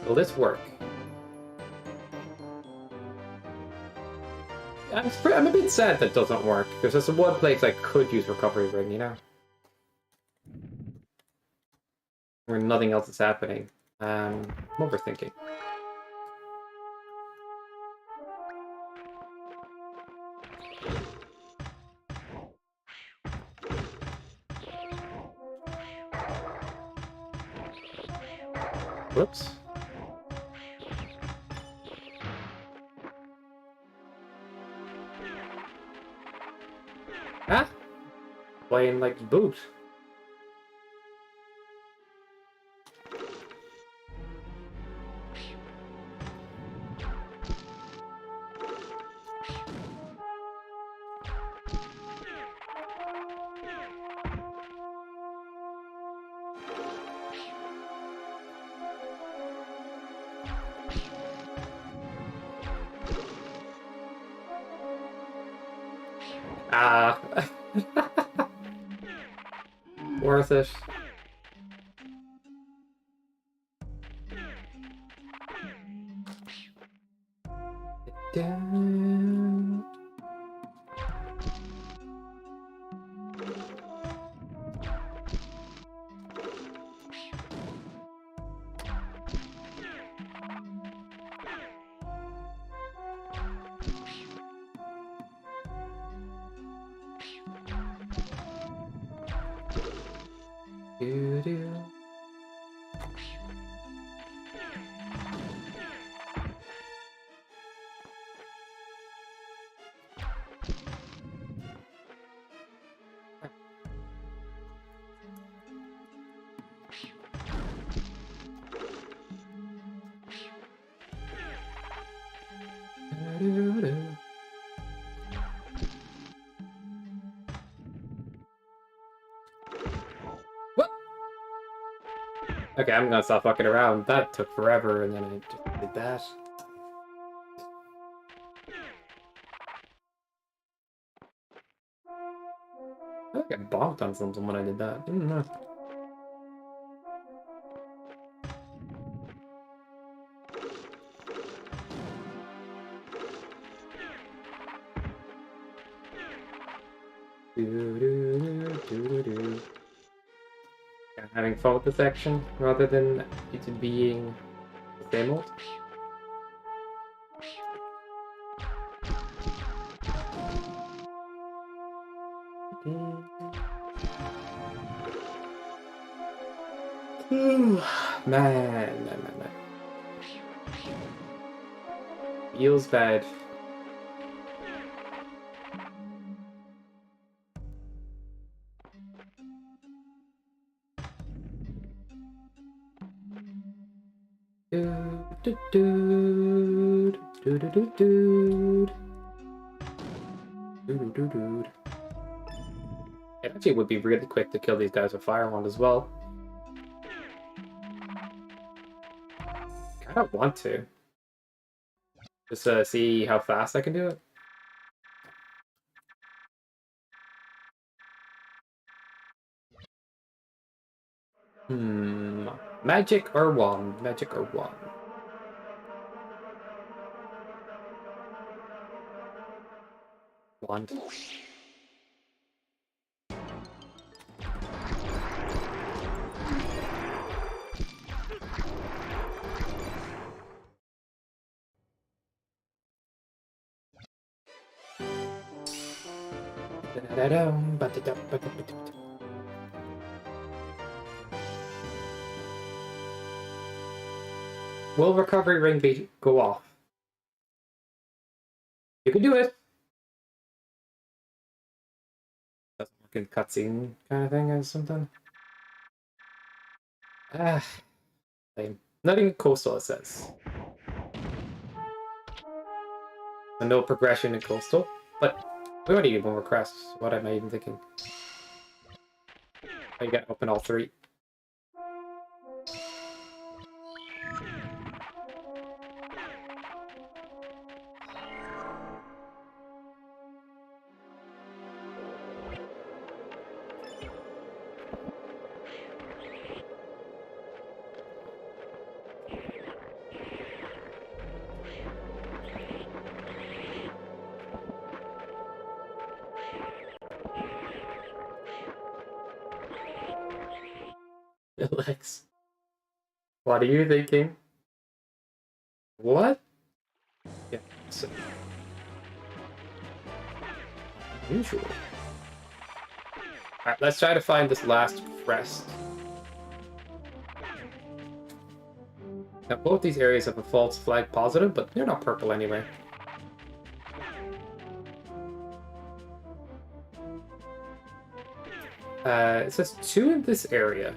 Will this work? I'm a bit sad that doesn't work, because there's one place I could use recovery ring, you know? Where nothing else is happening. I'm overthinking. Whoops. Ah! Playing like boot. Ah. Worth it. Down. Doo-doo. Doo-doo-doo. What? Okay, I'm gonna stop fucking around. That took forever, and then I just did that. I think I bonked on something when I did that. I don't know. Doo-doo-doo-doo-doo. Yeah, having fun with this action rather than it being the same old. Man. Feels bad. It actually would be really quick to kill these guys with Fire Wand as well. I don't want to. Just see how fast I can do it. Magic or wand? Magic or wand? Wand. Will recovery ring go off? You can do it. Doesn't work in cutscene kind of thing or something. Ah, lame. Not even coastal, it says. So no progression in coastal, but we already need one more crest. What am I even thinking? Oh, you gotta open all three. Alex, what are you thinking? What? Yeah, so unusual. Alright, let's try to find this last crest. Now, both these areas have a false flag positive, but they're not purple anyway. It says 2 in this area.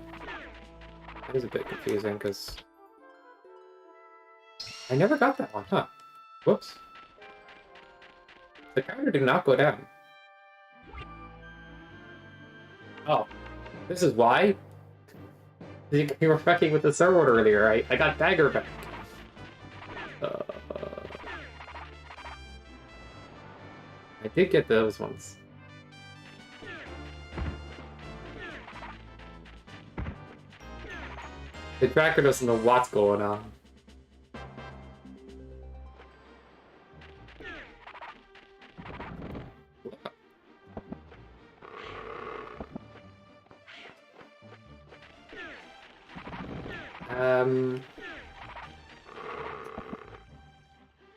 That is a bit confusing, because I never got that one, huh? Whoops. The counter did not go down. Oh, this is why? You were fucking with the sword earlier. I got dagger back. I did get those ones. The tracker doesn't know what's going on.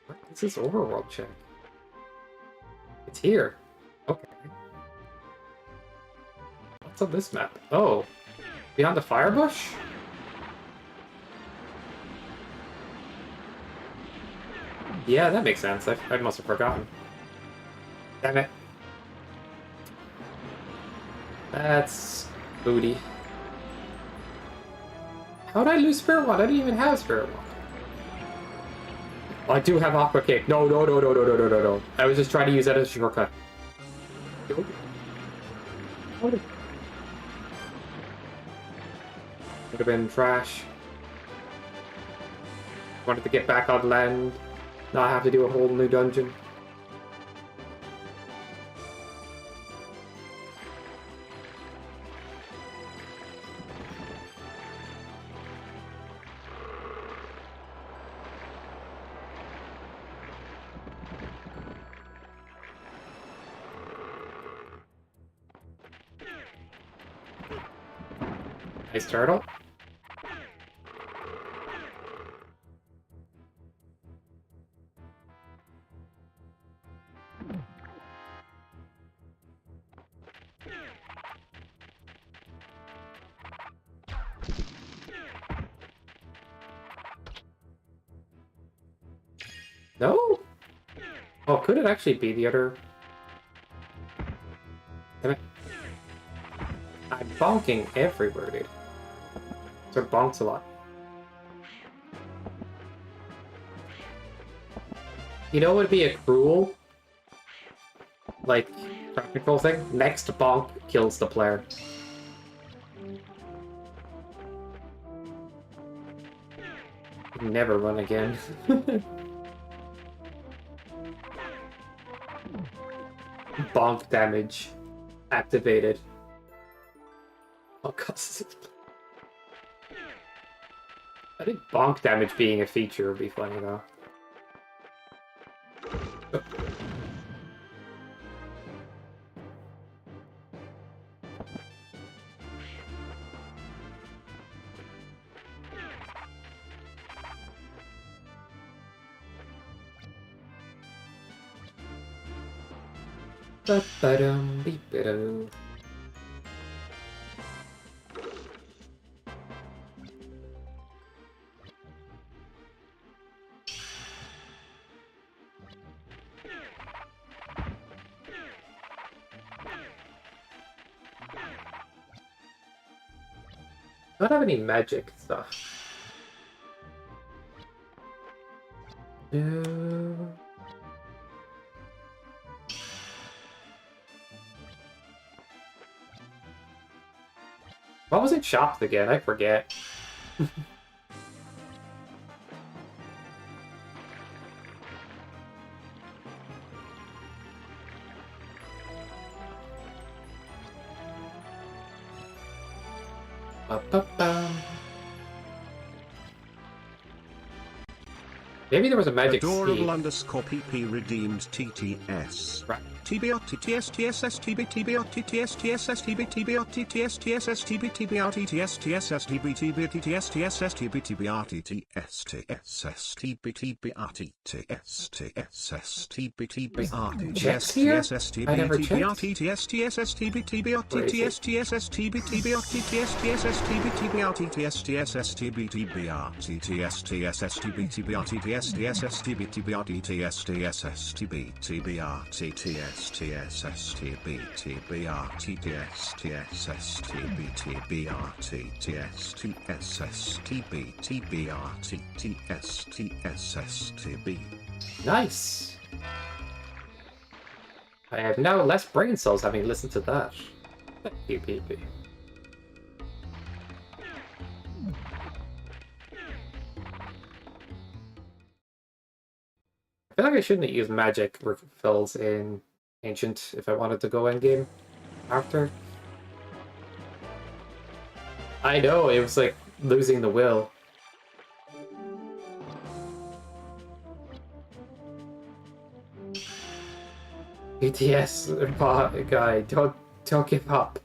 What is this overworld check? It's here. Okay. What's on this map? Oh, beyond the firebush? Yeah, that makes sense. I must have forgotten. Damn it. That's booty. How'd I lose Spirit Wand? I didn't even have Spirit Wand. Oh, I do have Aqua Kick. No. I was just trying to use that as a shortcut. Would have been trash. Wanted to get back on land. Not have to do a whole new dungeon. Nice turtle. No? Oh, could it actually be the other? Damn it. I'm bonking everywhere, dude. So it bonks a lot. You know what would be a cruel, like, practical thing? Next bonk kills the player. Never run again. Bonk damage activated. Oh god. I think bonk damage being a feature would be funny though. Ba-ba-dum, beep-ba-dum. I don't have any magic stuff. No. What was it shops again? I forget. Ba-ba-bum. Maybe there was a magic Adorable seed. underscore PP redeemed TTS. Right. Checks here? I never checked. Nice. I have now less brain cells having listened to that. Thank you, PP. I feel like I shouldn't use magic refills in Ancient if I wanted to go endgame after. I know, it was like losing the will. BTS guy, don't give up.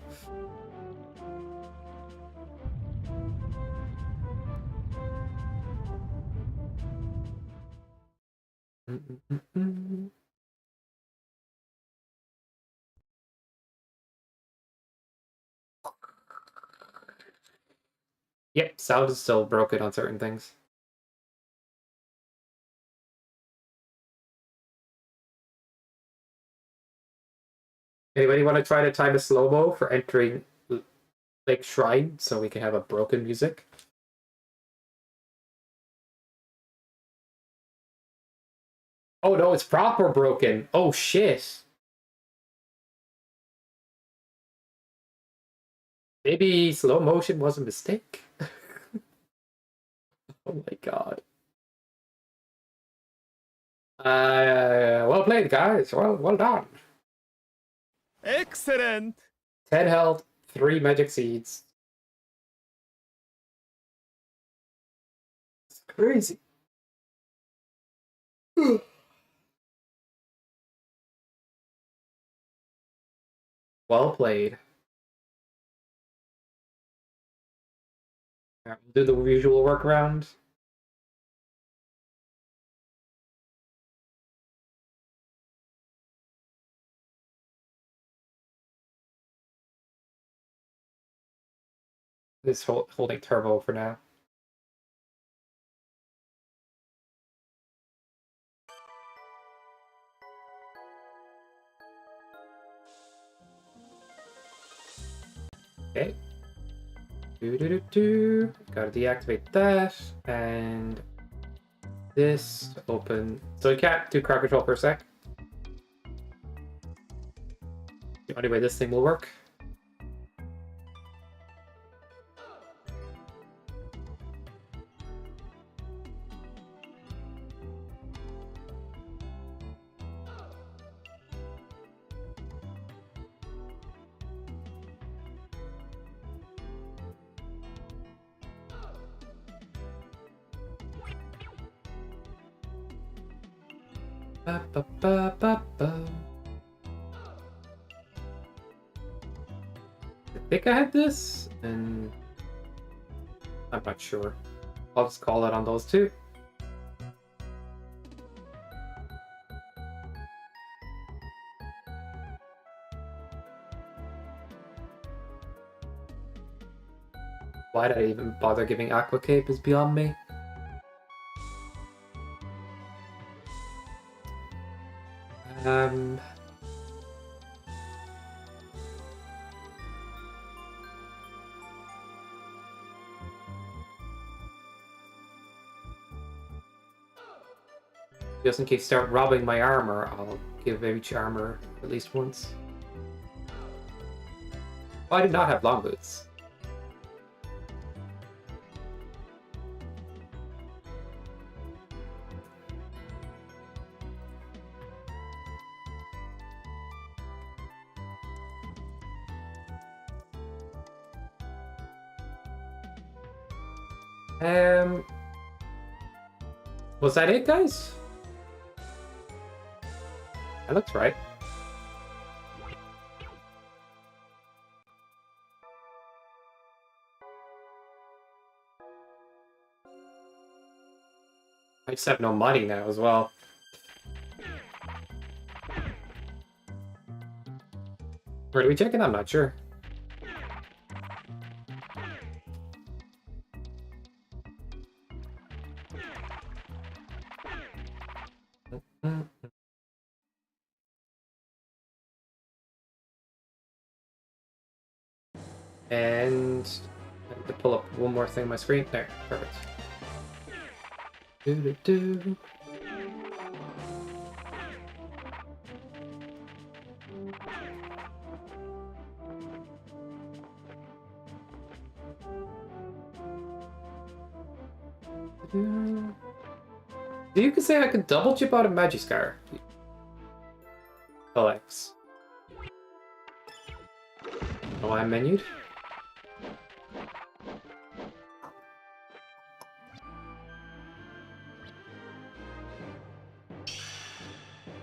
Yep, sound is still broken on certain things. Anybody want to try to time a slow-mo for entering Lake Shrine so we can have a broken music? Oh no, it's proper broken. Oh shit. Maybe slow motion was a mistake. Oh my god. Well played, guys. Well done. Excellent. 10 health, 3 magic seeds. It's crazy. Well played. Alright, we'll do the usual workaround. This holding turbo for now. Okay. Gotta deactivate that, and this open. So we can't do crowd control for a sec. The only way this thing will work. Ba, ba, ba, ba, ba. I think I had this, and I'm not sure. I'll just call it on those two. Why did I even bother giving Aqua Cape is beyond me. Just in case start robbing my armor, I'll give each armor at least once. Oh, I did not have long boots. Was that it, guys? That looks right. I just have no money now as well. Where do we check it? I'm not sure. And I need to pull up one more thing on my screen. There, perfect. Do-do-do. You could say I could double chip out a Magiscar. Collects. Oh, I'm menued.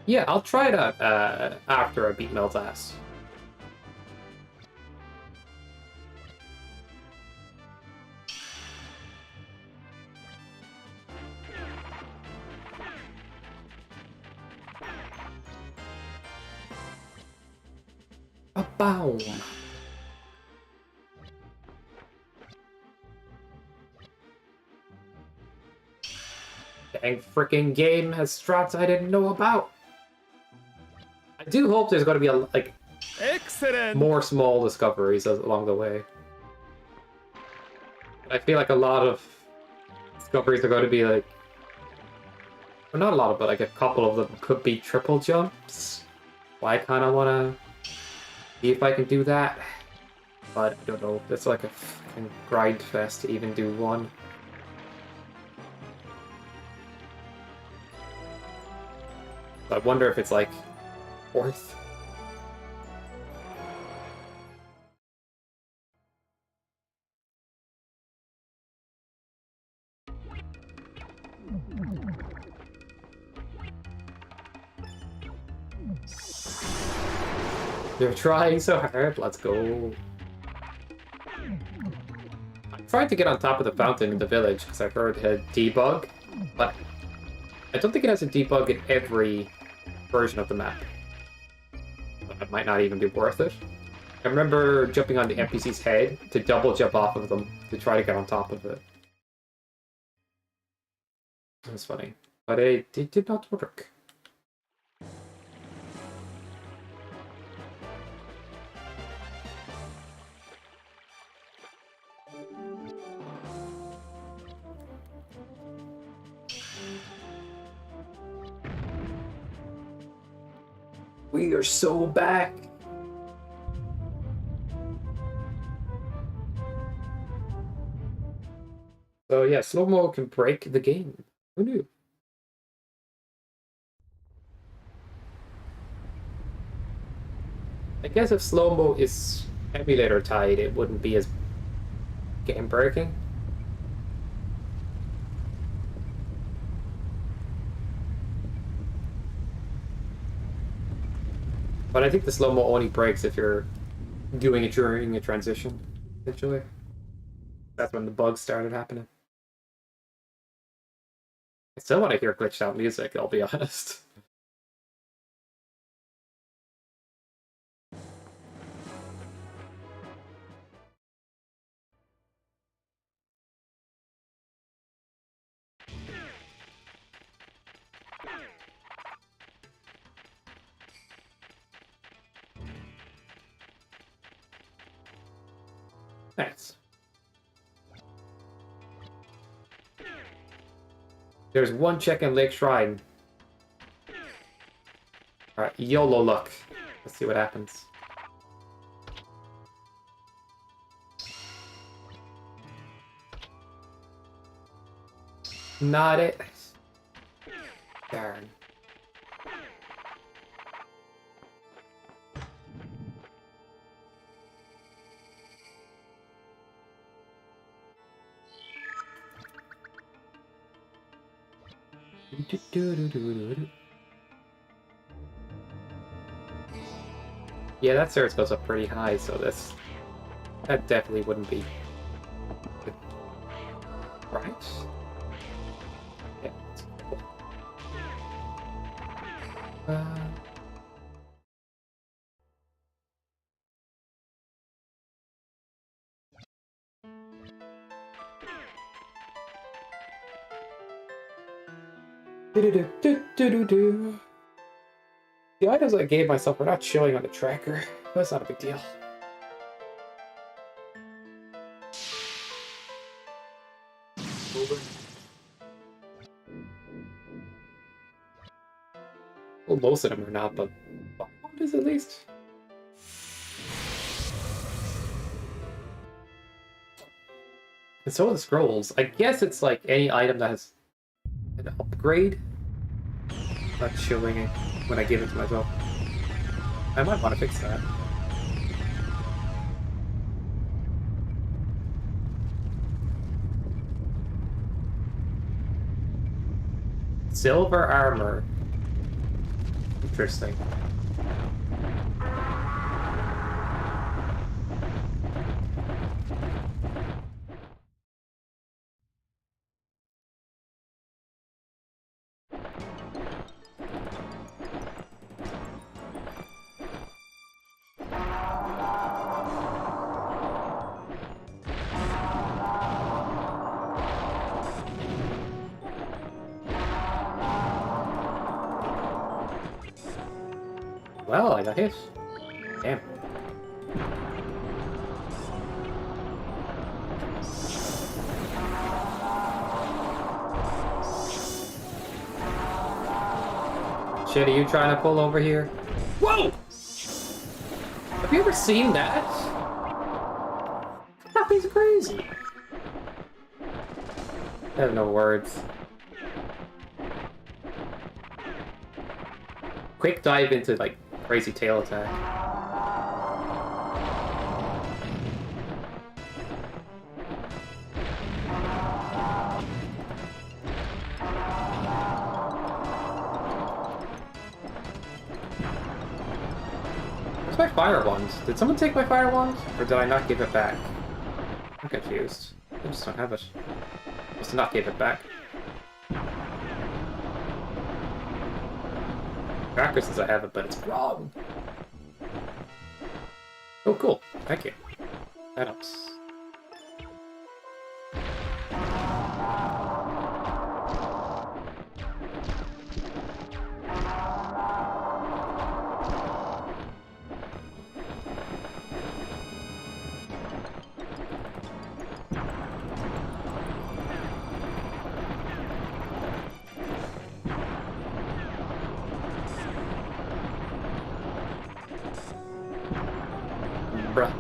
Yeah, I'll try that after I beat Mel's ass. A boom. Dang freaking game has strats I didn't know about. I do hope there's going to be like Excellent. more small discoveries along the way. I feel like a lot of discoveries are going to be like, well, not a lot of, but like a couple of them could be triple jumps. Well, I kind of want to see if I can do that, but I don't know. It's like a fucking grind fest to even do one. I wonder if it's like worth. They're trying so hard. Let's go. I'm trying to get on top of the fountain in the village because I've heard it had debug, but I don't think it has a debug in every version of the map. But it might not even be worth it. I remember jumping on the NPC's head to double jump off of them to try to get on top of it. That's funny. But it did not work. We are so back. So yeah, slow-mo can break the game. Who knew? I guess if slow-mo is emulator tied, it wouldn't be as game breaking. But I think the slow-mo only breaks if you're doing it during a transition, essentially. That's when the bugs started happening. I still want to hear glitched out music, I'll be honest. Nice. There's one check in Lake Shrine. Alright, YOLO luck. Let's see what happens. Not it. Darn. Yeah, that stairs goes up pretty high, so that definitely wouldn't be good. Right? Yeah. That's cool. Do-do-do-do-do-do. The items I gave myself are not showing on the tracker. That's not a big deal. Well, most of them are not, but what is at least? And so are the scrolls. I guess it's like any item that has an upgrade. Not showing it when I give it to myself. I might want to fix that. Silver armor. Interesting. Well, I got hit. Damn. Shit, are you trying to pull over here? Whoa! Have you ever seen that? That thing's crazy. I have no words. Quick dive into, like, crazy tail attack. Where's my fire wand? Did someone take my fire wand? Or did I not give it back? I'm confused. I just don't have it. I must not give it back. Tracker says I have it, but it's wrong. Oh, cool. Thank you. That helps. Bruh.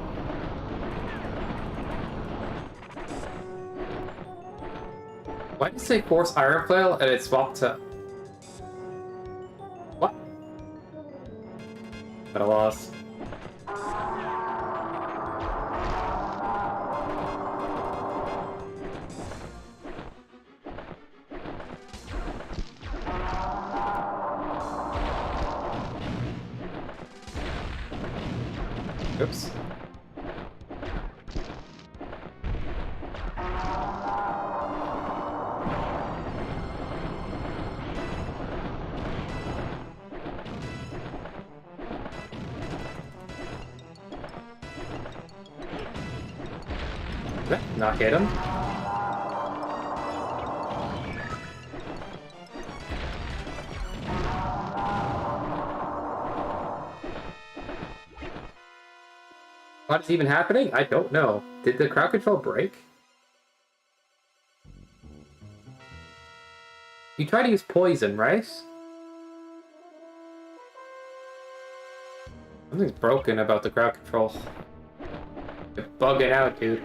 Why did you say Force Iron Flail and it swapped to... What? At a loss. Oops. Not hit him. What is even happening? I don't know. Did the crowd control break? You try to use poison, right? Something's broken about the crowd control. You're bugging out, dude.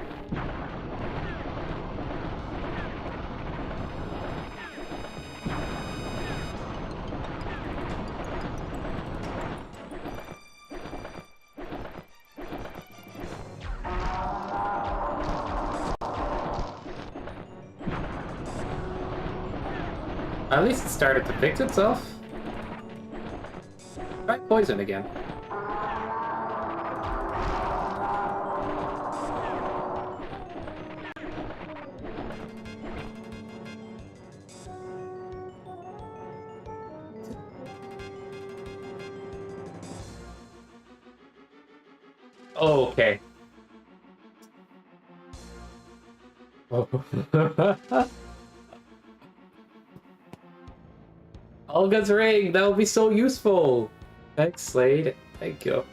At least it started to fix itself. Try poison again. Okay. Oh. Olga's ring! That would be so useful! Thanks, Slade. Thank you.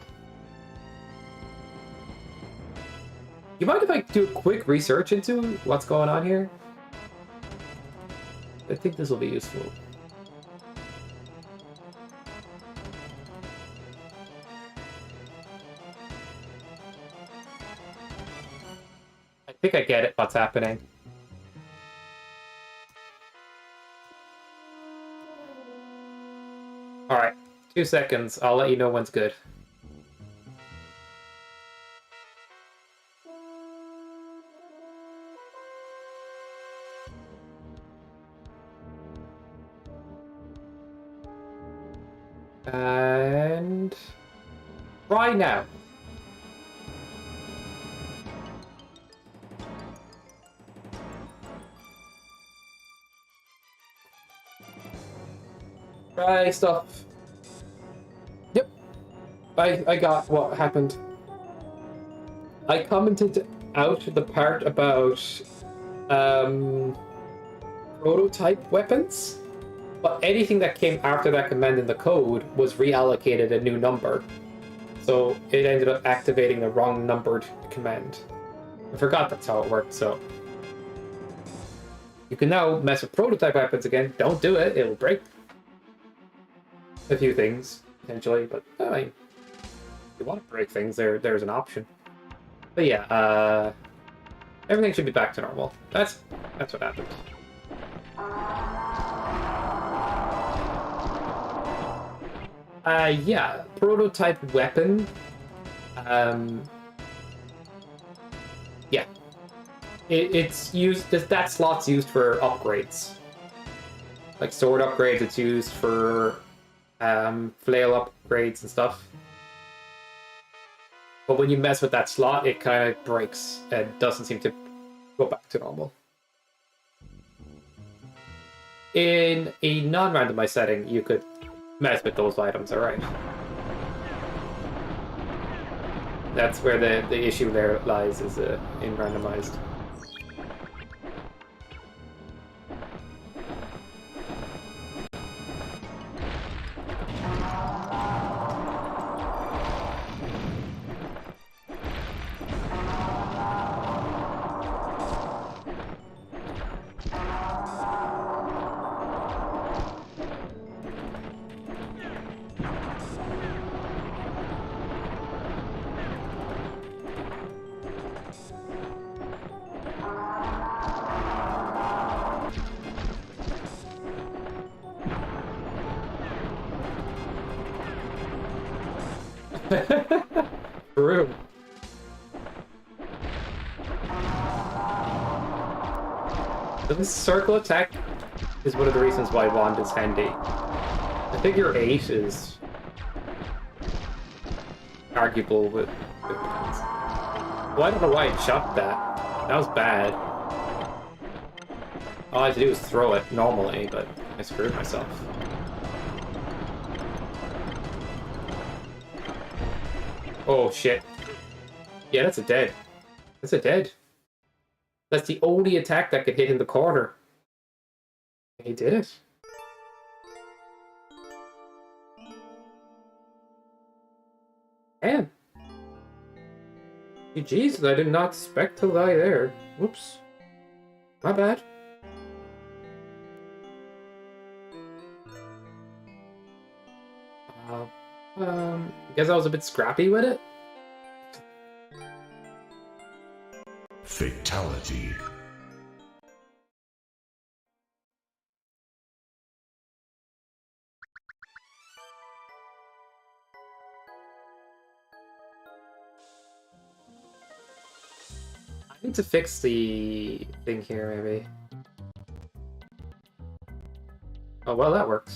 You mind if I do a quick research into what's going on here? I think this will be useful. I think I get it, what's happening. Alright, 2 seconds. I'll let you know when's good. And... right now. Try stuff. Yep. I got what happened. I commented out the part about prototype weapons, but anything that came after that command in the code was reallocated a new number. So it ended up activating the wrong numbered command. I forgot that's how it worked, so. You can now mess with prototype weapons again. Don't do it, it'll break a few things, potentially, but I mean, if you want to break things, there's an option. But yeah, everything should be back to normal. That's what happened. Yeah, prototype weapon. Yeah. It's used, that slot's used for upgrades. Like sword upgrades, it's used for flail upgrades and stuff. But when you mess with that slot, it kind of breaks and doesn't seem to go back to normal. In a non-randomized setting, you could mess with those items, alright. That's where the issue there lies, is in randomized. True. So this circle attack is one of the reasons why Wand is handy. The figure 8 is arguable with well, I don't know why I shot that. That was bad. All I had to do was throw it normally, but I screwed myself. Oh shit. Yeah, that's a dead. That's a dead. That's the only attack that could hit in the corner. He did it. Damn. Jesus, I did not expect to die there. Whoops. My bad. Guess I was a bit scrappy with it. Fatality. I need to fix the thing here, maybe. Oh, well, that worked.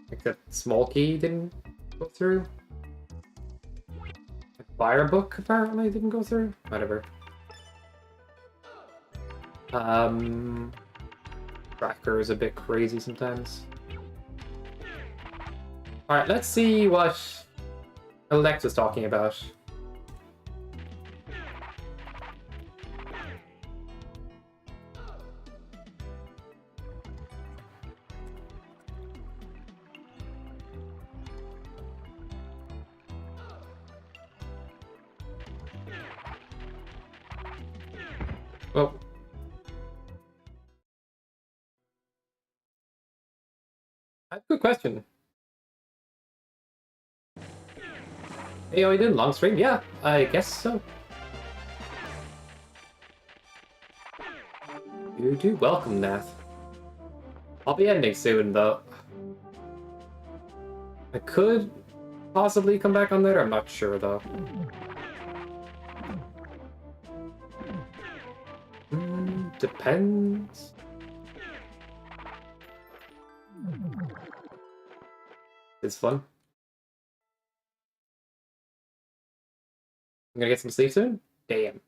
Like that small key didn't go through. The fire book apparently didn't go through. Whatever. Tracker is a bit crazy sometimes. Alright, let's see what Alexa's talking about. Oh. Good question. Hey, oh, you did long stream? Yeah, I guess so. You do welcome, Nath. I'll be ending soon, though. I could possibly come back on later, I'm not sure, though. Depends. It's fun. I'm gonna get some sleep soon? Damn.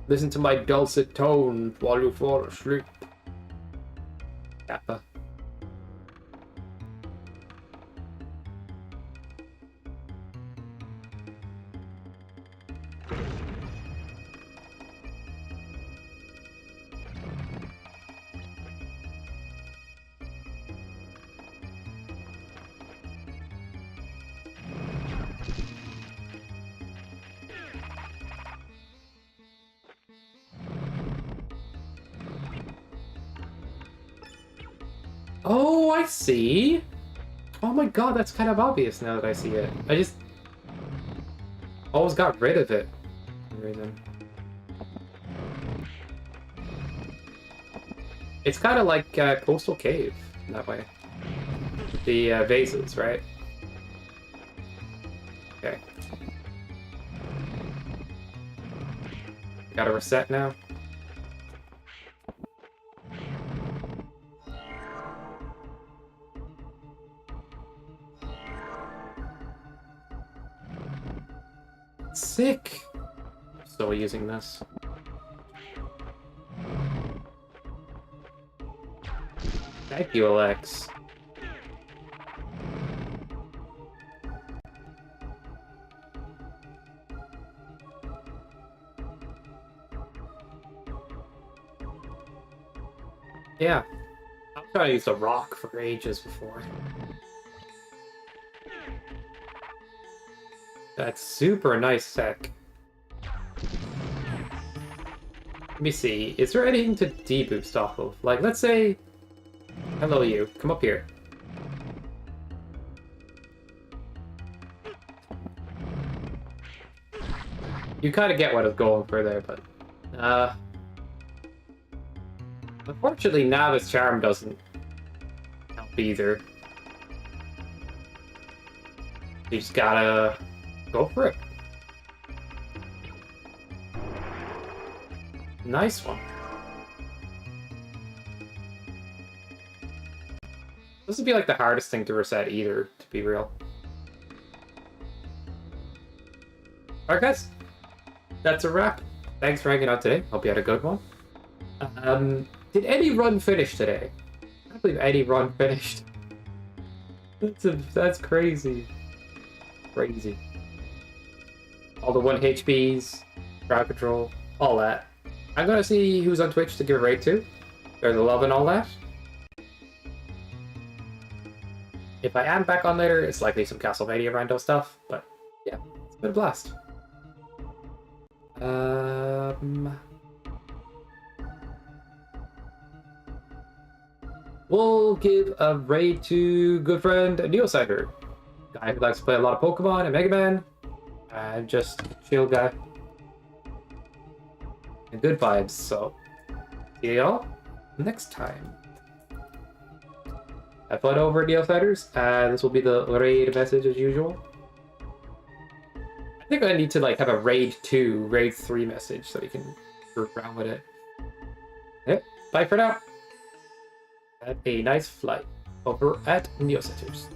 Listen to my dulcet tones while you fall asleep. Kappa. Oh, I see. Oh my god, that's kind of obvious now that I see it. I just always got rid of it for some reason. It's kind of like Coastal Cave in that way. The vases, right? Okay. Gotta reset now. Sick! Still using this. Thank you, Alex. Yeah. I'm trying to use the rock for ages before. That's super nice tech. Let me see. Is there anything to deboost off of? Like, let's say... Hello, you. Come up here. You kind of get what I was going for there, but... Unfortunately, Navis Charm doesn't help either. You just gotta go for it. Nice one. This would be like the hardest thing to reset either, to be real. Alright guys, that's a wrap. Thanks for hanging out today. Hope you had a good one. Did any run finish today? I can't believe any run finished. That's crazy. Crazy. All the 1 HPs, crowd control, all that. I'm gonna see who's on Twitch to give a raid to. There's the love and all that. If I am back on later, it's likely some Castlevania rando stuff, but yeah, it's been a blast. We'll give a raid to good friend Neosider, guy who likes to play a lot of Pokemon and Mega Man, and just a chill guy. And good vibes, so see y'all next time. Have fun over at Neosiders. This will be the raid message as usual. I think I need to like have a raid 2, raid 3 message so you can group around with it. Yep, bye for now. Have a nice flight over at Neosetters.